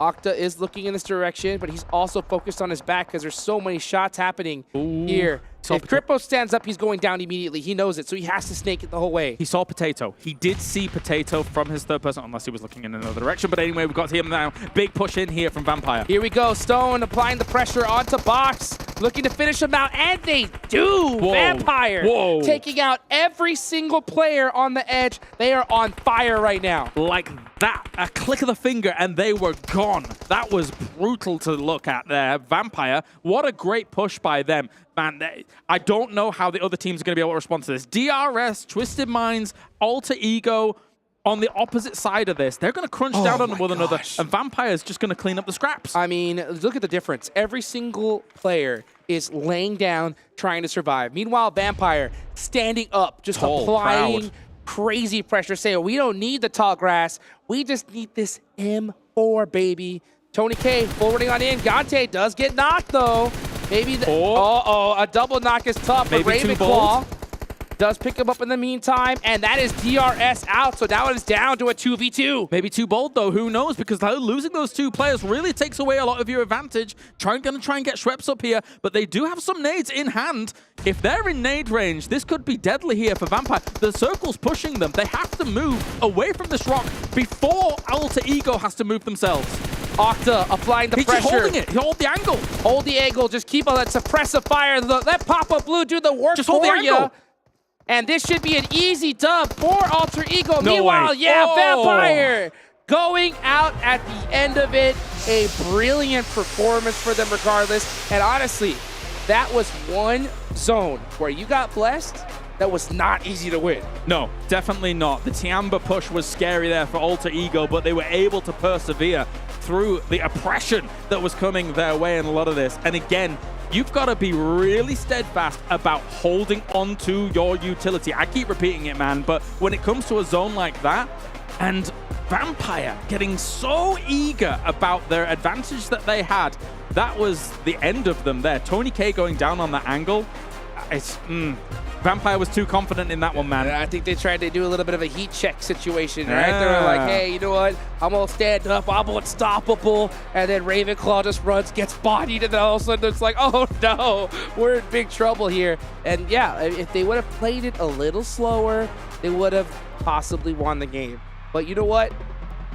Octa is looking in this direction, but he's also focused on his back because there's so many shots happening here. If Crypto stands up, he's going down immediately. He knows it, so he has to snake it the whole way. He saw Potato. He did see Potato from his third person, unless he was looking in another direction. But anyway, we've got him now. Big push in here from Vampire. Here we go. Stone applying the pressure onto Box, looking to finish him out, and they do. Whoa. Vampire taking out every single player on the edge. They are on fire right now. Like that, a click of the finger, and they were gone. That was brutal to look at there. Vampire, what a great push by them. Man, I don't know how the other teams are going to be able to respond to this. DRS, Twisted Minds, Alter Ego on the opposite side of this. They're going to crunch down on one another, and Vampire's just going to clean up the scraps. I mean, look at the difference. Every single player is laying down, trying to survive. Meanwhile, Vampire standing up, just applying crazy pressure, saying, we don't need the tall grass. We just need this M4, baby. Tony K forwarding on in. Gante does get knocked, though. Maybe the, a double knock is tough, but Ravenclaw does pick him up in the meantime, and that is DRS out, so now it is down to a 2v2. Maybe too bold, though. Who knows? Because losing those two players really takes away a lot of your advantage. Going to try and get Schweppes up here, but they do have some nades in hand. If they're in nade range, this could be deadly here for Vampire. The circle's pushing them. They have to move away from this rock before Alter Ego has to move themselves. Octa applying the pressure. He's just holding it. He hold the angle. Hold the angle. Just keep on that suppressive fire. Let Papa Blue do the work just hold for the angle. And this should be an easy dub for Alter Ego. Meanwhile, Vampire going out at the end of it. A brilliant performance for them regardless. And honestly, that was one zone where you got blessed. That was not easy to win. No, definitely not. The Tianba push was scary there for Alter Ego, but they were able to persevere through the oppression that was coming their way in a lot of this. And again, you've got to be really steadfast about holding on to your utility. I keep repeating it, man, but when it comes to a zone like that, and Vampire getting so eager about their advantage that they had, that was the end of them there. Tony K going down on that angle, it's... Vampire was too confident in that one, man. I think they tried to do a little bit of a heat check situation, right? They were like, hey, you know what? I'm going to stand up. I'm unstoppable. And then Ravenclaw just runs, gets bodied, and then all of a sudden it's like, oh, no, we're in big trouble here. And yeah, if they would have played it a little slower, they would have possibly won the game. But you know what?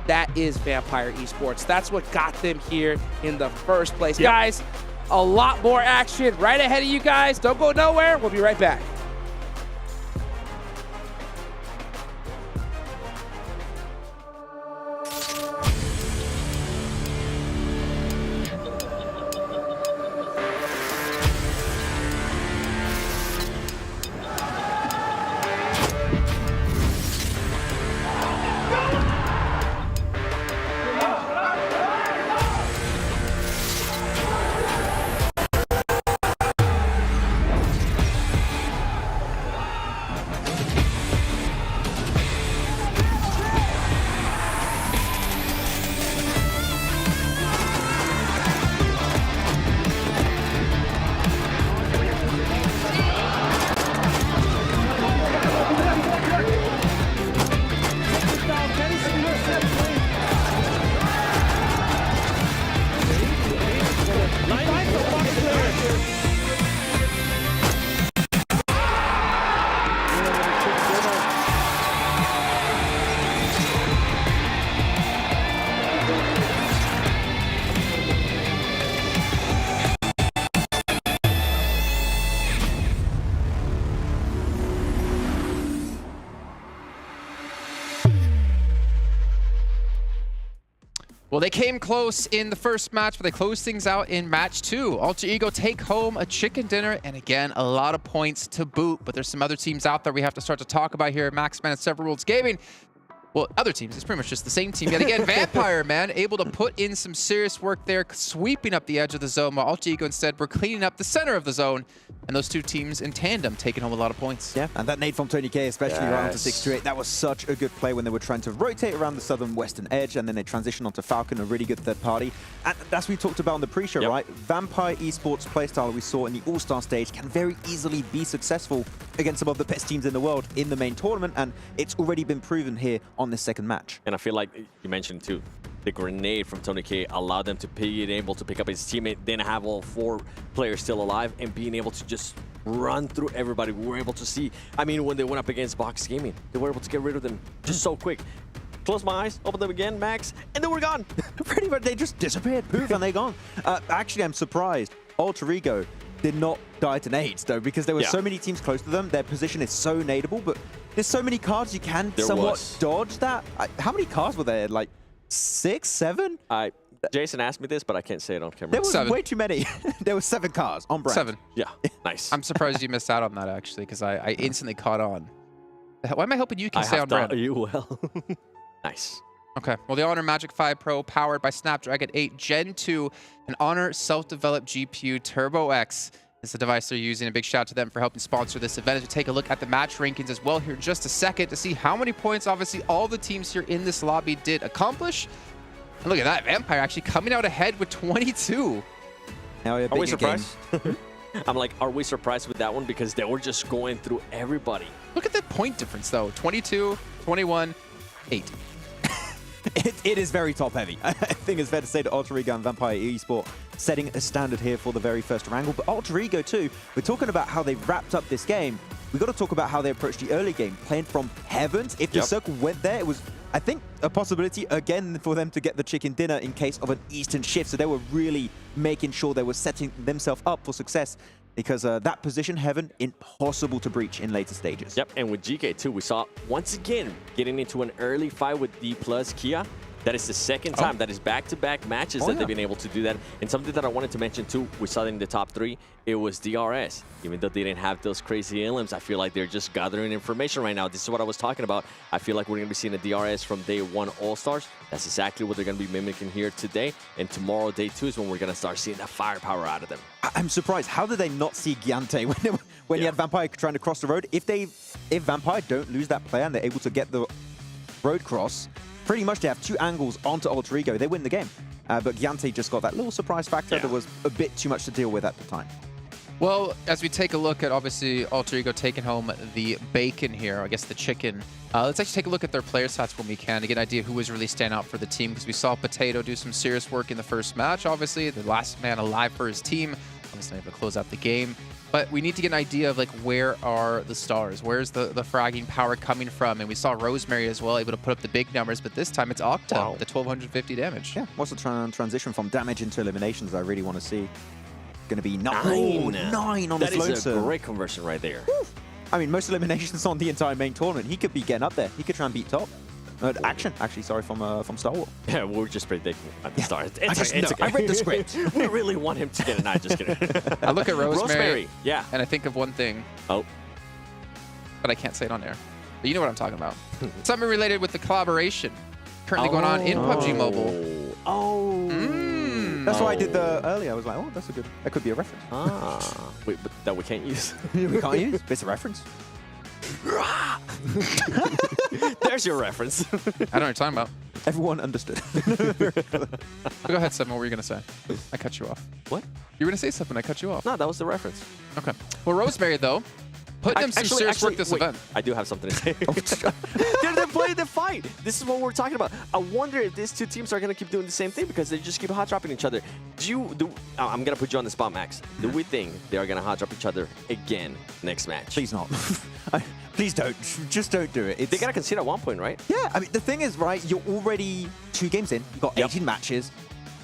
That is Vampire Esports. That's what got them here in the first place. Yep. Guys, a lot more action right ahead of you guys. Don't go nowhere. We'll be right back. Well, they came close in the first match, but they closed things out in match 2. Alter Ego take home a chicken dinner, and again, a lot of points to boot. But there's some other teams out there we have to start to talk about here. Maxman and Several Worlds Gaming. Well, other teams, it's pretty much just the same team. Yet again, Vampire, man, able to put in some serious work there, sweeping up the edge of the zone, while Alter Ego instead were cleaning up the center of the zone. And those two teams in tandem taking home a lot of points. Yeah, and that nade from Tony K, especially right onto 628, that was such a good play when they were trying to rotate around the southern western edge, and then they transitioned onto Falcon, a really good third party. And that's what we talked about on the pre-show, right? Vampire Esports playstyle we saw in the All-Star stage can very easily be successful against some of the best teams in the world in the main tournament, and it's already been proven here on this second match. And I feel like you mentioned too, the grenade from Tony K allowed them to be able to pick up his teammate, then have all 4 players still alive, and being able to just run through everybody. We were able to see, I mean, when they went up against Box Gaming, they were able to get rid of them just so quick. Close my eyes, open them again, Max, and then we're gone. Pretty much, they just disappeared, poof, and they're gone. Actually, I'm surprised Alter Ego did not die to nades, though, because there were so many teams close to them. Their position is so nadeable, but there's so many cards you can somewhat dodge that. How many cards were there? Like 6, 7? Jason asked me this, but I can't say it on camera. There was way too many. There were 7 cars on brand. 7. Yeah, nice. I'm surprised you missed out on that, actually, because I instantly caught on. Why am I hoping you can stay on brand? You will. Nice. Okay, well, the Honor Magic 5 Pro, powered by Snapdragon 8 Gen 2, an Honor self-developed GPU Turbo X is the device they're using. A big shout out to them for helping sponsor this event. As we take a look at the match rankings as well here in just a second to see how many points, obviously, all the teams here in this lobby did accomplish. And look at that, Vampire actually coming out ahead with 22. Are we surprised? I'm like, are we surprised with that one? Because they were just going through everybody. Look at the point difference, though. 22, 21, 8. It is very top-heavy. I think it's fair to say that Alter Ego and Vampire Esports setting a standard here for the very first wrangle. But Alter Ego, too, we're talking about how they wrapped up this game. We've got to talk about how they approached the early game, playing from heavens. If the circle went there, it was, I think, a possibility, again, for them to get the chicken dinner in case of an Eastern shift. So they were really making sure they were setting themselves up for success, because that position, heaven, impossible to breach in later stages. Yep, and with Geekay too, we saw, once again, getting into an early fight with D+ Kia. That is the second time. That is back-to-back matches that they've been able to do that. And something that I wanted to mention too, we saw that in the top 3, it was DRS. Even though they didn't have those crazy elims, I feel like they're just gathering information right now. This is what I was talking about. I feel like we're going to be seeing a DRS from day 1 All-Stars. That's exactly what they're going to be mimicking here today. And tomorrow, day 2, is when we're going to start seeing that firepower out of them. I'm surprised. How did they not see Giante when you had Vampire trying to cross the road? If Vampire don't lose that player and they're able to get the road cross, pretty much they have 2 angles onto Alter Ego. They win the game. But Giante just got that little surprise factor that was a bit too much to deal with at the time. Well, as we take a look at, obviously, Alter Ego taking home the bacon here, I guess the chicken, let's actually take a look at their player stats when we can to get an idea of who was really standing out for the team, because we saw Potato do some serious work in the first match, obviously, the last man alive for his team, obviously able to close out the game. But we need to get an idea of, like, where are the stars? Where's the fragging power coming from? And we saw Rosemary as well, able to put up the big numbers, but this time it's Octa, the 1250 damage. Yeah, what's the transition from damage into eliminations I really want to see? Going to be 9. 9 on this lone That is a serve. great conversion right there. Woo. I mean, most eliminations on the entire main tournament. He could be getting up there. He could try and beat top. Action, actually, sorry, from Stalwart. Yeah, we were just predicting at the start. It's okay. I read the script. We really want him to get a 9, just kidding. I look at Rosemary, yeah, and I think of one thing. Oh. But I can't say it on air. But you know what I'm talking about. Something related with the collaboration currently going on in PUBG Mobile. That's why I did the earlier. I was like, oh, that could be a reference. Wait, but that we can't use. We can't use? It's a reference. There's your reference. I don't know what you're talking about. Everyone understood. Go ahead, Sam. What were you going to say? I cut you off. What? You were going to say something. I cut you off. No, that was the reference. Okay. Well, Rosemary, though, putting them some serious work this event. I do have something to say. They're playing the fight. This is what we're talking about. I wonder if these 2 teams are going to keep doing the same thing, because they just keep hot dropping each other. I'm going to put you on the spot, Max. Do we think they are going to hot drop each other again next match? Please not. Please don't. Just don't do it. They got to concede at one point, right? Yeah. I mean, the thing is, right, you're already 2 games in. You've got 18 matches.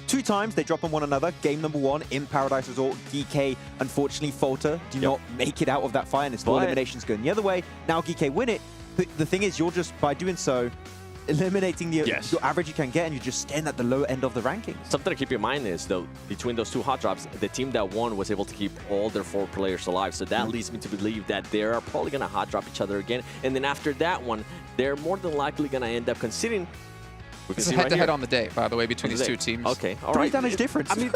2 times they drop on one another. Game number 1 in Paradise Resort. Geekay, unfortunately, falter. Do not make it out of that fight, and it's 4 eliminations going the other way. Now Geekay win it. But the thing is, you're just, by doing so, eliminating the Yes. your average you can get, and you're just staying at the lower end of the rankings. Something to keep in mind is, though, between those two hot drops, the team that won was able to keep all their 4 players alive. So that leads me to believe that they are probably going to hot drop each other again. And then after that one, they're more than likely going to end up conceding. It's a head-to-head on the day, by the way, between these two teams. Okay, all 3 right. damage difference. I mean,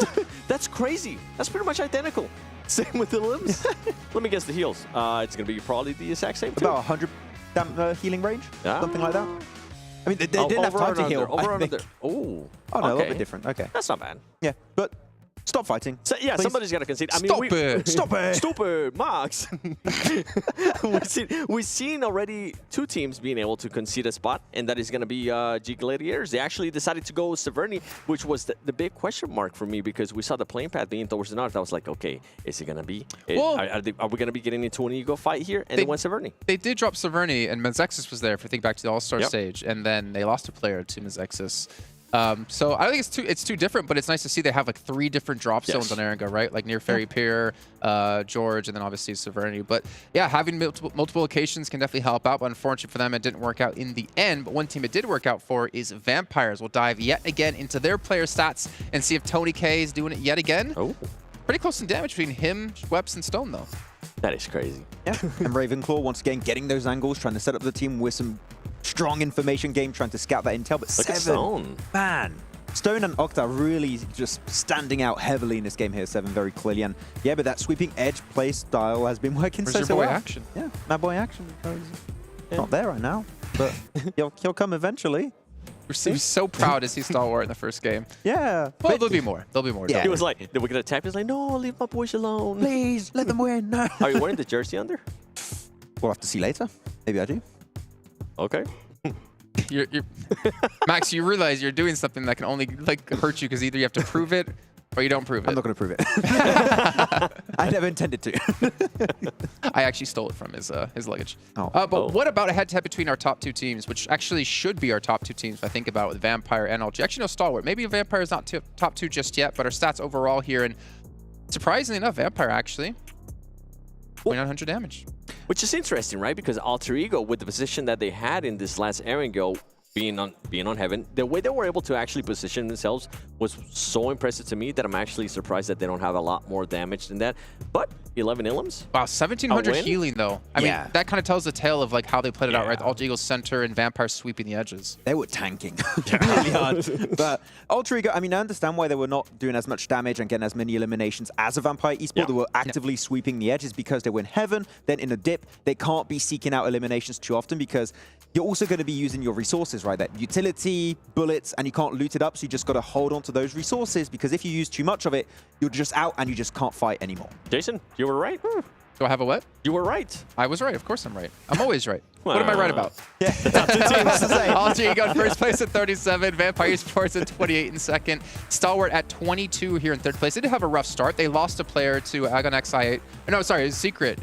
that's crazy. That's pretty much identical. Same with the limbs. Let me guess the heals. It's going to be probably the exact same, too. About 100 healing range, something like that. I mean, they didn't have over time to and heal. under, over I and think. under. Ooh. Oh, no, a little okay. bit different. Okay. That's not bad. Yeah, but stop fighting. So, yeah, please. somebody's got to concede. I mean, Stop it. Stop it. Stop it, Max. we've seen already 2 teams being able to concede a spot, and that is going to be G Gladiators. They actually decided to go with Severny, which was the big question mark for me, because we saw the playing path being towards the north. I was like, okay, is it going to be? Well, are we going to be getting into an ego fight here? And they went Severny. They did drop Severny, and Mezexis was there, if you think back to the All-Star stage, and then they lost a player to Mezexis. So I don't think it's too different, but it's nice to see they have like 3 different drop zones on Eranga, right? Like near Ferry Pier, George, and then obviously Severny. But yeah, having multiple locations can definitely help out. But unfortunately for them, it didn't work out in the end. But one team it did work out for is Vampires. We'll dive yet again into their player stats and see if Tony K is doing it yet again. Oh, pretty close in damage between him, Schweppes, and Stone though. That is crazy. Yeah, and Ravenclaw once again getting those angles, trying to set up the team with some strong information game, trying to scout that intel. But Look at Stone. Man. Stone and Octa really just standing out heavily in this game here, 7 very clearly. And yeah, but that sweeping edge play style has been working Where's your so boy well. Action? Yeah, my boy Action. Not there right now, but he'll come eventually. He was so proud to see Stalwart in the first game. Yeah. Well, there'll be more. There'll be more. Yeah. He was like, we're going to tap. He's like, no, leave my boys alone. Please, let them win. No. Are you wearing the jersey under? We'll have to see later. Maybe I do. Okay. You're Max, you realize you're doing something that can only like hurt you because either you have to prove it or you don't prove it. I'm not going to prove it. I never intended to. I actually stole it from his luggage. But what about a head-to-head between our top 2 teams, which actually should be our top 2 teams if I think about it, with Vampire and LG. Actually, no, Stalwart. Maybe Vampire is not top 2 just yet, but our stats overall here, and surprisingly enough, Vampire actually 2900 damage. Which is interesting, right? Because Alter Ego, with the position that they had in this last Erangel, being on Heaven, the way they were able to actually position themselves was so impressive to me that I'm actually surprised that they don't have a lot more damage than that. But 11 Illims. Wow, 1700 healing though. I mean, that kind of tells the tale of like how they played it out, right? The Alter Eagle center and Vampire sweeping the edges. They were tanking really hard. But Alter Ego, I mean, I understand why they were not doing as much damage and getting as many eliminations as a Vampire Esport. They were actively sweeping the edges because they were in Heaven. Then in a dip, they can't be seeking out eliminations too often because you're also going to be using your resources, right? That utility, bullets, and you can't loot it up, so you just got to hold on to those resources because if you use too much of it, you're just out and you just can't fight anymore. Jason, you were right. Do I have a what? You were right. I was right. Of course I'm right. I'm always right. What am I right about? Yeah, top 2 teams. Alter Ego in first place at 37, Vampire Esports at 28 in second, Stalwart at 22 here in third place. They did have a rough start. They lost a player to Agon X8. No, sorry, it was Secret.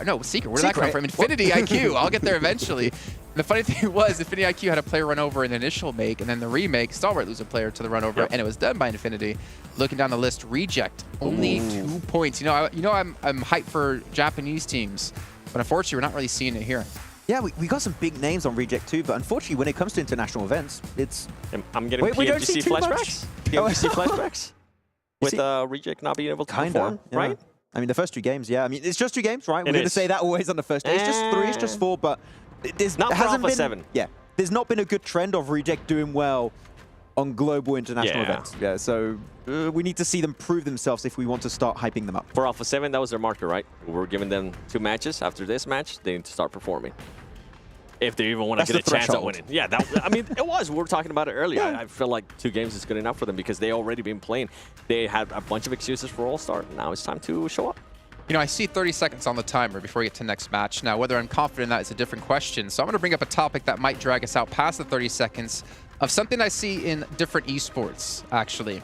No, Secret. Where did that come from? Infinity IQ. I'll get there eventually. The funny thing was, Infinity IQ had a player run over in the initial make, and then the remake, Stalwart lose a player to the run over, and it was done by Infinity. Looking down the list, Reject, only 2 points. You know, I'm hyped for Japanese teams, but unfortunately, we're not really seeing it here. Yeah, we got some big names on Reject too, but unfortunately, when it comes to international events, it's... I'm getting PMGC flashbacks. PMGC flashbacks. With Reject not being able to perform, right? I mean, the first 2 games, yeah. I mean, it's just 2 games, right? We're going to say that always on the first day. It's just 3, it's just 4, but there's not hasn't Alpha been 7. Yeah, there's not been a good trend of Reject doing well on global international events. Yeah, so we need to see them prove themselves if we want to start hyping them up. For Alpha 7, that was their marker, right? We're giving them 2 matches. After this match, they need to start performing. If they even want to get a chance at winning. Yeah, I mean, it was. We were talking about it earlier. I feel like 2 games is good enough for them because they already been playing. They had a bunch of excuses for All-Star. Now it's time to show up. You know, I see 30 seconds on the timer before we get to next match. Now, whether I'm confident in that is a different question. So I'm going to bring up a topic that might drag us out past the 30 seconds of something I see in different esports, actually.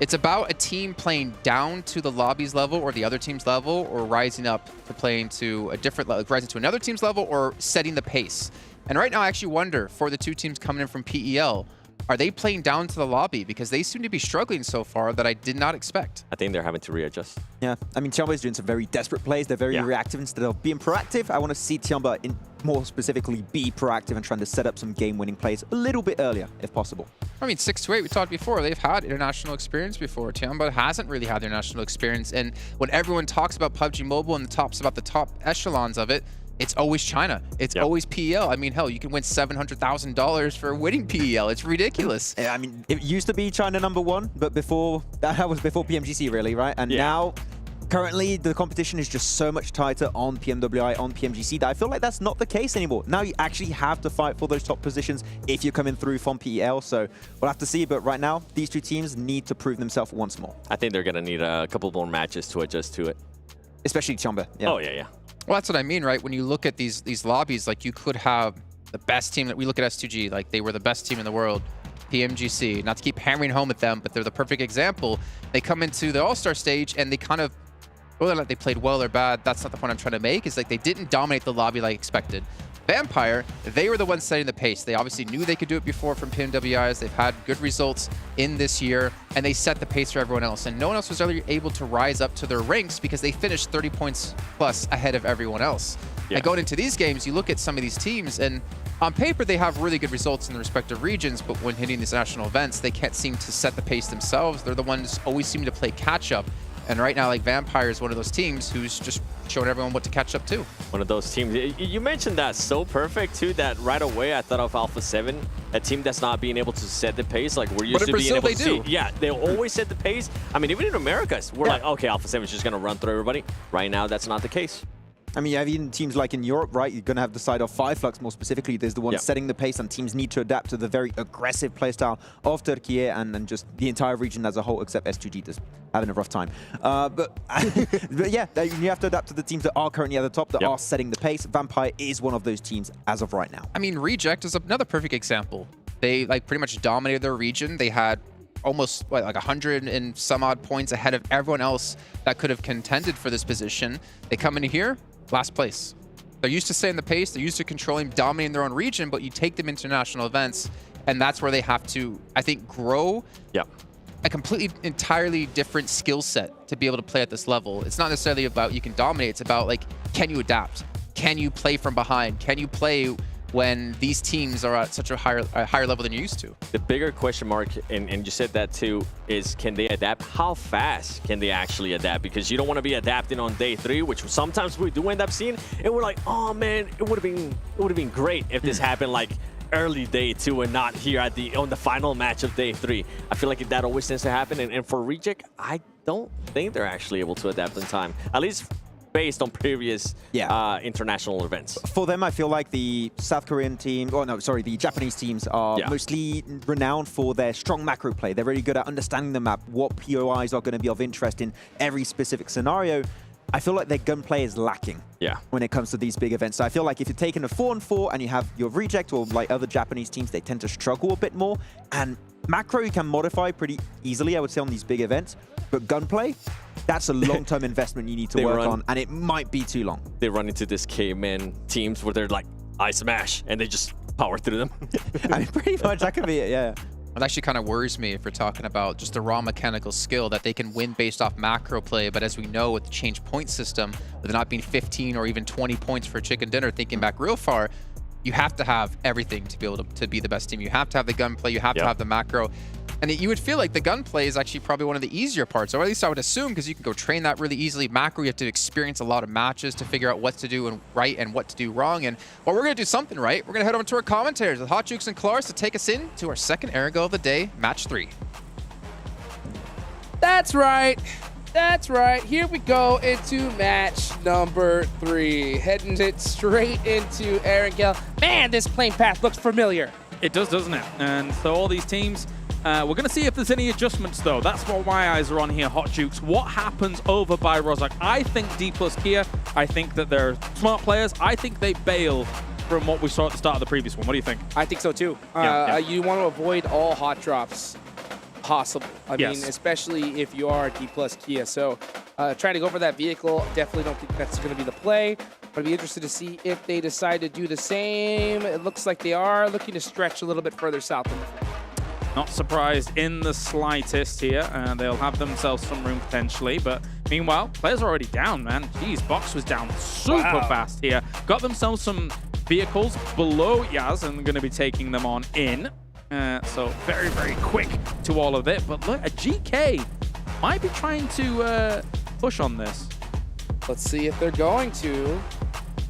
It's about a team playing down to the lobby's level or the other team's level, or rising up to playing to a different level, rising to another team's level, or setting the pace. And right now, I actually wonder, for the 2 teams coming in from PEL, Are they playing down to the lobby? Because they seem to be struggling so far that I did not expect. I think they're having to readjust. Yeah, I mean, Tianba is doing some very desperate plays. They're very reactive instead of being proactive. I want to see Tianba more specifically be proactive and trying to set up some game-winning plays a little bit earlier, if possible. I mean, 6-8, we talked before, they've had international experience before. Tianba hasn't really had international experience. And when everyone talks about PUBG Mobile and talks about the top echelons of it, it's always China. It's always PEL. I mean, hell, you can win $700,000 for winning PEL. It's ridiculous. I mean, it used to be China #1, but that was before PMGC, really, right? And now, currently, the competition is just so much tighter on PMWI, on PMGC, that I feel like that's not the case anymore. Now you actually have to fight for those top positions if you're coming through from PEL. So we'll have to see. But right now, these two teams need to prove themselves once more. I think they're going to need a couple more matches to adjust to it. Especially Tianba. Oh, yeah. Well, that's what I mean, right? When you look at these lobbies, like you could have the best team that we look at S2G, like they were the best team in the world. PMGC, not to keep hammering home at them, but they're the perfect example. They come into the All-Star stage and they kind of, whether they played well or bad, that's not the point I'm trying to make. Is like they didn't dominate the lobby like expected. Vampire, they were the ones setting the pace. They obviously knew they could do it before from PMWIs. They've had good results in this year, and they set the pace for everyone else. And no one else was really able to rise up to their ranks because they finished 30 points plus ahead of everyone else. And going into these games, you look at some of these teams, and on paper, they have really good results in the respective regions, but when hitting these national events, they can't seem to set the pace themselves. They're the ones always seem to play catch-up. And right now, like Vampire is one of those teams who's just showing everyone what to catch up to. One of those teams. You mentioned that so perfect, too, that right away I thought of Alpha 7, a team that's not being able to set the pace like we're used to being able to see. Yeah, they always set the pace. I mean, even in America, we're like, okay, Alpha 7 is just going to run through everybody. Right now, that's not the case. I mean, you have even teams like in Europe, right? You're going to have the side of Flux more specifically. There's the one setting the pace, and teams need to adapt to the very aggressive playstyle of Turkey and just the entire region as a whole, except S2G that's having a rough time. But yeah, you have to adapt to the teams that are currently at the top, that are setting the pace. Vampire is one of those teams as of right now. I mean, Reject is another perfect example. They like pretty much dominated their region. They had almost like 100 and some odd points ahead of everyone else that could have contended for this position. They come in here, last place. They're used to setting the pace. They're used to controlling, dominating their own region, but you take them into national events, and that's where they have to, I think, grow a completely, entirely different skill set to be able to play at this level. It's not necessarily about you can dominate. It's about, like, can you adapt? Can you play from behind? Can you play when these teams are at such a higher level than you're used to? The bigger question mark, and you said that too, is can they adapt? How fast can they actually adapt? Because you don't want to be adapting on day 3, which sometimes we do end up seeing, and we're like, oh man, it would have been great if this happened like early day 2 and not here at on the final match of day 3. I feel like that always tends to happen, and for Reject, I don't think they're actually able to adapt in time, at least based on previous international events. For them, I feel like the South Korean team, the Japanese teams are mostly renowned for their strong macro play. They're really good at understanding the map, what POIs are going to be of interest in every specific scenario. I feel like their gunplay is lacking when it comes to these big events. So I feel like if you're taking a 4-on-4 and you have your Reject or like other Japanese teams, they tend to struggle a bit more. And macro you can modify pretty easily, I would say, on these big events. But gunplay, that's a long-term investment you need to work on, and it might be too long. They run into this caveman teams where they're like, I smash, and they just power through them. I mean, pretty much, that could be it, yeah. It actually kind of worries me if we're talking about just the raw mechanical skill that they can win based off macro play. But as we know, with the change point system, with it not being 15 or even 20 points for chicken dinner, thinking back real far, you have to have everything to be able to be the best team. You have to have the gunplay, you have to have the macro. And you would feel like the gunplay is actually probably one of the easier parts, or at least I would assume, because you can go train that really easily. Macro, you have to experience a lot of matches to figure out what to do right and what to do wrong. And well, we're going to do something right. We're going to head over to our commentators with Hot Jukes and Claris to take us in to our second Ergo of the day, match 3. That's right. That's right. Here we go into match number 3. Heading it straight into Ergo. Man, this playing path looks familiar. It does, doesn't it? And so all these teams, we're going to see if there's any adjustments, though. That's what my eyes are on here, Hot Jukes. What happens over by Rozhok? I think D plus Kia, I think that they're smart players. I think they bail from what we saw at the start of the previous one. What do you think? I think so, too. You want to avoid all hot drops possible. I mean, especially if you are D plus Kia. So trying to go for that vehicle, definitely don't think that's going to be the play. But I'd be interested to see if they decide to do the same. It looks like they are looking to stretch a little bit further south. Not surprised in the slightest here. They'll have themselves some room potentially, but meanwhile, players are already down, man. Jeez, Box was down super fast here. Got themselves some vehicles below Yaz and going to be taking them on in. So very, very quick to all of it. But look, a GK might be trying to push on this. Let's see if they're going to.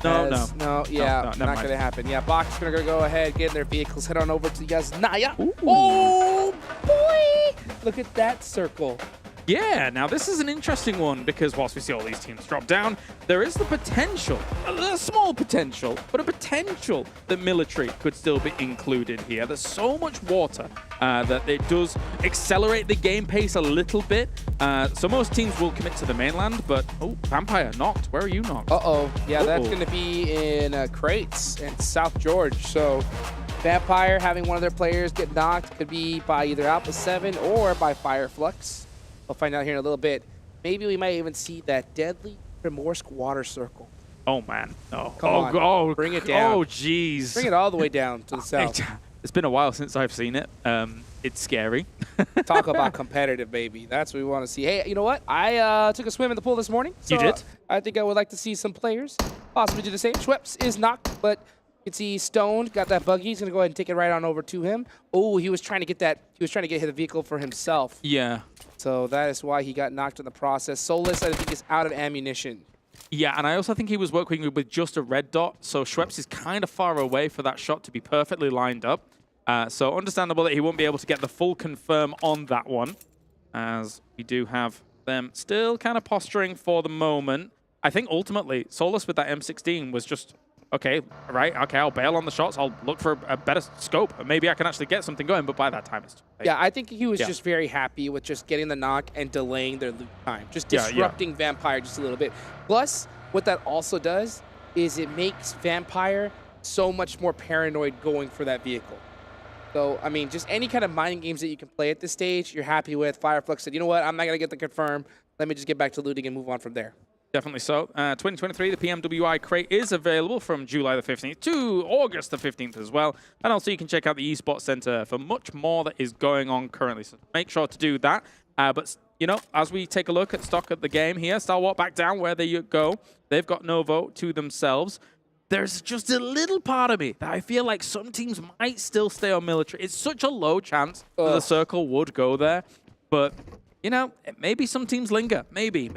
No, not going to happen. Yeah, Box is going to go ahead, get in their vehicles, head on over to Naya. Ooh. Oh, boy! Look at that circle. Yeah, now this is an interesting one because whilst we see all these teams drop down, there is the potential, a small potential, but a potential that military could still be included here. There's so much water that it does accelerate the game pace a little bit. So most teams will commit to the mainland, but Vampire knocked. Where are you knocked? Yeah, that's going to be in Crates in South George. So Vampire having one of their players get knocked could be by either Alpha 7 or by Fire Flux. We'll find out here in a little bit. Maybe we might even see that deadly Primorsk water circle. Oh, man. No. Come on. Bring it down. Oh, jeez. Bring it all the way down to the south. It's been a while since I've seen it. It's scary. Talk about competitive, baby. That's what we want to see. Hey, you know what? I took a swim in the pool this morning. So you did? I think I would like to see some players possibly do the same. Schweppes is knocked, but you can see Stoned got that buggy. He's going to go ahead and take it right on over to him. Oh, he was trying to get that. He was trying to get the vehicle for himself. Yeah. So that is why he got knocked in the process. Solus, I think, is out of ammunition. Yeah, and I also think he was working with just a red dot, so Schweppes is kind of far away for that shot to be perfectly lined up. So understandable that he won't be able to get the full confirm on that one, as we do have them still kind of posturing for the moment. I think ultimately, Solus with that M16 was just, okay, right, okay, I'll bail on the shots, I'll look for a better scope, and maybe I can actually get something going, but by that time it's too late. Yeah, I think he was just very happy with just getting the knock and delaying their loot time, just disrupting Vampire just a little bit. Plus, what that also does is it makes Vampire so much more paranoid going for that vehicle. So, I mean, just any kind of mind games that you can play at this stage, you're happy with. Fireflux said, you know what, I'm not going to get the confirm. Let me just get back to looting and move on from there. Definitely so. 2023, the PMWI crate is available from July the 15th to August the 15th as well. And also you can check out the Esports Center for much more that is going on currently. So make sure to do that. But, you know, as we take a look at stock at the game here, Stalwart back down where they go. They've got Novo to themselves. There's just a little part of me that I feel like some teams might still stay on military. It's such a low chance that the circle would go there. But, you know, maybe some teams linger. Maybe.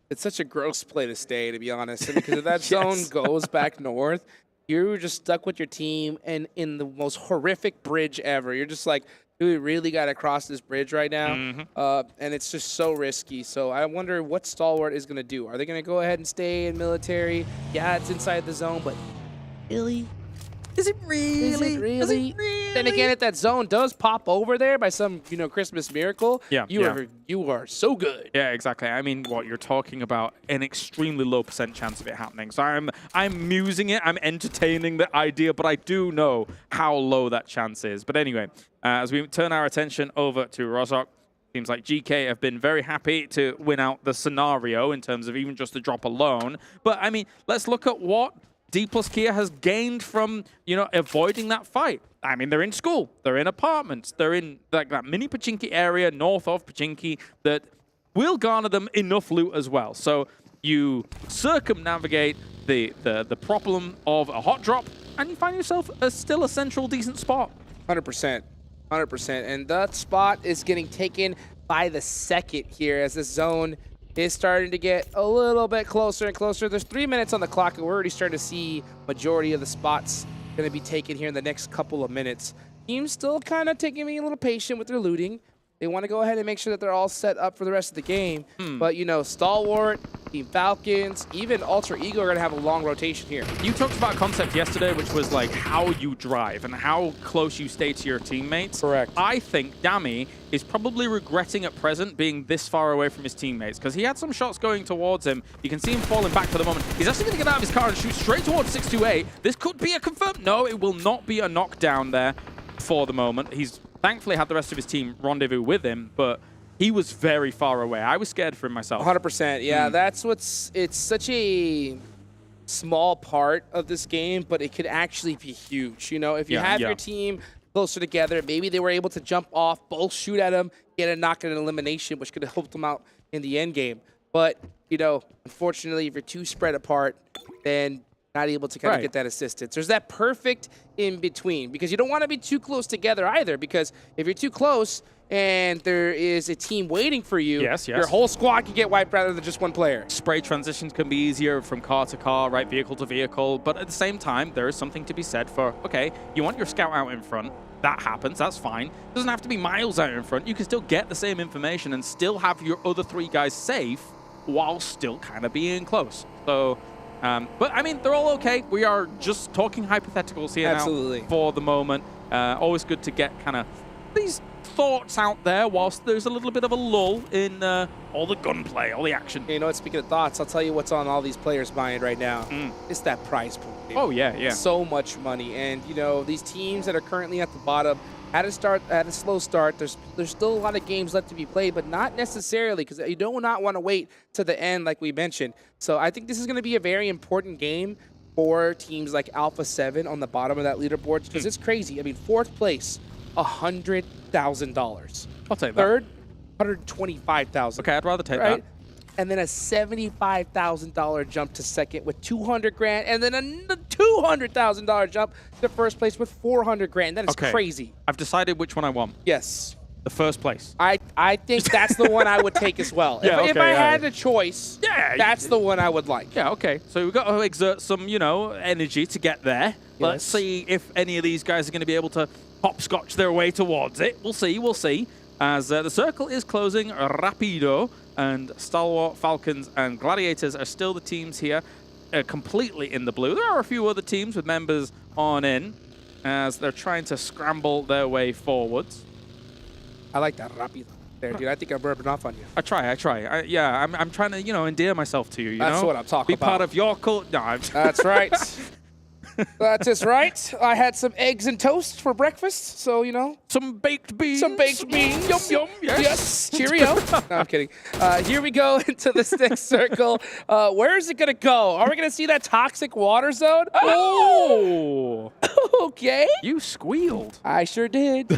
It's such a gross play to stay, to be honest. Because if that zone goes back north, you're just stuck with your team and in the most horrific bridge ever. You're just like, do we really got to cross this bridge right now? And it's just so risky. So I wonder what Stalwart is going to do. Are they going to go ahead and stay in military? Yeah, it's inside the zone, but really? Is it really? Is it really? Then again, if that zone does pop over there by some, you know, Christmas miracle, you are so good. Yeah, exactly. I mean, what you're talking about, an extremely low % chance of it happening. So I'm musing it, I'm entertaining the idea, but I do know how low that chance is. But anyway, as we turn our attention over to Rozhok, seems like GK have been very happy to win out the scenario in terms of even just the drop alone. But I mean, let's look at what D plus Kia has gained from, you know, avoiding that fight. I mean, they're in school, they're in apartments, they're in like that mini Pachinki area north of Pachinki that will garner them enough loot as well. So you circumnavigate the problem of a hot drop and you find yourself still a central decent spot. 100%. 100%. And that spot is getting taken by the second here as the zone is starting to get a little bit closer and closer. There's 3 minutes on the clock, and we're already starting to see majority of the spots going to be taken here in the next couple of minutes. Teams still kind of taking me a little patient with their looting. They want to go ahead and make sure that they're all set up for the rest of the game. But, you know, Stalwart, Team Falcons, even Ultra Ego are going to have a long rotation here. You talked about a concept yesterday, which was like how you drive and how close you stay to your teammates. Correct. I think Dami is probably regretting at present being this far away from his teammates because he had some shots going towards him. You can see him falling back for the moment. He's actually going to get out of his car and shoot straight towards 628. This could be a confirm. No, it will not be a knockdown there for the moment. He's thankfully had the rest of his team rendezvous with him, but he was very far away. I was scared for him myself. 100%. Yeah, that's what's... It's such a small part of this game, but it could actually be huge. You know, if you have your team closer together. Maybe they were able to jump off, both shoot at him, get a knock and an elimination, which could have helped them out in the end game. But, you know, unfortunately, if you're too spread apart, then not able to kind of get that assistance. There's that perfect in between, because you don't want to be too close together either, because if you're too close and there is a team waiting for you, your whole squad can get wiped rather than just one player. Spray transitions can be easier from car to car, right, vehicle to vehicle, but at the same time, there is something to be said for, okay, you want your scout out in front, that happens, that's fine. It doesn't have to be miles out in front. You can still get the same information and still have your other 3 guys safe while still kind of being close. So, but I mean, they're all okay. We are just talking hypotheticals here now for the moment. Always good to get kind of these thoughts out there whilst there's a little bit of a lull in all the gunplay, all the action. You know what, speaking of thoughts, I'll tell you what's on all these players' mind right now. It's that prize pool. Oh, yeah. So much money. And, you know, these teams that are currently at the bottom had a slow start. There's still a lot of games left to be played, but not necessarily, because you do not want to wait to the end like we mentioned. So I think this is going to be a very important game for teams like Alpha 7 on the bottom of that leaderboard, because it's crazy. I mean, 4th place, $100,000. I'll take that. 3rd, $125,000. Okay, I'd rather take that. And then a $75,000 jump to 2nd with $200,000, and then a $200,000 jump to 1st place with $400,000. That is crazy. I've decided which one I want. Yes. The 1st place. I think that's the one I would take as well. If I had a choice, that's the one I would like. Yeah, okay. So we've got to exert some, you know, energy to get there. Let's see if any of these guys are going to be able to hopscotch their way towards it. We'll see, we'll see. As the circle is closing rapido, and Stalwart, Falcons, and Gladiators are still the teams here, completely in the blue. There are a few other teams with members on in, as they're trying to scramble their way forwards. I like that rapido there, dude. I think I'm rubbing off on you. I try. I'm trying to, you know, endear myself to you, That's know? what I'm talking about. Be part of your cult. No, That's right. That is right. I had some eggs and toast for breakfast, so, you know. Some baked beans. Some baked beans. Yum, yum. Yes. Cheerio. No, I'm kidding. Here we go into this next circle. Where is it going to go? Are we going to see that toxic water zone? Oh! Okay. You squealed. I sure did.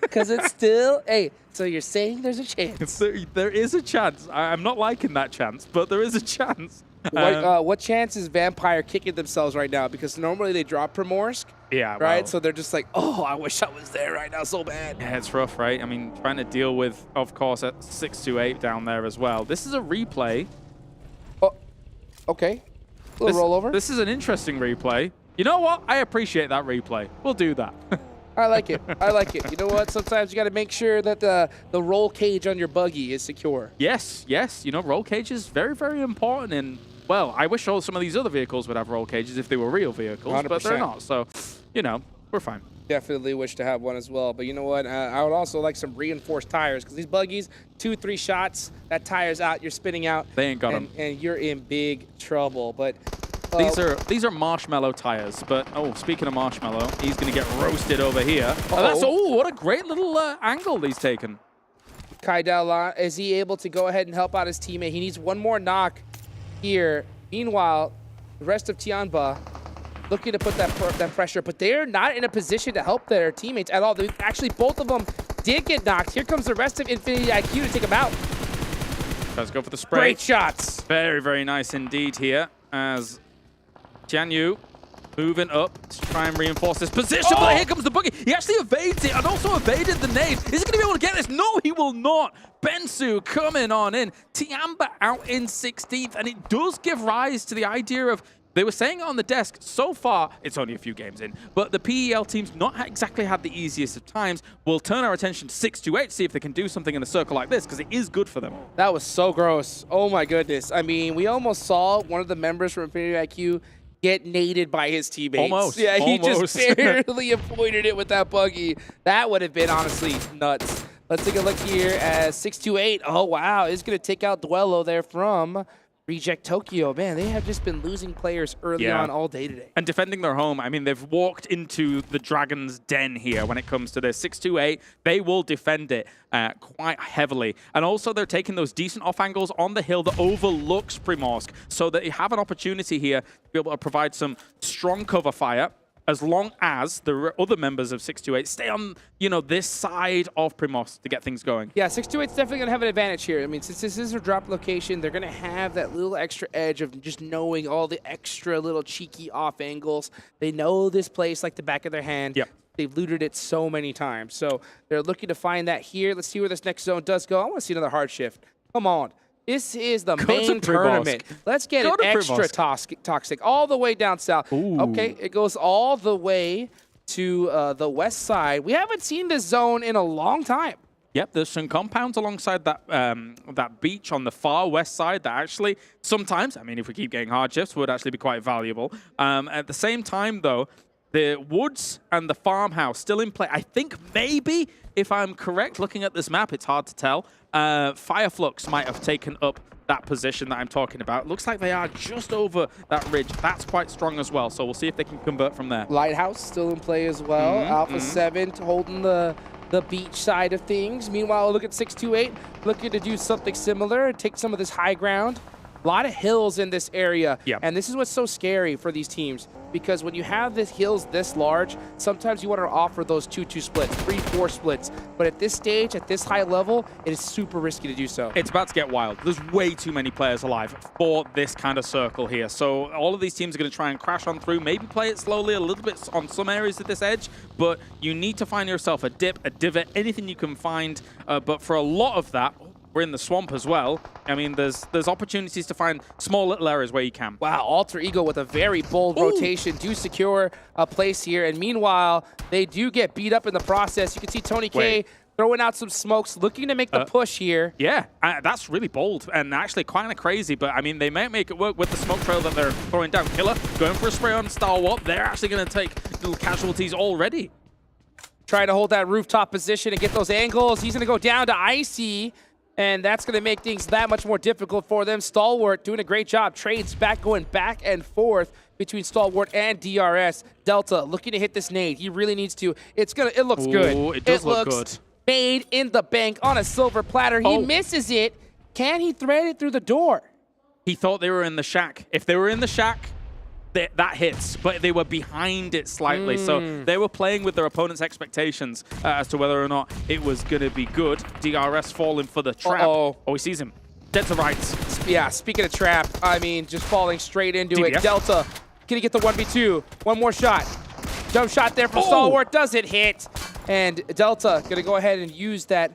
Because it's still... Hey, so you're saying there's a chance? There is a chance. I'm not liking that chance, but there is a chance. What chance is Vampire kicking themselves right now? Because normally they drop Primorsk. Yeah, right? well, So they're just like, oh, I wish I was there right now so bad. Yeah, it's rough, right? I mean, trying to deal with, of course, at 628 down there as well. This is a replay. Oh, okay. A little rollover. This is an interesting replay. You know what? I appreciate that replay. We'll do that. I like it. I like it. You know what? Sometimes you got to make sure that the roll cage on your buggy is secure. Yes. You know, roll cage is very, very important. And, well, I wish some of these other vehicles would have roll cages if they were real vehicles, 100%. but they're not. So, you know, we're fine. Definitely wish to have one as well. But you know what? I would also like some reinforced tires, because these buggies, 2-3 shots, that tire's out, you're spinning out. They ain't got them. And you're in big trouble. But these are marshmallow tires, but speaking of marshmallow, he's gonna get roasted over here. What a great little angle he's taken. Kai Dao, is he able to go ahead and help out his teammate? He needs one more knock here. Meanwhile, the rest of Tianba looking to put that pressure, but they're not in a position to help their teammates at all. Actually, both of them did get knocked. Here comes the rest of Infinity IQ to take them out. Let's go for the spray. Great shots. Very, very nice indeed here, as Jianyu moving up to try and reinforce this position. But here comes the boogie. He actually evades it and also evaded the nade. Is he going to be able to get this? No, he will not. Bensu coming on in. Tianba out in 16th. And it does give rise to the idea of, they were saying on the desk, so far, it's only a few games in, but the PEL team's not exactly had the easiest of times. We'll turn our attention to 628 to see if they can do something in a circle like this, because it is good for them. That was so gross. Oh my goodness. I mean, we almost saw one of the members from Infinity IQ get naded by his teammates. Almost. Yeah, he just barely avoided it with that buggy. That would have been honestly nuts. Let's take a look here at 628. Oh, wow. It's going to take out Duello there from Reject Tokyo. Man, they have just been losing players early on all day today. And defending their home, I mean, they've walked into the Dragon's Den here when it comes to this. 628, they will defend it quite heavily. And also, they're taking those decent off angles on the hill that overlooks Primorsk, so that you have an opportunity here to be able to provide some strong cover fire, as long as the other members of 628 stay on, this side of Primos to get things going. Yeah, 628's definitely going to have an advantage here. I mean, since this is a drop location, they're going to have that little extra edge of just knowing all the extra little cheeky off angles. They know this place like the back of their hand. Yep. They've looted it so many times. So they're looking to find that here. Let's see where this next zone does go. I want to see another hard shift. Come on. This is the main tournament. Let's get it extra toxic all the way down south. Ooh. Okay, it goes all the way to the west side. We haven't seen this zone in a long time. Yep, there's some compounds alongside that that beach on the far west side that actually sometimes, I mean, if we keep getting hard shifts, would actually be quite valuable. At the same time, though, the woods and the farmhouse still in play. I think maybe, if I'm correct, looking at this map, it's hard to tell. Flux might have taken up that position that I'm talking about. Looks like they are just over that ridge. That's quite strong as well, so we'll see if they can convert from there. Lighthouse still in play as well. Alpha 7 holding the beach side of things. Meanwhile, look at 628 looking to do something similar, take some of this high ground. A lot of hills in this area, and this is what's so scary for these teams, because when you have these hills this large, sometimes you want to offer those 2-2 splits, 3-4 splits, but at this stage, at this high level, it is super risky to do so. It's about to get wild. There's way too many players alive for this kind of circle here, so all of these teams are going to try and crash on through, maybe play it slowly a little bit on some areas of this edge, but you need to find yourself a dip, a divot, anything you can find, but for a lot of that, we're in the swamp as well. I mean, there's opportunities to find small little areas where you can. Wow, Alter Ego with a very bold rotation do secure a place here. And meanwhile, they do get beat up in the process. You can see Tony K throwing out some smokes, looking to make the push here. Yeah, that's really bold and actually kind of crazy. But, I mean, they might make it work with the smoke trail that they're throwing down. Killer going for a spray on Stalwart. They're actually going to take little casualties already. Trying to hold that rooftop position and get those angles. He's going to go down to Icy. And that's going to make things that much more difficult for them. Stalwart doing a great job. Trades going back and forth between Stalwart and DRS. Delta looking to hit this nade. He really needs to. It looks good. It does look good. Made in the bank on a silver platter. He misses it. Can he thread it through the door? He thought they were in the shack. If they were in the shack, that hits, but they were behind it slightly. So they were playing with their opponent's expectations as to whether or not it was going to be good. DRS falling for the trap. Oh, he sees him. Dead to rights. Yeah, speaking of trap, I mean, just falling straight into it. Delta, can he get the 1v2? One more shot. Jump shot there from Stalwart. Does it hit? And Delta going to go ahead and use that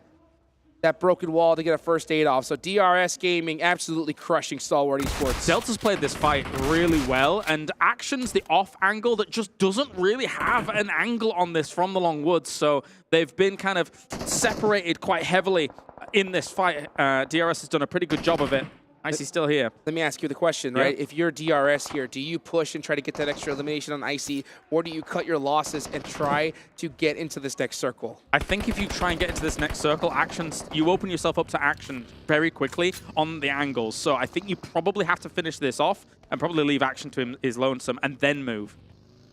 broken wall to get a first aid off. So DRS Gaming absolutely crushing Stalwart Esports. Delta's played this fight really well, and Action's the off angle that just doesn't really have an angle on this from the long woods. So they've been kind of separated quite heavily in this fight. DRS has done a pretty good job of it. Icy still here. Let me ask you the question, right? If you're DRS here, do you push and try to get that extra elimination on Icy, or do you cut your losses and try to get into this next circle? I think if you try and get into this next circle, you open yourself up to Action very quickly on the angles. So I think you probably have to finish this off and probably leave Action to his lonesome and then move.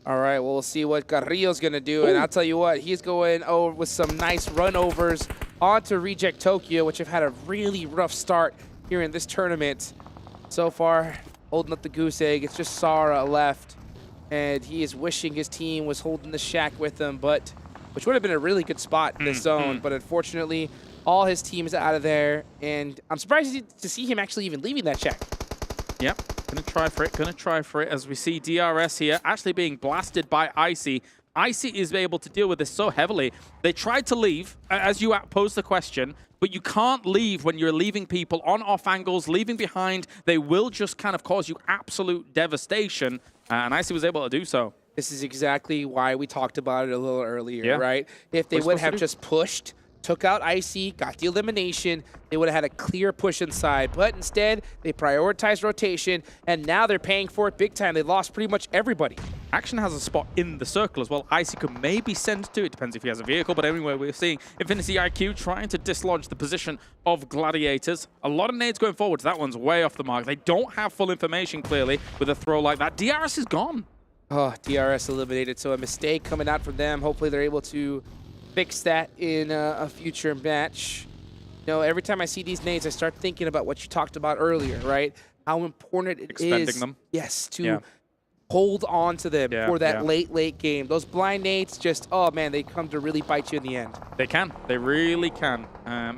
All right, well, we'll see what Carrillo's going to do. And I'll tell you what, he's going over with some nice runovers onto Reject Tokyo, which have had a really rough start here in this tournament. So far, holding up the goose egg. It's just Sara left, and he is wishing his team was holding the shack with him, which would have been a really good spot in this zone. But unfortunately, all his team is out of there, and I'm surprised to see him actually even leaving that shack. Yep, gonna try for it as we see DRS here actually being blasted by Icy. Icy is able to deal with this so heavily. They tried to leave, as you posed the question, but you can't leave when you're leaving people on off angles, leaving behind. They will just kind of cause you absolute devastation, and Icy was able to do so. This is exactly why we talked about it a little earlier, right? If they would have just pushed, took out Icy, got the elimination, they would have had a clear push inside. But instead, they prioritized rotation, and now they're paying for it big time. They lost pretty much everybody. Action has a spot in the circle as well. Icy could maybe send to it. Depends if he has a vehicle. But anyway, we're seeing Infinity IQ trying to dislodge the position of Gladiators. A lot of nades going forward. That one's way off the mark. They don't have full information, clearly, with a throw like that. DRS is gone. Oh, DRS eliminated. So a mistake coming out from them. Hopefully they're able to fix that in a future match. You know, every time I see these nades, I start thinking about what you talked about earlier, right? How important it is. Expending them. Yes, to hold on to them for that late game. Those blind nades just, oh man, they come to really bite you in the end. They can. They really can.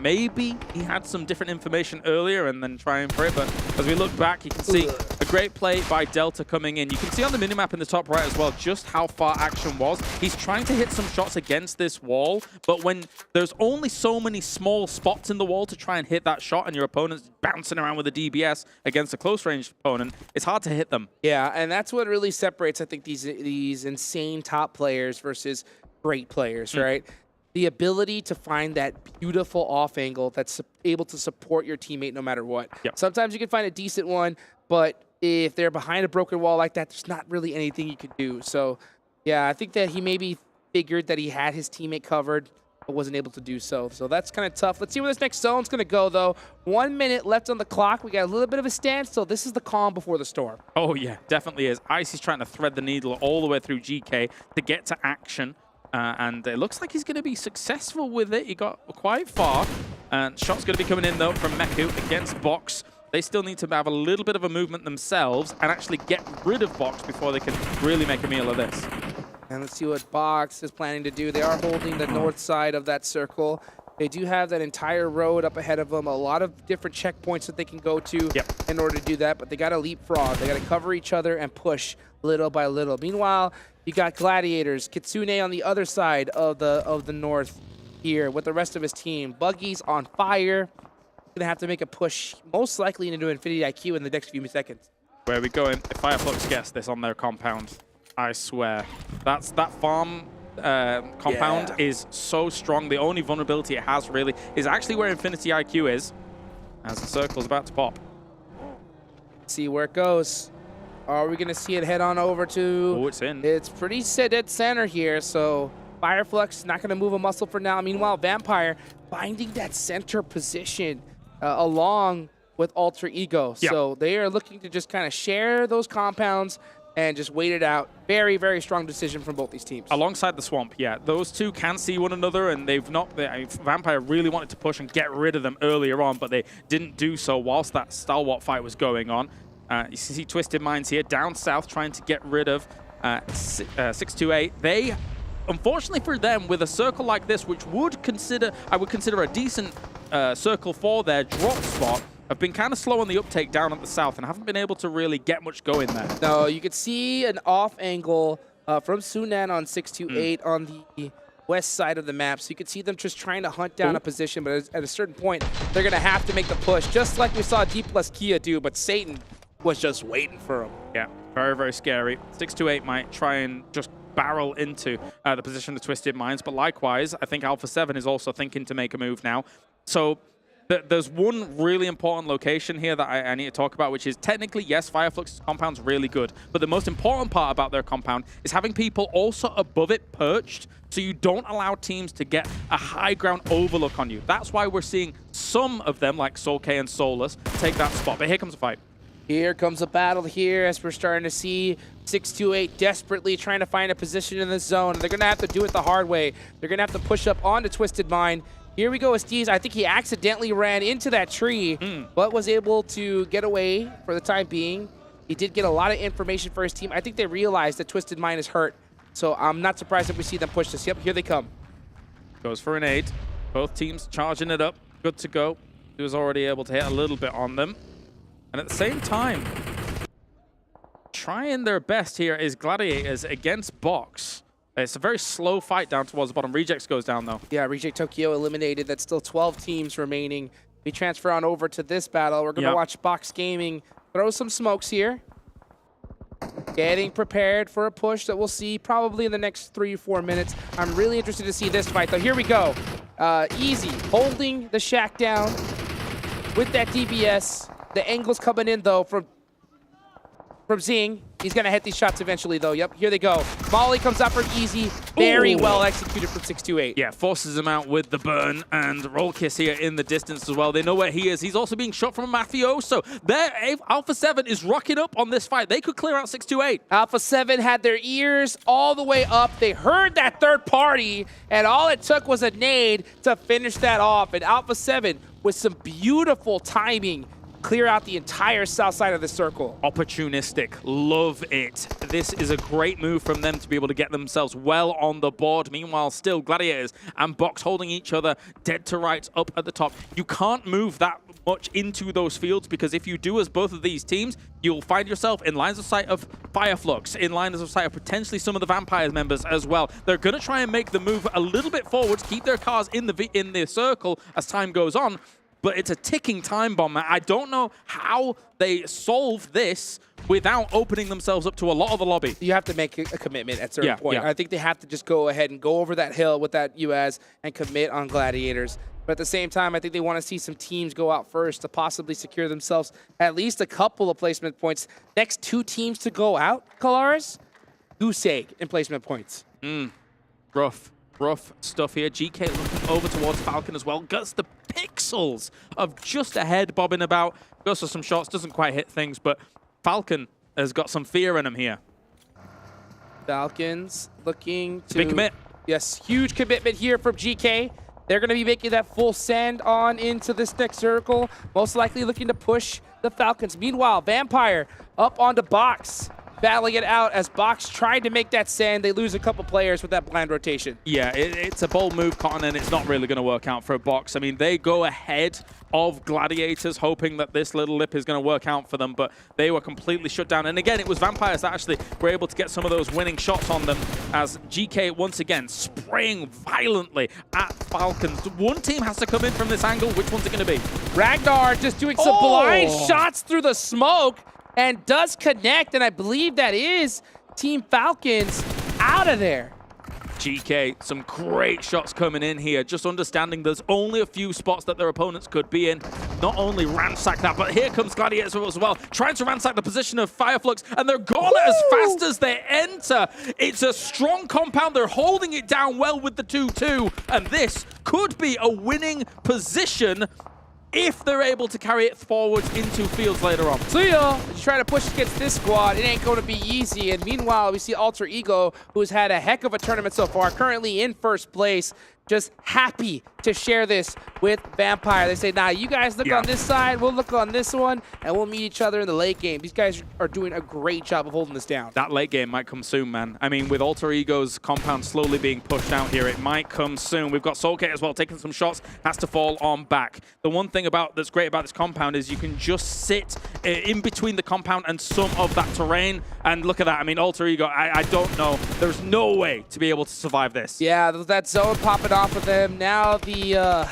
Maybe he had some different information earlier and then trying for it, but as we look back, you can see a great play by Delta coming in. You can see on the minimap in the top right as well just how far Action was. He's trying to hit some shots against this wall, but when there's only so many small spots in the wall to try and hit that shot and your opponent's bouncing around with a DBS against a close-range opponent, it's hard to hit them. Yeah, and that's what really separates, I think, these insane top players versus great players, right? The ability to find that beautiful off angle that's able to support your teammate no matter what. Sometimes you can find a decent one, but if they're behind a broken wall like that, there's not really anything you can do. So, yeah, I think that he maybe figured that he had his teammate covered, but wasn't able to do so. So that's kind of tough. Let's see where this next zone's going to go, though. 1 minute left on the clock. We got a little bit of a standstill. This is the calm before the storm. Oh, yeah, definitely is. Ice is trying to thread the needle all the way through GK to get to Action. And it looks like he's going to be successful with it. He got quite far. And shot's going to be coming in, though, from Meku against Box. They still need to have a little bit of a movement themselves and actually get rid of Box before they can really make a meal of this. And let's see what Box is planning to do. They are holding the north side of that circle. They do have that entire road up ahead of them, a lot of different checkpoints that they can go to in order to do that, but they got to leapfrog. They got to cover each other and push little by little. Meanwhile, you got Gladiators, Kitsune on the other side of the north here with the rest of his team. Buggy's on fire. Gonna have to make a push, most likely into Infinity IQ in the next few seconds. Where are we going? If Fireflux gets this on their compound, I swear. That farm compound is so strong. The only vulnerability it has really is actually where Infinity IQ is, as the circle's about to pop. See where it goes. Are we going to see it head on over to... Oh, it's in. It's pretty dead center here, so Fireflux not going to move a muscle for now. Meanwhile, Vampire finding that center position along with Alter Ego. So they are looking to just kind of share those compounds and just wait it out. Very, very strong decision from both these teams. Alongside the swamp, those two can see one another, and they've not. Vampire really wanted to push and get rid of them earlier on, but they didn't do so whilst that Stalwart fight was going on. You see Twisted Minds here down south trying to get rid of 628. They, unfortunately for them, with a circle like this, which I would consider a decent circle for their drop spot, have been kind of slow on the uptake down at the south and haven't been able to really get much going there. No, you could see an off angle from Sunan on 628 on the west side of the map. So you could see them just trying to hunt down a position, but at a certain point, they're going to have to make the push, just like we saw D plus Kia do, but Satan was just waiting for him. Yeah, very, very scary. 628 might try and just barrel into the position of Twisted Minds, but likewise, I think Alpha 7 is also thinking to make a move now. So there's one really important location here that I need to talk about, which is technically, yes, Fireflux's compound's really good, but the most important part about their compound is having people also above it perched, so you don't allow teams to get a high ground overlook on you. That's why we're seeing some of them, like Soul K and Solus, take that spot. But here comes a fight. Here comes a battle here as we're starting to see 628 desperately trying to find a position in the zone. They're going to have to do it the hard way. They're going to have to push up onto Twisted Mind. Here we go, Esteez. I think he accidentally ran into that tree, but was able to get away for the time being. He did get a lot of information for his team. I think they realized that Twisted Mind is hurt, so I'm not surprised if we see them push this. Yep, here they come. Goes for an 8. Both teams charging it up. Good to go. He was already able to hit a little bit on them. And at the same time, trying their best here is Gladiators against Box. It's a very slow fight down towards the bottom. Rejects goes down, though. Yeah, Reject Tokyo eliminated. That's still 12 teams remaining. We transfer on over to this battle. We're going to watch Box Gaming throw some smokes here. Getting prepared for a push that we'll see probably in the next 3 or 4 minutes. I'm really interested to see this fight, though. Here we go. Easy, holding the shack down with that DBS. The angle's coming in, though, from Zing. He's going to hit these shots eventually, though. Yep, here they go. Molly comes up from Easy. Very well executed from 628. Yeah, forces him out with the burn, and Roll Kiss here in the distance as well. They know where he is. He's also being shot from a Mafioso. Alpha 7 is rocking up on this fight. They could clear out 628. Alpha 7 had their ears all the way up. They heard that third party, and all it took was a nade to finish that off. And Alpha 7, with some beautiful timing, clear out the entire south side of the circle. Opportunistic. Love it. this is a great move from them to be able to get themselves well on the board. Meanwhile, still Gladiators and Box holding each other dead to rights up at the top. You can't move that much into those fields, because if you do as both of these teams, you'll find yourself in lines of sight of Flux, in lines of sight of potentially some of the Vampires members as well. They're going to try and make the move a little bit forward, keep their cars in the circle as time goes on, but it's a ticking time bomb. I don't know how they solve this without opening themselves up to a lot of the lobby. You have to make a commitment at a certain point. I think they have to just go ahead and go over that hill with that UAS and commit on Gladiators. But at the same time, I think they want to see some teams go out first to possibly secure themselves at least a couple of placement points. Next 2 teams to go out, Kalaris, goose egg in placement points. Rough stuff here. Geekay looking over towards Falcon as well. Gets the pixels of just ahead bobbing about. Goes for some shots, doesn't quite hit things, but Falcon has got some fear in him here. Falcons looking to... Big commit. Yes, huge commitment here from Geekay. They're going to be making that full send on into this next circle, most likely looking to push the Falcons. Meanwhile, Vampire up onto Box, battling it out as Box tried to make that send. They lose a couple players with that blind rotation. Yeah, it's a bold move, Cotton, and it's not really going to work out for Box. I mean, they go ahead of Gladiators, hoping that this little lip is going to work out for them, but they were completely shut down. And again, it was Vampires that actually were able to get some of those winning shots on them, as Geekay once again spraying violently at Falcons. One team has to come in from this angle. Which one's it going to be? Ragnar just doing some blind shots through the smoke and does connect, and I believe that is Team Falcons out of there. Geekay, some great shots coming in here, just understanding there's only a few spots that their opponents could be in. Not only ransack that, but here comes Gladiators as well, trying to ransack the position of Flux, and they're gone as fast as they enter. It's a strong compound. They're holding it down well with the 2-2, and this could be a winning position if they're able to carry it forward into fields later on. So yeah, you try to push against this squad, it ain't going to be easy. And meanwhile, we see Alter Ego, who's had a heck of a tournament so far, currently in first place, just happy to share this with Vampire. They say, nah, you guys look on this side, we'll look on this one, and we'll meet each other in the late game. These guys are doing a great job of holding this down. That late game might come soon, man. I mean, with Alter Ego's compound slowly being pushed out here, it might come soon. We've got Soulgate as well, taking some shots, has to fall on back. The one thing that's great about this compound is you can just sit in between the compound and some of that terrain, and look at that. I mean, Alter Ego, I don't know. There's no way to be able to survive this. Yeah, that zone popping off of them. Now the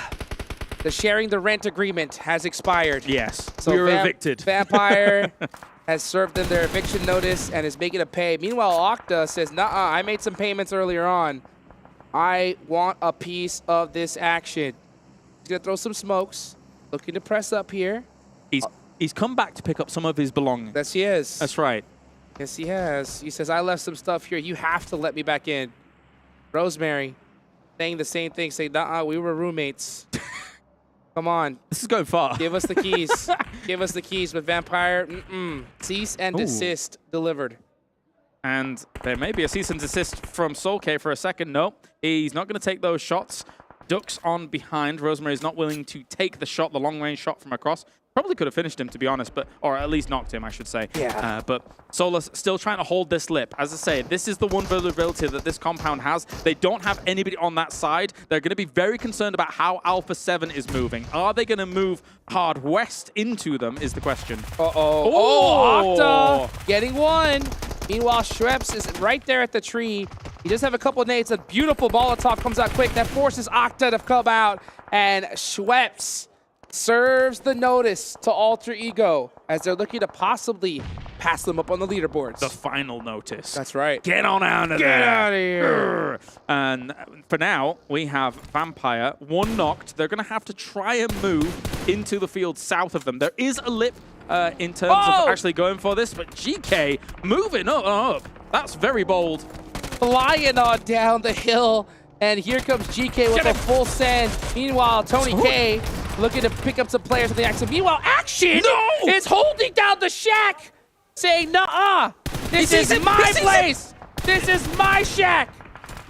sharing the rent agreement has expired. Yes, so we were evicted. Vampire has served them their eviction notice and is making a pay. Meanwhile, Octa says, nah, I made some payments earlier on. I want a piece of this action. He's gonna throw some smokes, looking to press up here. He's come back to pick up some of his belongings. Yes, he is. That's right. Yes, he has. He says, I left some stuff here. You have to let me back in. Rosemary saying the same thing, saying, nah, we were roommates. Come on. This is going far. Give us the keys. Give us the keys. But Vampire, cease and desist delivered. And there may be a cease and desist from Soulgate for a second. No, he's not going to take those shots. Ducks on behind. Rosemary's not willing to take the shot, the long-range shot from across. Probably could have finished him, to be honest, or at least knocked him, I should say. Yeah. But Solus still trying to hold this lip. As I say, this is the one vulnerability that this compound has. They don't have anybody on that side. They're going to be very concerned about how Alpha 7 is moving. Are they going to move hard west into them is the question. Oh, Octa getting one. Meanwhile, Schweppes is right there at the tree. He does have a couple of nades. A beautiful Molotov comes out quick. That forces Octa to come out. And Schweppes serves the notice to Alter Ego as they're looking to possibly pass them up on the leaderboards. The final notice. That's right. Get on out of there. Get out of here. And for now, we have Vampire, one knocked. They're going to have to try and move into the field south of them. There is a lip in terms of actually going for this, but Geekay moving up. That's very bold. Flying on down the hill. And here comes Geekay with a full send. Meanwhile, Tony K looking to pick up some players on the action. Meanwhile, Action is holding down the shack, saying, nuh-uh, this is my place. This is my shack.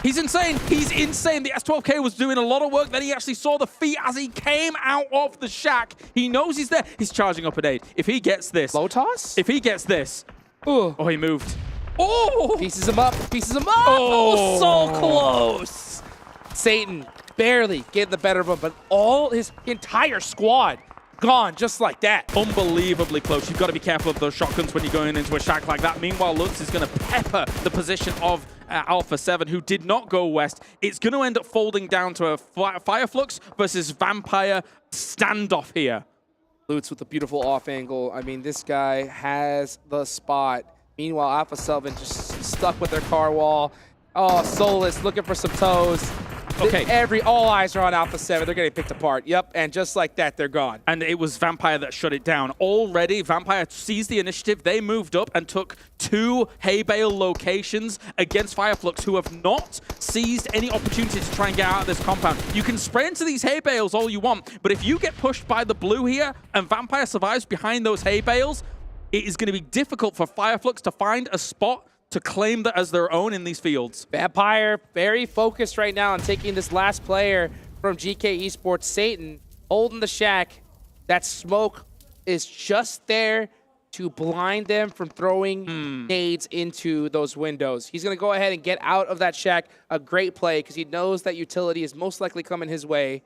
He's insane. He's insane. The S12K was doing a lot of work. Then he actually saw the feet as he came out of the shack. He knows he's there. He's charging up a nade. If he gets this. Low toss? If he gets this. Oh, he moved. Oh! Pieces him up. Oh, so close. Satan barely getting the better of him, but all his entire squad gone just like that. Unbelievably close. You've got to be careful of those shotguns when you're going into a shack like that. Meanwhile, Lutz is going to pepper the position of Alpha 7, who did not go west. It's going to end up folding down to a Fireflux versus Vampire standoff here. Lutz with a beautiful off angle. I mean, this guy has the spot. Meanwhile, Alpha 7 just stuck with their car wall. Oh, Soulless looking for some toes. Okay. All eyes are on Alpha 7. They're getting picked apart. Yep, and just like that, they're gone. And it was Vampire that shut it down. Already, Vampire seized the initiative. They moved up and took 2 hay bale locations against Fireflux, who have not seized any opportunity to try and get out of this compound. You can spray into these hay bales all you want, but if you get pushed by the blue here and Vampire survives behind those hay bales, it is going to be difficult for Fireflux to find a spot to claim that as their own in these fields. Vampire very focused right now on taking this last player from Geekay Esports, Satan, holding the shack. That smoke is just there to blind them from throwing nades into those windows. He's going to go ahead and get out of that shack. A great play because he knows that utility is most likely coming his way.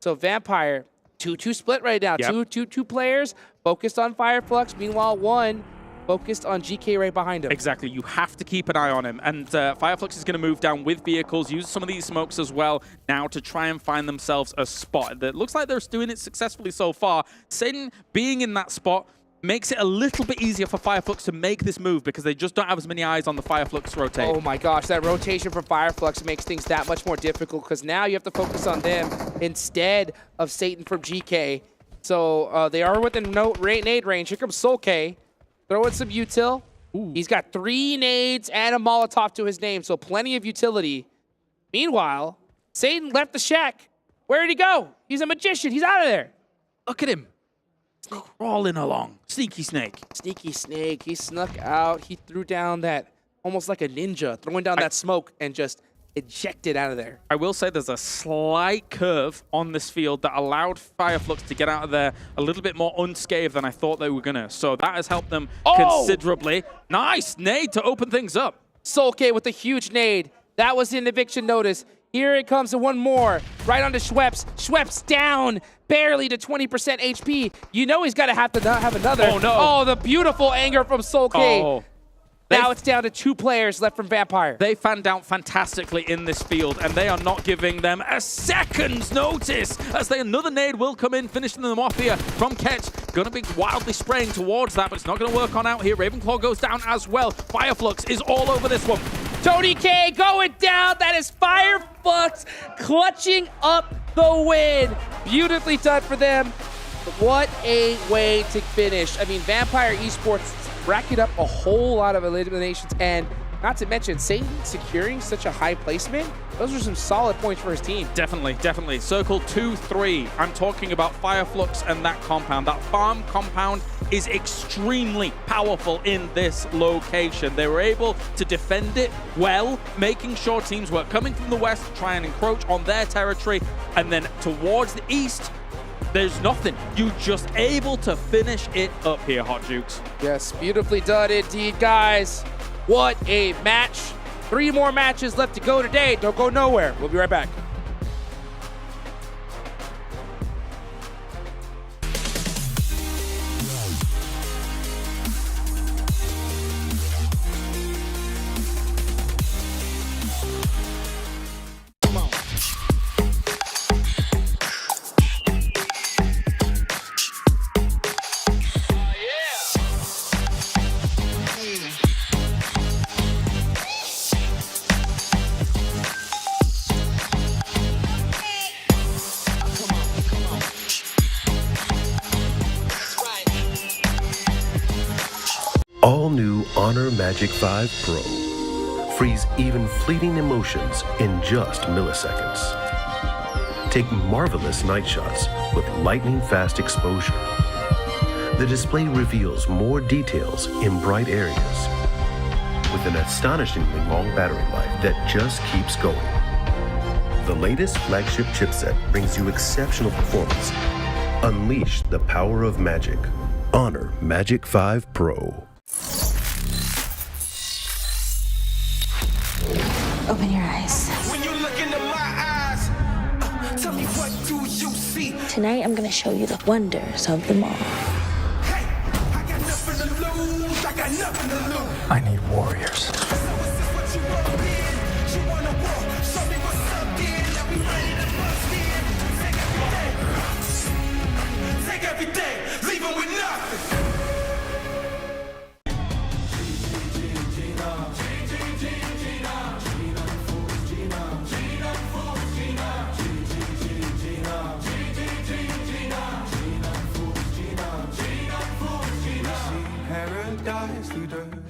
So Vampire, 2-2 split right now. Yep. Two players focused on Fireflux. Meanwhile, one focused on GK right behind him. Exactly. You have to keep an eye on him. And Fireflux is going to move down with vehicles, use some of these smokes as well now to try and find themselves a spot. That looks like they're doing it successfully so far. Satan being in that spot makes it a little bit easier for Fireflux to make this move because they just don't have as many eyes on the Fireflux rotate. Oh my gosh, that rotation from Fireflux makes things that much more difficult because now you have to focus on them instead of Satan from GK. So they are within nade range. Here comes Soulk. Throwing some util. He's got 3 nades and a Molotov to his name, so plenty of utility. Meanwhile, Satan left the shack. Where did he go? He's a magician. He's out of there. Look at him. Crawling along. Sneaky snake. Sneaky snake. He snuck out. He threw down that, almost like a ninja, throwing down that smoke and just ejected out of there. I will say there's a slight curve on this field that allowed Fireflux to get out of there a little bit more unscathed than I thought they were going to. So that has helped them considerably. Nice nade to open things up. Soulk with a huge nade. That was an eviction notice. Here it comes to one more. Right onto Schweppes. Schweppes down barely to 20% HP. You know he's got to have another. Oh, no. Oh, the beautiful anger from Soulk. Oh. Now it's down to 2 players left from Vampire. They fanned out fantastically in this field, and they are not giving them a second's notice as another nade will come in, finishing them off here from Ketch. Going to be wildly spraying towards that, but it's not going to work on out here. Ravenclaw goes down as well. Fireflux is all over this one. Tony K going down. That is Fireflux clutching up the win. Beautifully done for them. What a way to finish. I mean, Vampire Esports racking up a whole lot of eliminations, and not to mention Satan securing such a high placement. Those are some solid points for his team. Definitely, definitely. Circle 2-3. I'm talking about Fireflux and that compound. That farm compound is extremely powerful in this location. They were able to defend it well, making sure teams were coming from the west to try and encroach on their territory, and then towards the east, there's nothing. You just able to finish it up here, Hot Jukes. Yes, beautifully done indeed, guys. What a match. 3 more matches left to go today. Don't go nowhere. We'll be right back. All new Honor Magic 5 Pro. Freeze even fleeting emotions in just milliseconds. Take marvelous night shots with lightning-fast exposure. The display reveals more details in bright areas with an astonishingly long battery life that just keeps going. The latest flagship chipset brings you exceptional performance. Unleash the power of magic. Honor Magic 5 Pro. Open your eyes. When you look into my eyes, tell me what do you see? Tonight, I'm gonna show you the wonders of the mall. Nothing to lose, I got nothing to lose. I need warriors. Take everything, leave them with nothing. Paradise through dirt and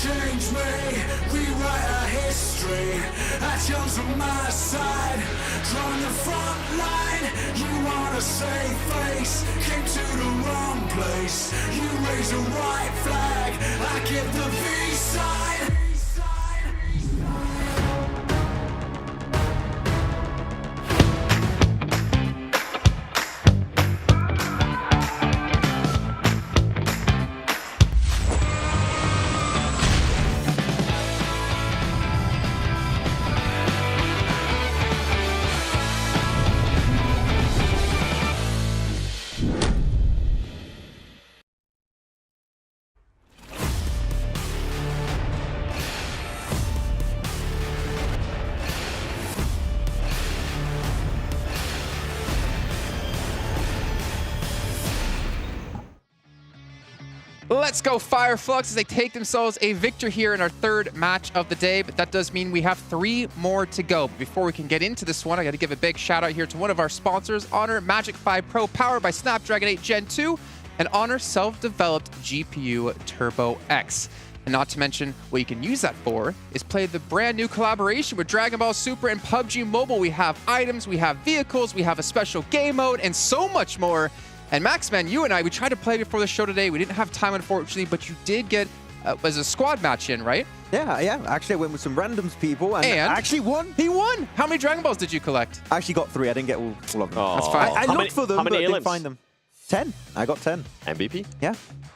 change me, rewrite our history. I chose on my side, drawn the front line. You want to save face, came to the wrong place. You raise a white flag, I give the V side. Let's go Fire Flux as they take themselves a victory here in our third match of the day, but that does mean we have 3 more to go. But before we can get into this one, I got to give a big shout out here to one of our sponsors, Honor Magic 5 Pro, powered by Snapdragon 8 Gen 2 and Honor self-developed GPU Turbo X. And not to mention, what you can use that for is play the brand new collaboration with Dragon Ball Super and PUBG Mobile. We have items, we have vehicles, we have a special game mode, and so much more. And Max, man, you and I, we tried to play before the show today. We didn't have time, unfortunately, but you did get as a squad match in, right? Yeah. Actually, I went with some randoms people and actually won. He won. How many Dragon Balls did you collect? I actually got 3. I didn't get all of them. Oh. That's fine. I looked for them, but didn't find them. 10. I got 10. MVP? Yeah.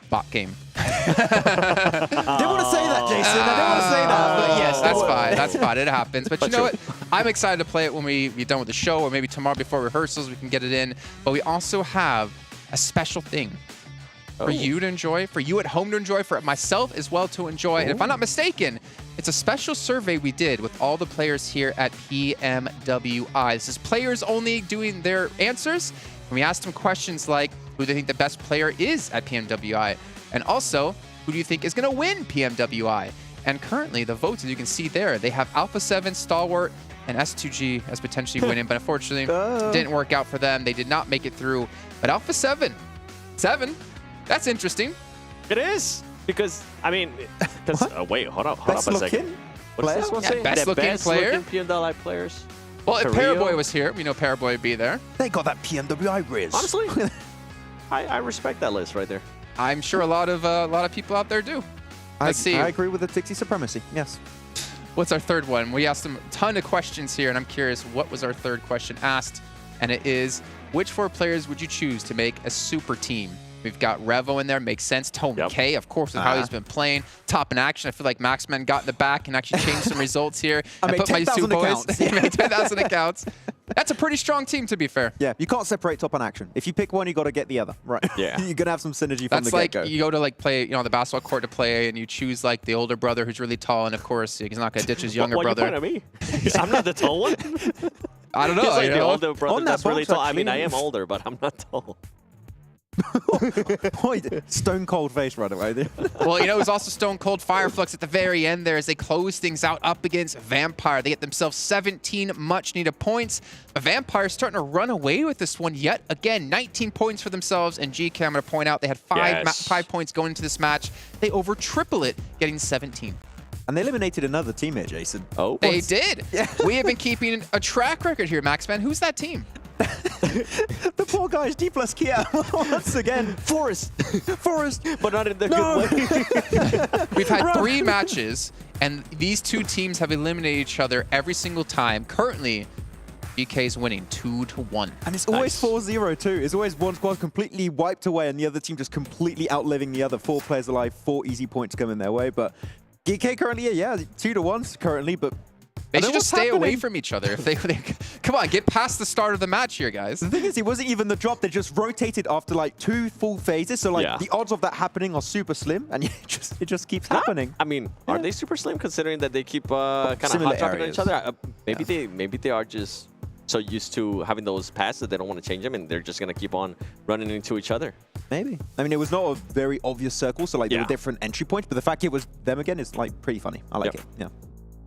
Bot game. I didn't want to say that, Jason. I didn't want to say that. But yes, that's fine. That's fine. It happens. But you know what? I'm excited to play it when we're done with the show, or maybe tomorrow before rehearsals we can get it in. But we also have a special thing for you to enjoy, for you at home to enjoy, for myself as well to enjoy. And if I'm not mistaken, It's a special survey we did with all the players here at PMWI. This is players only doing their answers. And we asked them questions like, who do you think the best player is at PMWI? And also, who do you think is going to win PMWI? And currently, the votes, as you can see there, they have Alpha 7, Stalwart, and S2G as potentially winning, but unfortunately, didn't work out for them. They did not make it through. But Alpha 7, that's interesting. It is. Because, I mean, wait, hold up a second. What's this one say? Best looking player? PMWI players. Well, if Paraboy was here, we know Paraboy would be there. They got that PMWI riz. Honestly, I respect that list right there. I'm sure a lot of people out there do. Let's see. I agree with the Tixie supremacy. Yes. What's our third one? We asked them a ton of questions here, and I'm curious what was our third question asked. And it is, which 4 players would you choose to make a super team? We've got Revo in there, makes sense. Tony K, of course, with how he's been playing. Top in action. I feel like Maxman got in the back and actually changed some results here. I made 10,000 accounts. I made 10,000 accounts. That's a pretty strong team, to be fair. Yeah, you can't separate top and action. If you pick one, you got to get the other. Right. Yeah. You're going to have some synergy from the get-go. get-go. Like you go to play, on the basketball court to play, and you choose like the older brother who's really tall, and of course he's not going to ditch his younger brother. What, you point at me? I'm not the tall one. I don't know. He's like the older On brother that that's really box, tall. I actually. mean, I am older, but I'm not tall. Stone cold face right away. Well, it was also Stone Cold Fireflux at the very end there as they close things out up against Vampire. They get themselves 17 much-needed points. But Vampire starting to run away with this one yet again. 19 points for themselves, and Geekay, I'm going to point out, they had 5 points going into this match. They over triple it, getting 17. And they eliminated another team here, Jason. Oh, they did. Yeah. We have been keeping a track record here, Maxman. Who's that team? The poor guys, D plus Kia, once again. Forest, but not in the good way. We've had 3 matches, and these 2 teams have eliminated each other every single time. Currently, Geekay's winning 2-1. And it's always 4-0 too. It's always one squad completely wiped away and the other team just completely outliving the other. 4 players alive, 4 easy points coming their way. But Geekay currently, 2-1 currently, but they should just stay away from each other. If they come on, get past the start of the match here, guys. The thing is, it wasn't even the drop. They just rotated after like 2 full phases. So the odds of that happening are super slim, and it just keeps happening. I mean, are they super slim considering that they keep kind of hot dropping on each other? Maybe they are just so used to having those passes that they don't want to change them, and they're just gonna keep on running into each other. Maybe. I mean, it was not a very obvious circle, so there were different entry points. But the fact it was them again is pretty funny. I like it. Yeah.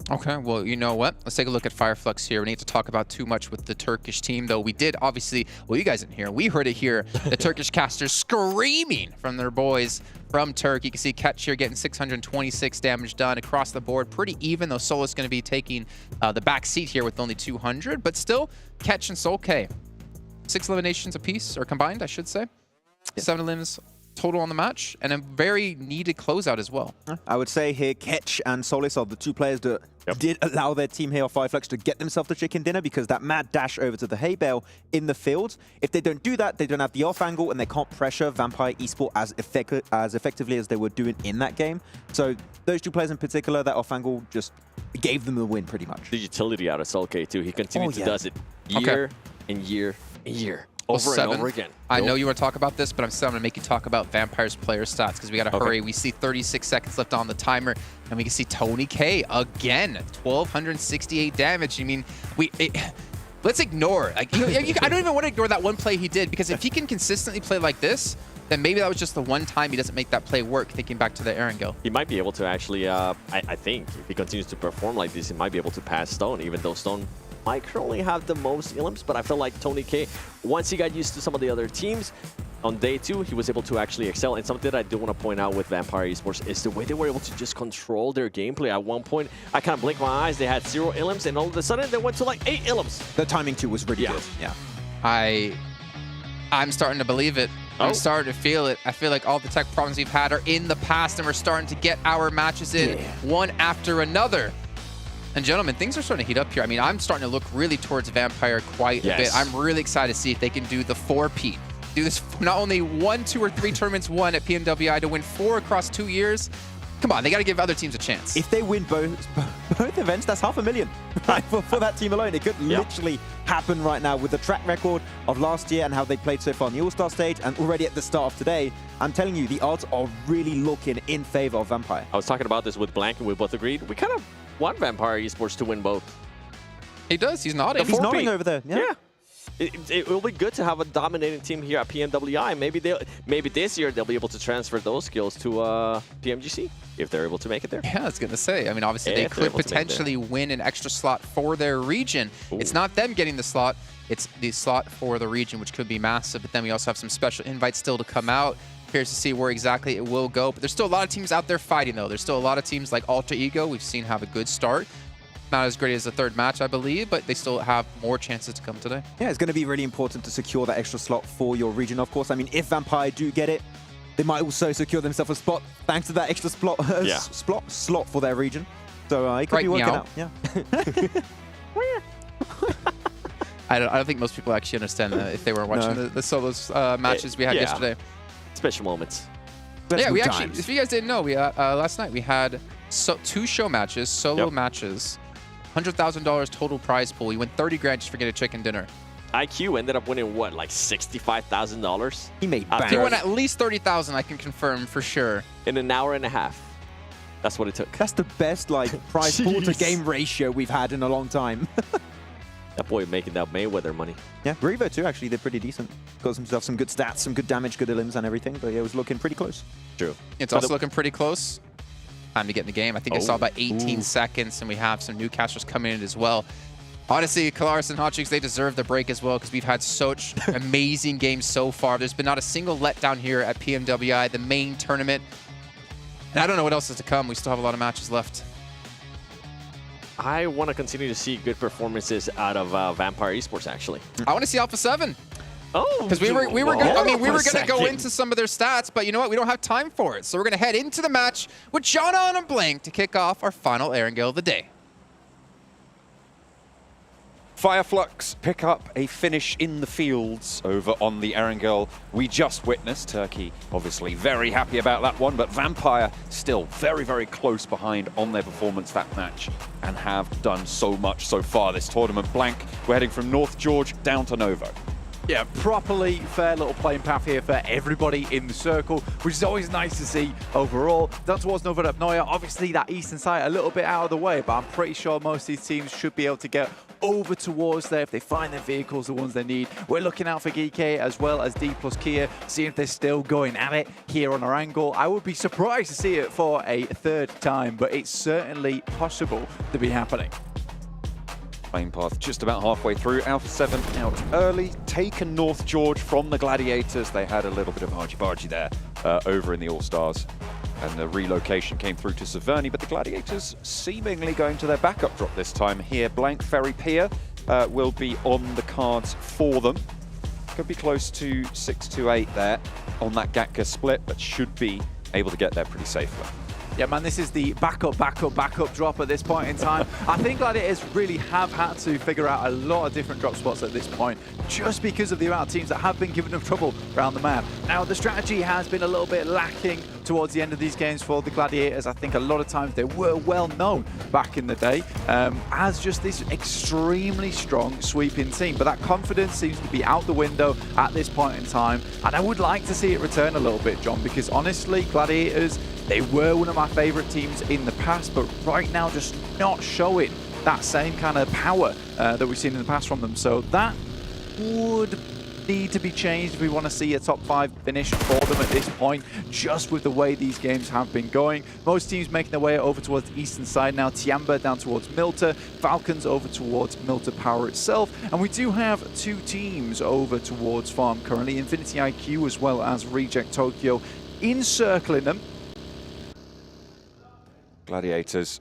Okay, well, you know what? Let's take a look at Fireflux here. We need to talk about too much with the Turkish team, though. We did, obviously, well, you guys didn't hear. We heard it here. The Turkish casters screaming from their boys from Turkey. You can see Ketch here getting 626 damage done across the board. Pretty even, though Solo's going to be taking the back seat here with only 200. But still, Ketch and Sol K. 6 eliminations apiece, or combined, I should say. 7 eliminations total on the match, and a very needed closeout as well. I would say here, Ketch and Solis are the 2 players that did allow their team here, Fireflux, to get themselves the chicken dinner, because that mad dash over to the hay bale in the field, if they don't do that, they don't have the off angle, and they can't pressure Vampire Esports as effectively as they were doing in that game. So those 2 players in particular, that off angle just gave them the win pretty much. The utility out of Sol K too. He continued to does it year and year and year. Over and over again. I know you want to talk about this, but I'm still going to make you talk about Vampire's player stats because we got to hurry. We see 36 seconds left on the timer, and we can see Tony K again, 1,268 damage. I mean, let's ignore. I don't even want to ignore that one play he did, because if he can consistently play like this, then maybe that was just the one time he doesn't make that play work, thinking back to the Erangel. He might be able to actually, I think, if he continues to perform like this, he might be able to pass Stone, even though Stone might currently have the most elims, but I feel like Tony K, once he got used to some of the other teams, on day 2, he was able to actually excel. And something that I do want to point out with Vampire Esports is the way they were able to just control their gameplay. At one point, I kind of blinked my eyes, they had 0 elims, and all of a sudden, they went to like 8 elims. The timing too was really good. Yeah. I'm starting to believe it. I'm starting to feel it. I feel like all the tech problems we've had are in the past, and we're starting to get our matches in one after another. And gentlemen, things are starting to heat up here. I mean, I'm starting to look really towards Vampire quite a bit. I'm really excited to see if they can do the 4-peat. Do this not only 1, 2, or 3 tournaments won at PMWI to win 4 across 2 years. Come on, they got to give other teams a chance. If they win both events, that's $500,000 right, for that team alone. It could literally happen right now with the track record of last year and how they played so far on the All-Star stage and already at the start of today. I'm telling you, the odds are really looking in favor of Vampire. I was talking about this with Blank, and we both agreed. We kind of want Vampire Esports to win both. He does. He's nodding. He's nodding over there. Yeah. It will be good to have a dominating team here at PMWI. Maybe this year they'll be able to transfer those skills to PMGC if they're able to make it there. Yeah, I was going to say. I mean, obviously they could potentially win an extra slot for their region. Ooh. It's not them getting the slot. It's the slot for the region, which could be massive. But then we also have some special invites still to come out. Curious to see where exactly it will go. But there's still a lot of teams out there fighting, though. There's still a lot of teams like Alter Ego we've seen have a good start. Not as great as the third match, I believe, but they still have more chances to come today. Yeah, it's going to be really important to secure that extra slot for your region, of course. I mean, if Vampire do get it, they might also secure themselves a spot thanks to that extra slot for their region. So it could be working out. Yeah. I don't think most people actually understand that if they were watching the solos matches we had yesterday. Special moments. Yeah, we actually, if you guys didn't know, we last night we had 2 show matches, solo matches, $100,000 total prize pool. You win 30 grand just for getting a chicken dinner. IQ ended up winning what, like $65,000? He made bank. He won at least 30,000. I can confirm for sure. In an hour and a half. That's what it took. That's the best prize pool to game ratio we've had in a long time. That boy making that Mayweather money. Yeah, Revo too, actually, they're pretty decent. Got himself some good stats, some good damage, good limbs and everything, but yeah, it was looking pretty close. True. It's also looking pretty close. Time to get in the game. I think I saw about 18 seconds, and we have some Newcasters coming in as well. Honestly, Kalaris and Hotchicks, they deserve the break as well because we've had such amazing games so far. There's been not a single letdown here at PMWI, the main tournament. And I don't know what else is to come. We still have a lot of matches left. I want to continue to see good performances out of Vampire Esports, actually. I want to see Alpha 7. Oh, because we were going to go into some of their stats, but you know what? We don't have time for it. So we're going to head into the match with Jana and Blank to kick off our final Erangel of the day. Flux pick up a finish in the fields over on the Erangel we just witnessed. Turkey obviously very happy about that one, but Vampire still very, very close behind on their performance that match and have done so much so far this tournament. Blank, we're heading from North George down to Novo. Yeah, properly fair little playing path here for everybody in the circle, which is always nice to see overall. Down towards Novodobnoye, obviously that eastern side a little bit out of the way, but I'm pretty sure most of these teams should be able to get over towards there if they find their vehicles, the ones they need. We're looking out for Geekay as well as D plus Kia, seeing if they're still going at it here on our angle. I would be surprised to see it for a third time, but it's certainly possible to be happening. Playing path just about halfway through. Alpha 7 out early, taken North George from the Gladiators. They had a little bit of argy-bargy there over in the All-Stars. And the relocation came through to Severny, but the Gladiators seemingly going to their backup drop this time here. Blank Ferry Pier will be on the cards for them. Could be close to 6-8 there on that Gatka split, but should be able to get there pretty safely. Yeah, man, this is the backup drop at this point in time. I think Gladiators really have had to figure out a lot of different drop spots at this point, just because of the amount of teams that have been giving them trouble around the map. Now, the strategy has been a little bit lacking towards the end of these games for the Gladiators. I think a lot of times they were well known back in the day as just this extremely strong sweeping team, but that confidence seems to be out the window at this point in time, and I would like to see it return a little bit, John, because honestly, Gladiators, they were one of my favorite teams in the past, but right now just not showing that same kind of power that we've seen in the past from them. So that would need to be changed if we want to see a top 5 finish for them at this point, just with the way these games have been going. Most teams making their way over towards the eastern side now. Tianba down towards Milta, Falcons over towards Milta Power itself, and we do have 2 teams over towards Farm currently, Infinity IQ as well as Reject Tokyo encircling them. Gladiators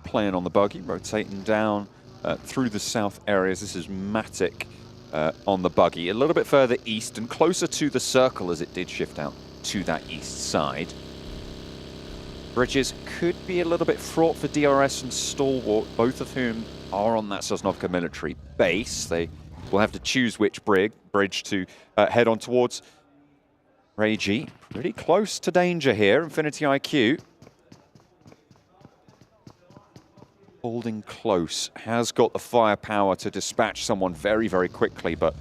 playing on the buggy, rotating down through the south areas. This is Matic on the buggy, a little bit further east and closer to the circle as it did shift out to that east side. Bridges could be a little bit fraught for DRS and Stalwart, both of whom are on that Sosnovka military base. They will have to choose which bridge to head on towards. Reiji, pretty close to danger here. Infinity IQ holding close, has got the firepower to dispatch someone very, very quickly, but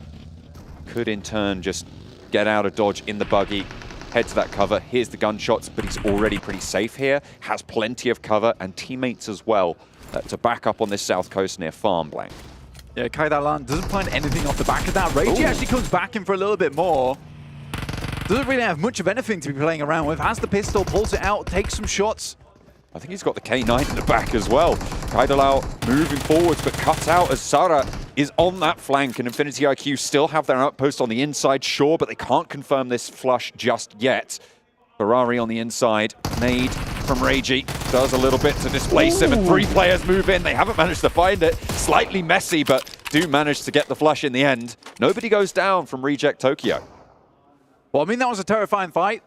could in turn just get out of dodge in the buggy, head to that cover. Here's the gunshots, but he's already pretty safe here, has plenty of cover and teammates as well to back up on this south coast near Farm Blank. Yeah, Kaidalan doesn't find anything off the back of that. Ragey actually comes back in for a little bit more. Doesn't really have much of anything to be playing around with. Has the pistol, pulls it out, takes some shots. I think he's got the K9 in the back as well. Kaidalau moving forwards, but cut out as Sara is on that flank, and Infinity IQ still have their outpost on the inside, sure, but they can't confirm this flush just yet. Ferrari on the inside, nade from Ragey, does a little bit to displace him, and 3 players move in. They haven't managed to find it. Slightly messy, but do manage to get the flush in the end. Nobody goes down from Reject Tokyo. Well, I mean, that was a terrifying fight.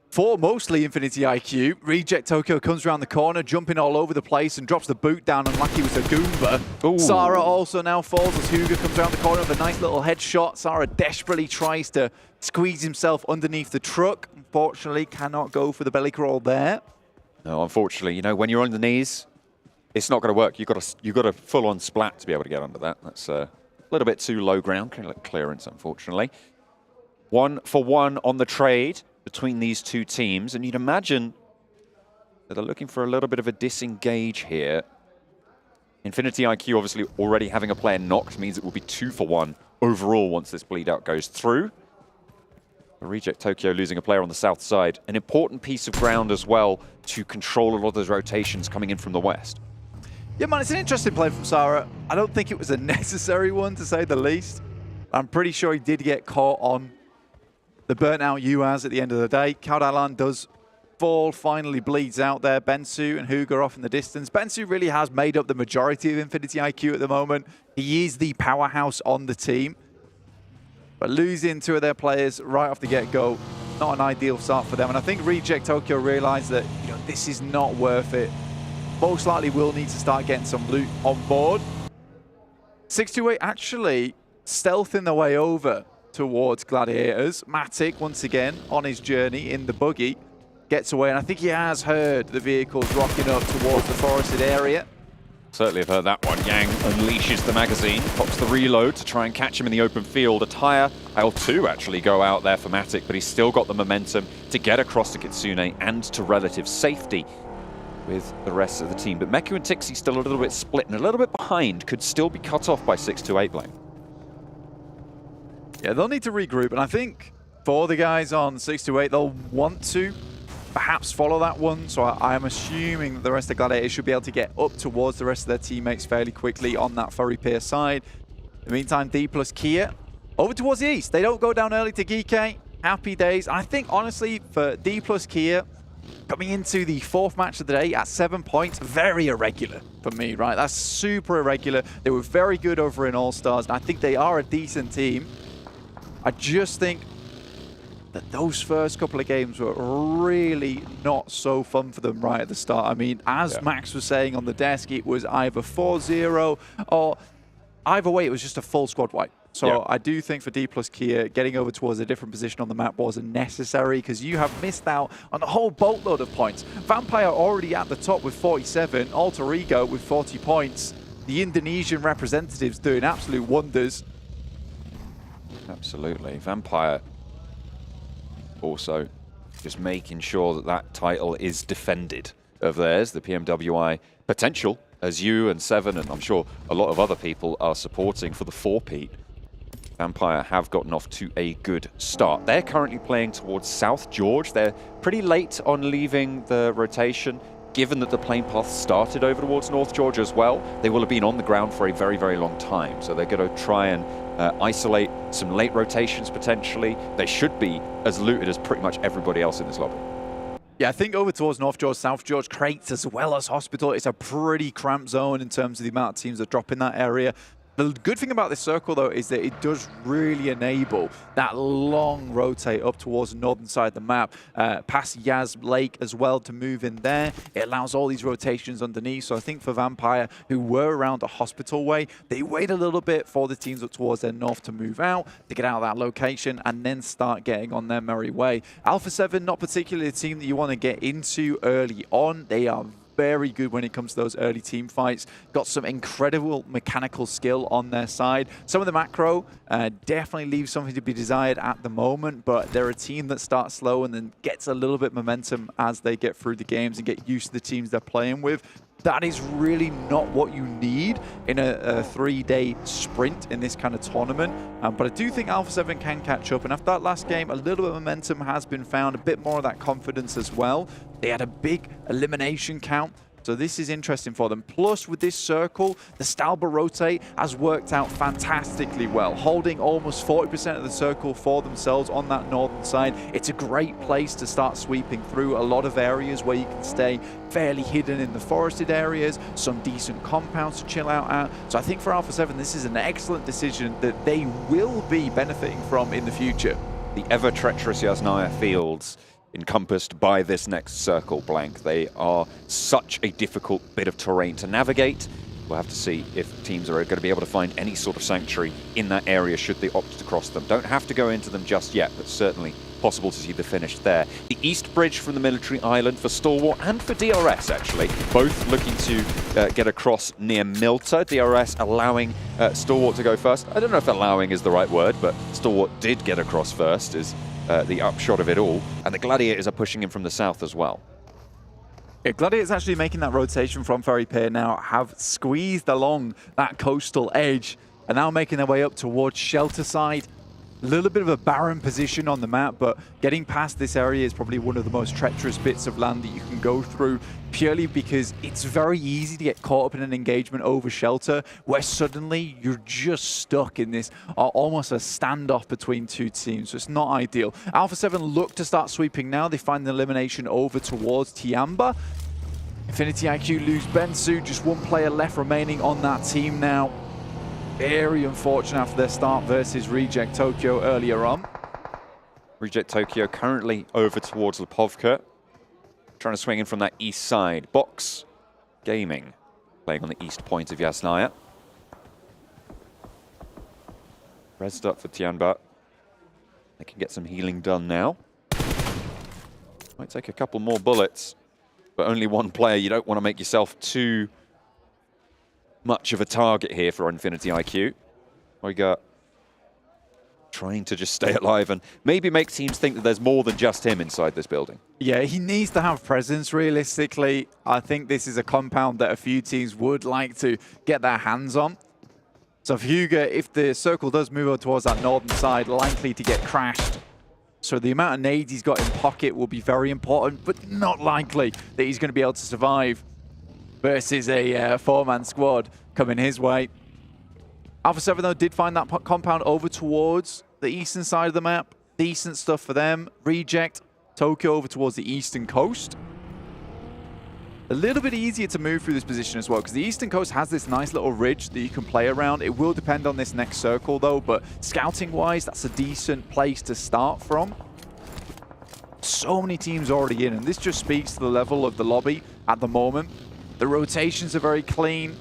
For mostly Infinity IQ, Reject Tokyo comes around the corner, jumping all over the place and drops the boot down and like he was a Goomba. Sara also now falls as Hugo comes around the corner with a nice little headshot. Sara desperately tries to squeeze himself underneath the truck. Unfortunately, cannot go for the belly crawl there. No, unfortunately, you know, when you're on the knees, it's not going to work. You've got a full-on splat to be able to get under that. That's a little bit too low ground clearance, unfortunately. 1 for 1 on the trade between these two teams, and you'd imagine that they're looking for a little bit of a disengage here. Infinity IQ obviously already having a player knocked means it will be 2 for 1 overall once this bleed out goes through. Reject Tokyo losing a player on the south side, an important piece of ground as well to control a lot of those rotations coming in from the west. Yeah, man, it's an interesting play from Sara. I don't think it was a necessary one, to say the least. I'm pretty sure he did get caught on the burnt out UAZ at the end of the day. Kaudalan does fall, finally bleeds out there. Bensu and Hugo off in the distance. Bensu really has made up the majority of Infinity IQ at the moment. He is the powerhouse on the team. But losing 2 of their players right off the get-go, not an ideal start for them. And I think Reject Tokyo realized that, you know, this is not worth it. Most likely will need to start getting some loot on board. 628 actually stealthing their way over towards Gladiators. Matic, once again, on his journey in the buggy, gets away. And I think he has heard the vehicles rocking up towards the forested area. Certainly have heard that one. Yang unleashes the magazine, pops the reload to try and catch him in the open field. A tire, L2 actually go out there for Matic, but he's still got the momentum to get across to Kitsune and to relative safety with the rest of the team. But Meku and Tixi still a little bit split and a little bit behind, could still be cut off by 628 Blank. Yeah, they'll need to regroup, and I think for the guys on 628, they'll want to perhaps follow that one. So I'm assuming that the rest of Gladiators should be able to get up towards the rest of their teammates fairly quickly on that Furry Pier side. In the meantime, D plus Kia over towards the east. They don't go down early to Geekay. Happy days. I think, honestly, for D plus Kia, coming into the 4th match of the day at 7 points, very irregular for me, right? That's super irregular. They were very good over in All-Stars, and I think they are a decent team. I just think that those first couple of games were really not so fun for them right at the start. I mean, as Max was saying on the desk, it was either 4-0 or either way, it was just a full squad wipe. So I do think for D plus Kia, getting over towards a different position on the map wasn't necessary because you have missed out on a whole boatload of points. Vampire already at the top with 47, Alter Ego with 40 points. The Indonesian representatives doing absolute wonders. Absolutely. Vampire also just making sure that that title is defended of theirs, the PMWI potential, as you and Seven and I'm sure a lot of other people are supporting for the 4-peat. Vampire have gotten off to a good start. They're currently playing towards South George. They're pretty late on leaving the rotation. Given that the plane path started over towards North George as well, they will have been on the ground for a very, very long time. So they're going to try and isolate some late rotations potentially. They should be as looted as pretty much everybody else in this lobby. Yeah, I think over towards North George, South George, Crates as well as Hospital, it's a pretty cramped zone in terms of the amount of teams that drop in that area. The good thing about this circle, though, is that it does really enable that long rotate up towards the northern side of the map, past Yaz Lake as well to move in there. It allows all these rotations underneath. So I think for Vampire, who were around the Hospital way, they wait a little bit for the teams up towards their north to move out, to get out of that location, and then start getting on their merry way. Alpha 7, not particularly a team that you want to get into early on. They are very good when it comes to those early team fights. Got some incredible mechanical skill on their side. Some of the macro definitely leaves something to be desired at the moment, but they're a team that starts slow and then gets a little bit momentum as they get through the games and get used to the teams they're playing with. That is really not what you need in a 3-day sprint in this kind of tournament. But I do think Alpha 7 can catch up. And after that last game, a little bit of momentum has been found, a bit more of that confidence as well. They had a big elimination count. So this is interesting for them. Plus, with this circle, the Stalwart rotate has worked out fantastically well, holding almost 40% of the circle for themselves on that northern side. It's a great place to start sweeping through a lot of areas where you can stay fairly hidden in the forested areas, some decent compounds to chill out at. So I think for Alpha 7, this is an excellent decision that they will be benefiting from in the future. The ever-treacherous Yasnaya fields encompassed by this next circle blank. They are such a difficult bit of terrain to navigate. We'll have to see if teams are going to be able to find any sort of sanctuary in that area should they opt to cross them. Don't have to go into them just yet, but certainly possible to see the finish there. The east bridge from the military island for Stalwart and for DRS, actually, both looking to get across near Milta. DRS allowing Stalwart to go first. I don't know if allowing is the right word, but Stalwart did get across first, is the upshot of it all. And the Gladiators are pushing in from the south as well. Yeah, Gladiators actually making that rotation from Ferry Pier now have squeezed along that coastal edge and now making their way up towards Shelter Side. A little bit of a barren position on the map, but getting past this area is probably one of the most treacherous bits of land that you can go through, purely because it's very easy to get caught up in an engagement over Shelter, where suddenly you're just stuck in this almost a standoff between two teams, so it's not ideal. Alpha 7 look to start sweeping now. They find the elimination over towards Tianba. Infinity IQ lose Bensu, just one player left remaining on that team now. Very unfortunate after their start versus Reject Tokyo earlier on. Reject Tokyo currently over towards Lipovka, trying to swing in from that east side. Box Gaming playing on the east point of Yasnaya. Resed up for Tianba. They can get some healing done now. Might take a couple more bullets, but only one player. You don't want to make yourself too much of a target here for Infinity IQ. We got trying to just stay alive and maybe make teams think that there's more than just him inside this building. Yeah, he needs to have presence, realistically. I think this is a compound that a few teams would like to get their hands on. So Huga, if the circle does move over towards that northern side, likely to get crashed. So the amount of nades he's got in pocket will be very important, but not likely that he's going to be able to survive versus a four-man squad coming his way. Alpha 7, though, did find that compound over towards the eastern side of the map. Decent stuff for them. Reject Tokyo over towards the eastern coast. A little bit easier to move through this position as well, because the eastern coast has this nice little ridge that you can play around. It will depend on this next circle, though, but scouting-wise, that's a decent place to start from. So many teams already in, and this just speaks to the level of the lobby at the moment. The rotations are very clean.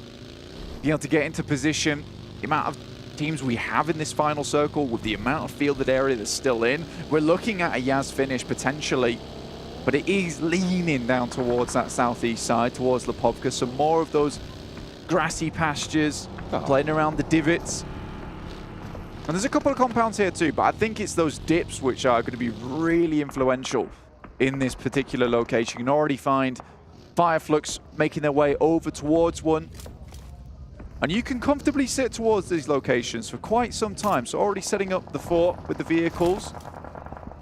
Being able to get into position, the amount of teams we have in this final circle with the amount of fielded area that's still in, we're looking at a Yaz finish potentially, but it is leaning down towards that southeast side, towards Lipovka. Some more of those grassy pastures, playing around the divots. And there's a couple of compounds here too, but I think it's those dips which are going to be really influential in this particular location. You can already find Fire Flux making their way over towards one. And you can comfortably sit towards these locations for quite some time. So already setting up the fort with the vehicles.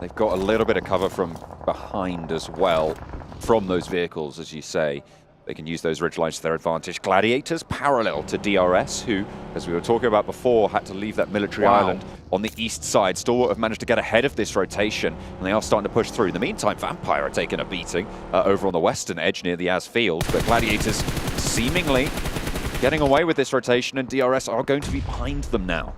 They've got a little bit of cover from behind as well, from those vehicles, as you say. They can use those ridge lines to their advantage. Gladiators parallel to DRS, who, as we were talking about before, had to leave that military island on the east side. Stalwart have managed to get ahead of this rotation, and they are starting to push through. In the meantime, Vampire are taking a beating over on the western edge near the Az field, but Gladiators seemingly getting away with this rotation, and DRS are going to be behind them now.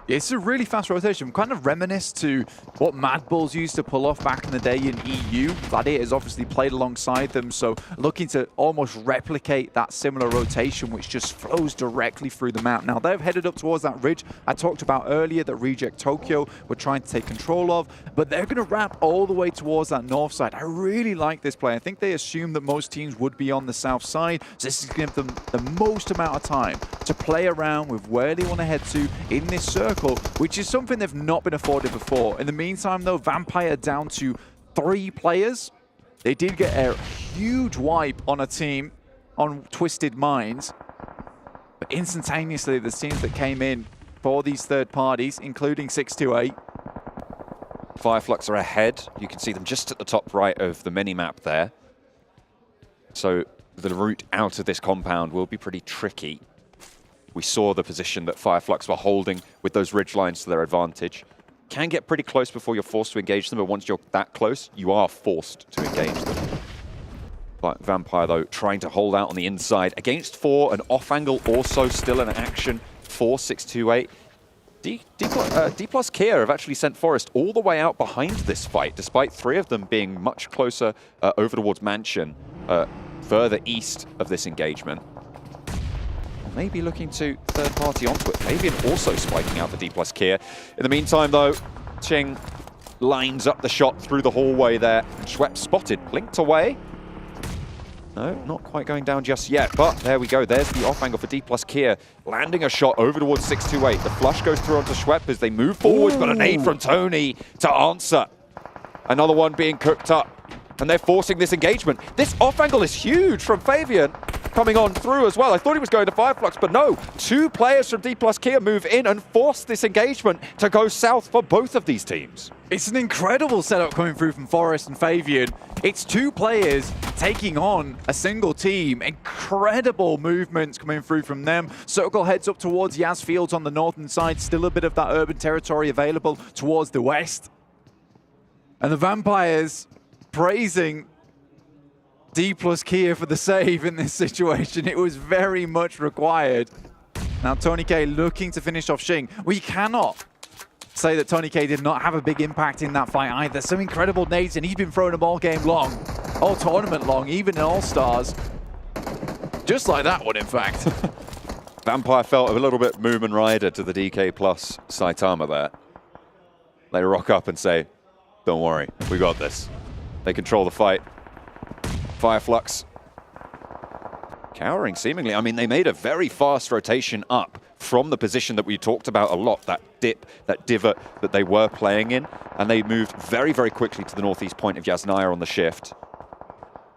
It's a really fast rotation, kind of reminisce to what Mad Bulls used to pull off back in the day in EU. Gladiators obviously played alongside them, so looking to almost replicate that similar rotation, which just flows directly through the map. Now, they've headed up towards that ridge I talked about earlier that Reject Tokyo were trying to take control of, but they're going to wrap all the way towards that north side. I really like this play. I think they assumed that most teams would be on the south side, so this is going to give them the most amount of time to play around with where they want to head to in this circle, which is something they've not been afforded before. In the meantime, though, Vampire down to 3 players. They did get a huge wipe on a team on Twisted Minds, but instantaneously, the teams that came in for these third parties, including 628. Fireflux are ahead. You can see them just at the top right of the mini-map there. So the route out of this compound will be pretty tricky. We saw the position that Fireflux were holding with those ridge lines to their advantage. Can get pretty close before you're forced to engage them, but once you're that close, you are forced to engage them. But Vampire, though, trying to hold out on the inside. Against 4, an off angle also still in action for 628. D plus Kia have actually sent Forest all the way out behind this fight, despite 3 of them being much closer over towards Mansion, further east of this engagement. Maybe looking to third party onto it. Fabian also spiking out the D plus Kia. In the meantime, though, Ching lines up the shot through the hallway there. Schwepp spotted, blinked away. No, not quite going down just yet, but there we go. There's the off angle for D plus Kia, landing a shot over towards 628. The flush goes through onto Schwepp as they move forwards, but a nade from Tony to answer. Another one being cooked up, and they're forcing this engagement. This off angle is huge from Fabian, coming on through as well. I thought he was going to Fireflux, but no. 2 players from D plus Kia move in and force this engagement to go south for both of these teams. It's an incredible setup coming through from Forest and Fabian. It's 2 players taking on a single team. Incredible movements coming through from them. Circle heads up towards Yas Fields on the northern side. Still a bit of that urban territory available towards the west. And the Vampires praising D plus Kia for the save in this situation. It was very much required. Now Tony K looking to finish off Xing. We cannot say that Tony K did not have a big impact in that fight either. Some incredible nades, and he's been throwing them all game long, all tournament long, even in All-Stars. Just like that one, in fact. Vampire felt a little bit Moomin Rider to the DK plus Saitama there. They rock up and say, don't worry, we got this. They control the fight. Fireflux cowering seemingly. I mean, they made a very fast rotation up from the position that we talked about a lot, that dip, that divot that they were playing in, and they moved very, very quickly to the northeast point of Yasnaya on the shift,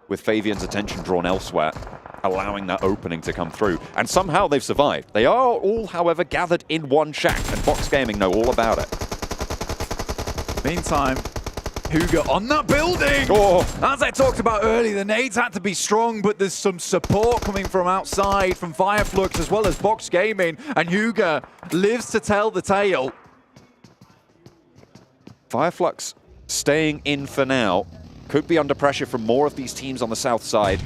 with Fabian's attention drawn elsewhere, allowing that opening to come through. And somehow they've survived. They are all, however, gathered in one shack, and Fox Gaming know all about it. Meantime, Huga on that building! Oh. As I talked about earlier, the nades had to be strong, but there's some support coming from outside, from Fireflux as well as Fox Gaming, and Huga lives to tell the tale. Fireflux staying in for now. Could be under pressure from more of these teams on the south side.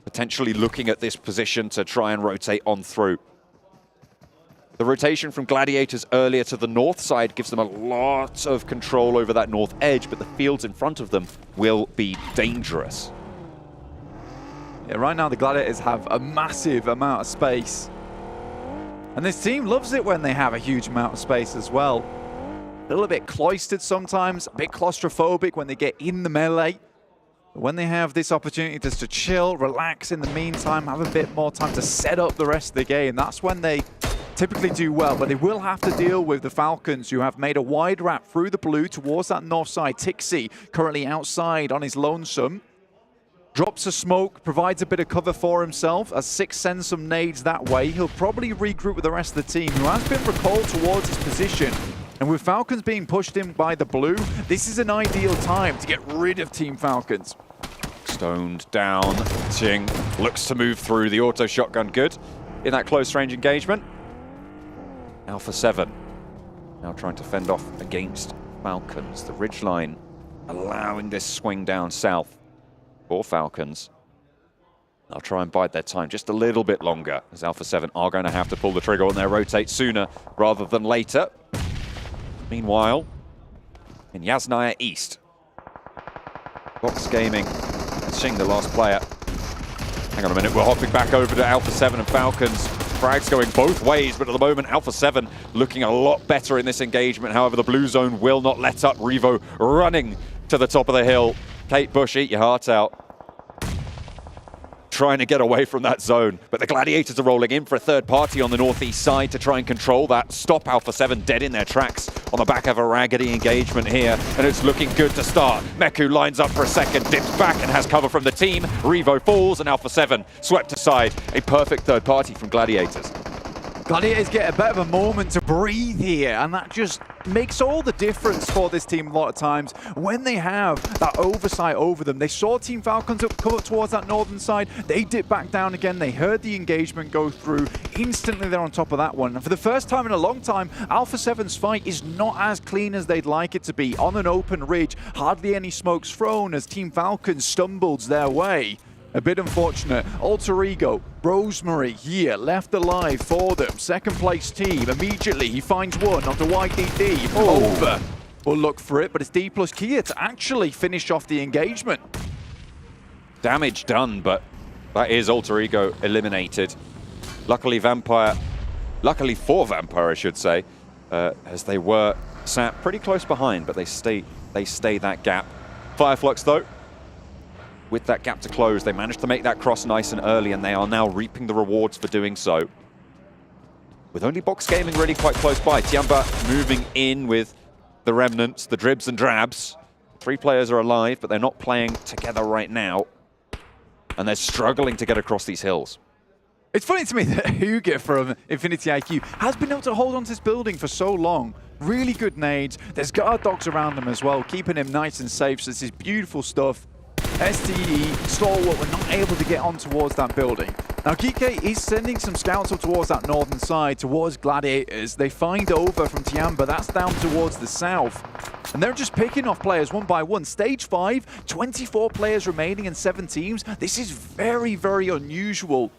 Potentially looking at this position to try and rotate on through. The rotation from Gladiators earlier to the north side gives them a lot of control over that north edge, but the fields in front of them will be dangerous. Yeah, right now the Gladiators have a massive amount of space. And this team loves it when they have a huge amount of space as well. A little bit cloistered sometimes, a bit claustrophobic when they get in the melee. But when they have this opportunity just to chill, relax in the meantime, have a bit more time to set up the rest of the game, that's when they typically do well. But they will have to deal with the Falcons, who have made a wide wrap through the blue towards that north side. Tixi currently outside on his lonesome. Drops a smoke, provides a bit of cover for himself as Six sends some nades that way. He'll probably regroup with the rest of the team, who has been recalled towards his position. And with Falcons being pushed in by the blue, this is an ideal time to get rid of Team Falcons. Stoned down. Ching looks to move through the auto shotgun. Good in that close range engagement. Alpha 7 now trying to fend off against Falcons. The ridgeline allowing this swing down south for Falcons. They'll try and bide their time just a little bit longer, as Alpha 7 are going to have to pull the trigger on their rotate sooner rather than later. Meanwhile, in Yasnaya East, Box Gaming seeing the last player. Hang on a minute, we're hopping back over to Alpha 7 and Falcons. Frags going both ways, but at the moment, Alpha 7 looking a lot better in this engagement. However, the blue zone will not let up. Revo running to the top of the hill. Kate Bush, eat your heart out. Trying to get away from that zone, but the Gladiators are rolling in for a third party on the northeast side to try and control that. Stop Alpha 7 dead in their tracks on the back of a raggedy engagement here, and it's looking good to start. Meku lines up for a second, dips back and has cover from the team. Revo falls and Alpha 7 swept aside. A perfect third party from Gladiators. Gladiators get a bit of a moment to breathe here, and that just makes all the difference for this team a lot of times. When they have that oversight over them, they saw Team Falcons come up towards that northern side, they dip back down again, they heard the engagement go through, instantly they're on top of that one. And for the first time in a long time, Alpha 7's fight is not as clean as they'd like it to be. On an open ridge, hardly any smokes thrown as Team Falcons stumbles their way. A bit unfortunate. Alter Ego, Rosemary here, left alive for them. Second place team, immediately he finds one onto YDD. Over. We'll look for it, but it's D plus Kia to actually finish off the engagement. Damage done, but that is Alter Ego eliminated. Luckily for Vampire, I should say, as they were sat pretty close behind, but they stay that gap. Fireflux, though, with that gap to close, they managed to make that cross nice and early, and they are now reaping the rewards for doing so. With only Box Gaming really quite close by, Tianba moving in with the remnants, the dribs and drabs. 3 players are alive, but they're not playing together right now, and they're struggling to get across these hills. It's funny to me that Hugo from Infinity IQ has been able to hold on to this building for so long. Really good nades. There's guard dogs around them as well, keeping him nice and safe, so this is beautiful stuff. STE, Stalwart were not able to get on towards that building. Now Geekay is sending some scouts up towards that northern side, towards Gladiators. They find over from Tianba, that's down towards the south. And they're just picking off players one by one. Stage 5, 24 players remaining in 7 teams. This is very, very unusual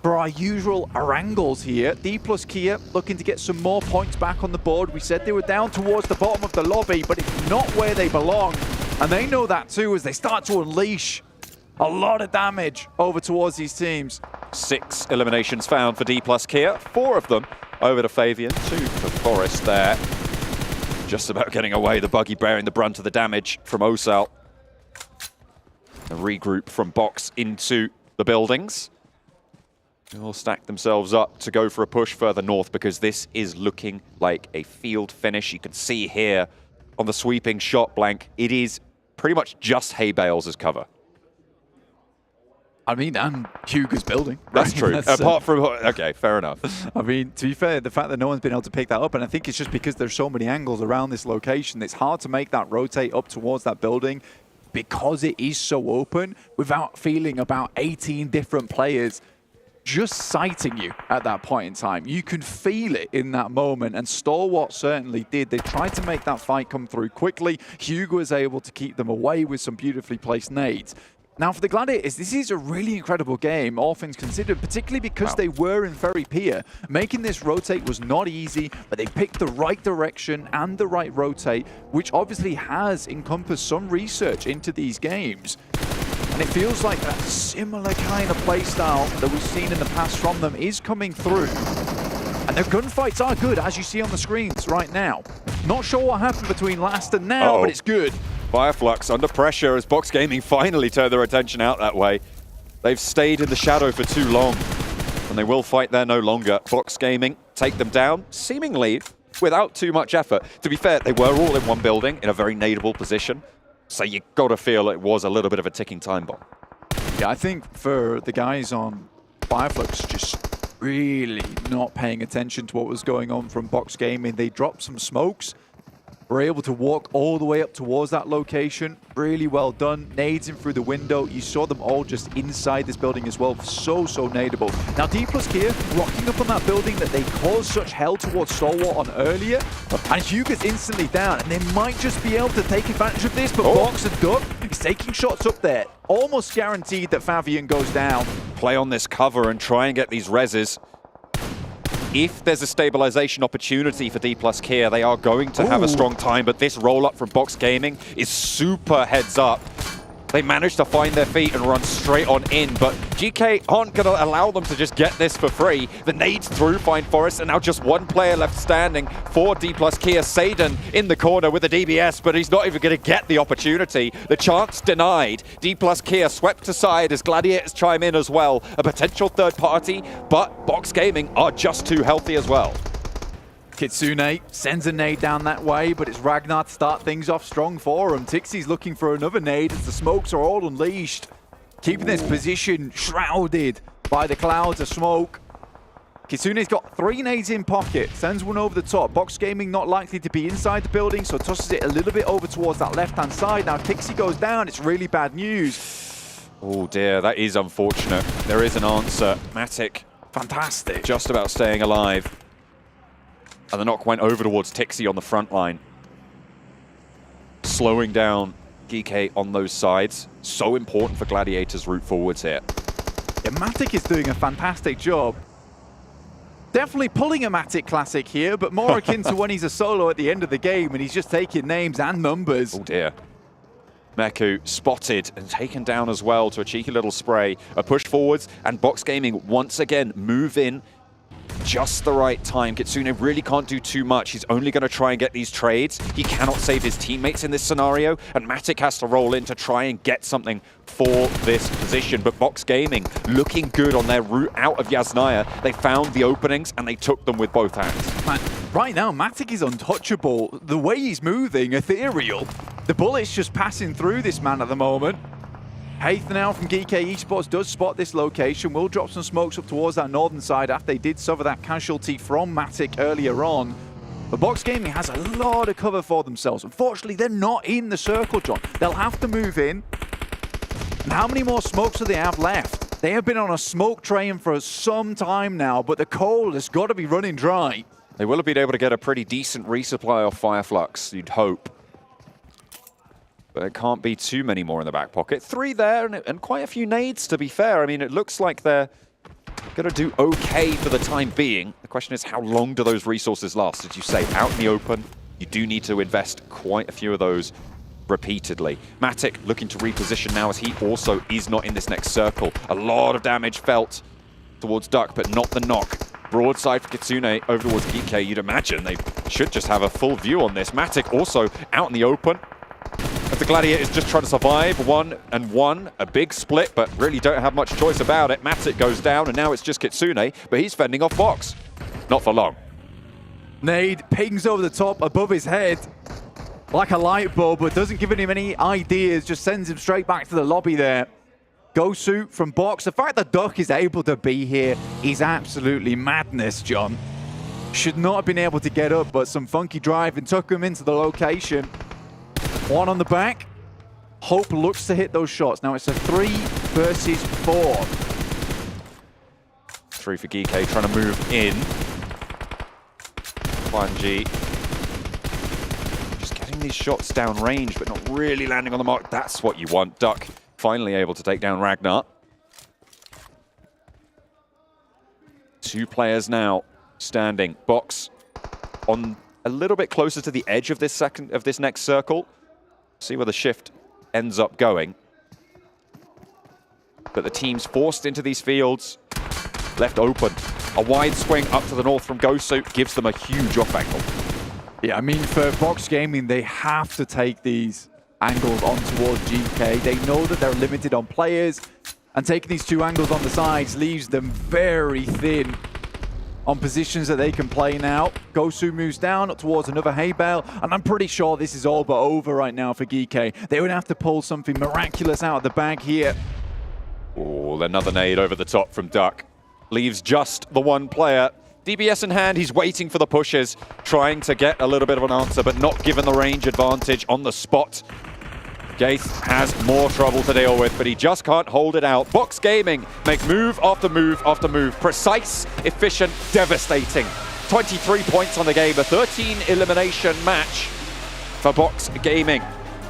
for our usual Arangles here. D plus Kia looking to get some more points back on the board. We said they were down towards the bottom of the lobby, but it's not where they belong. And they know that too as they start to unleash a lot of damage over towards these teams. 6 eliminations found for D plus Kia. 4 of them over to Fabian, 2 for Forest there. Just about getting away, the buggy bearing the brunt of the damage from Osal. A regroup from Box into the buildings. They'll stack themselves up to go for a push further north because this is looking like a field finish. You can see here on the sweeping shot blank, it is pretty much just hay bales as cover. I mean, and Hugo's building. That's true. Apart from, okay, fair enough. I mean, to be fair, the fact that no one's been able to pick that up, and I think it's just because there's so many angles around this location, it's hard to make that rotate up towards that building because it is so open without feeling about 18 different players just sighting you at that point in time. You can feel it in that moment, and Stalwart certainly did. They tried to make that fight come through quickly. Hugo was able to keep them away with some beautifully placed nades. Now for the Gladiators, this is a really incredible game, all things considered, particularly because they were in Ferry Pier. Making this rotate was not easy, but they picked the right direction and the right rotate, which obviously has encompassed some research into these games. And it feels like that similar kind of playstyle that we've seen in the past from them is coming through. And their gunfights are good, as you see on the screens right now. Not sure what happened between last and now, but it's good. Fireflux under pressure as Box Gaming finally turned their attention out that way. They've stayed in the shadow for too long, and they will fight there no longer. Box Gaming take them down, seemingly without too much effort. To be fair, they were all in one building in a very nadeable position. So you got to feel it was a little bit of a ticking time bomb. Yeah, I think for the guys on Fireflux, just really not paying attention to what was going on from Box Gaming. They dropped some smokes, were able to walk all the way up towards that location. Really well done. Nades in through the window. You saw them all just inside this building as well. So nadeable. Now D plus Kia rocking up on that building that they caused such hell towards Stalwart on earlier. And Hugo's instantly down. And they might just be able to take advantage of this. But Box and Duck is taking shots up there. Almost guaranteed that Fabian goes down. play on this cover and try and get these reses. If there's a stabilization opportunity for D plus Kia, they are going to have a strong time, but this roll-up from Box Gaming is super heads up. They managed to find their feet and run straight on in, but Geekay aren't going to allow them to just get this for free. The nades through Find Forest, and now just one player left standing for D plus Kia. Saden in the corner with a DBS, but he's not even going to get the opportunity. The chance denied. D plus Kia swept aside as Gladiators chime in as well. A potential third party, but Box Gaming are just too healthy as well. Kitsune sends a nade down that way, but it's Ragnar to start things off strong for him. Tixie's looking for another nade as the smokes are all unleashed. Keeping this position shrouded by the clouds of smoke. Kitsune's got 3 nades in pocket, sends one over the top. Box Gaming not likely to be inside the building, so tosses it a little bit over towards that left-hand side. Now Tixie goes down, it's really bad news. Oh dear, that is unfortunate. There is an answer. Matic, fantastic. Just about staying alive. And the knock went over towards Tixie on the front line. Slowing down Geekay on those sides. So important for Gladiators' route forwards here. Yeah, Matic is doing a fantastic job. Definitely pulling a Matic classic here, but more akin to when he's a solo at the end of the game and he's just taking names and numbers. Oh dear. Meku spotted and taken down as well to a cheeky little spray. A push forwards, and Box Gaming once again move in just the right time. Kitsune really can't do too much. He's only going to try and get these trades. He cannot save his teammates in this scenario, and Matic has to roll in to try and get something for this position. But Box Gaming looking good on their route out of Yasnaya. They found the openings and they took them with both hands. Man, right now, Matic is untouchable. The way he's moving, ethereal. The bullet's just passing through this man at the moment. Haith now from Geekay Esports does spot this location, will drop some smokes up towards that northern side after they did suffer that casualty from Matic earlier on. But Box Gaming has a lot of cover for themselves. Unfortunately, they're not in the circle, John. They'll have to move in. And how many more smokes do they have left? They have been on a smoke train for some time now, but the coal has got to be running dry. They will have been able to get a pretty decent resupply of Fire Flux, you'd hope. But it can't be too many more in the back pocket. 3 there and quite a few nades, to be fair. I mean, it looks like they're going to do okay for the time being. The question is, how long do those resources last? As you say, out in the open, you do need to invest quite a few of those repeatedly. Matic looking to reposition now as he also is not in this next circle. A lot of damage felt towards Duck, but not the knock. Broadside for Kitsune over towards Geekay. You'd imagine they should just have a full view on this. Matic also out in the open. As the Gladiators just trying to survive 1-1, a big split, but really don't have much choice about it. Matic goes down, and now it's just Kitsune, but he's fending off Box. Not for long. Nade pings over the top above his head like a light bulb, but doesn't give him any ideas, just sends him straight back to the lobby there. Gosu from Box. The fact that Duck is able to be here is absolutely madness, John. Should not have been able to get up, but some funky driving took him into the location. 1 on the back. Hope looks to hit those shots. Now it's a 3 versus 4. 3 for Geekay trying to move in. Kwanji just getting these shots down range, but not really landing on the mark. That's what you want. Duck finally able to take down Ragnar. 2 players now standing. Box on a little bit closer to the edge of this next circle. See where the shift ends up going. But the team's forced into these fields, left open. A wide swing up to the north from Gosu gives them a huge off angle. Yeah, I mean, for Box Gaming, they have to take these angles on towards Geekay. They know that they're limited on players, and taking these 2 angles on the sides leaves them very thin on positions that they can play now. Gosu moves down towards another hay bale, and I'm pretty sure this is all but over right now for Geekay. They would have to pull something miraculous out of the bag here. Oh, another nade over the top from Duck. Leaves just the 1 player. DBS in hand, he's waiting for the pushes, trying to get a little bit of an answer, but not given the range advantage on the spot. Gaith has more trouble to deal with, but he just can't hold it out. Box Gaming make move after move after move. Precise, efficient, devastating. 23 points on the game, a 13 elimination match for Box Gaming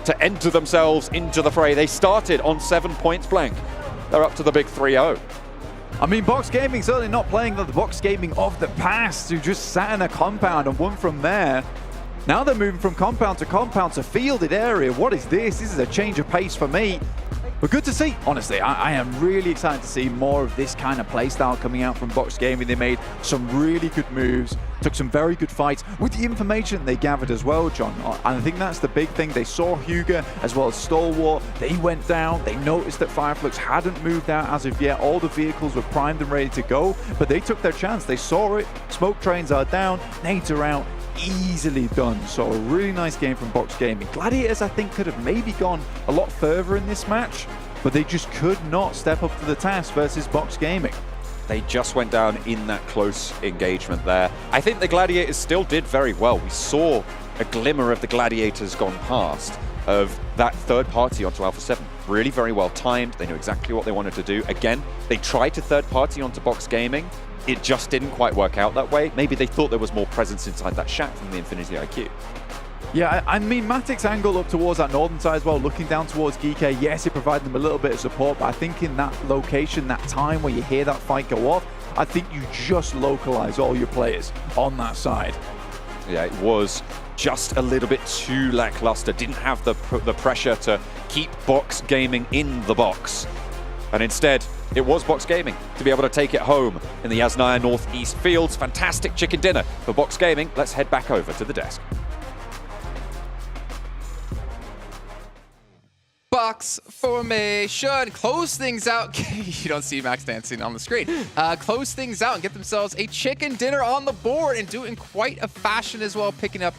to enter themselves into the fray. They started on 7 points blank. They're up to the big 3-0. I mean, Box Gaming certainly not playing the Box Gaming of the past, who just sat in a compound and won from there. Now they're moving from compound to fielded area. What is this? This is a change of pace for me. But good to see, honestly. I am really excited to see more of this kind of playstyle coming out from Box Gaming. They made some really good moves, took some very good fights with the information they gathered as well, John. And I think that's the big thing. They saw Hugo as well as Stalwart. They went down. They noticed that Fireflux hadn't moved out as of yet. All the vehicles were primed and ready to go, but they took their chance. They saw it. Smoke trains are down. Nades are out. Easily done. So a really nice game from Box Gaming. Gladiators, I think, could have maybe gone a lot further in this match, but they just could not step up to the task versus Box Gaming. They just went down in that close engagement there. I think the Gladiators still did very well. We saw a glimmer of the Gladiators gone past of that third party onto Alpha 7. Really very well timed. They knew exactly what they wanted to do. Again, they tried to third party onto Box Gaming. It just didn't quite work out that way. Maybe they thought there was more presence inside that shack from the Infinity IQ. Yeah, I mean, Matic's angle up towards that northern side as well, looking down towards Geekay, yes, it provided them a little bit of support, but I think in that location, that time where you hear that fight go off, I think you just localize all your players on that side. Yeah, it was just a little bit too lackluster. Didn't have the pressure to keep Box Gaming in the box. And instead, it was Box Gaming to be able to take it home in the Yasnaya Northeast Fields. Fantastic chicken dinner for Box Gaming. Let's head back over to the desk. Box formation. Close things out. You don't see Max dancing on the screen. Close things out and get themselves a chicken dinner on the board and do it in quite a fashion as well, picking up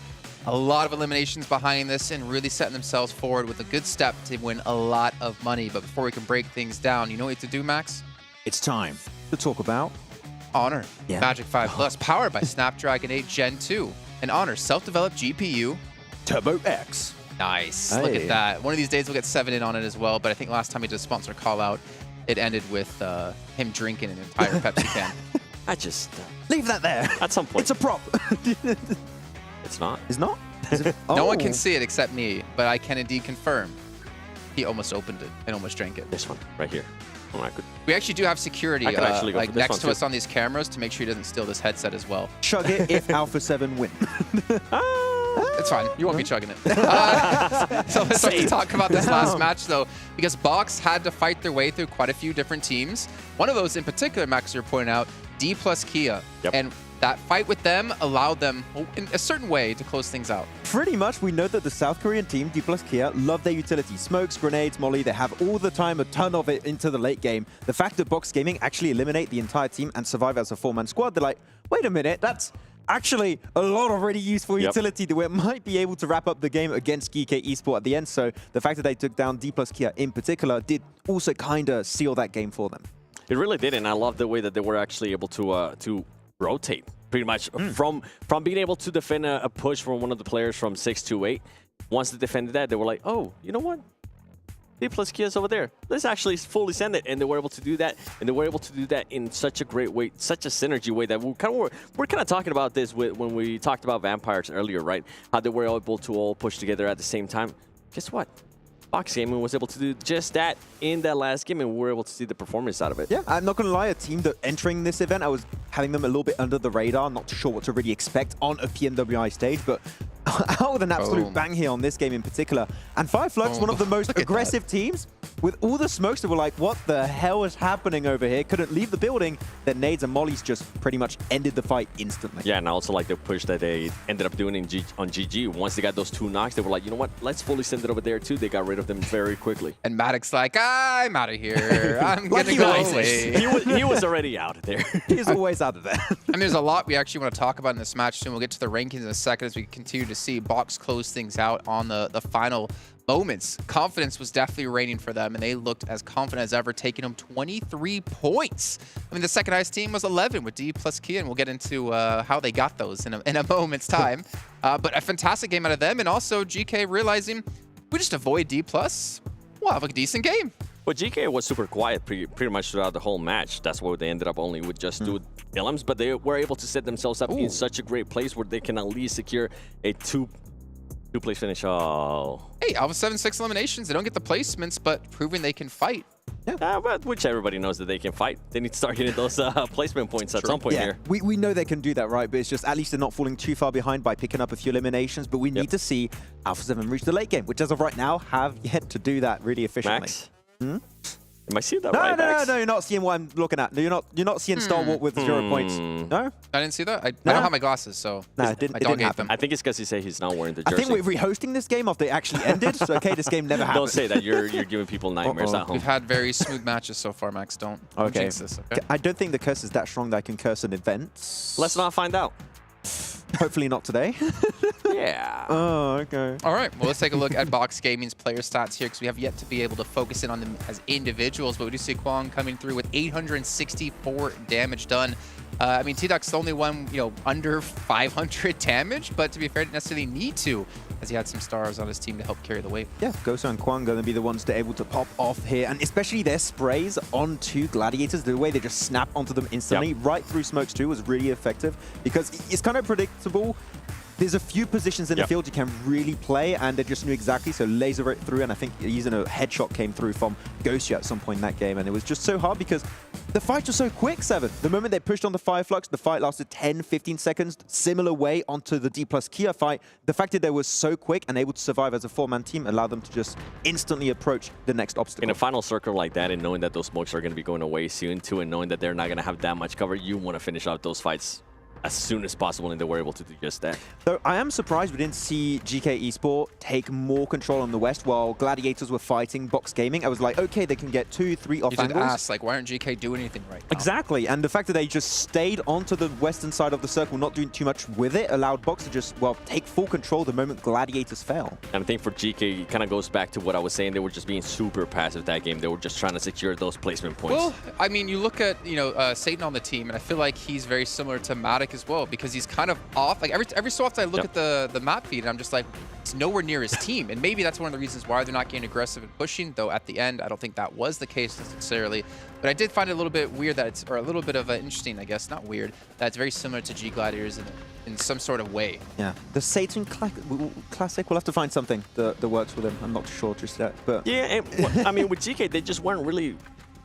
a lot of eliminations behind this and really setting themselves forward with a good step to win a lot of money. But before we can break things down, you know what you have to do, Max? It's time to talk about Honor Magic 5 Plus, powered by Snapdragon 8 Gen 2. And Honor self-developed GPU Turbo X. Nice. Look at that. One of these days we'll get 7 in on it as well, but I think last time we did a sponsor call out, it ended with him drinking an entire Pepsi can. I just leave that there. At some point. It's a prop. It's not. It's not? No one can see it except me, but I can indeed confirm he almost opened it and almost drank it. This one right here. Oh, I could. We actually do have security like next to us on these cameras to make sure he doesn't steal this headset as well. Chug it if Alpha 7 win. It's fine. You won't be chugging it. So let's talk about this last match, though, because Box had to fight their way through quite a few different teams. One of those in particular, Max, you're pointing out, D plus Kia. Yep. And that fight with them allowed them, in a certain way, to close things out. Pretty much, we know that the South Korean team, D plus Kia, love their utility. Smokes, grenades, molly, they have all the time, a ton of it into the late game. The fact that Box Gaming actually eliminate the entire team and survive as a 4-man squad, they're like, wait a minute, that's actually a lot of really useful utility that we might be able to wrap up the game against Geekay Esports at the end. So the fact that they took down D plus Kia in particular did also kind of seal that game for them. It really did, and I love the way that they were actually able to rotate pretty much from being able to defend a push from one of the players from 6 to 8. Once they defended that, they were like, oh, you know what? D plus Kia's over there. Let's actually fully send it. And they were able to do that. And they were able to do that in such a great way, such a synergy way that we're kind of talking about this when we talked about Vampires earlier, right? How they were able to all push together at the same time. Guess what? Box Gaming was able to do just that in that last game, and we were able to see the performance out of it. Yeah, I'm not going to lie, a team that entering this event, I was having them a little bit under the radar, not too sure what to really expect on a PMWI stage, but out with an absolute bang here on this game in particular. And Fireflux, one of the most aggressive teams, with all the smokes that were like, what the hell is happening over here? Couldn't leave the building. Then nades and mollies just pretty much ended the fight instantly. Yeah, and also like the push that they ended up doing on GG. Once they got those 2 knocks, they were like, you know what? Let's fully send it over there too. They got rid of them very quickly. And Maddox's like, I'm out of here. I'm gonna go away. He was already out of there. He's always out of there. And there's a lot we actually want to talk about in this match soon. We'll get to the rankings in a second as we continue to see Box close things out on the final moments. Confidence was definitely reigning for them, and they looked as confident as ever, taking home 23 points. I mean, the second highest team was 11 with D plus Kia, and we'll get into how they got those in a moment's time. But a fantastic game out of them, and also GK realizing we just avoid D plus, we'll have a decent game. Well, GK was super quiet pretty much throughout the whole match. That's why they ended up only with just 2 Ilms, but they were able to set themselves up in such a great place where they can at least secure a two-place finish. Oh. Hey, Alpha 7 6 eliminations. They don't get the placements, but proving they can fight. But which everybody knows that they can fight. They need to start getting those placement points at some point here. We know they can do that, right? But it's just at least they're not falling too far behind by picking up a few eliminations. But we need to see Alpha 7 reach the late game, which as of right now have yet to do that really efficiently. Max? Am I seeing that right, Max? No, you're not seeing what I'm looking at. You're not seeing Stalwart with 0 points. No? I didn't see that. I don't have my glasses, so no, it didn't happen. I think it's because he said he's not wearing the jersey. I think we're rehosting this game after it actually ended. So okay, this game never happened. Don't say that. You're giving people nightmares at home. We've had very smooth matches so far, Max. Don't jinx this, okay? I don't think the curse is that strong that I can curse an event. Let's not find out. Hopefully not today. Yeah. Oh, okay. All right. Well, let's take a look at Box Gaming's player stats here because we have yet to be able to focus in on them as individuals. But we do see Kwang coming through with 864 damage done. I mean, T-Duck's the only one, under 500 damage. But to be fair, didn't necessarily need to, as he had some stars on his team to help carry the weight. Yeah, Goso and Kwang going to be the ones to able to pop off here. And especially their sprays onto Gladiators, the way they just snap onto them instantly, right through smokes too, was really effective. Because it's kind of predictable. There's a few positions in the field you can really play, and they just knew exactly, so laser it through, and I think even a headshot came through from Ghost at some point in that game, and it was just so hard because the fights were so quick, Seven. The moment they pushed on the Fire Flux, the fight lasted 10, 15 seconds, similar way onto the D plus Kia fight. The fact that they were so quick and able to survive as a four-man team allowed them to just instantly approach the next obstacle. In a final circle like that, and knowing that those smokes are going to be going away soon too, and knowing that they're not going to have that much cover, you want to finish out those fights as soon as possible, and they were able to do just that. So I am surprised we didn't see Geekay Esports take more control on the West while Gladiators were fighting Box Gaming. I was like, okay, they can get 2, 3 off angles. You did ask, like, why aren't GK doing anything right now? Exactly, and the fact that they just stayed onto the western side of the circle, not doing too much with it, allowed Box to just, well, take full control the moment Gladiators fell. And I think for GK, it kind of goes back to what I was saying. They were just being super passive that game. They were just trying to secure those placement points. Well, I mean, you look at, Satan on the team, and I feel like he's very similar to Matic as well, because he's kind of off. Like every so often I look at the map feed and I'm just like, it's nowhere near his team. And maybe that's one of the reasons why they're not getting aggressive and pushing, though at the end I don't think that was the case necessarily. But I did find it a little bit weird that it's, or a little bit of interesting, I guess, not weird, that it's very similar to G Gladiators in some sort of way. Yeah, the Satan Classic, we'll have to find something that works with him. I'm not sure just yet, but... Yeah, and, I mean, with GK, they just weren't really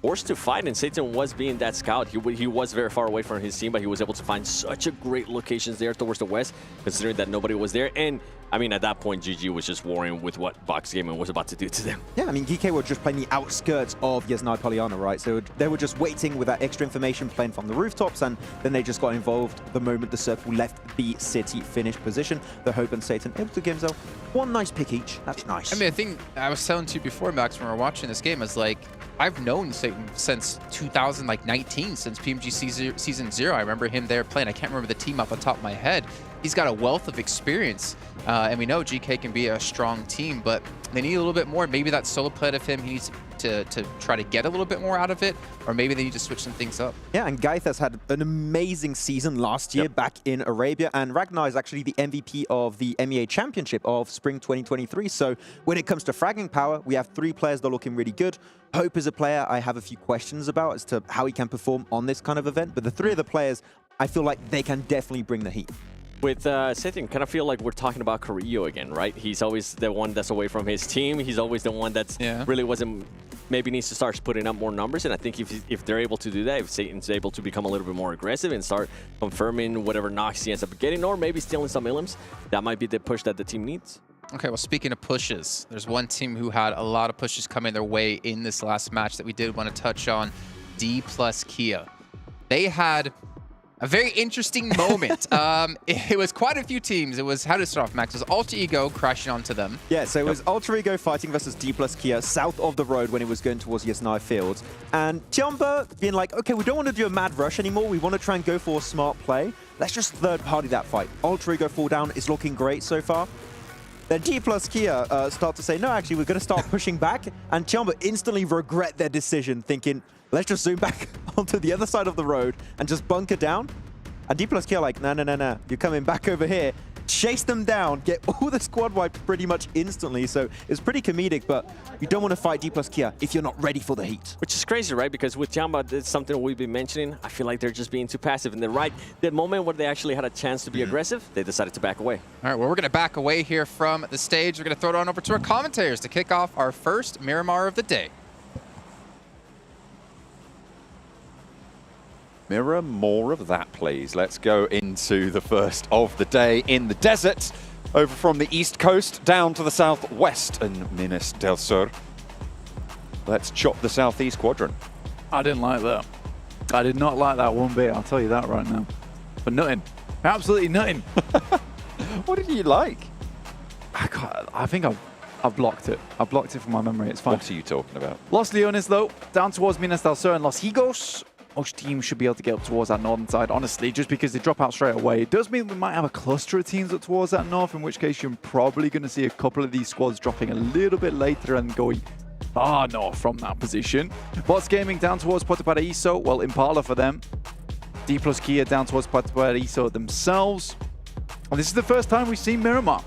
forced to fight, and Satan was being that scout. He was very far away from his team, but he was able to find such a great locations there towards the west, considering that nobody was there. And I mean, at that point, GG was just worrying with what Box Gaming was about to do to them. Yeah, I mean, Geekay were just playing the outskirts of Yasnai Polyana, right? So they were just waiting with that extra information, playing from the rooftops, and then they just got involved the moment the circle left the city finished position. The Hope and Satan able to give themselves one nice pick each. That's nice. I mean, I think I was telling you before, Max, when we were watching this game, is like, I've known Satan since 2019, since PMG Season 0. I remember him there playing. I can't remember the team off the top of my head. He's got a wealth of experience, and we know GK can be a strong team, but they need a little bit more. Maybe that solo play of him, he needs to try to get a little bit more out of it, or maybe they need to switch some things up. Yeah, and Gaithas had an amazing season last year back in Arabia, and Ragnar is actually the MVP of the MEA Championship of Spring 2023. So when it comes to fragging power, we have 3 players that are looking really good. Hope is a player I have a few questions about as to how he can perform on this kind of event, but the 3 of the players, I feel like they can definitely bring the heat. With Satan, kind of feel like we're talking about Carrillo again, right? He's always the one that's away from his team. He's always the one that's really wasn't, maybe needs to start putting up more numbers. And I think if they're able to do that, if Satan's able to become a little bit more aggressive and start confirming whatever knocks he ends up getting, or maybe stealing some illims, that might be the push that the team needs. Okay, well, speaking of pushes, there's one team who had a lot of pushes coming their way in this last match that we did want to touch on, D plus Kia. They had a very interesting moment. It was quite a few teams. It was, how to start off, Max? It was Alter Ego crashing onto them. Yeah, so it was Alter Ego fighting versus D plus Kia south of the road when it was going towards Yasnai Fields. And Tianba being like, okay, we don't want to do a mad rush anymore. We want to try and go for a smart play. Let's just third party that fight. Alter Ego fall down is looking great so far. Then D plus Kia start to say, no, actually, we're going to start pushing back. And Tianba instantly regret their decision, thinking, let's just zoom back onto the other side of the road and just bunker down. And D plus Kia like, no, you're coming back over here. Chase them down, get all the squad wiped pretty much instantly. So it's pretty comedic, but you don't want to fight D plus Kia if you're not ready for the heat. Which is crazy, right? Because with Tianba, it's something we've been mentioning. I feel like they're just being too passive. And the moment where they actually had a chance to be aggressive, they decided to back away. All right, well, we're going to back away here from the stage. We're going to throw it on over to our commentators to kick off our first Miramar of the day. Mirror, more of that, please. Let's go into the first of the day in the desert, over from the east coast down to the southwest in Minas del Sur. Let's chop the southeast quadrant. I didn't like that. I did not like that one bit, I'll tell you that right now. But nothing. Absolutely nothing. What did you like? I think I've blocked it. I've blocked it from my memory. It's fine. What are you talking about? Los Leones, though, down towards Minas del Sur and Los Higos. Most teams should be able to get up towards that northern side, honestly, just because they drop out straight away. It does mean we might have a cluster of teams up towards that north, in which case you're probably going to see a couple of these squads dropping a little bit later and going far north from that position. Bots Gaming down towards Puerto Paraíso. Well, Impala for them. D plus Kia down towards Puerto Paraíso themselves. And this is the first time we've seen Miramar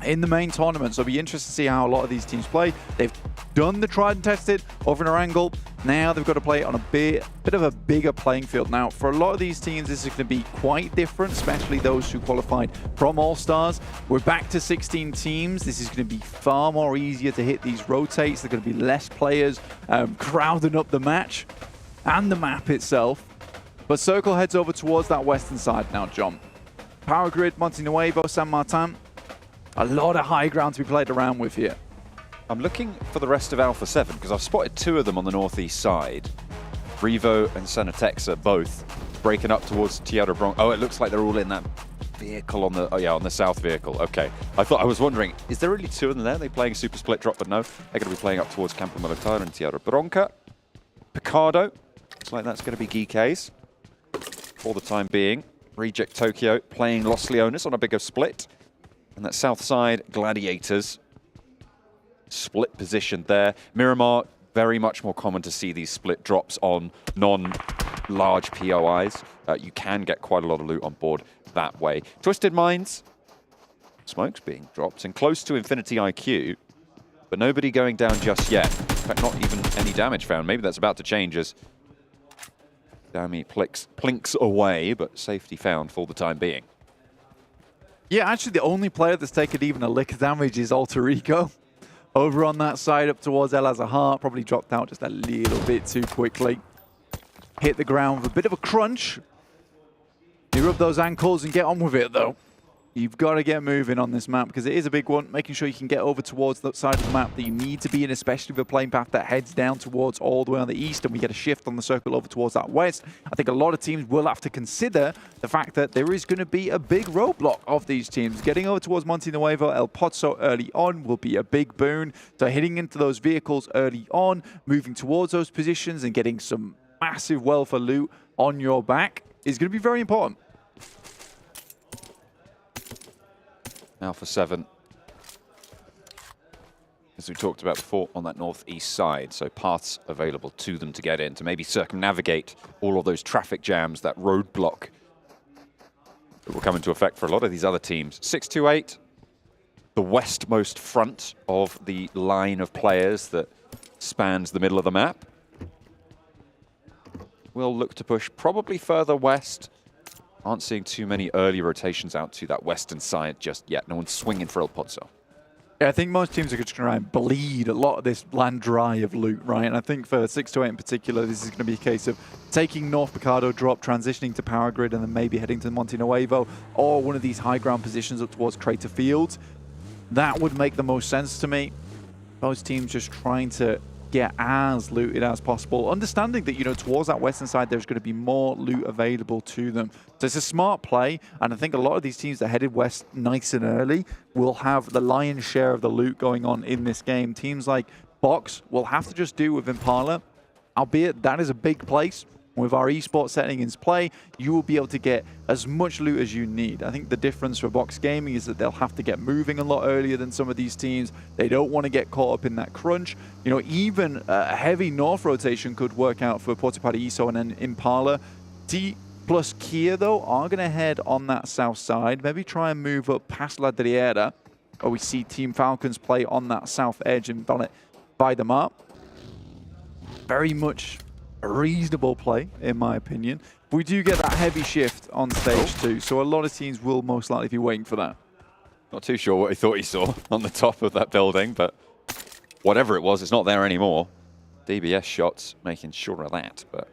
in the main tournament, so it'll be interesting to see how a lot of these teams play. They've done the tried and tested over in Erangel. Now they've got to play on a bit of a bigger playing field. Now, for a lot of these teams, this is going to be quite different, especially those who qualified from All-Stars. We're back to 16 teams. This is going to be far more easier to hit these rotates. There are going to be less players crowding up the match and the map itself. But Circle heads over towards that western side now, John. Power Grid, Monte Nuevo, San Martin. A lot of high ground to be played around with here. I'm looking for the rest of Alpha 7 because I've spotted two of them on the northeast side. Revo and Senatexa both breaking up towards Tierra Bronx. Oh, it looks like they're all in that vehicle on the, on the south vehicle. Okay. I was wondering, is there really two of them there? Are they playing Super Split Drop? But no, they're going to be playing up towards Campo Militar and Tierra Bronca. Picardo, looks like that's going to be Geekay's for the time being. Reject Tokyo playing Los Leones on a bigger split. And that south side, Gladiators. Split position there. Miramar, very much more common to see these split drops on non-large POIs. You can get quite a lot of loot on board that way. Twisted Minds, smokes being dropped and close to Infinity IQ, but nobody going down just yet. In fact, not even any damage found. Maybe that's about to change as Dami plinks away, but safety found for the time being. Yeah, actually the only player that's taken even a lick of damage is Alter Ego. Over on that side up towards El Azahar, probably dropped out just a little bit too quickly. Hit the ground with a bit of a crunch. You rub those ankles and get on with it though. You've got to get moving on this map because it is a big one, making sure you can get over towards the side of the map that you need to be in, especially with a playing path that heads down towards all the way on the east, and we get a shift on the circle over towards that west. I think a lot of teams will have to consider the fact that there is going to be a big roadblock of these teams. Getting over towards Monte Nuevo, El Pozo early on will be a big boon. So hitting into those vehicles early on, moving towards those positions and getting some massive wealth of loot on your back is going to be very important. Alpha 7, as we talked about before, on that northeast side, so paths available to them to get in, to maybe circumnavigate all of those traffic jams, that roadblock that will come into effect for a lot of these other teams. 628, the westmost front of the line of players that spans the middle of the map. We'll look to push probably further west. Aren't seeing too many early rotations out to that western side just yet. No one's swinging for El Pozo. Yeah, I think most teams are going to try and bleed a lot of this land dry of loot, right? And I think for 628 in particular, this is going to be a case of taking North Picardo drop, transitioning to Power Grid, and then maybe heading to Monte Nuevo or one of these high ground positions up towards Crater Fields. That would make the most sense to me. Most teams just trying to get as looted as possible, understanding that, you know, towards that western side there's going to be more loot available to them. So it's a smart play, and I think a lot of these teams that headed west nice and early will have the lion's share of the loot going on in this game. Teams like Box will have to just do with Impala, albeit that is a big place. With our esports setting in play, you will be able to get as much loot as you need. I think the difference for Box Gaming is that they'll have to get moving a lot earlier than some of these teams. They don't want to get caught up in that crunch. You know, even a heavy north rotation could work out for Puerto Paraíso and then Impala. D plus Kia, though, are going to head on that south side. Maybe try and move up past La Driera, where we see Team Falcons play on that south edge and buy them up. Very much a reasonable play, in my opinion. We do get that heavy shift on stage 2, so a lot of teams will most likely be waiting for that. Not too sure what he thought he saw on the top of that building, but whatever it was, it's not there anymore. DBS shots making sure of that, but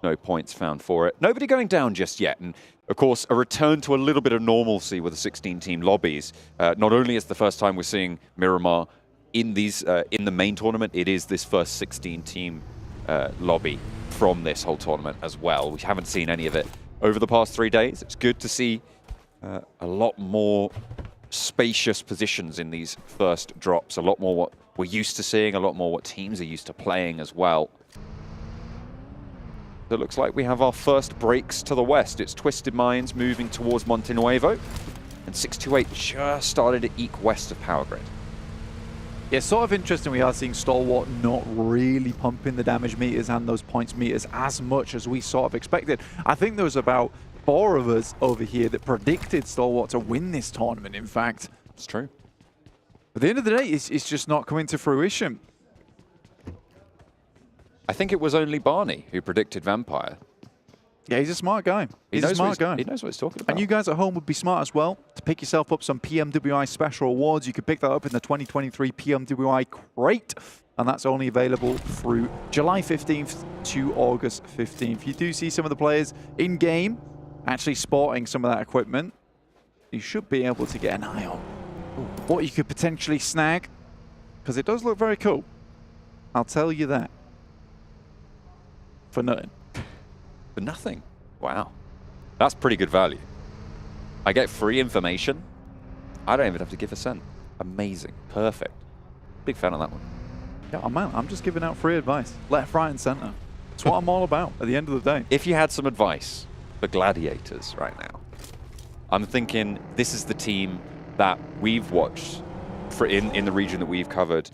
No points found for it. Nobody going down just yet. And of course, a return to a little bit of normalcy with the 16-team lobbies. Not only is the first time we're seeing Miramar in these in the main tournament, it is this first 16-team lobby from this whole tournament as well. We haven't seen any of it over the past 3 days. It's good to see a lot more spacious positions in these first drops, a lot more what we're used to seeing, a lot more what teams are used to playing as well. It looks like we have our first breaks to the west. It's Twisted Minds moving towards Monte Nuevo, and 628 just started to eke west of Power Grid. Yeah, sort of interesting. We are seeing Stalwart not really pumping the damage meters and those points meters as much as we sort of expected. I think there was about 4 of us over here that predicted Stalwart to win this tournament, in fact. It's true. But at the end of the day, it's just not coming to fruition. I think it was only Barney who predicted Vampire. Yeah, he's a smart guy. He's a smart guy. He knows what he's talking about. And you guys at home would be smart as well to pick yourself up some PMWI special awards. You could pick that up in the 2023 PMWI crate, and that's only available through July 15th to August 15th. You do see some of the players in-game actually sporting some of that equipment. You should be able to get an eye on what you could potentially snag, because it does look very cool. I'll tell you that. For nothing. For nothing? Wow. That's pretty good value. I get free information. I don't even have to give a cent. Amazing. Perfect. Big fan of that one. Yeah, man, I'm just giving out free advice. Left, right, and center. That's what I'm all about at the end of the day. If you had some advice for Gladiators right now, I'm thinking this is the team that we've watched for in the region that we've covered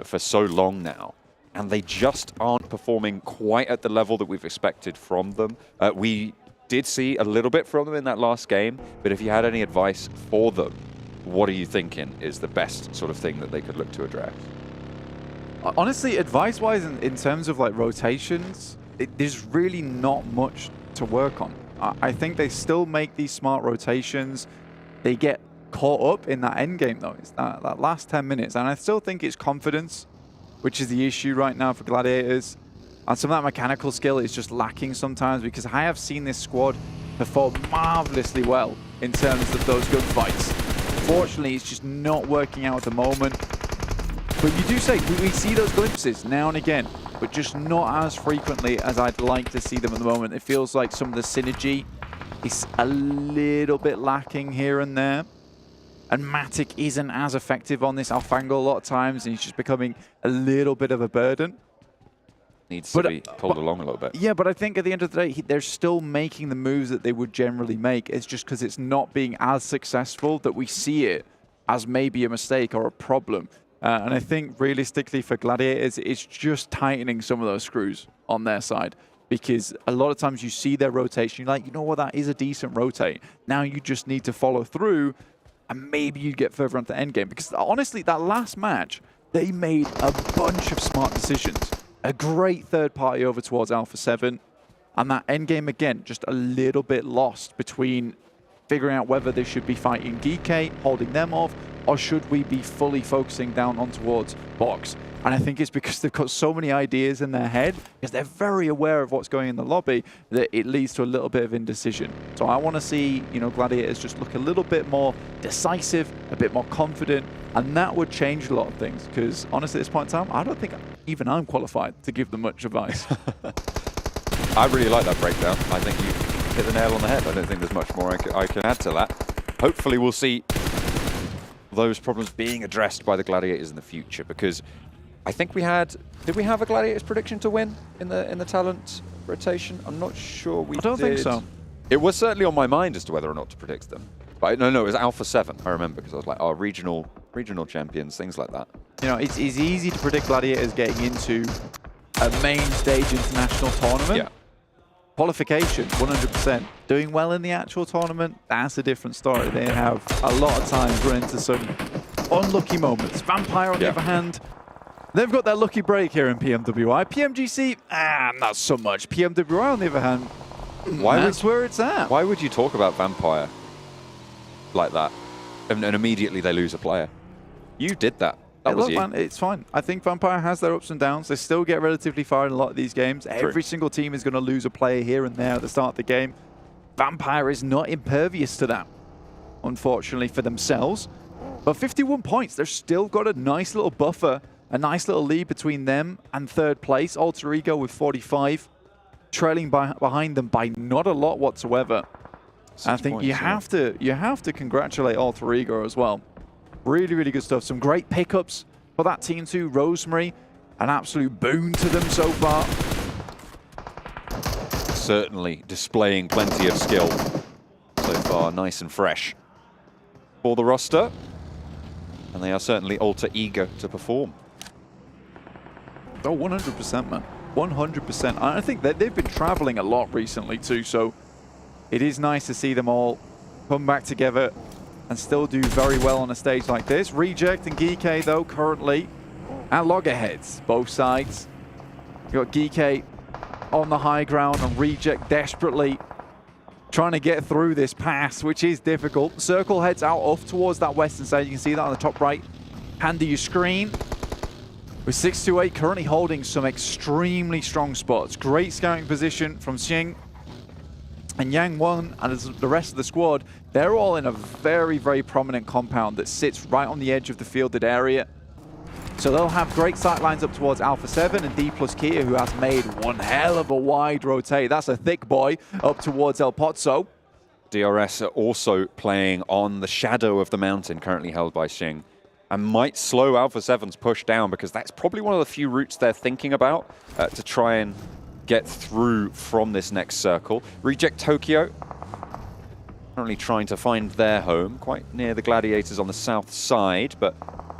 for so long now. And they just aren't performing quite at the level that we've expected from them. We did see a little bit from them in that last game, but if you had any advice for them, what are you thinking is the best sort of thing that they could look to address? Honestly, advice-wise, in terms of like rotations, there's really not much to work on. I think they still make these smart rotations. They get caught up in that end game though. It's that last 10 minutes, and I still think it's confidence, which is the issue right now for Gladiators. And some of that mechanical skill is just lacking sometimes, because I have seen this squad perform marvelously well in terms of those gunfights. Unfortunately, it's just not working out at the moment. But you do say, we see those glimpses now and again, but just not as frequently as I'd like to see them at the moment. It feels like some of the synergy is a little bit lacking here and there. And Matic isn't as effective on this Alfango a lot of times, and he's just becoming a little bit of a burden. Needs to be pulled along a little bit. Yeah, but I think at the end of the day, they're still making the moves that they would generally make. It's just because it's not being as successful that we see it as maybe a mistake or a problem. And I think realistically for Gladiators, it's just tightening some of those screws on their side. Because a lot of times you see their rotation, you're like, you know what, that is a decent rotate. Now you just need to follow through, and maybe you get further onto the end game. Because honestly, that last match, they made a bunch of smart decisions. A great third party over towards Alpha 7. And that end game, again, just a little bit lost between figuring out whether they should be fighting Geekay, holding them off, or should we be fully focusing down on towards Box. And I think it's because they've got so many ideas in their head, because they're very aware of what's going in the lobby, that it leads to a little bit of indecision. So I want to see, you know, Gladiators just look a little bit more decisive, a bit more confident, and that would change a lot of things. Because honestly, at this point in time, I don't think even I'm qualified to give them much advice. I really like that breakdown. I think you hit the nail on the head. I don't think there's much more I can add to that. Hopefully we'll see those problems being addressed by the Gladiators in the future, because I think did we have a Gladiators prediction to win in the talent rotation? I'm not sure we did. I don't think so. It was certainly on my mind as to whether or not to predict them. But no, it was Alpha 7, I remember, because I was like, oh, regional champions, things like that. You know, it's easy to predict Gladiators getting into a main stage international tournament. Yeah. Qualification, 100%. Doing well in the actual tournament, that's a different story. They have a lot of times run into some unlucky moments. Vampire, on the other hand, they've got their lucky break here in PMWI. PMGC, not so much. PMWI, on the other hand, that's where it's at. Why would you talk about Vampire like that and immediately they lose a player? You did that. That was look, you. man, it's fine. I think Vampire has their ups and downs. They still get relatively far in a lot of these games. True. Every single team is going to lose a player here and there at the start of the game. Vampire is not impervious to that, unfortunately, for themselves. But 51 points, they've still got a nice little buffer, a nice little lead between them and third place. Alter Ego with 45, trailing behind them by not a lot whatsoever. I think you have to congratulate Alter Ego as well. Really, really good stuff. Some great pickups for that team too. Rosemary, an absolute boon to them so far. Certainly displaying plenty of skill so far, nice and fresh for the roster. And they are certainly ultra eager to perform. Oh, 100%, man. 100%. I think that they've been traveling a lot recently too, so it is nice to see them all come back together and still do very well on a stage like this. Reject and Geekay, though, currently at loggerheads, both sides. You got Geekay on the high ground and Reject desperately trying to get through this pass, which is difficult. Circle heads out off towards that western side. You can see that on the top right hand of your screen. With 628 currently holding some extremely strong spots. Great scouting position from Xing. And Yang Won and the rest of the squad, they're all in a very, very prominent compound that sits right on the edge of the fielded area. So they'll have great sight lines up towards Alpha 7 and D plus Kia, who has made one hell of a wide rotate. That's a thick boy up towards El Pozzo. DRS are also playing on the shadow of the mountain currently held by Xing, and might slow Alpha 7's push down, because that's probably one of the few routes they're thinking about to try and get through from this next circle. Reject Tokyo currently trying to find their home quite near the Gladiators on the south side, but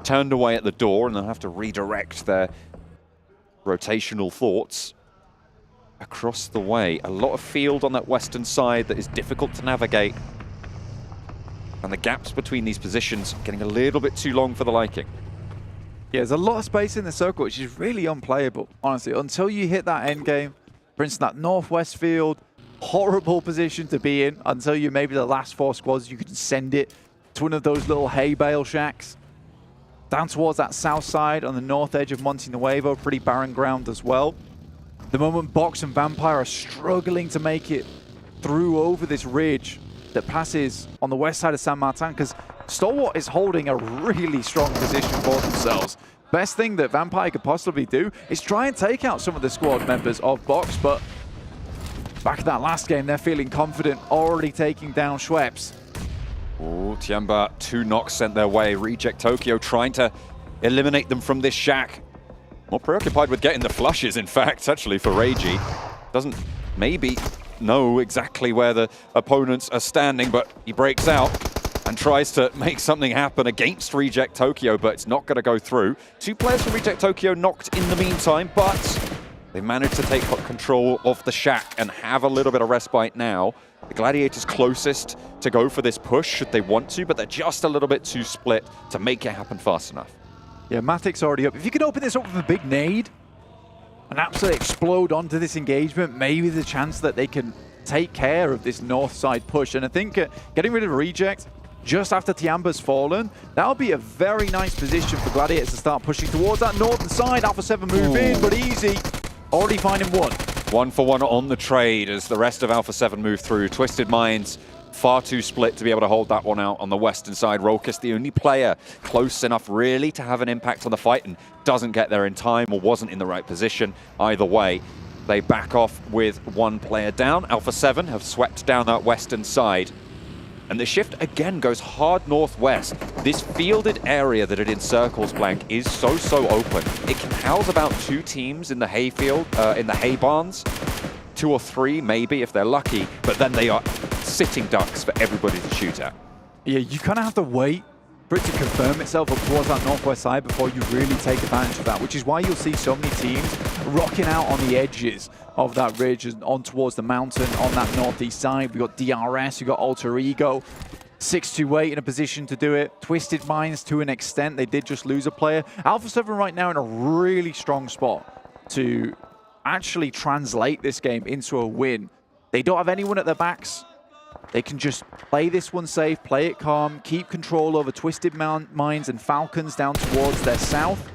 turned away at the door, and they'll have to redirect their rotational thoughts across the way. A lot of field on that western side that is difficult to navigate, and the gaps between these positions getting a little bit too long for the liking. Yeah, there's a lot of space in the circle, which is really unplayable, honestly, until you hit that end game. For instance, that northwest field, horrible position to be in until you maybe the last 4 squads, you can send it to one of those little hay bale shacks. Down towards that south side on the north edge of Monte Nuevo, pretty barren ground as well. The moment Box and Vampire are struggling to make it through over this ridge that passes on the west side of San Martin, because Stalwart is holding a really strong position for themselves. Best thing that Vampire could possibly do is try and take out some of the squad members of Box, but back in that last game, they're feeling confident, already taking down Schweppes. Oh, Tianba, 2 knocks sent their way. Reject Tokyo trying to eliminate them from this shack. More preoccupied with getting the flushes, in fact, actually, for Reiji. Doesn't maybe know exactly where the opponents are standing, but he breaks out and tries to make something happen against Reject Tokyo, but it's not going to go through. 2 players from Reject Tokyo knocked in the meantime, but they managed to take control of the shack and have a little bit of respite now. The Gladiators closest to go for this push should they want to, but they're just a little bit too split to make it happen fast enough. Yeah, Matic's already up. If you can open this up with a big nade and absolutely explode onto this engagement, maybe the chance that they can take care of this north side push. And I think getting rid of Reject just after Tianba's fallen, that'll be a very nice position for Gladiators to start pushing towards that northern side. Alpha 7 move in, but easy. Already finding 1. 1 for 1 on the trade as the rest of Alpha 7 move through. Twisted Minds far too split to be able to hold that one out on the western side. Rolkus, the only player close enough really to have an impact on the fight, and doesn't get there in time or wasn't in the right position. Either way, they back off with 1 player down. Alpha 7 have swept down that western side. And the shift again goes hard northwest. This fielded area that it encircles, Blank, is so open. It can house about 2 teams in the hayfield, in the hay barns. 2 or 3 maybe if they're lucky, but then they are sitting ducks for everybody to shoot at. Yeah, you kind of have to wait for it to confirm itself up towards that northwest side before you really take advantage of that, which is why you'll see so many teams rocking out on the edges of that ridge and on towards the mountain on that northeast side. We've got DRS, we've got Alter Ego, 628 in a position to do it. Twisted Minds to an extent, they did just lose a player. Alpha 7 right now in a really strong spot to actually translate this game into a win. They don't have anyone at their backs. they can just play this one safe, play it calm, keep control over Twisted Minds and Falcons down towards their south.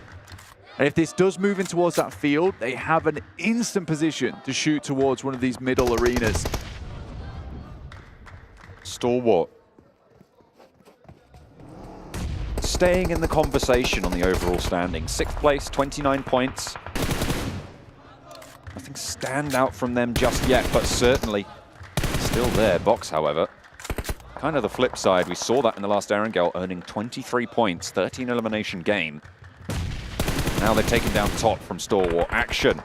And if this does move in towards that field, they have an instant position to shoot towards one of these middle arenas. Stalwart staying in the conversation on the overall standing. 6th place, 29 points. Nothing stand out from them just yet, but certainly still there. Box, however, kind of the flip side. We saw that in the last Erangel, earning 23 points, 13 elimination game. Now they're taking down top from Stalwart. Action,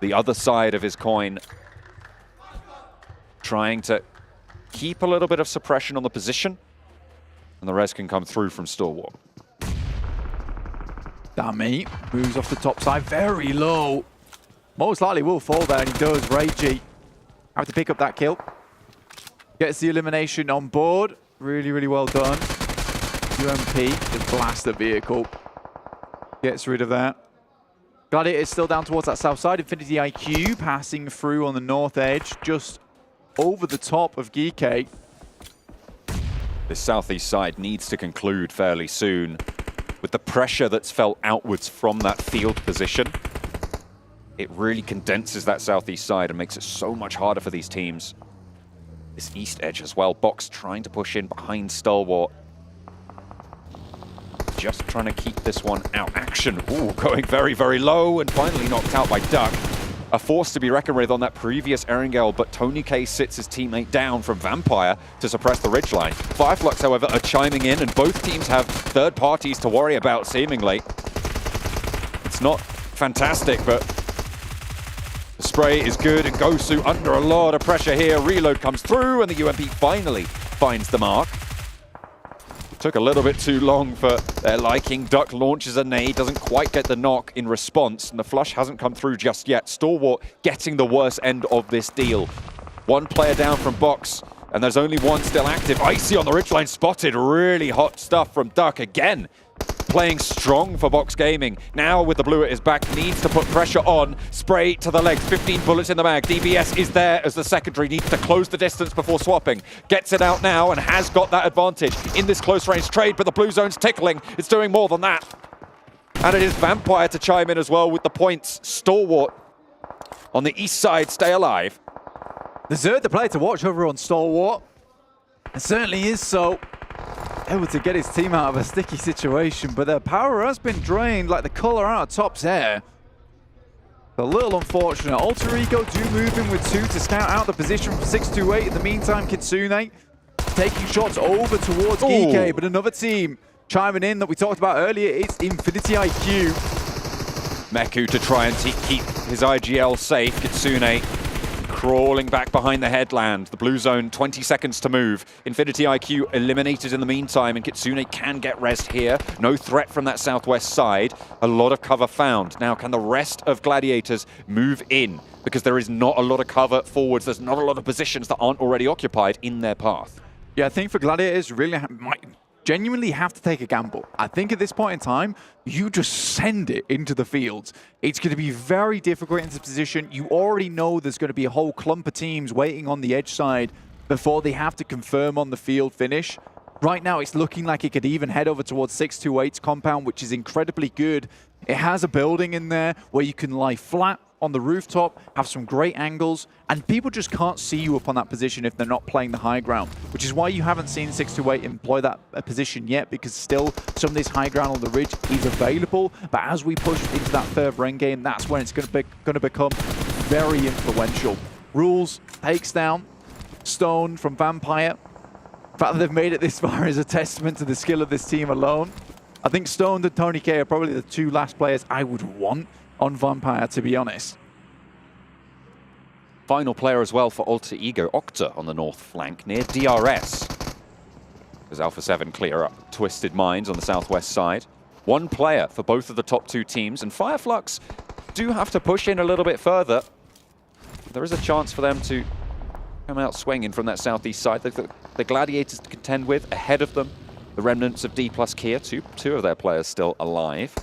the other side of his coin, trying to keep a little bit of suppression on the position, and the rest can come through from Stalwart. Dami moves off the top side, very low. Most likely will fall there, and he does. Reiji have to pick up that kill. Gets the elimination on board. Really, really well done. UMP just blasts the vehicle. Gets rid of that. Gladiator is still down towards that south side. Infinity IQ passing through on the north edge, just over the top of Geekay. This southeast side needs to conclude fairly soon. With the pressure that's felt outwards from that field position, it really condenses that southeast side and makes it so much harder for these teams. This east edge as well. Box trying to push in behind Stalwart. Just trying to keep this one out. Action, ooh, going very, very low and finally knocked out by Duck. A force to be reckoned with on that previous Erangel, but Tony K sits his teammate down from Vampire to suppress the ridgeline. Fireflux, however, are chiming in, and both teams have third parties to worry about, seemingly. It's not fantastic, but the spray is good, and Gosu under a lot of pressure here. Reload comes through, and the UMP finally finds the mark. Took a little bit too long for their liking. Duck launches a nade, doesn't quite get the knock in response, and the flush hasn't come through just yet. Stalwart getting the worst end of this deal. One player down from Box, and there's only one still active. Icy on the ridgeline spotted. Really hot stuff from Duck again. Playing strong for Box Gaming. Now with the blue at his back, needs to put pressure on. Spray to the legs, 15 bullets in the bag. DBS is there as the secondary, needs to close the distance before swapping. Gets it out now and has got that advantage in this close range trade, but the blue zone's tickling. It's doing more than that. And it is Vampire to chime in as well with the points. Stalwart on the east side, stay alive. Desert the player to watch over on Stalwart. It certainly is so. Able to get his team out of a sticky situation, but their power has been drained like the color out of Top's hair. A little unfortunate. Alter Ego do move in with 2 to scout out the position from 628. In the meantime, Kitsune taking shots over towards Geekay, but another team chiming in that we talked about earlier. It's Infinity IQ. Meku to try and keep his IGL safe. Kitsune crawling back behind the headland. The blue zone, 20 seconds to move. Infinity IQ eliminated in the meantime, and Kitsune can get rest here. No threat from that southwest side. A lot of cover found. Now, can the rest of Gladiators move in? Because there is not a lot of cover forwards. There's not a lot of positions that aren't already occupied in their path. Yeah, I think for Gladiators, really might genuinely have to take a gamble. I think at this point in time, you just send it into the fields. It's going to be very difficult in this position. You already know there's going to be a whole clump of teams waiting on the edge side before they have to confirm on the field finish. Right now, it's looking like it could even head over towards 628's compound, which is incredibly good. It has a building in there where you can lie flat on the rooftop, have some great angles, and people just can't see you up on that position if they're not playing the high ground, which is why you haven't seen 628 employ that position yet, because still some of this high ground on the ridge is available. But as we push into that further end game, that's when it's going to become very influential. Rules takes down Stone from Vampire. The fact that they've made it this far is a testament to the skill of this team alone. I think Stone and Tony K are probably the 2 last players I would want on Vampire, to be honest. Final player as well for Alter Ego, Octa on the north flank near DRS. As Alpha 7 clear up Twisted Minds on the southwest side. 1 player for both of the top 2 teams, and Fireflux do have to push in a little bit further. There is a chance for them to come out swinging from that southeast side. The Gladiators to contend with ahead of them. The remnants of D plus Kia, two of their players still alive.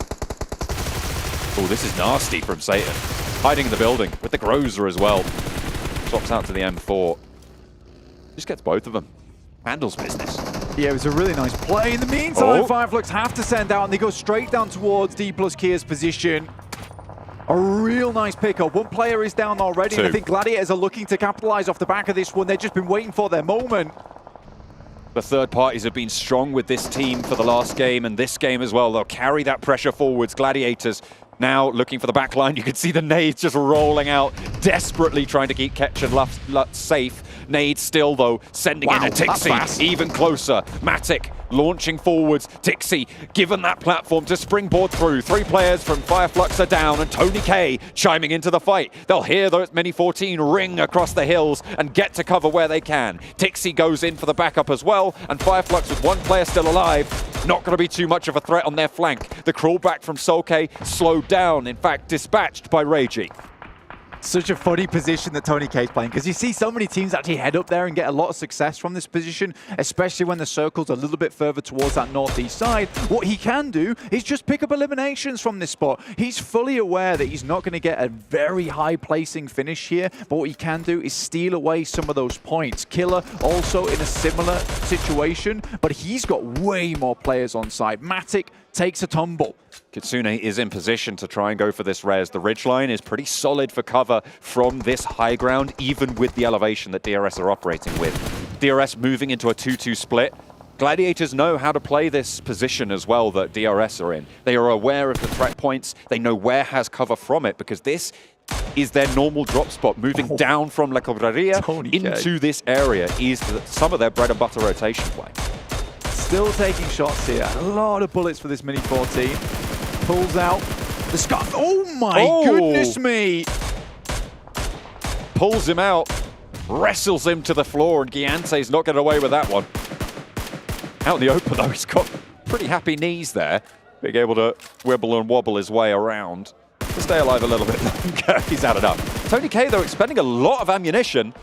Oh, this is nasty from Satan. Hiding in the building with the Grozer as well. Swaps out to the M4. Just gets both of them. Handles business. Yeah, it was a really nice play. In the meantime, Fireflux have to send out, and they go straight down towards D plus Kia's position. A real nice pickup. One player is down already, and I think Gladiators are looking to capitalize off the back of this one. They've just been waiting for their moment. The third parties have been strong with this team for the last game and this game as well. They'll carry that pressure forwards. Gladiators now looking for the back line. You can see the nades just rolling out, desperately trying to keep Ketch and Lutz safe. Nades still, though, sending in a Tixi, even closer. Matic launching forwards. Tixi given that platform to springboard through. 3 players from Fireflux are down, and Tony K chiming into the fight. They'll hear those Mini 14 ring across the hills and get to cover where they can. Tixi goes in for the backup as well, and Fireflux with 1 player still alive. Not going to be too much of a threat on their flank. The crawl back from Solke slowed down, in fact, dispatched by Reiji. Such a funny position that Tony K is playing, because you see so many teams actually head up there and get a lot of success from this position, especially when the circle's a little bit further towards that northeast side. What he can do is just pick up eliminations from this spot. He's fully aware that he's not going to get a very high placing finish here, but what he can do is steal away some of those points. Killer also in a similar situation, but he's got way more players on side. Matic takes a tumble. Kitsune is in position to try and go for this res. The ridgeline is pretty solid for cover from this high ground, even with the elevation that DRS are operating with. DRS moving into a 2-2 split. Gladiators know how to play this position as well that DRS are in. They are aware of the threat points. They know where has cover from it, because this is their normal drop spot. Moving down from La Cobreria into this area is some of their bread and butter rotation play. Still taking shots here. A lot of bullets for this Mini 14. Pulls out the scarf. Oh my goodness me! Pulls him out, wrestles him to the floor, and Giante's not getting away with that one. Out in the open though, he's got pretty happy knees there, being able to wibble and wobble his way around to stay alive a little bit longer. He's had enough. Tony K though expending a lot of ammunition,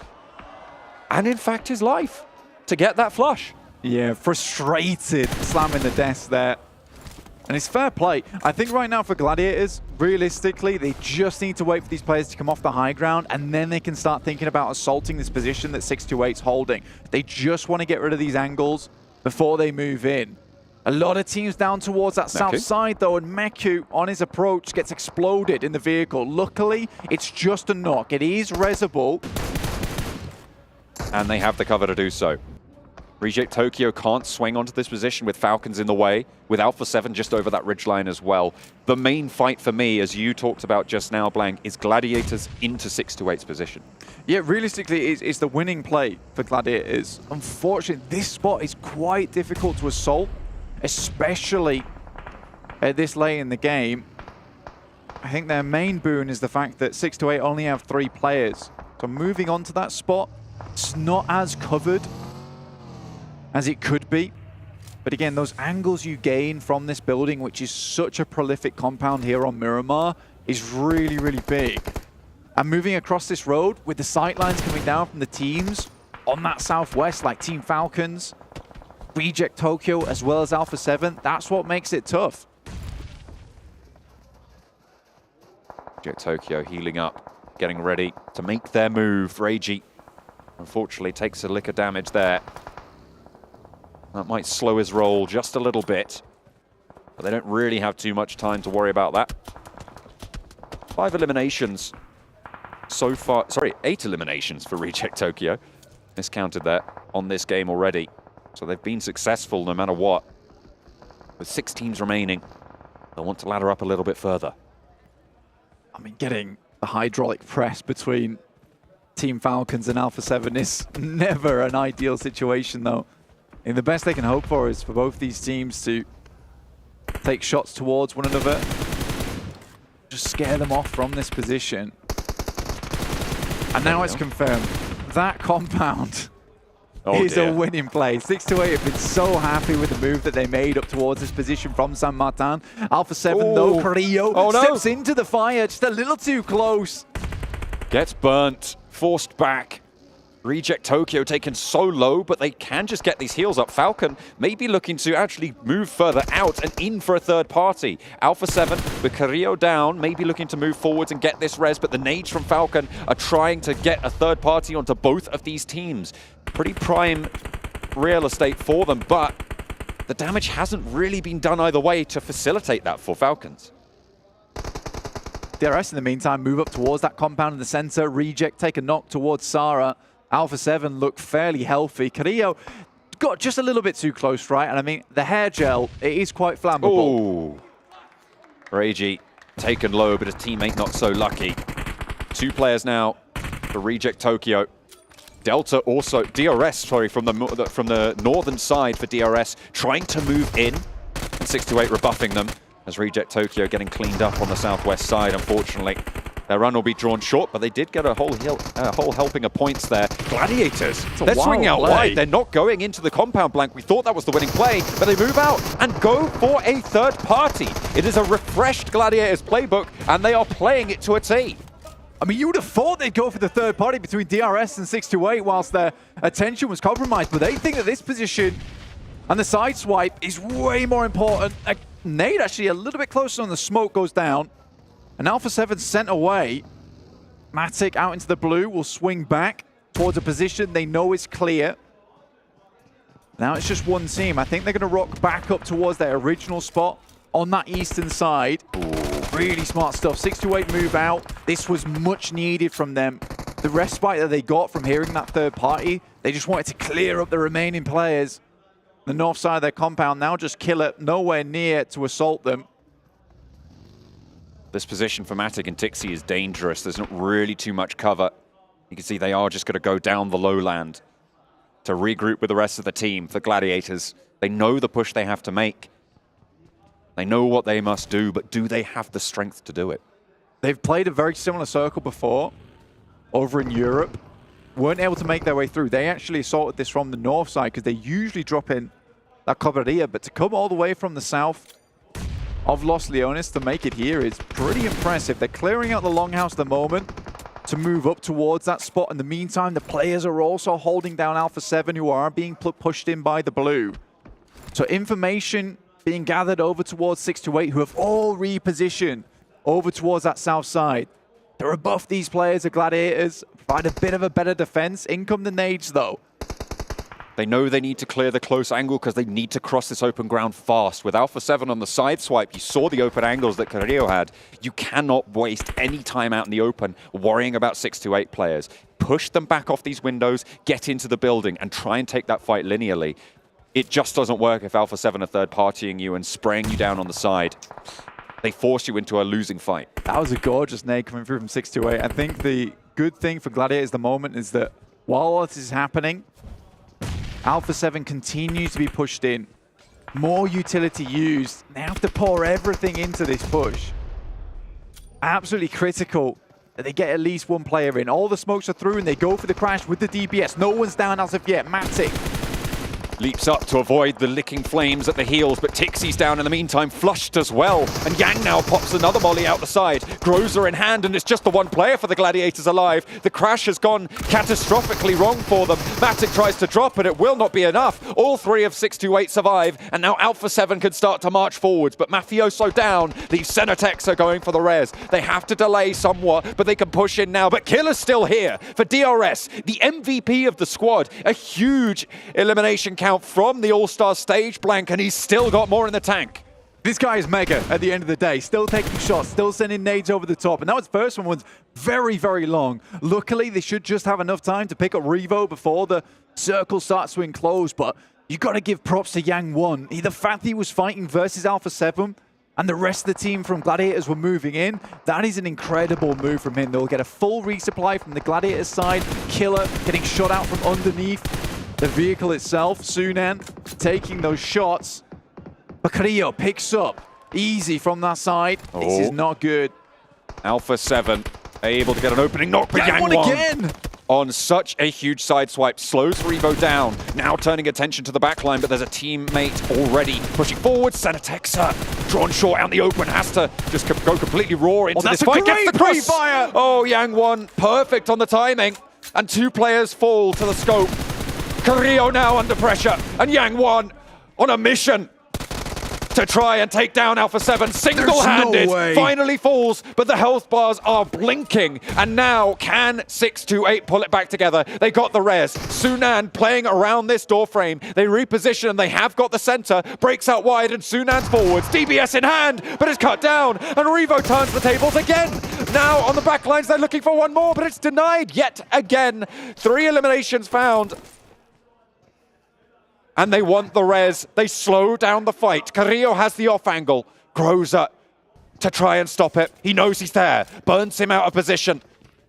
and in fact his life, to get that flush. Yeah, frustrated, slamming the desk there. And it's fair play. I think right now for Gladiators, realistically, they just need to wait for these players to come off the high ground, and then they can start thinking about assaulting this position that 628's holding. They just want to get rid of these angles before they move in. A lot of teams down towards that south side, though, and Meku, on his approach, gets exploded in the vehicle. Luckily, it's just a knock. It is resable. And they have the cover to do so. Reject Tokyo can't swing onto this position with Falcons in the way, with Alpha 7 just over that ridgeline as well. The main fight for me, as you talked about just now, Blank, is Gladiators into 628's position. Yeah, realistically, it's the winning play for Gladiators. Unfortunately, this spot is quite difficult to assault, especially at this late in the game. I think their main boon is the fact that 628 only have 3 players. So moving on to that spot, it's not as covered as it could be. But again, those angles you gain from this building, which is such a prolific compound here on Miramar, is really, really big. And moving across this road with the sightlines coming down from the teams on that southwest, like Team Falcons, Reject Tokyo, as well as Alpha 7, that's what makes it tough. Reject Tokyo healing up, getting ready to make their move. Reiji, unfortunately, takes a lick of damage there. That might slow his roll just a little bit, but they don't really have too much time to worry about that. 5 eliminations so far, sorry, 8 eliminations for Reject Tokyo. Miscounted that on this game already. So they've been successful no matter what. With 6 teams remaining, they'll want to ladder up a little bit further. I mean, getting the hydraulic press between Team Falcons and Alpha 7 is never an ideal situation, though. And the best they can hope for is for both these teams to take shots towards one another, just scare them off from this position. And now it's confirmed. That compound is a winning play. 628 have been so happy with the move that they made up towards this position from San Martin. Alpha 7, though, Carrillo steps into the fire just a little too close. Gets burnt, forced back. Reject Tokyo taken so low, but they can just get these heals up. Falcon may be looking to actually move further out and in for a third party. Alpha 7 with Carrillo down, maybe looking to move forwards and get this res, but the nades from Falcon are trying to get a third party onto both of these teams. Pretty prime real estate for them, but the damage hasn't really been done either way to facilitate that for Falcons. DRS in the meantime move up towards that compound in the center. Reject take a knock towards Sarah. Alpha 7 look fairly healthy. Carrillo got just a little bit too close, right? And I mean, the hair gel, it is quite flammable. Ooh. Ragey taken low, but his teammate not so lucky. 2 players now for Reject Tokyo. Delta also, DRS, sorry, from the northern side for DRS, trying to move in. And 628 rebuffing them as Reject Tokyo getting cleaned up on the southwest side, unfortunately. Their run will be drawn short, but they did get a whole helping of points there. Gladiators, they're swinging out wide. They're not going into the compound blank. We thought that was the winning play, but they move out and go for a third party. It is a refreshed Gladiators playbook, and they are playing it to a T. I mean, you would have thought they'd go for the third party between DRS and 628 whilst their attention was compromised, but they think that this position and the side swipe is way more important. Nade actually a little bit closer on the smoke goes down. And Alpha 7 sent away. Matic out into the blue will swing back towards a position they know is clear. Now it's just one team. I think they're going to rock back up towards their original spot on that eastern side. Ooh, really smart stuff. 628 move out. This was much needed from them. The respite that they got from hearing that third party, they just wanted to clear up the remaining players. The north side of their compound now just kill it, nowhere near to assault them. This position for Matic and Tixi is dangerous. There's not really too much cover. You can see they are just going to go down the lowland to regroup with the rest of the team. For Gladiators, they know the push they have to make. They know what they must do, but do they have the strength to do it? They've played a very similar circle before over in Europe. Weren't able to make their way through. They actually assaulted this from the north side because they usually drop in that Covarilla, but to come all the way from the south of Los Leones to make it here is pretty impressive. They're clearing out the longhouse at the moment to move up towards that spot. In the meantime, the players are also holding down Alpha 7 who are being pushed in by the blue. So information being gathered over towards 628 who have all repositioned over towards that south side. They're above these players, the Gladiators, provide a bit of a better defense. In come the nades though. They know they need to clear the close angle because they need to cross this open ground fast. With Alpha 7 on the side swipe, you saw the open angles that Carrillo had. You cannot waste any time out in the open worrying about 628 players. Push them back off these windows, get into the building, and try and take that fight linearly. It just doesn't work if Alpha 7 are third-partying you and spraying you down on the side. They force you into a losing fight. That was a gorgeous nade coming through from 628. I think the good thing for Gladiators at the moment is that while all this is happening, Alpha 7 continues to be pushed in. More utility used. They have to pour everything into this push. Absolutely critical that they get at least one player in. All the smokes are through and they go for the crash with the DPS. No one's down as of yet. Matic leaps up to avoid the licking flames at the heels, but Tixi's down in the meantime, flushed as well. And Yang now pops another molly out the side. Groza in hand, and it's just the one player for the Gladiators alive. The crash has gone catastrophically wrong for them. Matic tries to drop, but it will not be enough. All 3 of 628 survive, and now Alpha 7 can start to march forwards, but Mafioso down. These Cenetex are going for the res. They have to delay somewhat, but they can push in now. But Killer's still here for DRS, the MVP of the squad. A huge elimination count from the All-Star stage blank, and he's still got more in the tank. This guy is mega at the end of the day. Still taking shots, still sending nades over the top. And that was first one was very, very long. Luckily, they should just have enough time to pick up Revo before the circle starts to enclose. But you got to give props to Yang 1. The fact that he was fighting versus Alpha 7 and the rest of the team from Gladiators were moving in, that is an incredible move from him. They'll get a full resupply from the Gladiators side. Killer getting shot out from underneath the vehicle itself. Sunan taking those shots. But Carrillo picks up easy from that side. Oh. This is not good. Alpha 7 able to get an opening knock, but Yang 1 again on such a huge side swipe. Slows Revo down. Now turning attention to the backline, but there's a teammate already pushing forward. Cenetexa drawn short out in the open. Has to just go completely raw into this fight. Gets the cross. Oh, Yang 1 perfect on the timing. and 2 players fall to the scope. Carrillo now under pressure, and Yang1 on a mission to try and take down Alpha 7, single-handed, finally falls, but the health bars are blinking, and now can 628 pull it back together? They got the res. Sunan playing around this door frame. They reposition, and they have got the center, breaks out wide, and Sunan's forwards. DBS in hand, but it's cut down, and Revo turns the tables again. Now on the back lines, they're looking for one more, but it's denied yet again. 3 eliminations found. And they want the res. They slow down the fight. Carrillo has the off angle. Groza to try and stop it. He knows he's there. Burns him out of position.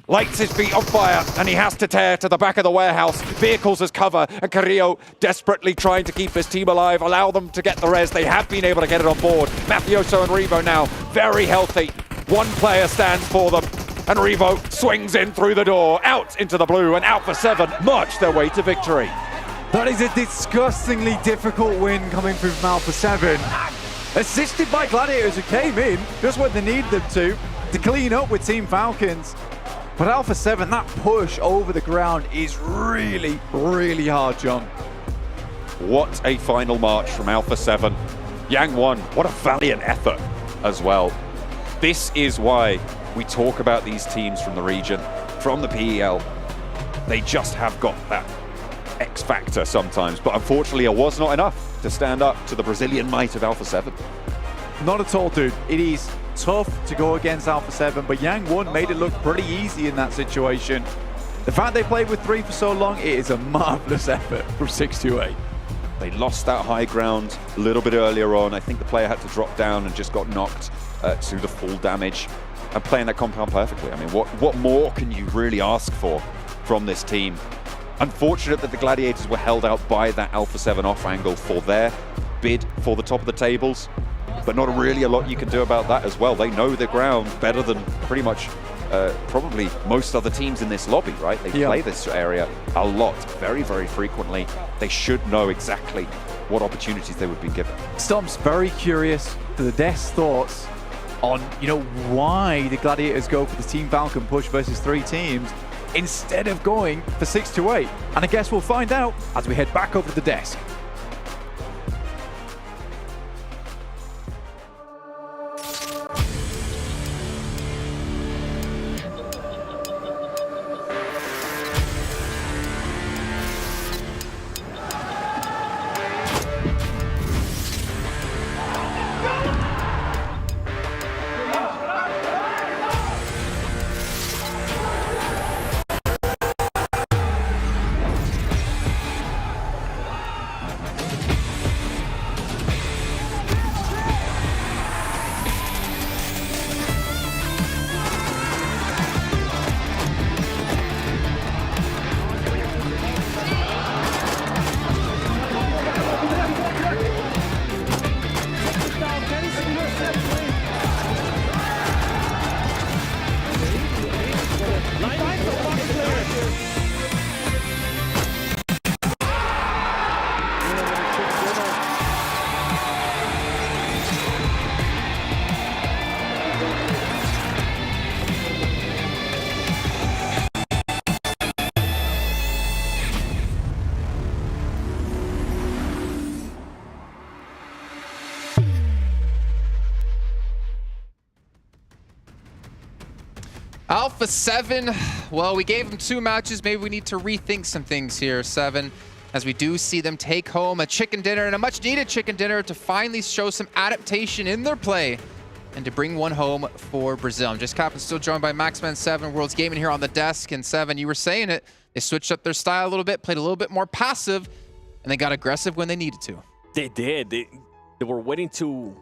Lights his feet on fire, and he has to tear to the back of the warehouse. Vehicles as cover, and Carrillo desperately trying to keep his team alive, allow them to get the res. They have been able to get it on board. Mafioso and Revo now very healthy. 1 player stands for them, and Revo swings in through the door, out into the blue, and Alpha 7 march their way to victory. That is a disgustingly difficult win coming through from Alpha 7. Assisted by Gladiators, who came in just when they needed them to clean up with Team Falcons. But Alpha 7, that push over the ground is really, really hard, John. What a final march from Alpha 7. Yang1, what a valiant effort as well. This is why we talk about these teams from the region, from the PEL. They just have got that X factor sometimes, but unfortunately it was not enough to stand up to the Brazilian might of Alpha 7. Not at all, dude. It is tough to go against Alpha 7, but Yang1 made it look pretty easy in that situation. The fact they played with 3 for so long, it is a marvelous effort from 628. They lost that high ground a little bit earlier on. I think the player had to drop down and just got knocked to the full damage, and playing that compound perfectly. I mean, what more can you really ask for from this team? Unfortunate that the Gladiators were held out by that Alpha 7 off angle for their bid for the top of the tables, but not really a lot you can do about that as well. They know the ground better than pretty much probably most other teams in this lobby, right? They play this area a lot, very, very frequently. They should know exactly what opportunities they would be given. Stomp's very curious to the Death's thoughts on, why the Gladiators go for the Team Falcon push versus 3 teams instead of going for 628. And I guess we'll find out as we head back over to the desk. Alpha 7, well, we gave them 2 matches. Maybe we need to rethink some things here, 7, as we do see them take home a chicken dinner, and a much-needed chicken dinner, to finally show some adaptation in their play and to bring one home for Brazil. I'm just Captain, still joined by Maxman7, Worlds Gaming here on the desk. And 7, you were saying it, they switched up their style a little bit, played a little bit more passive, and they got aggressive when they needed to. They did. They were waiting to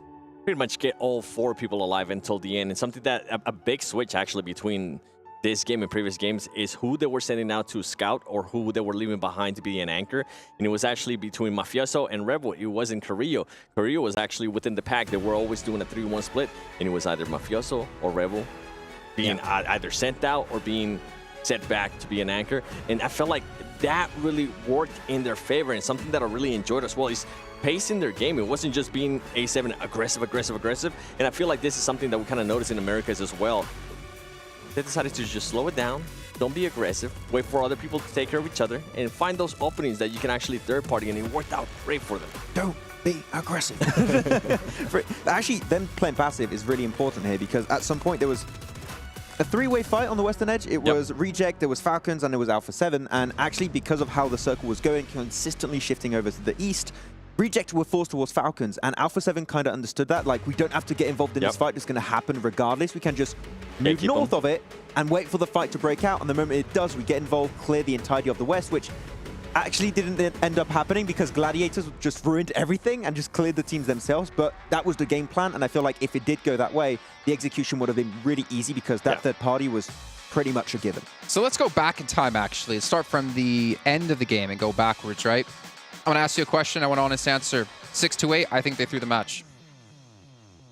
pretty much get all 4 people alive until the end. And something that a big switch actually between this game and previous games is who they were sending out to scout or who they were leaving behind to be an anchor. And it was actually between Mafioso and Rebel. It wasn't Carrillo. Carrillo was actually within the pack. They were always doing a 3-1 split, and it was either Mafioso or Rebel being either sent out or being set back to be an anchor. And I felt like that really worked in their favor, and something that I really enjoyed as well is pacing their game. It wasn't just being A7 aggressive. And I feel like this is something that we kind of notice in Americas as well. They decided to just slow it down, don't be aggressive. Wait for other people to take care of each other and find those openings that you can actually third party, and it worked out great for them. Don't be aggressive. Actually, them playing passive is really important here because at some point there was a three-way fight on the western edge. It was Reject, there was Falcons, and there was Alpha 7. And actually, because of how the circle was going, consistently shifting over to the east, Reject were forced towards Falcons, and Alpha 7 kind of understood that. Like, we don't have to get involved in this fight. It's going to happen regardless. We can just move north of it and wait for the fight to break out. And the moment it does, we get involved, clear the entirety of the west, which actually didn't end up happening because Gladiators just ruined everything and just cleared the teams themselves. But that was the game plan, and I feel like if it did go that way, the execution would have been really easy because that third party was pretty much a given. So let's go back in time, actually. Let's start from the end of the game and go backwards, right? I'm going to ask you a question. I want an honest answer. 6-8, I think they threw the match.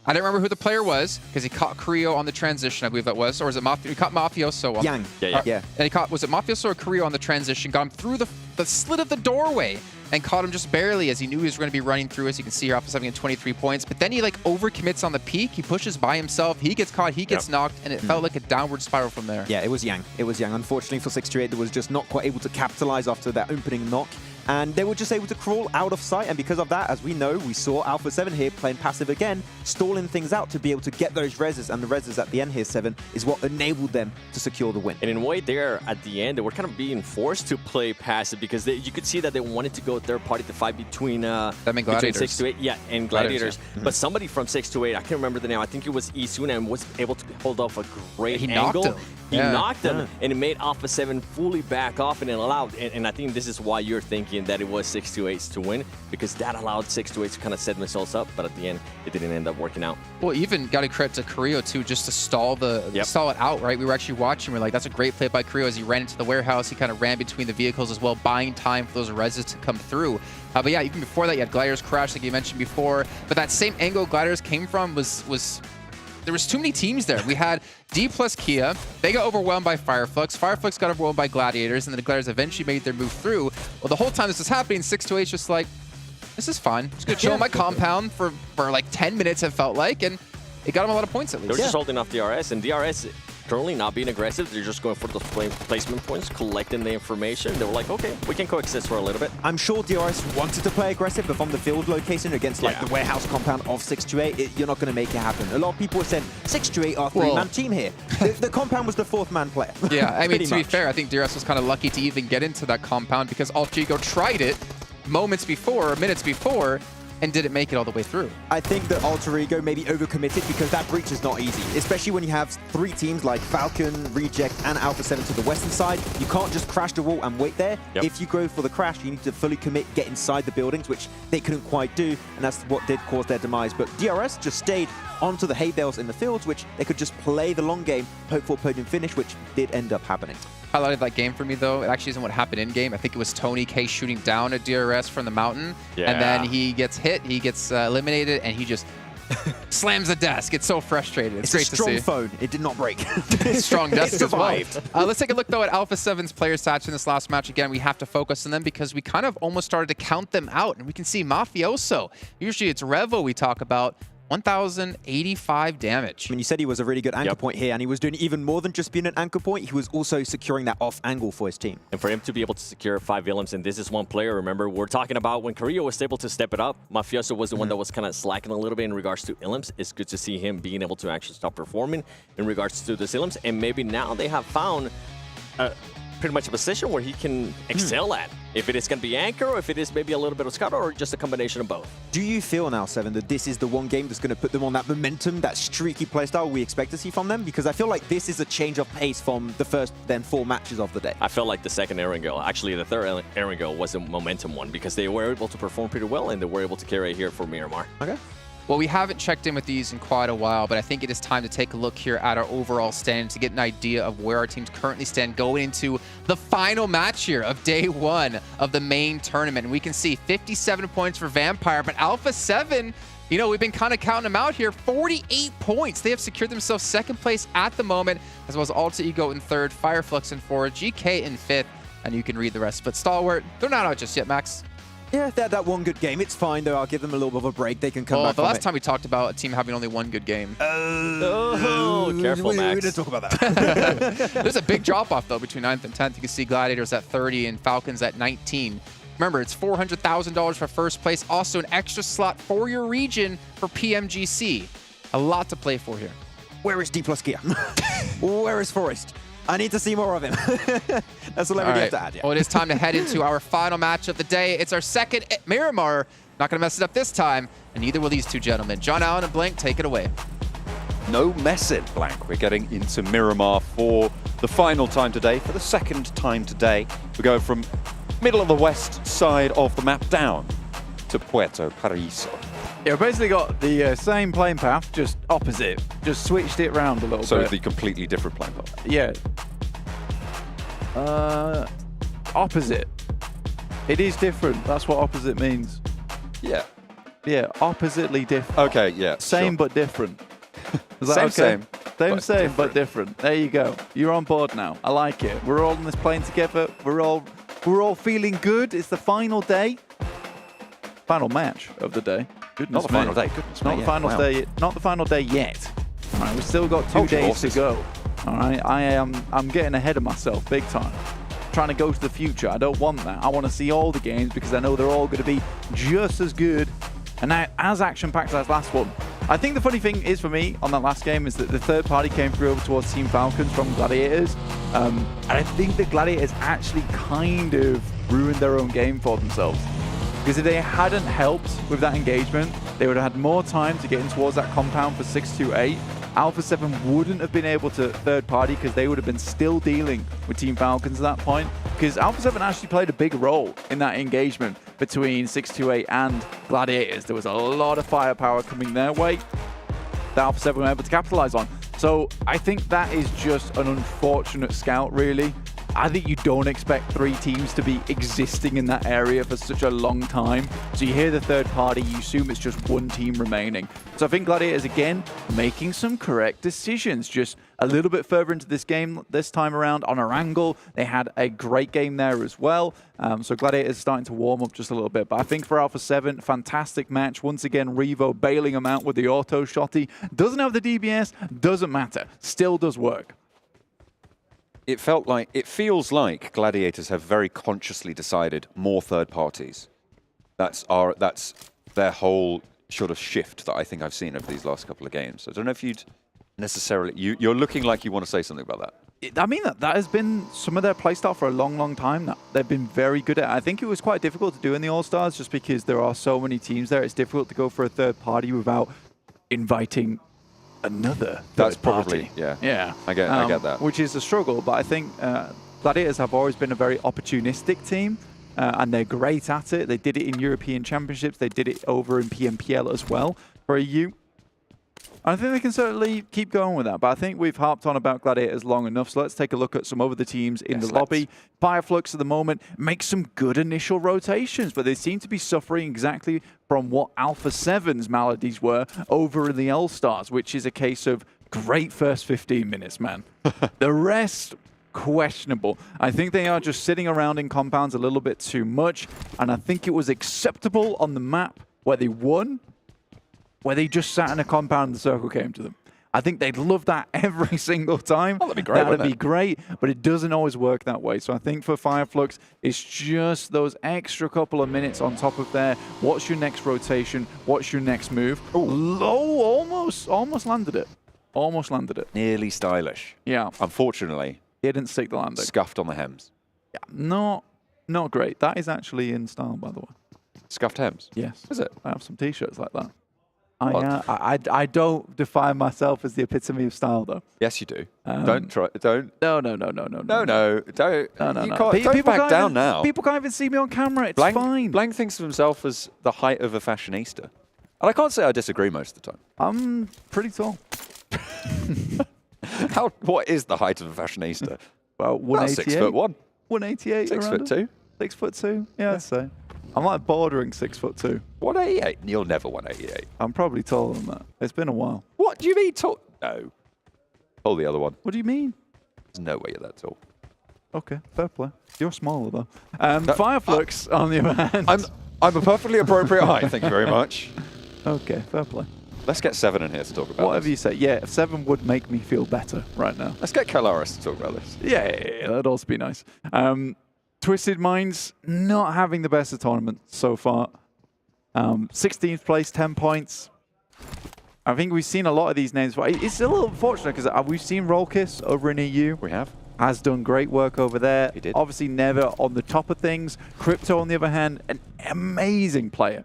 I don't remember who the player was because he caught Creo on the transition, I believe that was. Or was it he caught Mafioso? Yang. Yeah. And he caught, was it Mafioso or Creo on the transition? Got him through the slit of the doorway and caught him just barely as he knew he was going to be running through. As you can see here, Alpha 7 getting 23 points. But then he like overcommits on the peak. He pushes by himself. He gets caught. He gets knocked. And it felt like a downward spiral from there. Yeah, it was Yang. It was Yang. Unfortunately for 628, they was just not quite able to capitalize after that opening knock. And they were just able to crawl out of sight. And because of that, as we know, we saw Alpha 7 here playing passive again, stalling things out to be able to get those reses. And the reses at the end here, 7, is what enabled them to secure the win. And in a way there, at the end, they were kind of being forced to play passive because you could see that they wanted to go third party to fight between 6-8, and Gladiators. But somebody from 6-8, I can't remember the name, I think it was Isuna, and was able to hold off a great angle. He knocked him, and it made Alpha 7 fully back off, and it allowed, and I think this is why you're thinking that it was 6-8 to win, because that allowed 6-8 to kind of set themselves up, but at the end, it didn't end up working out. Well, even got to credit to Creo, too, just to stall stall it out, right? We were actually watching, we're like, that's a great play by Creo as he ran into the warehouse. He kind of ran between the vehicles as well, buying time for those reses to come through. But yeah, even before that, you had Gladiators crash, like you mentioned before. But that same angle Gladiators came from was there was too many teams there. We had D plus Kia. They got overwhelmed by Fireflux. Fireflux got overwhelmed by Gladiators, and then the Gladiators eventually made their move through. Well, the whole time this was happening, 6-8 just like, this is fun. Just gonna chill in my compound for like 10 minutes, it felt like, and it got them a lot of points at least. They were just holding off DRS, and DRS currently not being aggressive. They're just going for those placement points, collecting the information. They were like, okay, we can coexist for a little bit. I'm sure DRS wanted to play aggressive, but from the field location against like the warehouse compound of 6-8, you're not going to make it happen. A lot of people said 6-8 are a three-man team here. The compound was the fourth-man player. Yeah, I mean, to be fair, I think DRS was kind of lucky to even get into that compound because Alter Ego tried it minutes before, and didn't make it all the way through. I think that Alter Ego maybe overcommitted because that breach is not easy, especially when you have 3 teams like Falcon, Reject, and Alpha 7 to the western side. You can't just crash the wall and wait there. If you go for the crash, you need to fully commit, get inside the buildings, which they couldn't quite do, and that's what did cause their demise. But DRS just stayed onto the hay bales in the fields, which they could just play the long game, hope for a podium finish, which did end up happening. Highlighted that game for me, though. It actually isn't what happened in game. I think it was Tony K shooting down at DRS from the mountain, and then he gets hit, he gets eliminated, and he just slams the desk. It's so frustrating. It's great to see. It's a strong phone. It did not break. Strong desk as well. Let's take a look, though, at Alpha 7's player stats in this last match. Again, we have to focus on them because we kind of almost started to count them out, and we can see Mafioso. Usually it's Revo we talk about. 1,085 damage. I mean, you said he was a really good anchor point here, and he was doing even more than just being an anchor point. He was also securing that off angle for his team. And for him to be able to secure 5 Willems, and this is one player, remember, we're talking about when Creo was able to step it up, Mafioso was the one that was kind of slacking a little bit in regards to Willems. It's good to see him being able to actually stop performing in regards to the Willems, and maybe now they have found pretty much a position where he can excel at. If it is going to be anchor, or if it is maybe a little bit of scout, or just a combination of both. Do you feel now, 7, that this is the one game that's going to put them on that momentum, that streaky playstyle we expect to see from them? Because I feel like this is a change of pace from the first, then 4 matches of the day. I felt like the second Erangel, actually the third Erangel, was a momentum one because they were able to perform pretty well and they were able to carry it here for Miramar. Okay. Well, we haven't checked in with these in quite a while, but I think it is time to take a look here at our overall stand to get an idea of where our teams currently stand going into the final match here of day 1 of the main tournament. And we can see 57 points for Vampire, but Alpha 7, you know, we've been kind of counting them out here, 48 points. They have secured themselves 2nd place at the moment, as well as Alter Ego in 3rd, Fireflux in 4th, Geekay in 5th, and you can read the rest. But Stalwart, they're not out just yet, Max. Yeah, if they had that one good game, it's fine though. I'll give them a little bit of a break. They can come back. The from last it. time we talked about a team having only one good game. Careful, Max. We didn't talk about that. There's a big drop-off, though, between 9th and 10th. You can see Gladiators at 30 and Falcons at 19. Remember, it's $400,000 for first place. Also, an extra slot for your region for PMGC. A lot to play for here. Where is D+ Gear? Where is Forrest? I need to see more of him. That's all I have to add. Yeah. Well, it is time to head into our final match of the day. It's our second at Miramar. Not going to mess it up this time, and neither will these two gentlemen. John Allen and Blank, take it away. No messing, Blank. We're getting into Miramar for the final time today, for the second time today. We're going from middle of the west side of the map down to Puerto Paraíso. Yeah, we basically got the same plane path, just opposite. Just switched it around a little bit. So the completely different plane path. Yeah. Opposite. It is different. That's what opposite means. Yeah. Yeah, oppositely different. Okay, yeah. Same but different. Is that Same, okay? same. But different. There you go. You're on board now. I like it. We're all on this plane together. We're all feeling good. It's the final day. Final match of the day. Goodness Not the me. final day. Goodness Not me, the final wow. day. Not the final day yet. All right, we've still got 2 Hold your days to horses. go. All right, I'm getting ahead of myself big time. Trying to go to the future. I don't want that. I want to see all the games because I know they're all going to be just as good and as action-packed as last one. I think the funny thing is for me on that last game is that the third party came through over towards Team Falcons from Gladiators. And I think the Gladiators actually kind of ruined their own game for themselves. Because if they hadn't helped with that engagement, they would have had more time to get in towards that compound for 628. Alpha 7 wouldn't have been able to third party because they would have been still dealing with Team Falcons at that point. Because Alpha 7 actually played a big role in that engagement between 628 and Gladiators. There was a lot of firepower coming their way that Alpha 7 were able to capitalize on. So I think that is just an unfortunate scout, really. I think you don't expect 3 teams to be existing in that area for such a long time. So you hear the third party, you assume it's just 1 team remaining. So I think Gladiators, again, making some correct decisions. Just a little bit further into this game this time around on our angle. They had a great game there as well. So Gladiators starting to warm up just a little bit. But I think for Alpha 7, fantastic match. Once again, Revo bailing them out with the auto shotty. Doesn't have the DBS, doesn't matter. Still does work. It feels like Gladiators have very consciously decided more third parties. That's their whole sort of shift that I think I've seen over these last couple of games. I don't know if you'd necessarily... You're looking like you want to say something about that. I mean, that has been some of their playstyle for a long, long time now. They've been very good at it. I think it was quite difficult to do in the All-Stars just because there are so many teams there. It's difficult to go for a third party without inviting another That's third probably, party. yeah. I get that. Which is a struggle, but I think Gladiators have always been a very opportunistic team, and they're great at it. They did it in European Championships. They did it over in PMPL as well for EU. I think they can certainly keep going with that, but I think we've harped on about Gladiators long enough, so let's take a look at some of the teams in the lobby. Fireflux at the moment makes some good initial rotations, but they seem to be suffering exactly from what Alpha 7's maladies were over in the All-Stars, which is a case of great first 15 minutes, man. The rest, questionable. I think they are just sitting around in compounds a little bit too much, and I think it was acceptable on the map where they won, where they just sat in a compound and the circle came to them. I think they'd love that every single time. Oh, that'd be great, That'd be great, but it doesn't always work that way. So I think for Fireflux, it's just those extra couple of minutes on top of there. What's your next rotation? What's your next move? Low, almost landed it. Almost landed it. Nearly stylish. Yeah. Unfortunately. He didn't stick the landing. Scuffed on the hems. Yeah, not great. That is actually in style, by the way. Scuffed hems? Yes. Is it? I have some T-shirts like that. I don't define myself as the epitome of style, though. Yes, you do. Don't try. Don't. No. Don't. No. Don't back down now. People can't even see me on camera. It's fine. Blank thinks of himself as the height of a fashionista. And I can't say I disagree most of the time. I'm pretty tall. What is the height of a fashionista? Well, 188. 6'1". 188. 6'2". 6'2". Yeah, I'd say. I'm like bordering 6'2". 188. You're never 188. I'm probably taller than that. It's been a while. What do you mean tall? No. Hold the other one. What do you mean? There's no way you're that tall. Okay, fair play. You're smaller though. Fireflux, on the other hand. I'm a perfectly appropriate height, thank you very much. Okay, fair play. Let's get Seven in here to talk about Whatever this. you say. Yeah, 7 would make me feel better right now. Let's get Calaris to talk about this. Yeah, that'd also be nice. Twisted Minds not having the best of tournament so far. 16th place, 10 points. I think we've seen a lot of these names. It's a little unfortunate because we've seen Rollkiss over in EU. We have. Has done great work over there. He did. Obviously never on the top of things. Crypto, on the other hand, an amazing player.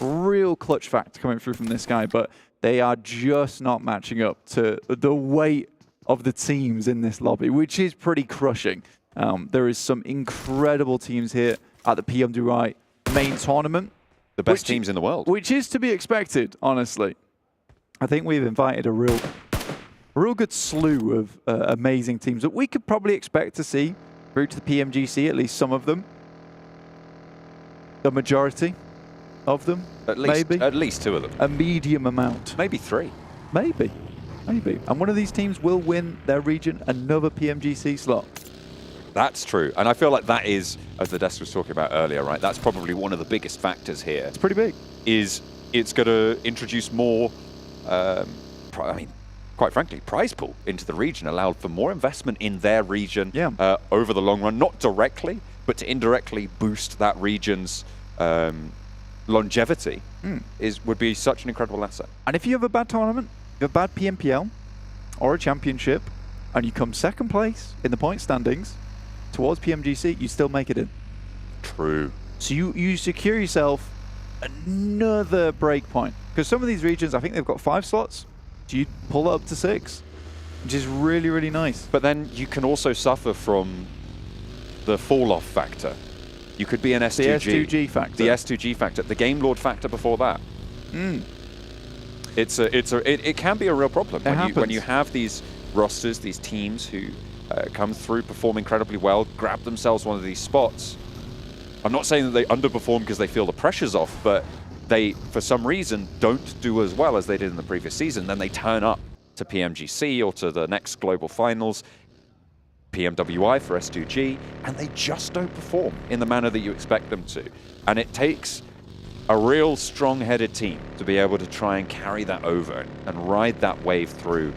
Real clutch factor coming through from this guy, but they are just not matching up to the weight of the teams in this lobby, which is pretty crushing. There is some incredible teams here at the PMWI main tournament. The best teams in the world. Which is to be expected, honestly. I think we've invited a real good slew of amazing teams that we could probably expect to see through to the PMGC, at least some of them. The majority of them, maybe. At least 2 of them. A medium amount. Maybe 3. Maybe. And one of these teams will win their region another PMGC slot. That's true. And I feel like that is, as the desk was talking about earlier, right? That's probably one of the biggest factors here. It's pretty big. Is it's going to introduce more, quite frankly, prize pool into the region, allowed for more investment in their region over the long run, not directly, but to indirectly boost that region's longevity would be such an incredible asset. And if you have a bad tournament, you have a bad PMPL or a championship, and you come second place in the point standings towards PMGC, you still make it in. True. So you secure yourself another break point. Because some of these regions, I think they've got 5 slots. So you pull it up to 6, which is really, really nice. But then you can also suffer from the fall-off factor. You could be an S2G. The S2G factor. The S2G factor. The Game Lord factor before that. It can be a real problem when you have these rosters, these teams who come through, perform incredibly well, grab themselves one of these spots. I'm not saying that they underperform because they feel the pressure's off, but they, for some reason, don't do as well as they did in the previous season. Then they turn up to PMGC or to the next global finals, PMWI for S2G, and they just don't perform in the manner that you expect them to. And it takes a real strong-headed team to be able to try and carry that over and ride that wave through,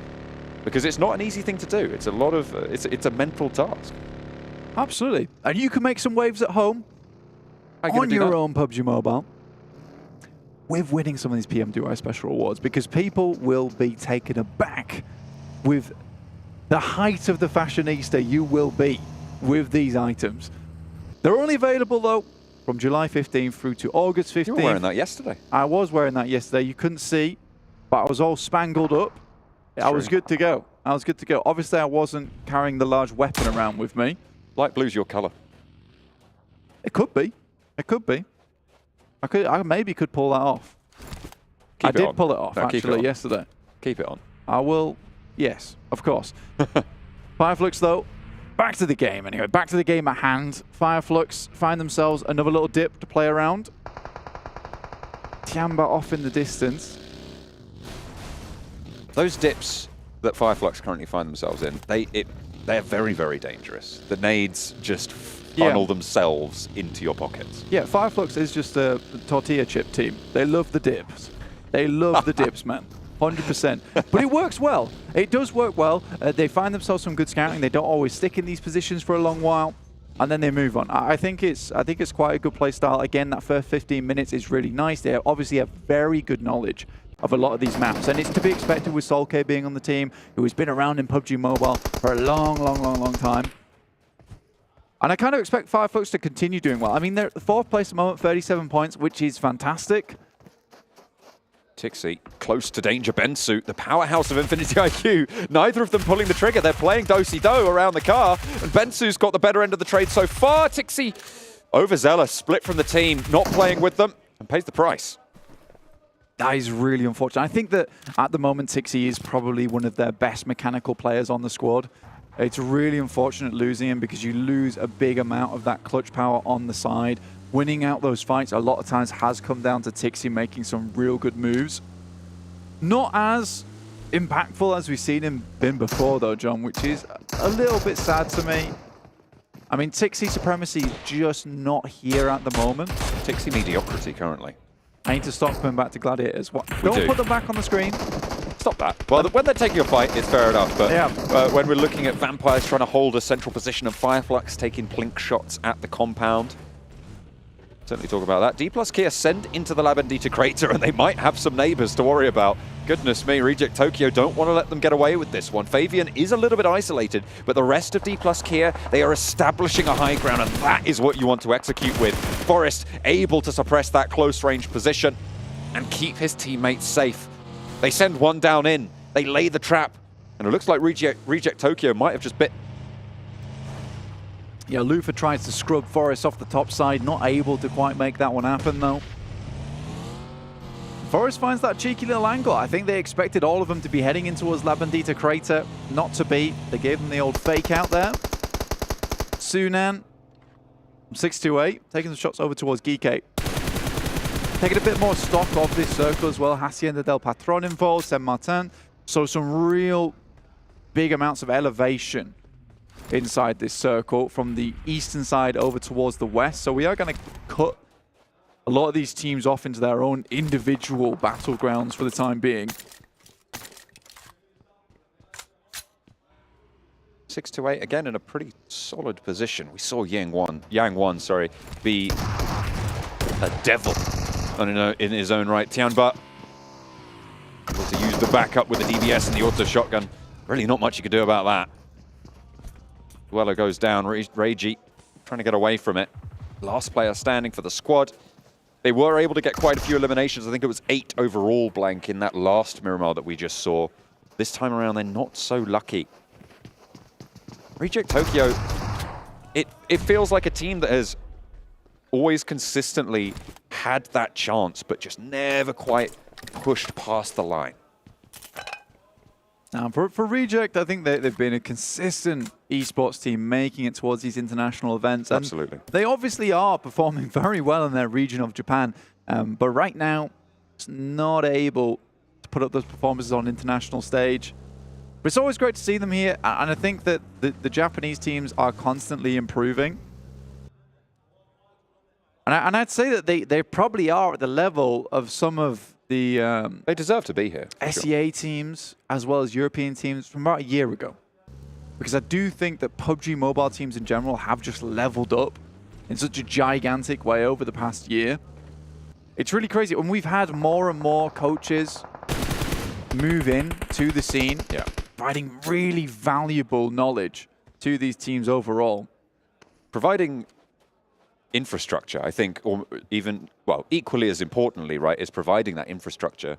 because it's not an easy thing to do. It's a lot of it's a mental task. Absolutely. And you can make some waves at home on your own PUBG Mobile with winning some of these PMWI special rewards, because people will be taken aback with the height of the fashionista you will be with these items. They're only available, though, from July 15th through to August 15th. You were wearing that yesterday. I was wearing that yesterday. You couldn't see, but I was all spangled up. I was good to go. Obviously, I wasn't carrying the large weapon around with me. Light blue's your color. It could be. I maybe could pull that off. I did pull it off, actually, yesterday. Keep it on. I will. Yes, of course. Fireflux, though, back to the game anyway. Back to the game at hand. Fireflux find themselves another little dip to play around. Tianba off in the distance. Those dips that Fireflux currently find themselves in, they're very, very dangerous. The nades just funnel themselves into your pockets. Yeah, Fireflux is just a tortilla chip team. They love the dips. They love the dips, man. 100%. But it works well. It does work well. They find themselves some good scouting. They don't always stick in these positions for a long while, and then they move on. I think it's quite a good play style. Again, that first 15 minutes is really nice. They obviously have very good knowledge of a lot of these maps, and it's to be expected with Solkay being on the team, who has been around in PUBG Mobile for a long time. And I kind of expect Fireflux to continue doing well. I mean, they're at the 4th place at the moment, 37 points, which is fantastic. Tixi close to danger. Bensu, the powerhouse of Infinity IQ. Neither of them pulling the trigger. They're playing do-si-do around the car, and Bensu's got the better end of the trade so far. Tixi overzealous, split from the team, not playing with them, and pays the price. That is really unfortunate. I think that at the moment, Tixi is probably one of their best mechanical players on the squad. It's really unfortunate losing him, because you lose a big amount of that clutch power on the side. Winning out those fights a lot of times has come down to Tixi making some real good moves. Not as impactful as we've seen him been before, though, John, which is a little bit sad to me. I mean, Tixie supremacy just not here at the moment. Tixie mediocrity currently. I need to stop coming back to Gladiators. What? Don't put them back on the screen. Stop that. Well, when they're taking a fight, it's fair enough. But when we're looking at Vampires trying to hold a central position and Fireflux taking plink shots at the compound, certainly talk about that. D plus Kia send into the Labandita crater, and they might have some neighbors to worry about. Goodness me, Reject Tokyo don't want to let them get away with this one. Fabian is a little bit isolated, but the rest of D plus Kia, they are establishing a high ground, and that is what you want to execute with. Forrest able to suppress that close range position and keep his teammates safe. They send one down in, they lay the trap, and it looks like Reject Tokyo might have just bit. Yeah, Lufa tries to scrub Forrest off the top side, not able to quite make that one happen though. Forrest finds that cheeky little angle. I think they expected all of them to be heading in towards La Bandita Crater. Not to be. They gave them the old fake out there. Sunan, 6-2-8, taking the shots over towards Geekay. Taking a bit more stock of this circle as well. Hacienda del Patron involved, Saint Martin. So some real big amounts of elevation inside this circle from the eastern side over towards the west. So we are going to cut a lot of these teams off into their own individual battlegrounds for the time being. 6-8 again in a pretty solid position. We saw Yang Wan, be a devil in his own right. Tianba able to use the backup with the DBS and the auto shotgun. Really not much you can do about that. Duello goes down. Reiji trying to get away from it. Last player standing for the squad. They were able to get quite a few eliminations. I think it was 8 overall, Blank, in that last Miramar that we just saw. This time around, they're not so lucky. Reject Tokyo, it feels like a team that has always consistently had that chance, but just never quite pushed past the line. Now, for Reject, I think they've been a consistent esports team making it towards these international events. And absolutely. They obviously are performing very well in their region of Japan, but right now, it's not able to put up those performances on international stage. But it's always great to see them here, and I think that the Japanese teams are constantly improving. And I'd say that they probably are at the level of some of the they deserve to be here. SEA teams as well as European teams from about a year ago. Because I do think that PUBG Mobile teams in general have just leveled up in such a gigantic way over the past year. It's really crazy. When we've had more and more coaches move in to the scene, providing really valuable knowledge to these teams overall. Providing infrastructure, I think, or even, well, equally as importantly, right, is providing that infrastructure.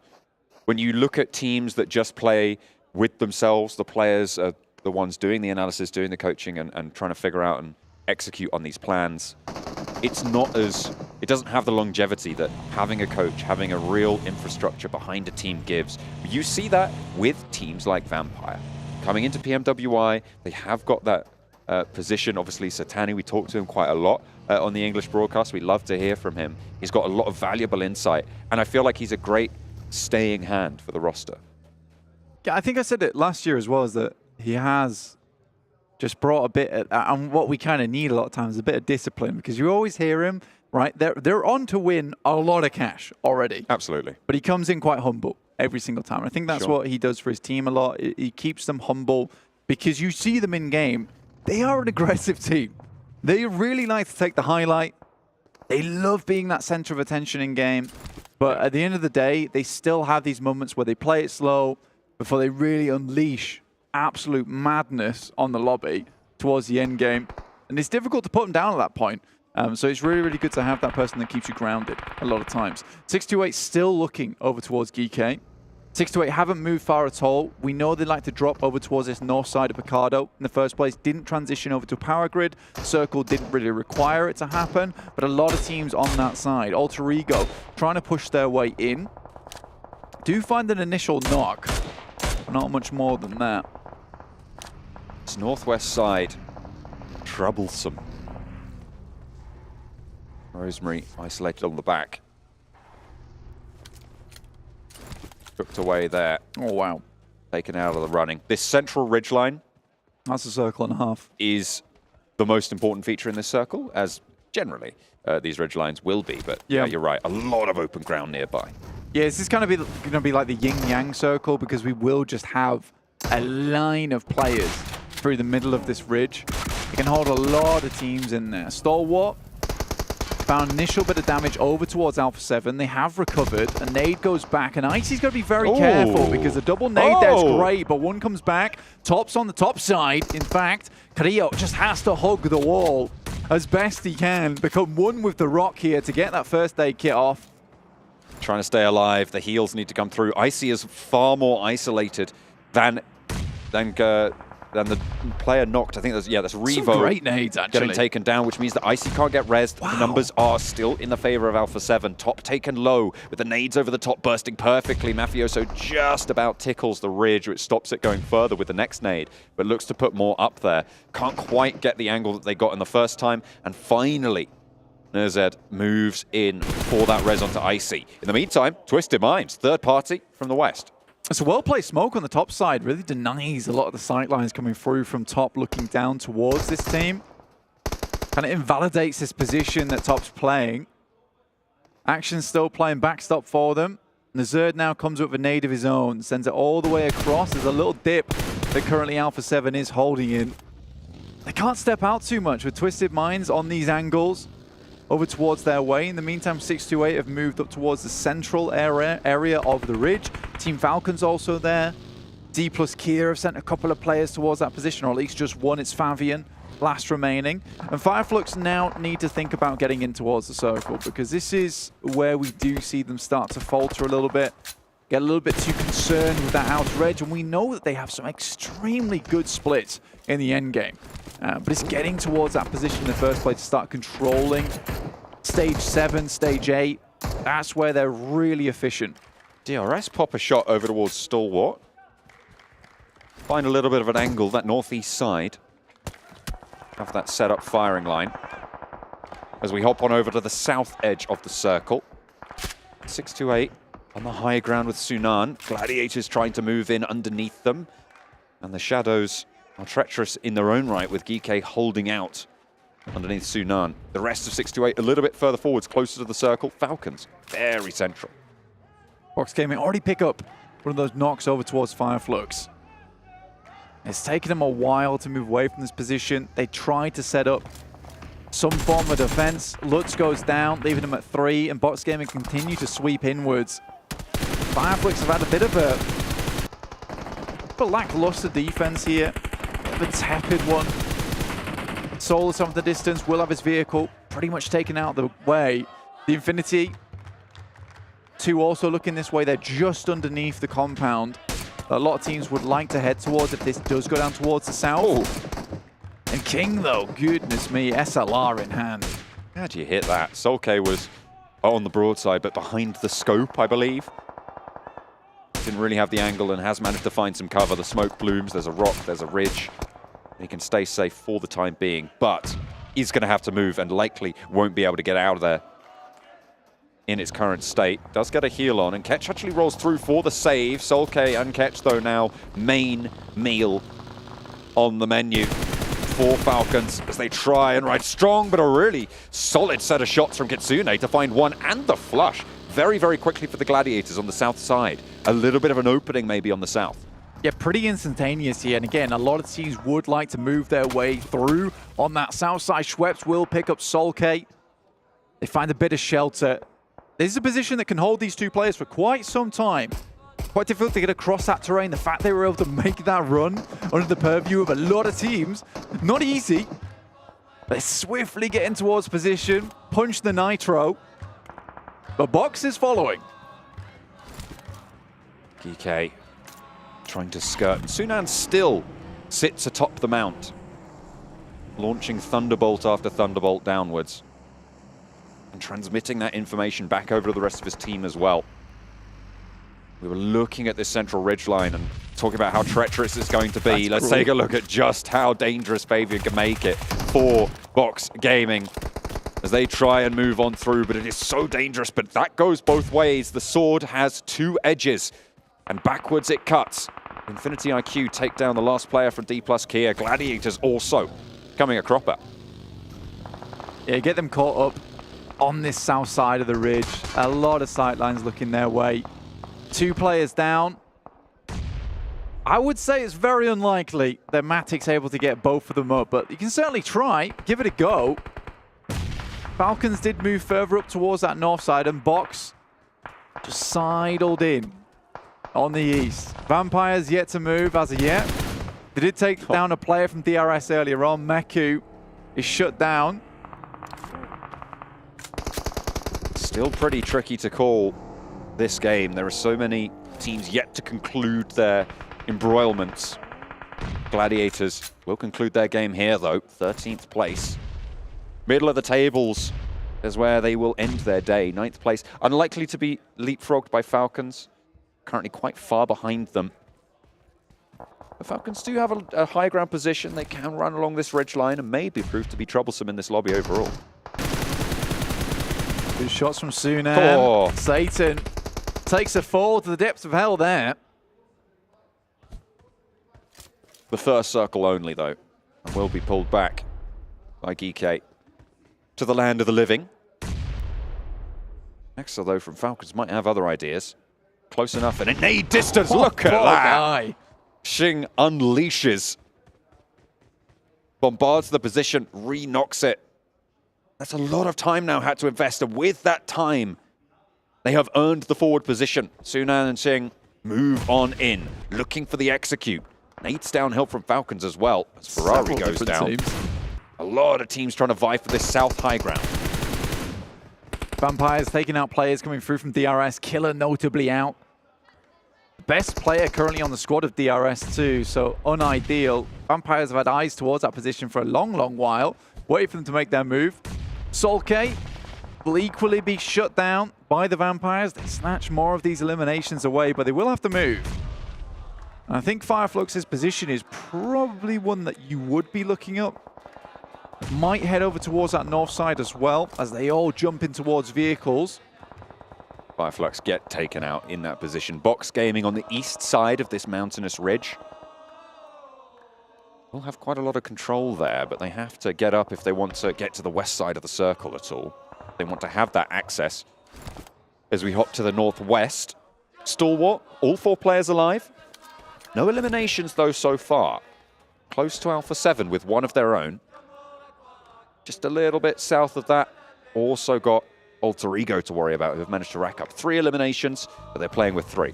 When you look at teams that just play with themselves, the players are the ones doing the analysis, doing the coaching, and trying to figure out and execute on these plans. It's not as, it doesn't have the longevity that having a coach, having a real infrastructure behind a team gives. You see that with teams like Vampire. Coming into PMWI, they have got that position. Obviously, Satani, we talked to him quite a lot on the English broadcast. We love to hear from him. He's got a lot of valuable insight, and I feel like he's a great staying hand for the roster. Yeah, I think I said it last year as well, is that he has just brought a bit of, and what we kind of need a lot of times, a bit of discipline, because you always hear him, right? They're on to win a lot of cash already. Absolutely. But he comes in quite humble every single time. I think that's what he does for his team a lot. He keeps them humble, because you see them in game. They are an aggressive team. They really like to take the highlight. They love being that center of attention in game. But at the end of the day, they still have these moments where they play it slow before they really unleash absolute madness on the lobby towards the end game. And it's difficult to put them down at that point. So it's really, really good to have that person that keeps you grounded a lot of times. 628 still looking over towards Geekay. 628 haven't moved far at all. We know they like to drop over towards this north side of Picardo in the first place. Didn't transition over to power grid. Circle didn't really require it to happen, but a lot of teams on that side. Alter Ego trying to push their way in. Do find an initial knock. Not much more than that. It's northwest side. Troublesome. Rosemary isolated on the back. Cooked away there. Oh, wow. Taken out of the running. This central ridgeline. That's a circle and a half. Is the most important feature in this circle, as generally these ridge lines will be. But yeah, you're right, a lot of open ground nearby. Yeah, this is going to be like the yin-yang circle, because we will just have a line of players through the middle of this ridge. It can hold a lot of teams in there. Stalwart found initial bit of damage over towards Alpha 7. They have recovered. A nade goes back, and Icy's got to be very careful, because the double nade there's great, but one comes back. Top's on the top side. In fact, Carrillo just has to hug the wall as best he can, become one with the rock here to get that first aid kit off. Trying to stay alive. The heals need to come through. Icy is far more isolated than the player knocked. I think that's Revo. Some great nades, actually. Getting taken down, which means that Icy can't get rezzed. The numbers are still in the favor of Alpha 7. Top taken low with the nades over the top bursting perfectly. Mafioso just about tickles the ridge, which stops it going further with the next nade, but looks to put more up there. Can't quite get the angle that they got in the first time. And finally, Nerzed moves in for that res onto Icy. In the meantime, Twisted Minds, third party from the west. It's a well-placed smoke on the top side. Really denies a lot of the sight lines coming through from top, looking down towards this team. Kind of invalidates this position that top's playing. Action's still playing backstop for them. Nerzed now comes with a nade of his own, sends it all the way across. There's a little dip that currently Alpha 7 is holding in. They can't step out too much with Twisted Minds on these angles over towards their way. In the meantime, 628 have moved up towards the central area of the ridge. Team Falcon's also there. D plus Kia have sent a couple of players towards that position, or at least just one. It's Favian, last remaining. And Fireflux now need to think about getting in towards the circle, because this is where we do see them start to falter a little bit, get a little bit too concerned with that outer edge, and we know that they have some extremely good splits in the end game. But it's getting towards that position in the first place to start controlling stage 7, stage 8. That's where they're really efficient. DRS pop a shot over towards Stalwart. Find a little bit of an angle, that northeast side. Have that set up firing line. As we hop on over to the south edge of the circle. 628 on the high ground with Sunan. Gladiators trying to move in underneath them. And the shadows are treacherous in their own right, with Geekay holding out underneath Sunan. The rest of 628 a little bit further forwards, closer to the circle. Falcons, very central. Box Gaming already pick up one of those knocks over towards Fireflux. It's taken them a while to move away from this position. They tried to set up some form of defense. Lutz goes down, leaving them at 3, and Box Gaming continue to sweep inwards. Fireflux have had a bit of a lackluster defense here. The tepid one. Solus off the distance, will have his vehicle pretty much taken out of the way. The Infinity 2 also looking this way. They're just underneath the compound. A lot of teams would like to head towards if this does go down towards the south. And King, though, goodness me, SLR in hand. How do you hit that? Solkay was on the broadside, but behind the scope, I believe. Didn't really have the angle and has managed to find some cover. The smoke blooms, there's a rock, there's a ridge. He can stay safe for the time being, but he's going to have to move and likely won't be able to get out of there in its current state. Does get a heal on, and Ketch actually rolls through for the save. Solkay and Ketch, though, now main meal on the menu for Falcons as they try and ride strong, but a really solid set of shots from Kitsune to find one and the flush very, very quickly for the Gladiators on the south side. A little bit of an opening maybe on the south. Yeah, pretty instantaneous here. And again, a lot of teams would like to move their way through on that south side. Schweppes will pick up Solkay. They find a bit of shelter. This is a position that can hold these two players for quite some time. Quite difficult to get across that terrain. The fact they were able to make that run under the purview of a lot of teams, not easy. They're swiftly getting towards position, punch the nitro. But Box is following. Geekay trying to skirt. Sunan still sits atop the mount, launching Thunderbolt after Thunderbolt downwards and transmitting that information back over to the rest of his team as well. We were looking at this central ridgeline and talking about how treacherous it's going to be. Let's take a look at just how dangerous Fabian can make it for Box Gaming as they try and move on through, but it is so dangerous. But that goes both ways. The sword has two edges, and backwards it cuts. Infinity IQ take down the last player from D plus Kia. Gladiators also becoming a cropper. Yeah, get them caught up on this south side of the ridge. A lot of sightlines looking their way. 2 players down. I would say it's very unlikely that Matic's able to get both of them up, but you can certainly try. Give it a go. Falcons did move further up towards that north side, and Box just sidled in on the east. Vampires yet to move as of yet. They did take down a player from DRS earlier on. Meku is shut down. Still pretty tricky to call this game. There are so many teams yet to conclude their embroilments. Gladiators will conclude their game here, though. 13th place. Middle of the tables is where they will end their day. 9th place. Unlikely to be leapfrogged by Falcons. Currently quite far behind them. The Falcons do have a high ground position. They can run along this ridge line and maybe prove to be troublesome in this lobby overall. Good shots from Sunan. Oh. Satan takes a fall to the depths of hell there. The first circle only, though, and will be pulled back by Geekay to the land of the living. Next, though, from Falcons might have other ideas. Close enough and in a distance. Look at that. Guy. Xing unleashes. Bombards the position, re-knocks it. That's a lot of time now had to invest, and with that time, they have earned the forward position. Sunan and Xing move on in, looking for the execute. Nate's downhill from Falcons as well, as Ferrari goes down. Teams. A lot of teams trying to vie for this south high ground. Vampires taking out players coming through from DRS. Killer notably out. Best player currently on the squad of DRS too, so unideal. Vampires have had eyes towards that position for a long, long while. Waiting for them to make their move. Solke will equally be shut down by the Vampires. They snatch more of these eliminations away, but they will have to move. And I think Fireflux's position is probably one that you would be looking up. Might head over towards that north side as well, as they all jump in towards vehicles. Fireflux get taken out in that position. Box Gaming on the east side of this mountainous ridge. Will have quite a lot of control there, but they have to get up if they want to get to the west side of the circle at all. They want to have that access. As we hop to the northwest, Stalwart, all 4 players alive. No eliminations, though, so far. Close to Alpha 7 with one of their own. Just a little bit south of that. Also got Alter Ego to worry about, who have managed to rack up 3 eliminations, but they're playing with 3.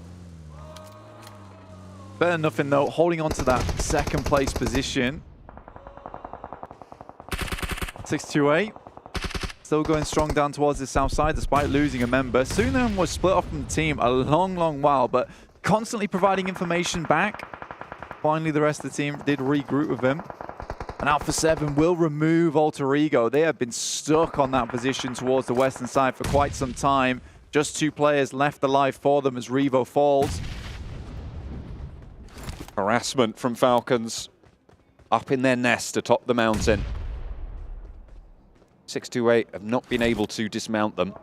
Better than nothing, though, holding on to that second place position. 628. Still going strong down towards the south side, despite losing a member. Sunan was split off from the team a long, long while, but constantly providing information back. Finally, the rest of the team did regroup with him. And Alpha 7 will remove Alter Ego. They have been stuck on that position towards the western side for quite some time. Just 2 players left alive for them as Revo falls. Harassment from Falcons up in their nest atop the mountain. 628 have not been able to dismount them.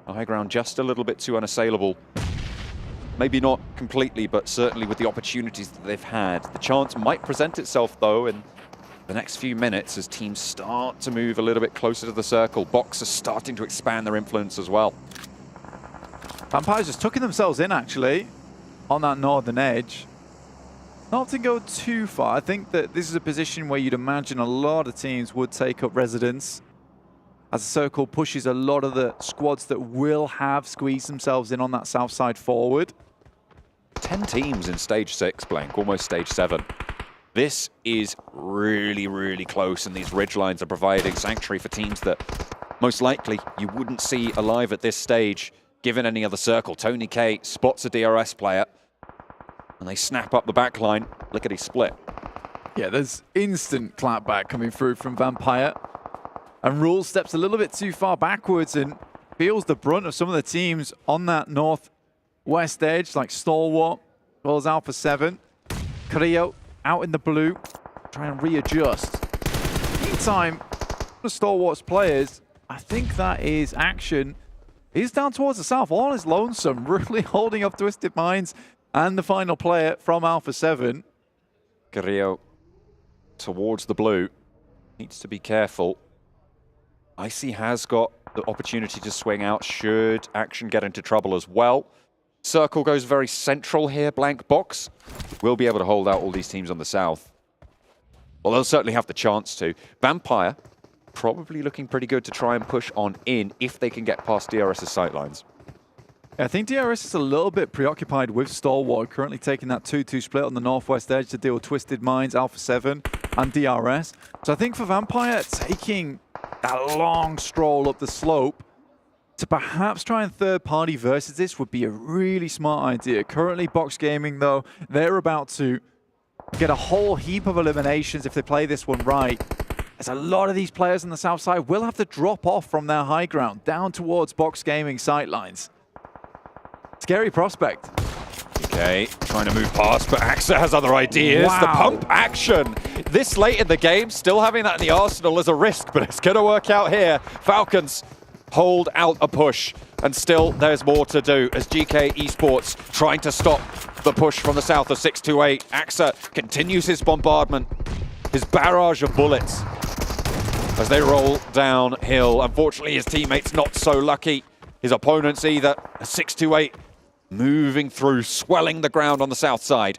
The high ground just a little bit too unassailable. Maybe not completely, but certainly with the opportunities that they've had. The chance might present itself, though, in the next few minutes as teams start to move a little bit closer to the circle. Box are starting to expand their influence as well. Vampires just tucking themselves in, actually, on that northern edge. Not to go too far. I think that this is a position where you'd imagine a lot of teams would take up residence, as the circle pushes a lot of the squads that will have squeezed themselves in on that south side forward. 10 teams in stage 6, Blank, almost stage 7. This is really, really close, and these ridgelines are providing sanctuary for teams that most likely you wouldn't see alive at this stage, given any other circle. Tony K spots a DRS player, and they snap up the back line. Look at his split. Yeah, there's instant clapback coming through from Vampire. And Rule steps a little bit too far backwards and feels the brunt of some of the teams on that northwest edge, like Stalwart, as well as Alpha 7. Creo out in the blue, try and readjust. Meantime, the Stalwart's players, I think that is Action. He's down towards the south, all is lonesome, really holding up Twisted Minds and the final player from Alpha 7. Creo towards the blue. needs to be careful. Icy has got the opportunity to swing out should Action get into trouble as well. Circle goes very central here, blank box. We'll be able to hold out all these teams on the south. Well, they'll certainly have the chance to. Vampire probably looking pretty good to try and push on in if they can get past DRS's sightlines. I think DRS is a little bit preoccupied with Stalwart, currently taking that 2-2 split on the northwest edge to deal with Twisted Minds, Alpha 7, and DRS. So I think for Vampire, taking that long stroll up the slope to perhaps try and third-party versus this would be a really smart idea. Currently, Box Gaming, though, they're about to get a whole heap of eliminations if they play this one right. As a lot of these players on the south side will have to drop off from their high ground down towards Box Gaming sightlines. Scary prospect. Okay, trying to move past, but Axa has other ideas. Wow. The pump action. This late in the game, still having that in the arsenal is a risk, but it's going to work out here. Falcons hold out a push, and still there's more to do as Geekay Esports trying to stop the push from the south of 628. Axa continues his bombardment, his barrage of bullets as they roll downhill. Unfortunately, his teammates not so lucky. His opponents either. 628 moving through, swelling the ground on the south side.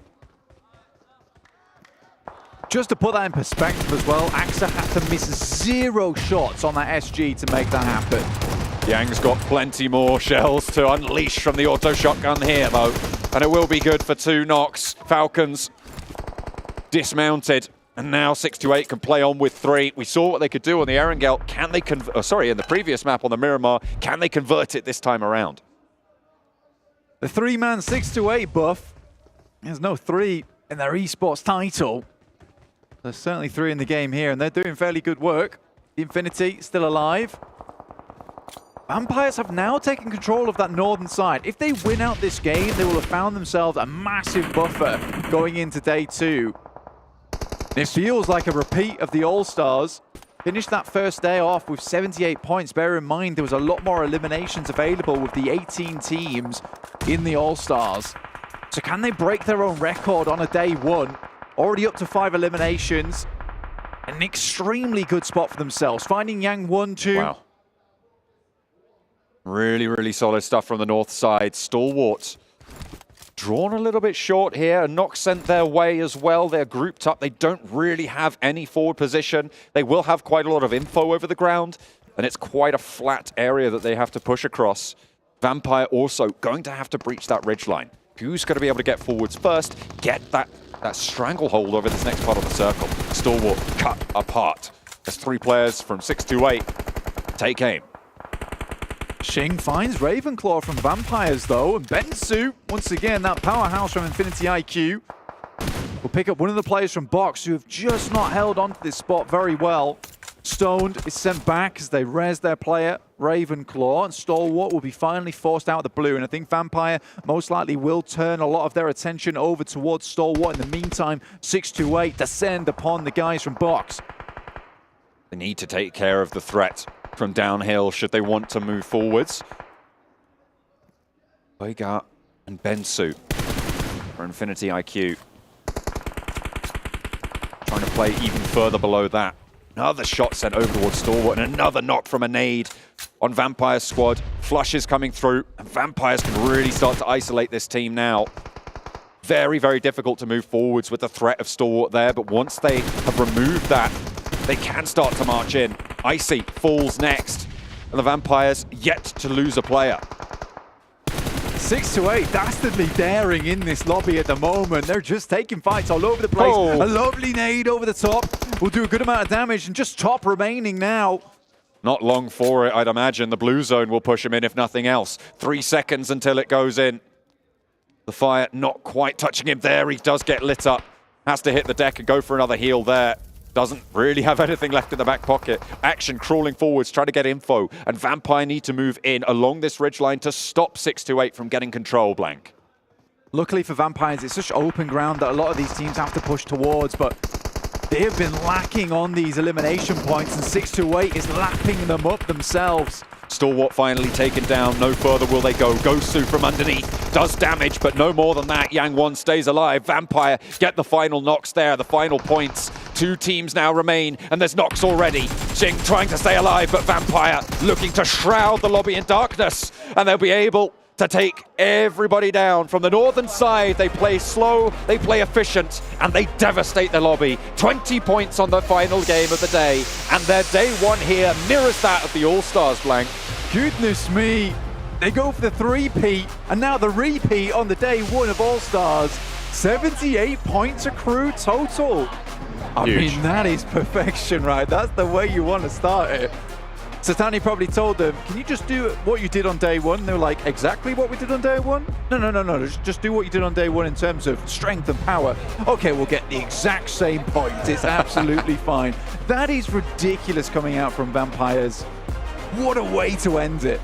Just to put that in perspective as well, Axa had to miss 0 shots on that SG to make that happen. Yang's got plenty more shells to unleash from the auto shotgun here, though. And it will be good for 2 knocks. Falcons dismounted. And now 628 can play on with 3. We saw what they could do on the Erangel. Can they in the previous map on the Miramar, can they convert it this time around? The 3-man 628 buff. There's no 3 in their esports title. There's certainly 3 in the game here, and they're doing fairly good work. The Infinity still alive. Vampires have now taken control of that northern side. If they win out this game, they will have found themselves a massive buffer going into day 2. And it feels like a repeat of the All-Stars. Finished that first day off with 78 points. Bear in mind, there was a lot more eliminations available with the 18 teams in the All-Stars. So can they break their own record on a day 1? Already up to 5 eliminations. An extremely good spot for themselves. Finding Yang 1-2. Wow. Really, really solid stuff from the north side. Stalwart drawn a little bit short here. A knock sent their way as well. They're grouped up. They don't really have any forward position. They will have quite a lot of info over the ground, and it's quite a flat area that they have to push across. Vampire also going to have to breach that ridgeline. Who's going to be able to get forwards first, get that stranglehold over this next part of the circle? Stalwart cut apart as 3 players from 628 take aim. Xing finds Ravenclaw from Vampires, though. And Bensu, once again, that powerhouse from Infinity IQ, will pick up one of the players from Box who have just not held onto this spot very well. Stoned is sent back as they res their player, Ravenclaw, and Stalwart will be finally forced out of the blue. And I think Vampire most likely will turn a lot of their attention over towards Stalwart. In the meantime, 628 descend upon the guys from Box. They need to take care of the threat from downhill should they want to move forwards. Boyga and Bensu for Infinity IQ. Trying to play even further below that. Another shot sent over towards Stalwart and another knock from a nade on Vampire's squad. Flush is coming through and Vampires can really start to isolate this team now. Very, very difficult to move forwards with the threat of Stalwart there, but once they have removed that, they can start to march in. Icy falls next, and the Vampires yet to lose a player. 628 dastardly daring in this lobby at the moment. They're just taking fights all over the place. Oh. A lovely nade over the top will do a good amount of damage, and just top remaining now. Not long for it, I'd imagine. The blue zone will push him in if nothing else. 3 seconds until it goes in. The fire not quite touching him there. He does get lit up. Has to hit the deck and go for another heal there. Doesn't really have anything left in the back pocket. Action crawling forwards, trying to get info. And Vampire need to move in along this ridgeline to stop 628 from getting control, Blank. Luckily for Vampires, it's such open ground that a lot of these teams have to push towards, but they have been lacking on these elimination points, and 628 is lapping them up themselves. Stalwart finally taken down. No further will they go. Gosu from underneath does damage, but no more than that. Yang Won stays alive. Vampire get the final knocks there, the final points. 2 teams now remain, and there's knocks already. Jing trying to stay alive, but Vampire looking to shroud the lobby in darkness, and they'll be able to take everybody down. From the northern side, they play slow, they play efficient, and they devastate the lobby. 20 points on the final game of the day, and their day one here mirrors that of the All-Stars, Blank. Goodness me. They go for the 3-peat, and now the repeat on the day one of All-Stars. 78 points accrued total. I mean, that is perfection, right? That's the way you want to start it. Satani probably told them, can you just do what you did on day one? And they were like, exactly what we did on day one? No. Just do what you did on day one in terms of strength and power. Okay, we'll get the exact same point. It's absolutely fine. That is ridiculous coming out from Vampires. What a way to end it.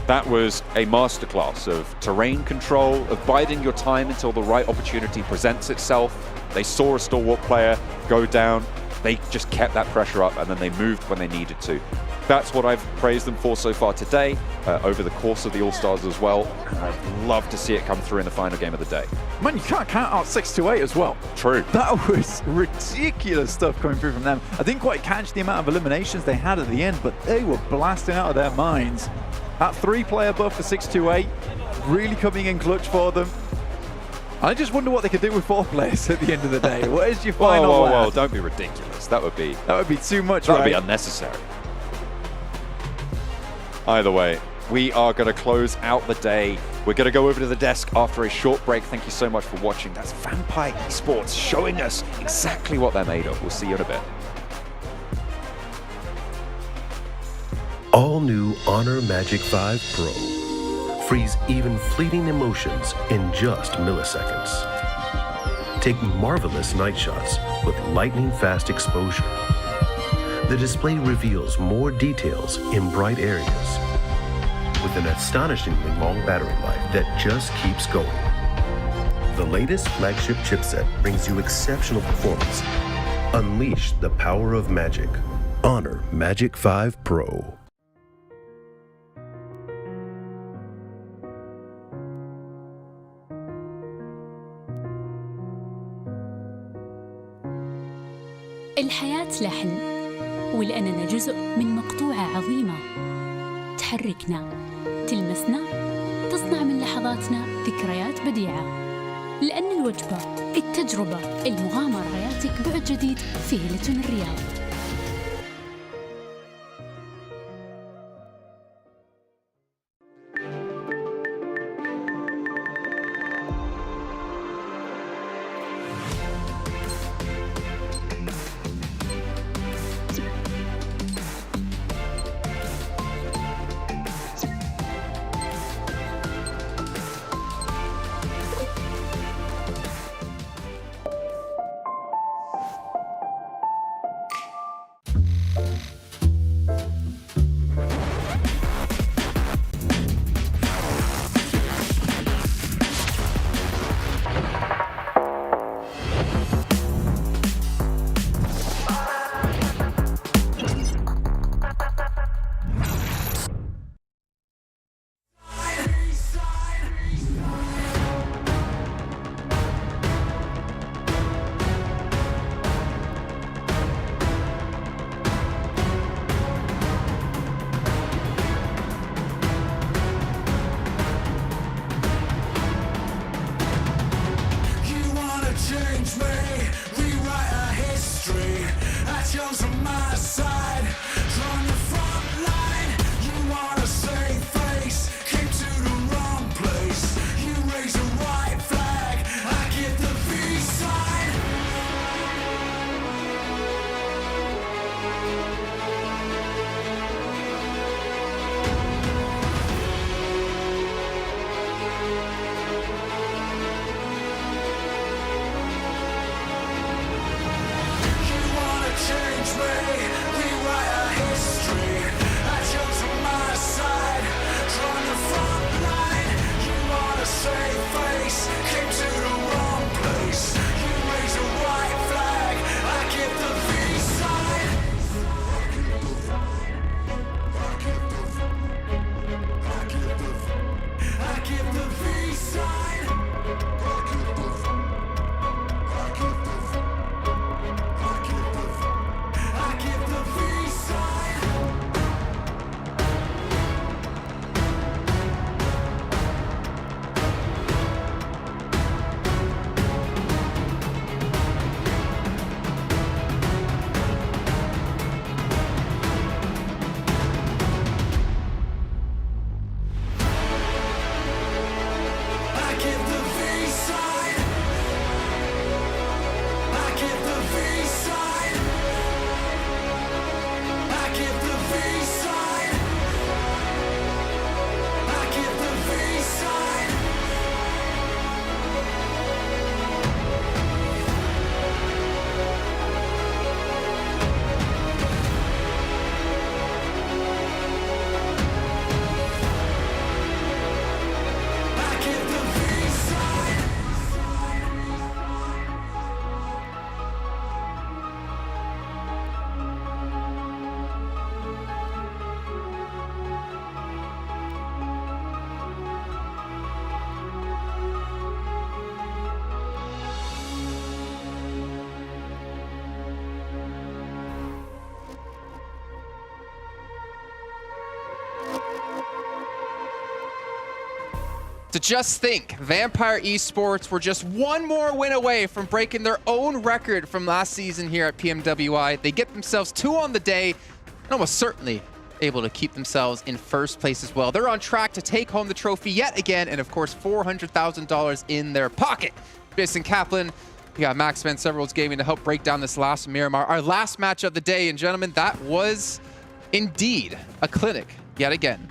That was a masterclass of terrain control, of biding your time until the right opportunity presents itself. They saw a Stalwart player go down. They just kept that pressure up, and then they moved when they needed to. That's what I've praised them for so far today, over the course of the All-Stars as well. And I'd love to see it come through in the final game of the day. Man, you can't count out 6-8 as well. True. That was ridiculous stuff coming through from them. I didn't quite catch the amount of eliminations they had at the end, but they were blasting out of their minds. That 3-player buff for 6-8, really coming in clutch for them. I just wonder what they could do with 4 players at the end of the day. What is your final whoa, don't be ridiculous. That would be too much, that right? would be unnecessary. Either way, we are going to close out the day. We're going to go over to the desk after a short break. Thank you so much for watching. That's Vampire Esports showing us exactly what they're made of. We'll see you in a bit. All new Honor Magic 5 Pro. Freeze even fleeting emotions in just milliseconds. Take marvelous night shots with lightning-fast exposure. The display reveals more details in bright areas with an astonishingly long battery life that just keeps going. The latest flagship chipset brings you exceptional performance. Unleash the power of magic. Honor Magic 5 Pro. الحياة لحن ولأننا جزء من مقطوعة عظيمة تحركنا تلمسنا تصنع من لحظاتنا ذكريات بديعة لأن الوجبة التجربة المغامرة حياتك بعد جديد في هيلتون الرياض. So just think, Vampire Esports were just one more win away from breaking their own record from last season here at PMWI. They get themselves 2 on the day, and almost certainly able to keep themselves in first place as well. They're on track to take home the trophy yet again, and of course, $400,000 in their pocket. Jason Kaplan, you got Max Van Severals Gaming to help break down this last Miramar. Our last match of the day, and gentlemen, that was indeed a clinic yet again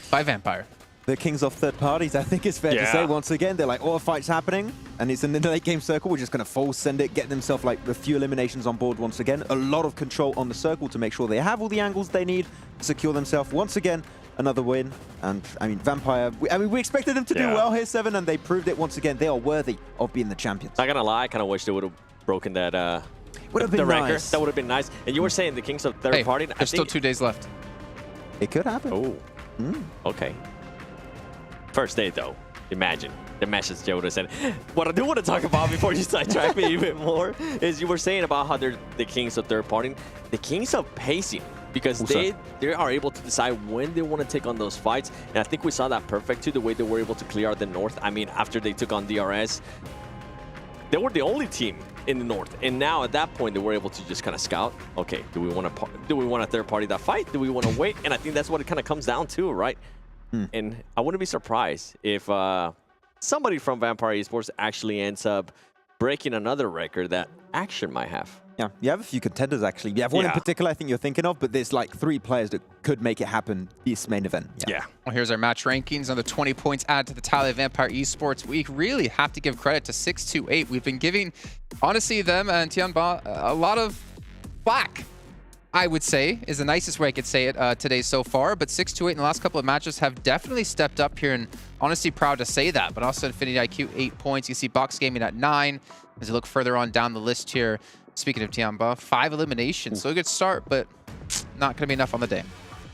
by Vampire. The kings of third parties, I think it's fair to say. Once again, they're like, all the fights happening, and it's in the late game circle. We're just going to full send it, get themselves like a few eliminations on board once again. A lot of control on the circle to make sure they have all the angles they need to secure themselves. Once again, another win. And I mean, Vampire, we expected them to do well here, Seven, and they proved it once again. They are worthy of being the champions. Not gonna lie, I kind of wish they would have broken that would have been record. nice. That would have been nice. And you were saying the kings of third party. There's still 2 days left. It could happen. Oh, okay. First day, though, imagine the message Yoda said. What I do want to talk about before you sidetrack me even more is you were saying about how they're the kings of third party, the kings of pacing, because they are able to decide when they want to take on those fights. And I think we saw that perfect too, the way they were able to clear out the north. I mean, after they took on DRS, they were the only team in the north, and now at that point they were able to just kind of scout. Okay, do we want a third party that fight? Do we want to wait? And I think that's what it kind of comes down to, right? And I wouldn't be surprised if somebody from Vampire Esports actually ends up breaking another record that Action might have. Yeah, you have a few contenders actually. You have one in particular I think you're thinking of, but there's like 3 players that could make it happen this main event. Well, here's our match rankings. Another 20 points added to the tally of Vampire Esports. We really have to give credit to 628. We've been giving, honestly, them and Tianba a lot of flack, I would say, is the nicest way I could say it today so far. But 628 in the last couple of matches have definitely stepped up here, and honestly proud to say that. But also Infinity IQ, 8 points. You see Box Gaming at 9. As you look further on down the list here, speaking of Tianba, 5 eliminations. So a good start, but not going to be enough on the day.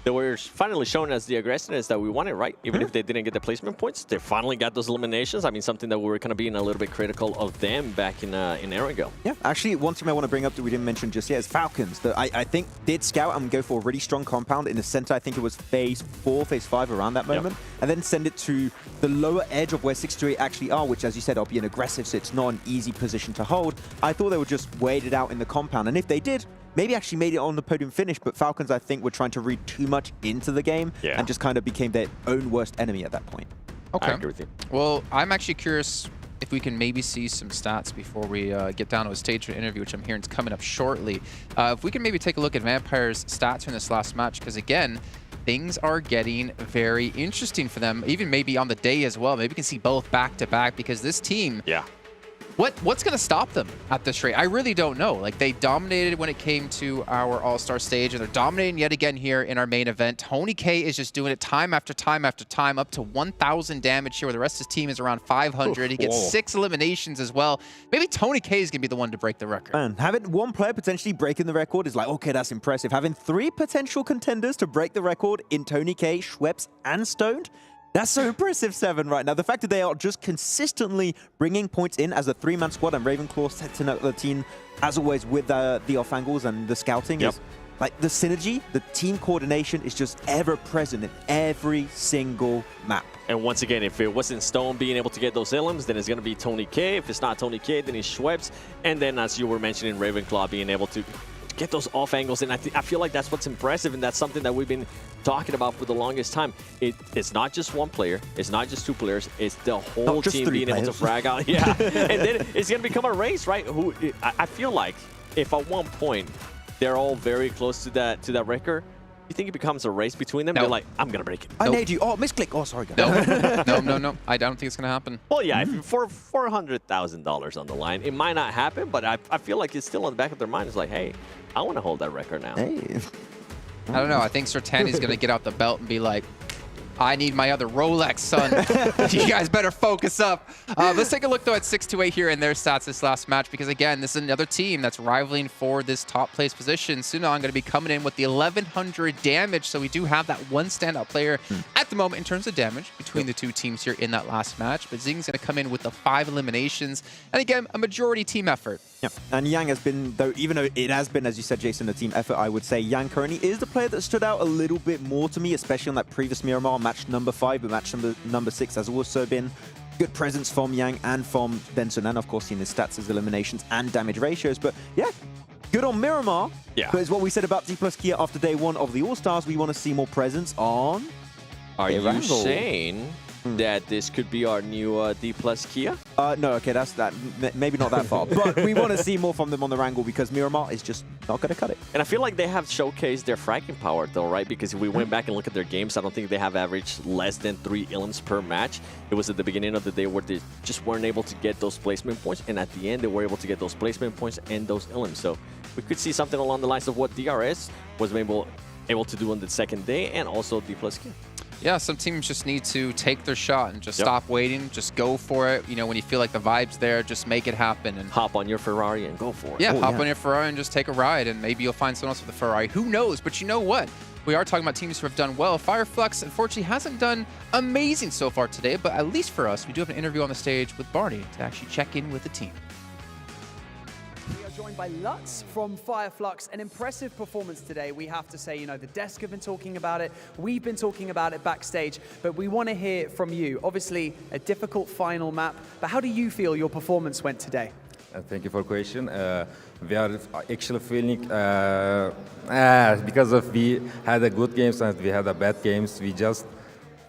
They were finally showing us the aggressiveness that we wanted, right? Even if they didn't get the placement points, they finally got those eliminations. I mean, something that we were kind of being a little bit critical of them back in Arago. Yeah, actually, one team I want to bring up that we didn't mention just yet is Falcons. That I think did scout and go for a really strong compound in the center. I think it was phase 4, phase 5 around that moment. And then send it to the lower edge of where 628 actually are, which, as you said, are being aggressive, so it's not an easy position to hold. I thought they would just wait it out in the compound. And if they did, maybe actually made it on the podium finish, but Falcons, I think, were trying to read too much into the game and just kind of became their own worst enemy at that point. Okay. I agree with you. Well, I'm actually curious if we can maybe see some stats before we get down to a stage for interview, which I'm hearing is coming up shortly. If we can maybe take a look at Vampire's stats in this last match, because again, things are getting very interesting for them, even maybe on the day as well. Maybe we can see both back to back, because this team, what's going to stop them at this rate? I really don't know. Like, they dominated when it came to our All-Star stage, and they're dominating yet again here in our main event. Tony K is just doing it time after time after time, up to 1,000 damage here, where the rest of his team is around 500. He gets 6 eliminations as well. Maybe Tony K is going to be the one to break the record. Man, having one player potentially breaking the record is like, okay, that's impressive. Having 3 potential contenders to break the record in Tony K, Schweppes, and Stoned, that's so impressive, Seven, right now. The fact that they are just consistently bringing points in as a 3-man squad, and Ravenclaw setting up the team, as always, with the off angles and the scouting. Is, like, the synergy, the team coordination is just ever present in every single map. And once again, if it wasn't Stone being able to get those elims, then it's going to be Tony K. If it's not Tony K, then it's Schweppes. And then, as you were mentioning, Ravenclaw being able to get those off angles, and I feel like that's what's impressive, and that's something that we've been talking about for the longest time. It's not just one player, it's not just 2 players, it's the whole team being able to frag out. And then it's going to become a race, right? I feel like if at one point they're all very close to that record, you think it becomes a race between them? They're like, I'm going to break it. I made you. Oh, misclick. Oh, sorry, guys. No. I don't think it's going to happen. Well, yeah, if for $400,000 on the line, it might not happen, but I feel like it's still on the back of their mind. It's like, hey, I want to hold that record now. Hey. I don't know. I think Sertan is going to get out the belt and be like, I need my other Rolex, son. You guys better focus up. Let's take a look, though, at 628 here and their stats this last match, because, again, this is another team that's rivaling for this top place position. Sunan going to be coming in with the 1,100 damage, so we do have that one standout player at the moment in terms of damage between the 2 teams here in that last match. But Zing's going to come in with the 5 eliminations, and, again, a majority team effort. Yeah, and Yang has been, even though it has been, as you said, Jason, a team effort, I would say Yang currently is the player that stood out a little bit more to me, especially on that previous Miramar match match number 5, but match number 6 has also been good presence from Yang and from Benson, and of course seen his stats as eliminations and damage ratios. But yeah, good on Miramar. Yeah. But it's what we said about D+ Kia after day 1 of the All-Stars. We want to see more presence on... Are you Rangle. saying that this could be our new D+ Kia? No, okay, that's that. Maybe not that far. But we want to see more from them on the Rangle because Miramar is just not going to cut it. And I feel like they have showcased their fragging power though, right? Because if we went back and look at their games, I don't think they have averaged less than 3 ilms per match. It was at the beginning of the day where they just weren't able to get those placement points, and at the end they were able to get those placement points and those ilms. So we could see something along the lines of what DRS was able to do on the second day, and also D+ Kia. Yeah, some teams just need to take their shot and just stop waiting, just go for it. You know, when you feel like the vibe's there, just make it happen. And hop on your Ferrari and go for it. Yeah, hop on your Ferrari and just take a ride, and maybe you'll find someone else with a Ferrari. Who knows? But you know what? We are talking about teams who have done well. Flux, unfortunately, hasn't done amazing so far today, but at least for us, we do have an interview on the stage with Barney to actually check in with the team. We are joined by Lutz from Flux. An impressive performance today, we have to say. You know, the desk have been talking about it. We've been talking about it backstage, but we want to hear from you. Obviously, a difficult final map, but how do you feel your performance went today? Thank you for the question. We are actually feeling, because of we had a good games and we had a bad games, we just,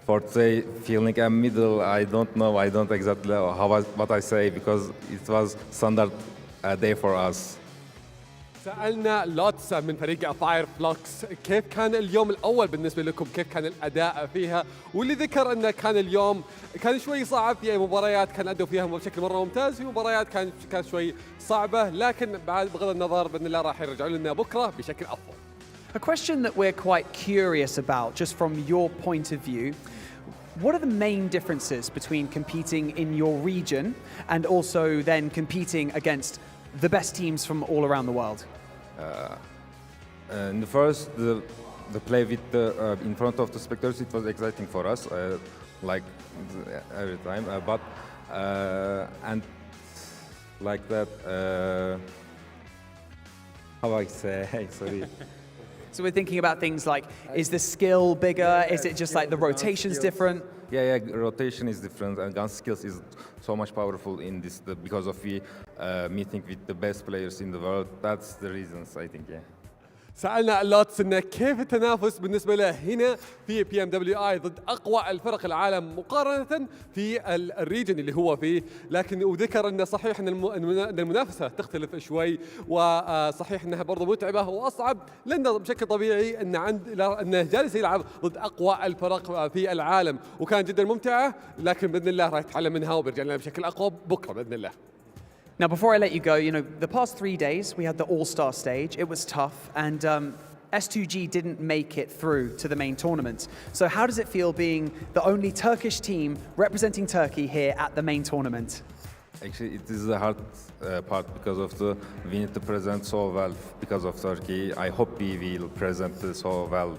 for today, feeling a middle. I don't know, I don't exactly know what I say, because it was standard day for us. سألنا لوتس من فريق فاير فلوكس كيف كان اليوم الأول بالنسبة لكم، كيف كان الأداء فيها، واللي ذكر أنه كان اليوم كان شوي صعب في مباريات كان أدوا فيها بشكل مرة ممتاز، في مباريات كانت شوي صعبة، لكن بغض النظر بإذن الله راح يرجعوا لنا بكرة بشكل أفضل. A question that we're quite curious about, just from your point of view, what are the main differences between competing in your region and also then competing against the best teams from all around the world? In the first, the play with the, in front of the spectators, it was exciting for us, like every time. But and like that, how I say, sorry. So we're thinking about things like, is the skill bigger? Is it just like the rotation's different? Yeah, rotation is different, and gun skills is so much powerful in this because of we meeting with the best players in the world. That's the reasons, I think, yeah. سألنا لوتس إنه كيف التنافس بالنسبة له هنا في PMWI ضد أقوى الفرق العالم مقارنة في الريجن اللي هو فيه، لكن وذكر إنه صحيح إن المنافسة تختلف شوي، وصحيح إنها برضه متعبة وأصعب، لأنه بشكل طبيعي إنه جالس يلعب ضد أقوى الفرق في العالم، وكان جدا ممتعة، لكن بإذن الله راح يتعلم منها وبيرجع لنا بشكل أقوى بكرة بإذن الله. Now, before I let you go, you know, the past 3 days, we had the All-Star stage. It was tough, and S2G didn't make it through to the main tournament. So how does it feel being the only Turkish team representing Turkey here at the main tournament? Actually, it is the hard part because of we need to present so well because of Turkey. I hope we will present so well.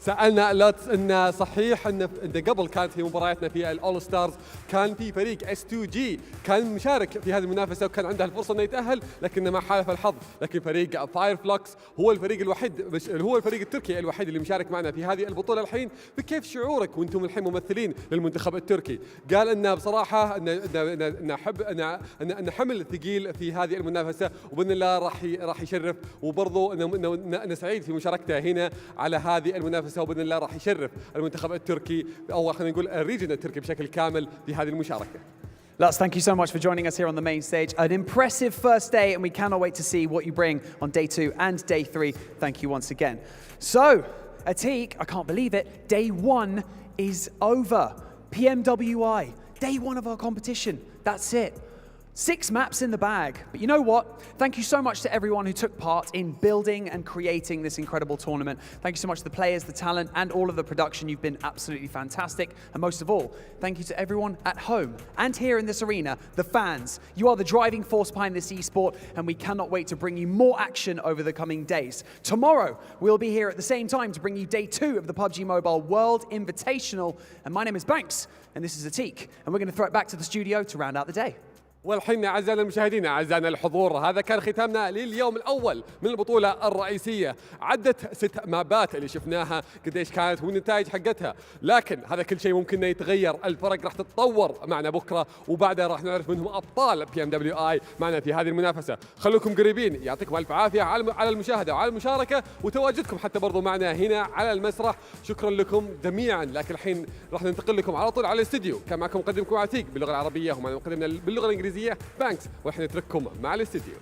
سألنا لوتس إن صحيح إن قبل كانت في مبارياتنا في الأول ستارز كان في فريق S2G كان مشارك في هذه المنافسة وكان عنده الفرصة إنه يتأهل، لكن ما حالف الحظ. لكن فريق فاير فلوكس هو الفريق الوحيد، هو الفريق التركي الوحيد اللي مشارك معنا في هذه البطولة الحين. فكيف شعورك وأنتم الحين ممثلين للمنتخب التركي؟ قال إن بصراحة إن حمل ثقيل في هذه المنافسة، وبإذن الله راح يشرف، وبرضه إنه سعيد في مشاركته هنا على هذه المنافسة، وبإذن الله راح يشرف المنتخب التركي أو خلينا نقول الريجن التركي بشكل كامل في هذه المشاركة. Lutz, thank you so much for joining us here on the main stage. An impressive first day, and we cannot wait to see what you bring on day 2 and day 3. Thank you once again. So, Atik, I can't believe it, day 1 is over. PMWI, day 1 of our competition. That's it. 6 maps in the bag. But you know what? Thank you so much to everyone who took part in building and creating this incredible tournament. Thank you so much to the players, the talent, and all of the production. You've been absolutely fantastic. And most of all, thank you to everyone at home and here in this arena, the fans. You are the driving force behind this esport, and we cannot wait to bring you more action over the coming days. Tomorrow, we'll be here at the same time to bring you day 2 of the PUBG Mobile World Invitational. And my name is Banks, and this is Atik. And we're going to throw it back to the studio to round out the day. والحين أعزائنا المشاهدين أعزائنا الحضور، هذا كان ختامنا لليوم الأول من البطولة الرئيسية. عدت 6 مابات اللي شفناها قديش كانت والنتائج حقتها، لكن هذا كل شيء ممكن يتغير. الفرق راح تتطور معنا بكرة، وبعدها راح نعرف منهم أبطال PMWI معنا في هذه المنافسة. خلوكم قريبين، يعطيكم ألف عافية على المشاهدة وعلى المشاركة وتواجدكم حتى برضو معنا هنا على المسرح. شكرا لكم جميعا. لكن الحين راح ننتقل لكم على طول على الاستديو. كان معكم مقدمكم عتيق باللغة العربية ومعنا مقدمنا باللغة الإنجليزية بانكس، واحنا نترككم مع الاستديو.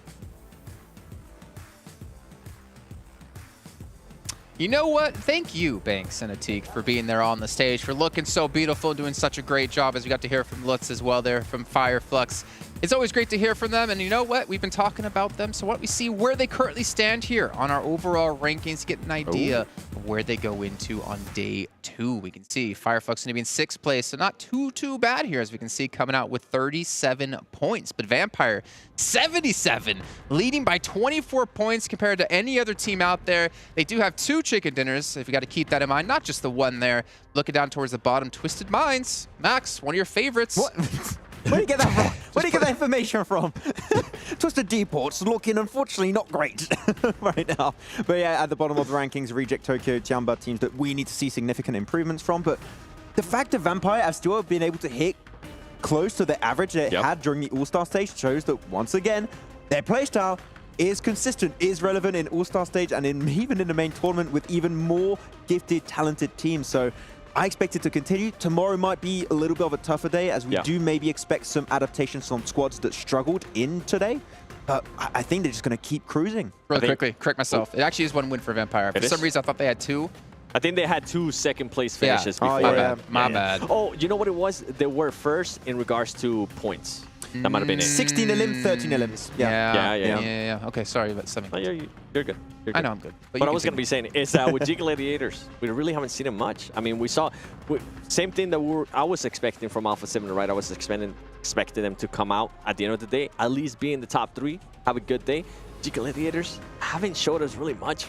You know what? Thank you, Banks and Atik, for being there on the stage, for looking so beautiful, doing such a great job, as we got to hear from Lutz as well there, from Flux. It's always great to hear from them, and you know what? We've been talking about them, so why don't we see where they currently stand here on our overall rankings, get an idea of where they go into on day 2. We can see Flux going to be in 6th place, so not too bad here, as we can see, coming out with 37 points. But Vampire, 77, leading by 24 points compared to any other team out there. They do have 2 chicken dinners, if you got to keep that in mind, not just the one there. Looking down towards the bottom, Twisted Minds. Max, one of your favorites. What? Where do you get that from? Where do you get that information from? Twisted Deport's looking, unfortunately, not great right now. But yeah, at the bottom of the rankings, Reject Tokyo, Tianba, teams that we need to see significant improvements from. But the fact that Vampire have still been able to hit close to the average they had during the All-Star stage shows that, once again, their playstyle is consistent, is relevant in All-Star stage, and even in the main tournament with even more gifted, talented teams. So I expect it to continue. Tomorrow might be a little bit of a tougher day, as we do maybe expect some adaptations from squads that struggled in today. But I think they're just going to keep cruising. Really quickly, correct myself. It actually is 1 win for Vampire. For some reason, I thought they had 2. I think they had 2 second-place finishes before. My bad. Oh, you know what it was? They were first in regards to points. That might have been it. 16 elim, 13 elims. Yeah. Okay, sorry about something. Oh, you're good. I know I'm good. But I was going to be saying is with Gladiators, we really haven't seen them much. I mean, we saw same thing that I was expecting from Alpha 7, right? I was expecting them to come out at the end of the day, at least be in the top 3, have a good day. Gladiators haven't showed us really much.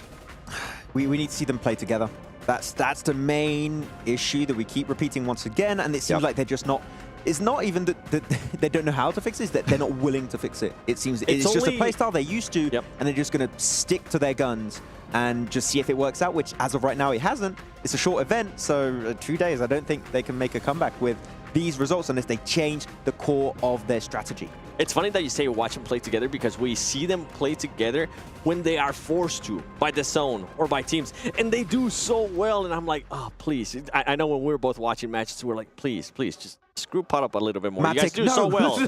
We need to see them play together. That's the main issue that we keep repeating once again, and it seems like they're just not. It's not even that they don't know how to fix it, it's that they're not willing to fix it. It seems it's just a playstyle they're used to, and they're just going to stick to their guns and just see if it works out, which as of right now it hasn't. It's a short event, so 2 days. I don't think they can make a comeback with these results unless they change the core of their strategy. It's funny that you say watch them play together, because we see them play together when they are forced to by the zone or by teams, and they do so well. And I'm like, oh, please. I know when we were both watching matches, we were like, please, just screw Pot up a little bit more. Matic, you guys do so well.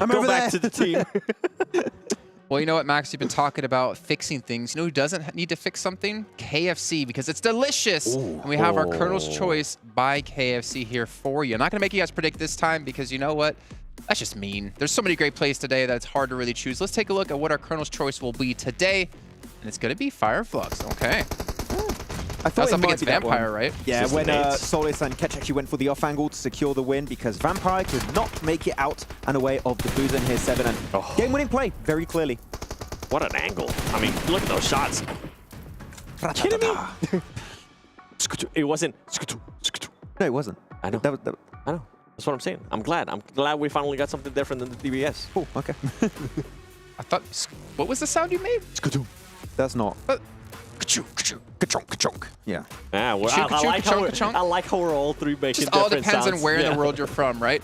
Go back to the team. Well, you know what, Max? You've been talking about fixing things. You know who doesn't need to fix something? KFC, because it's delicious. And we have our Colonel's Choice by KFC here for you. I'm not going to make you guys predict this time, because you know what? That's just mean. There's so many great plays today that it's hard to really choose. Let's take a look at what our Colonel's Choice will be today. And it's going to be Flux. Okay. I thought that's up against Vampire, right? Yeah, when Solis and Ketch actually went for the off angle to secure the win, because Vampire could not make it out and away of the boozer in here 7. And game-winning play, very clearly. What an angle. I mean, look at those shots. Kidding me? It wasn't. No, it wasn't. I know. I know. That's what I'm saying. I'm glad we finally got something different than the DBS. Oh, okay. I thought, what was the sound you made? That's not. Ka-chunk. Yeah. Yeah, I like how we're all 3 making just different all depends sounds. on where in the world you're from, right?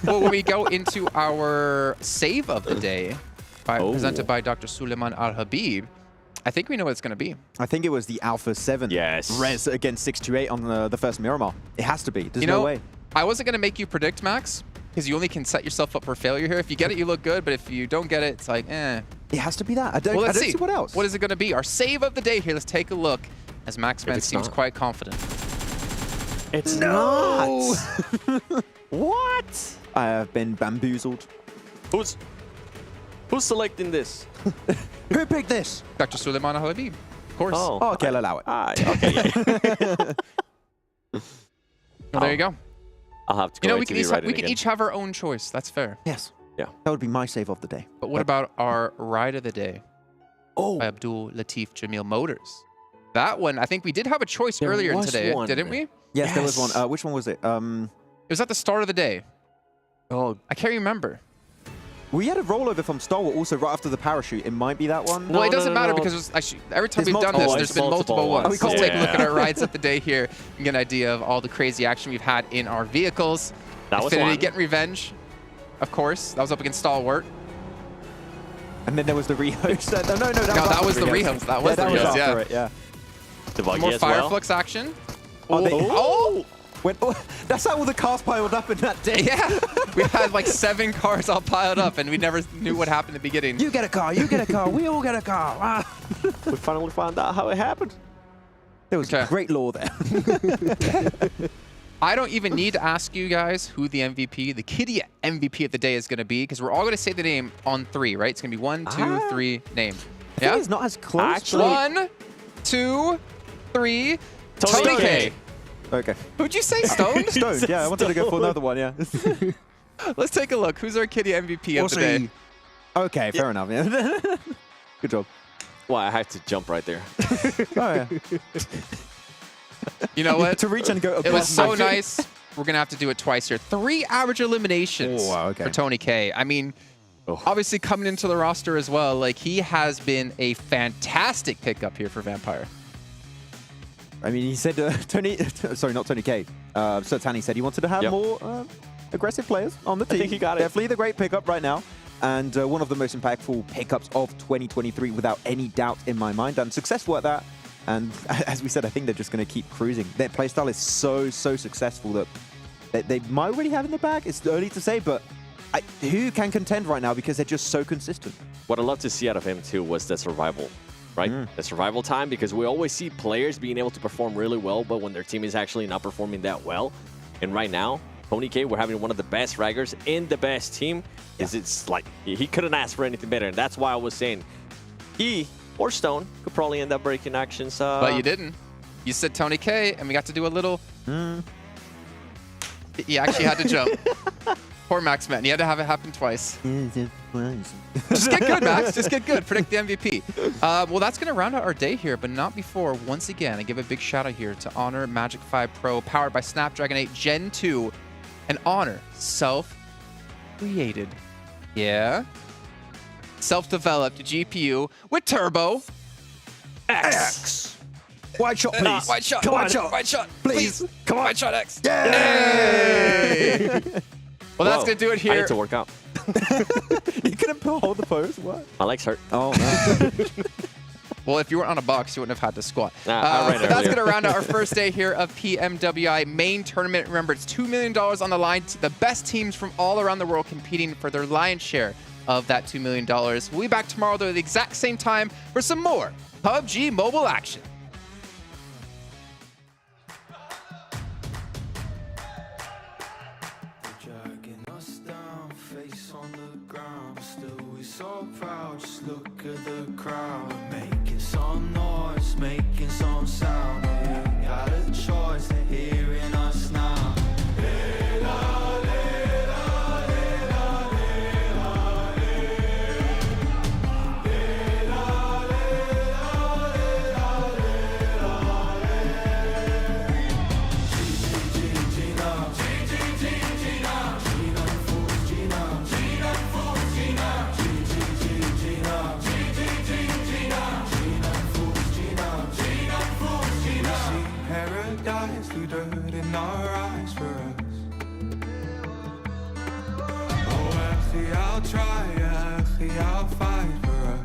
Well, when we go into our save of the day, presented by Dr. Suleiman Al-Habib, I think we know what it's going to be. I think it was the Alpha 7. Yes. Res against 628 on the first Miramar. It has to be. There's no way. I wasn't going to make you predict, Max, because you only can set yourself up for failure here. If you get it, you look good, but if you don't get it, it's like, eh. It has to be that. I don't see what else. What is it going to be? Our save of the day here. Let's take a look, as Maxman seems quite confident. It's not. What? I have been bamboozled. Who's selecting this? Who picked this? Dr. Suleiman Al-Habib, of course. Oh, okay, I'll allow it. Okay. Well, there you go. I'll have to go we can each have our own choice. That's fair. Yes. Yeah. That would be my save of the day. But what about our ride of the day? By Abdul Latif Jamil Motors. That one, I think we did have a choice earlier today, didn't we? Yes, there was one. Which one was it? It was at the start of the day. Oh, I can't remember. We had a rollover from Stalwart also right after the parachute. It might be that one. Well, it doesn't matter because there's actually, every time we've done this, there's been multiple ones. Let's take a look at our rides of the day here and get an idea of all the crazy action we've had in our vehicles. That was Affinity one. getting revenge, of course. That was up against Stalwart. And then there was the rehost. No, that was the rehost. That was the rehost, yeah. Yeah. The buggy More as fire well. flux action. Oh! That's how all the cars piled up in that day. Yeah, we had like 7 cars all piled up, and we never knew what happened at the beginning. You get a car, you get a car, we all get a car. Ah. We finally found out how it happened. There was great lore there. I don't even need to ask you guys who the MVP, the Kitty MVP of the day is going to be, because we're all going to say the name on 3, right? It's going to be 1, 2, 3, name. Yeah? It's not as close. Actually, 1, 2, 3, Tony Tony K. K. Okay. Who'd you say, Stone? Stone, yeah, I wanted to go for another one, yeah. Let's take a look. Who's our Kitty MVP of the day? Okay, fair enough, yeah. Good job. Well, I had to jump right there. Oh, yeah. You know what? To reach and go It was so nice. We're going to have to do it twice here. 3 average eliminations for Tony K. I mean, obviously coming into the roster as well, like he has been a fantastic pickup here for Vampire. I mean, he said, sorry, not Tony K. Sertani said he wanted to have more aggressive players on the team. I think he got it. Definitely the great pickup right now. And one of the most impactful pickups of 2023 without any doubt in my mind. And successful at that. And as we said, I think they're just going to keep cruising. Their playstyle is so successful that they might already have in the bag. It's early to say, but who can contend right now because they're just so consistent. What I love to see out of him, too, was the survival, right? The survival time, because we always see players being able to perform really well, but when their team is actually not performing that well. And right now, Tony K, we're having one of the best fraggers in the best team. It's like, he couldn't ask for anything better. And that's why I was saying he or Stone could probably end up breaking actions. But you didn't. You said Tony K, and we got to do a little... He actually had to jump. Poor Max, man. He had to have it happen twice. Just get good, Max. Just get good. Predict the MVP. Well, that's going to round out our day here, but not before, once again, I give a big shout out here to Honor Magic 5 Pro, powered by Snapdragon 8 Gen 2, and Honor self-created. Yeah? Self-developed GPU with Turbo X. White shot, please. White shot. Come on, White shot. please. Come on. White shot X. Yay! Well, that's going to do it here. I need to work out. You couldn't hold the pose? What? My legs hurt. Oh, no. Well, if you weren't on a box, you wouldn't have had to squat. I ran but that's earlier. going to round out our first day here of PMWI main tournament. Remember, it's $2 million on the line. The best teams from all around the world competing for their lion's share of that $2 million. We'll be back tomorrow at the exact same time for some more PUBG Mobile action. So proud, just look at the crowd. Making some noise, making some sound. We got a choice, they're hearing us now. Paradise through dirt in our eyes for us. Oh, actually, I'll try, actually, I'll fight for us.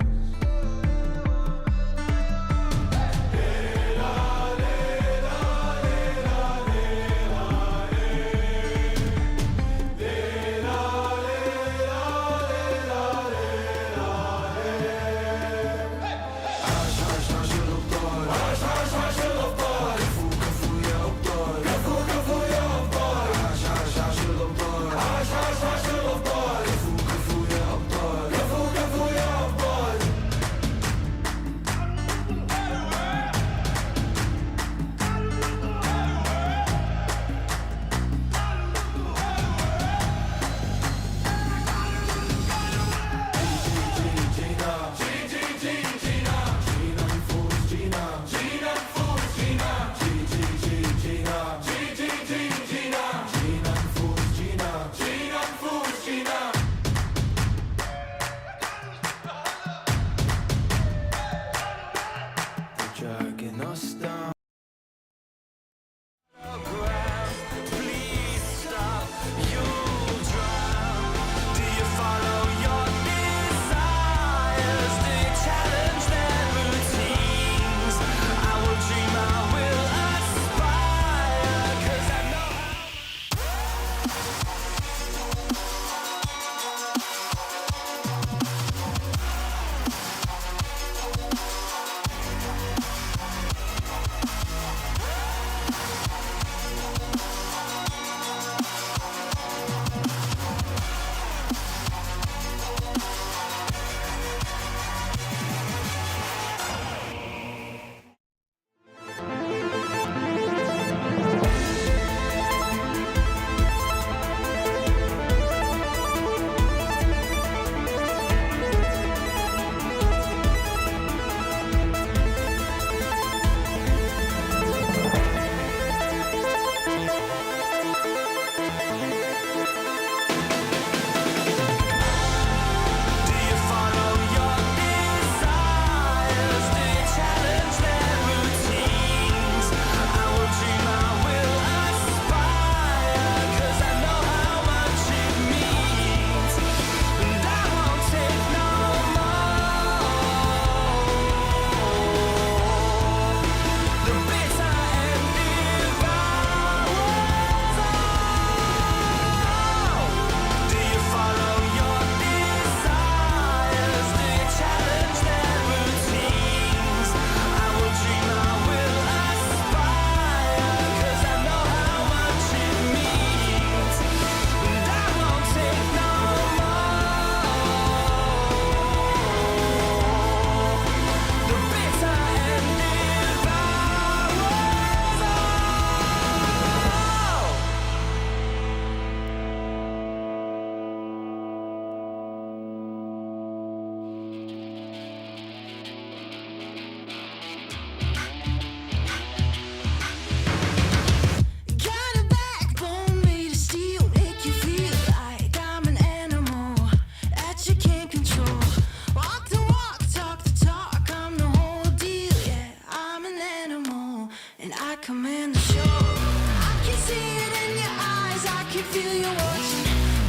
feel you watching.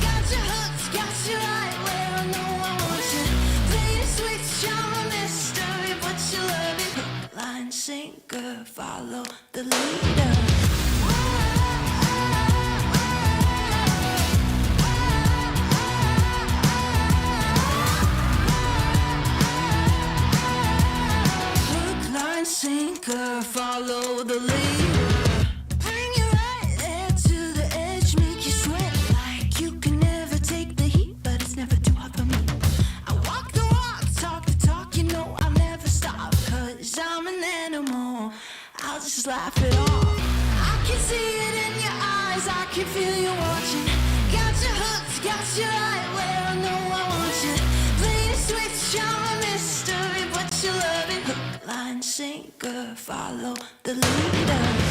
Got your hooks, got you right where I know I want you. Play the switch, I'm a mystery, but you love it. Hook, line, sinker, follow the leader. Sinker, follow the leader. Bring you right there to the edge, make you sweat like you can never take the heat, but it's never too hot for me. I walk the walk, talk the talk, you know I'll never stop, cause I'm an animal, I'll just laugh it off. I can see it in your eyes, I can feel you watching. Got your hooks, got you right where I know I want you. Play the switch, I'm a mystery, but you love it. Hook, line, sinker, follow the leader.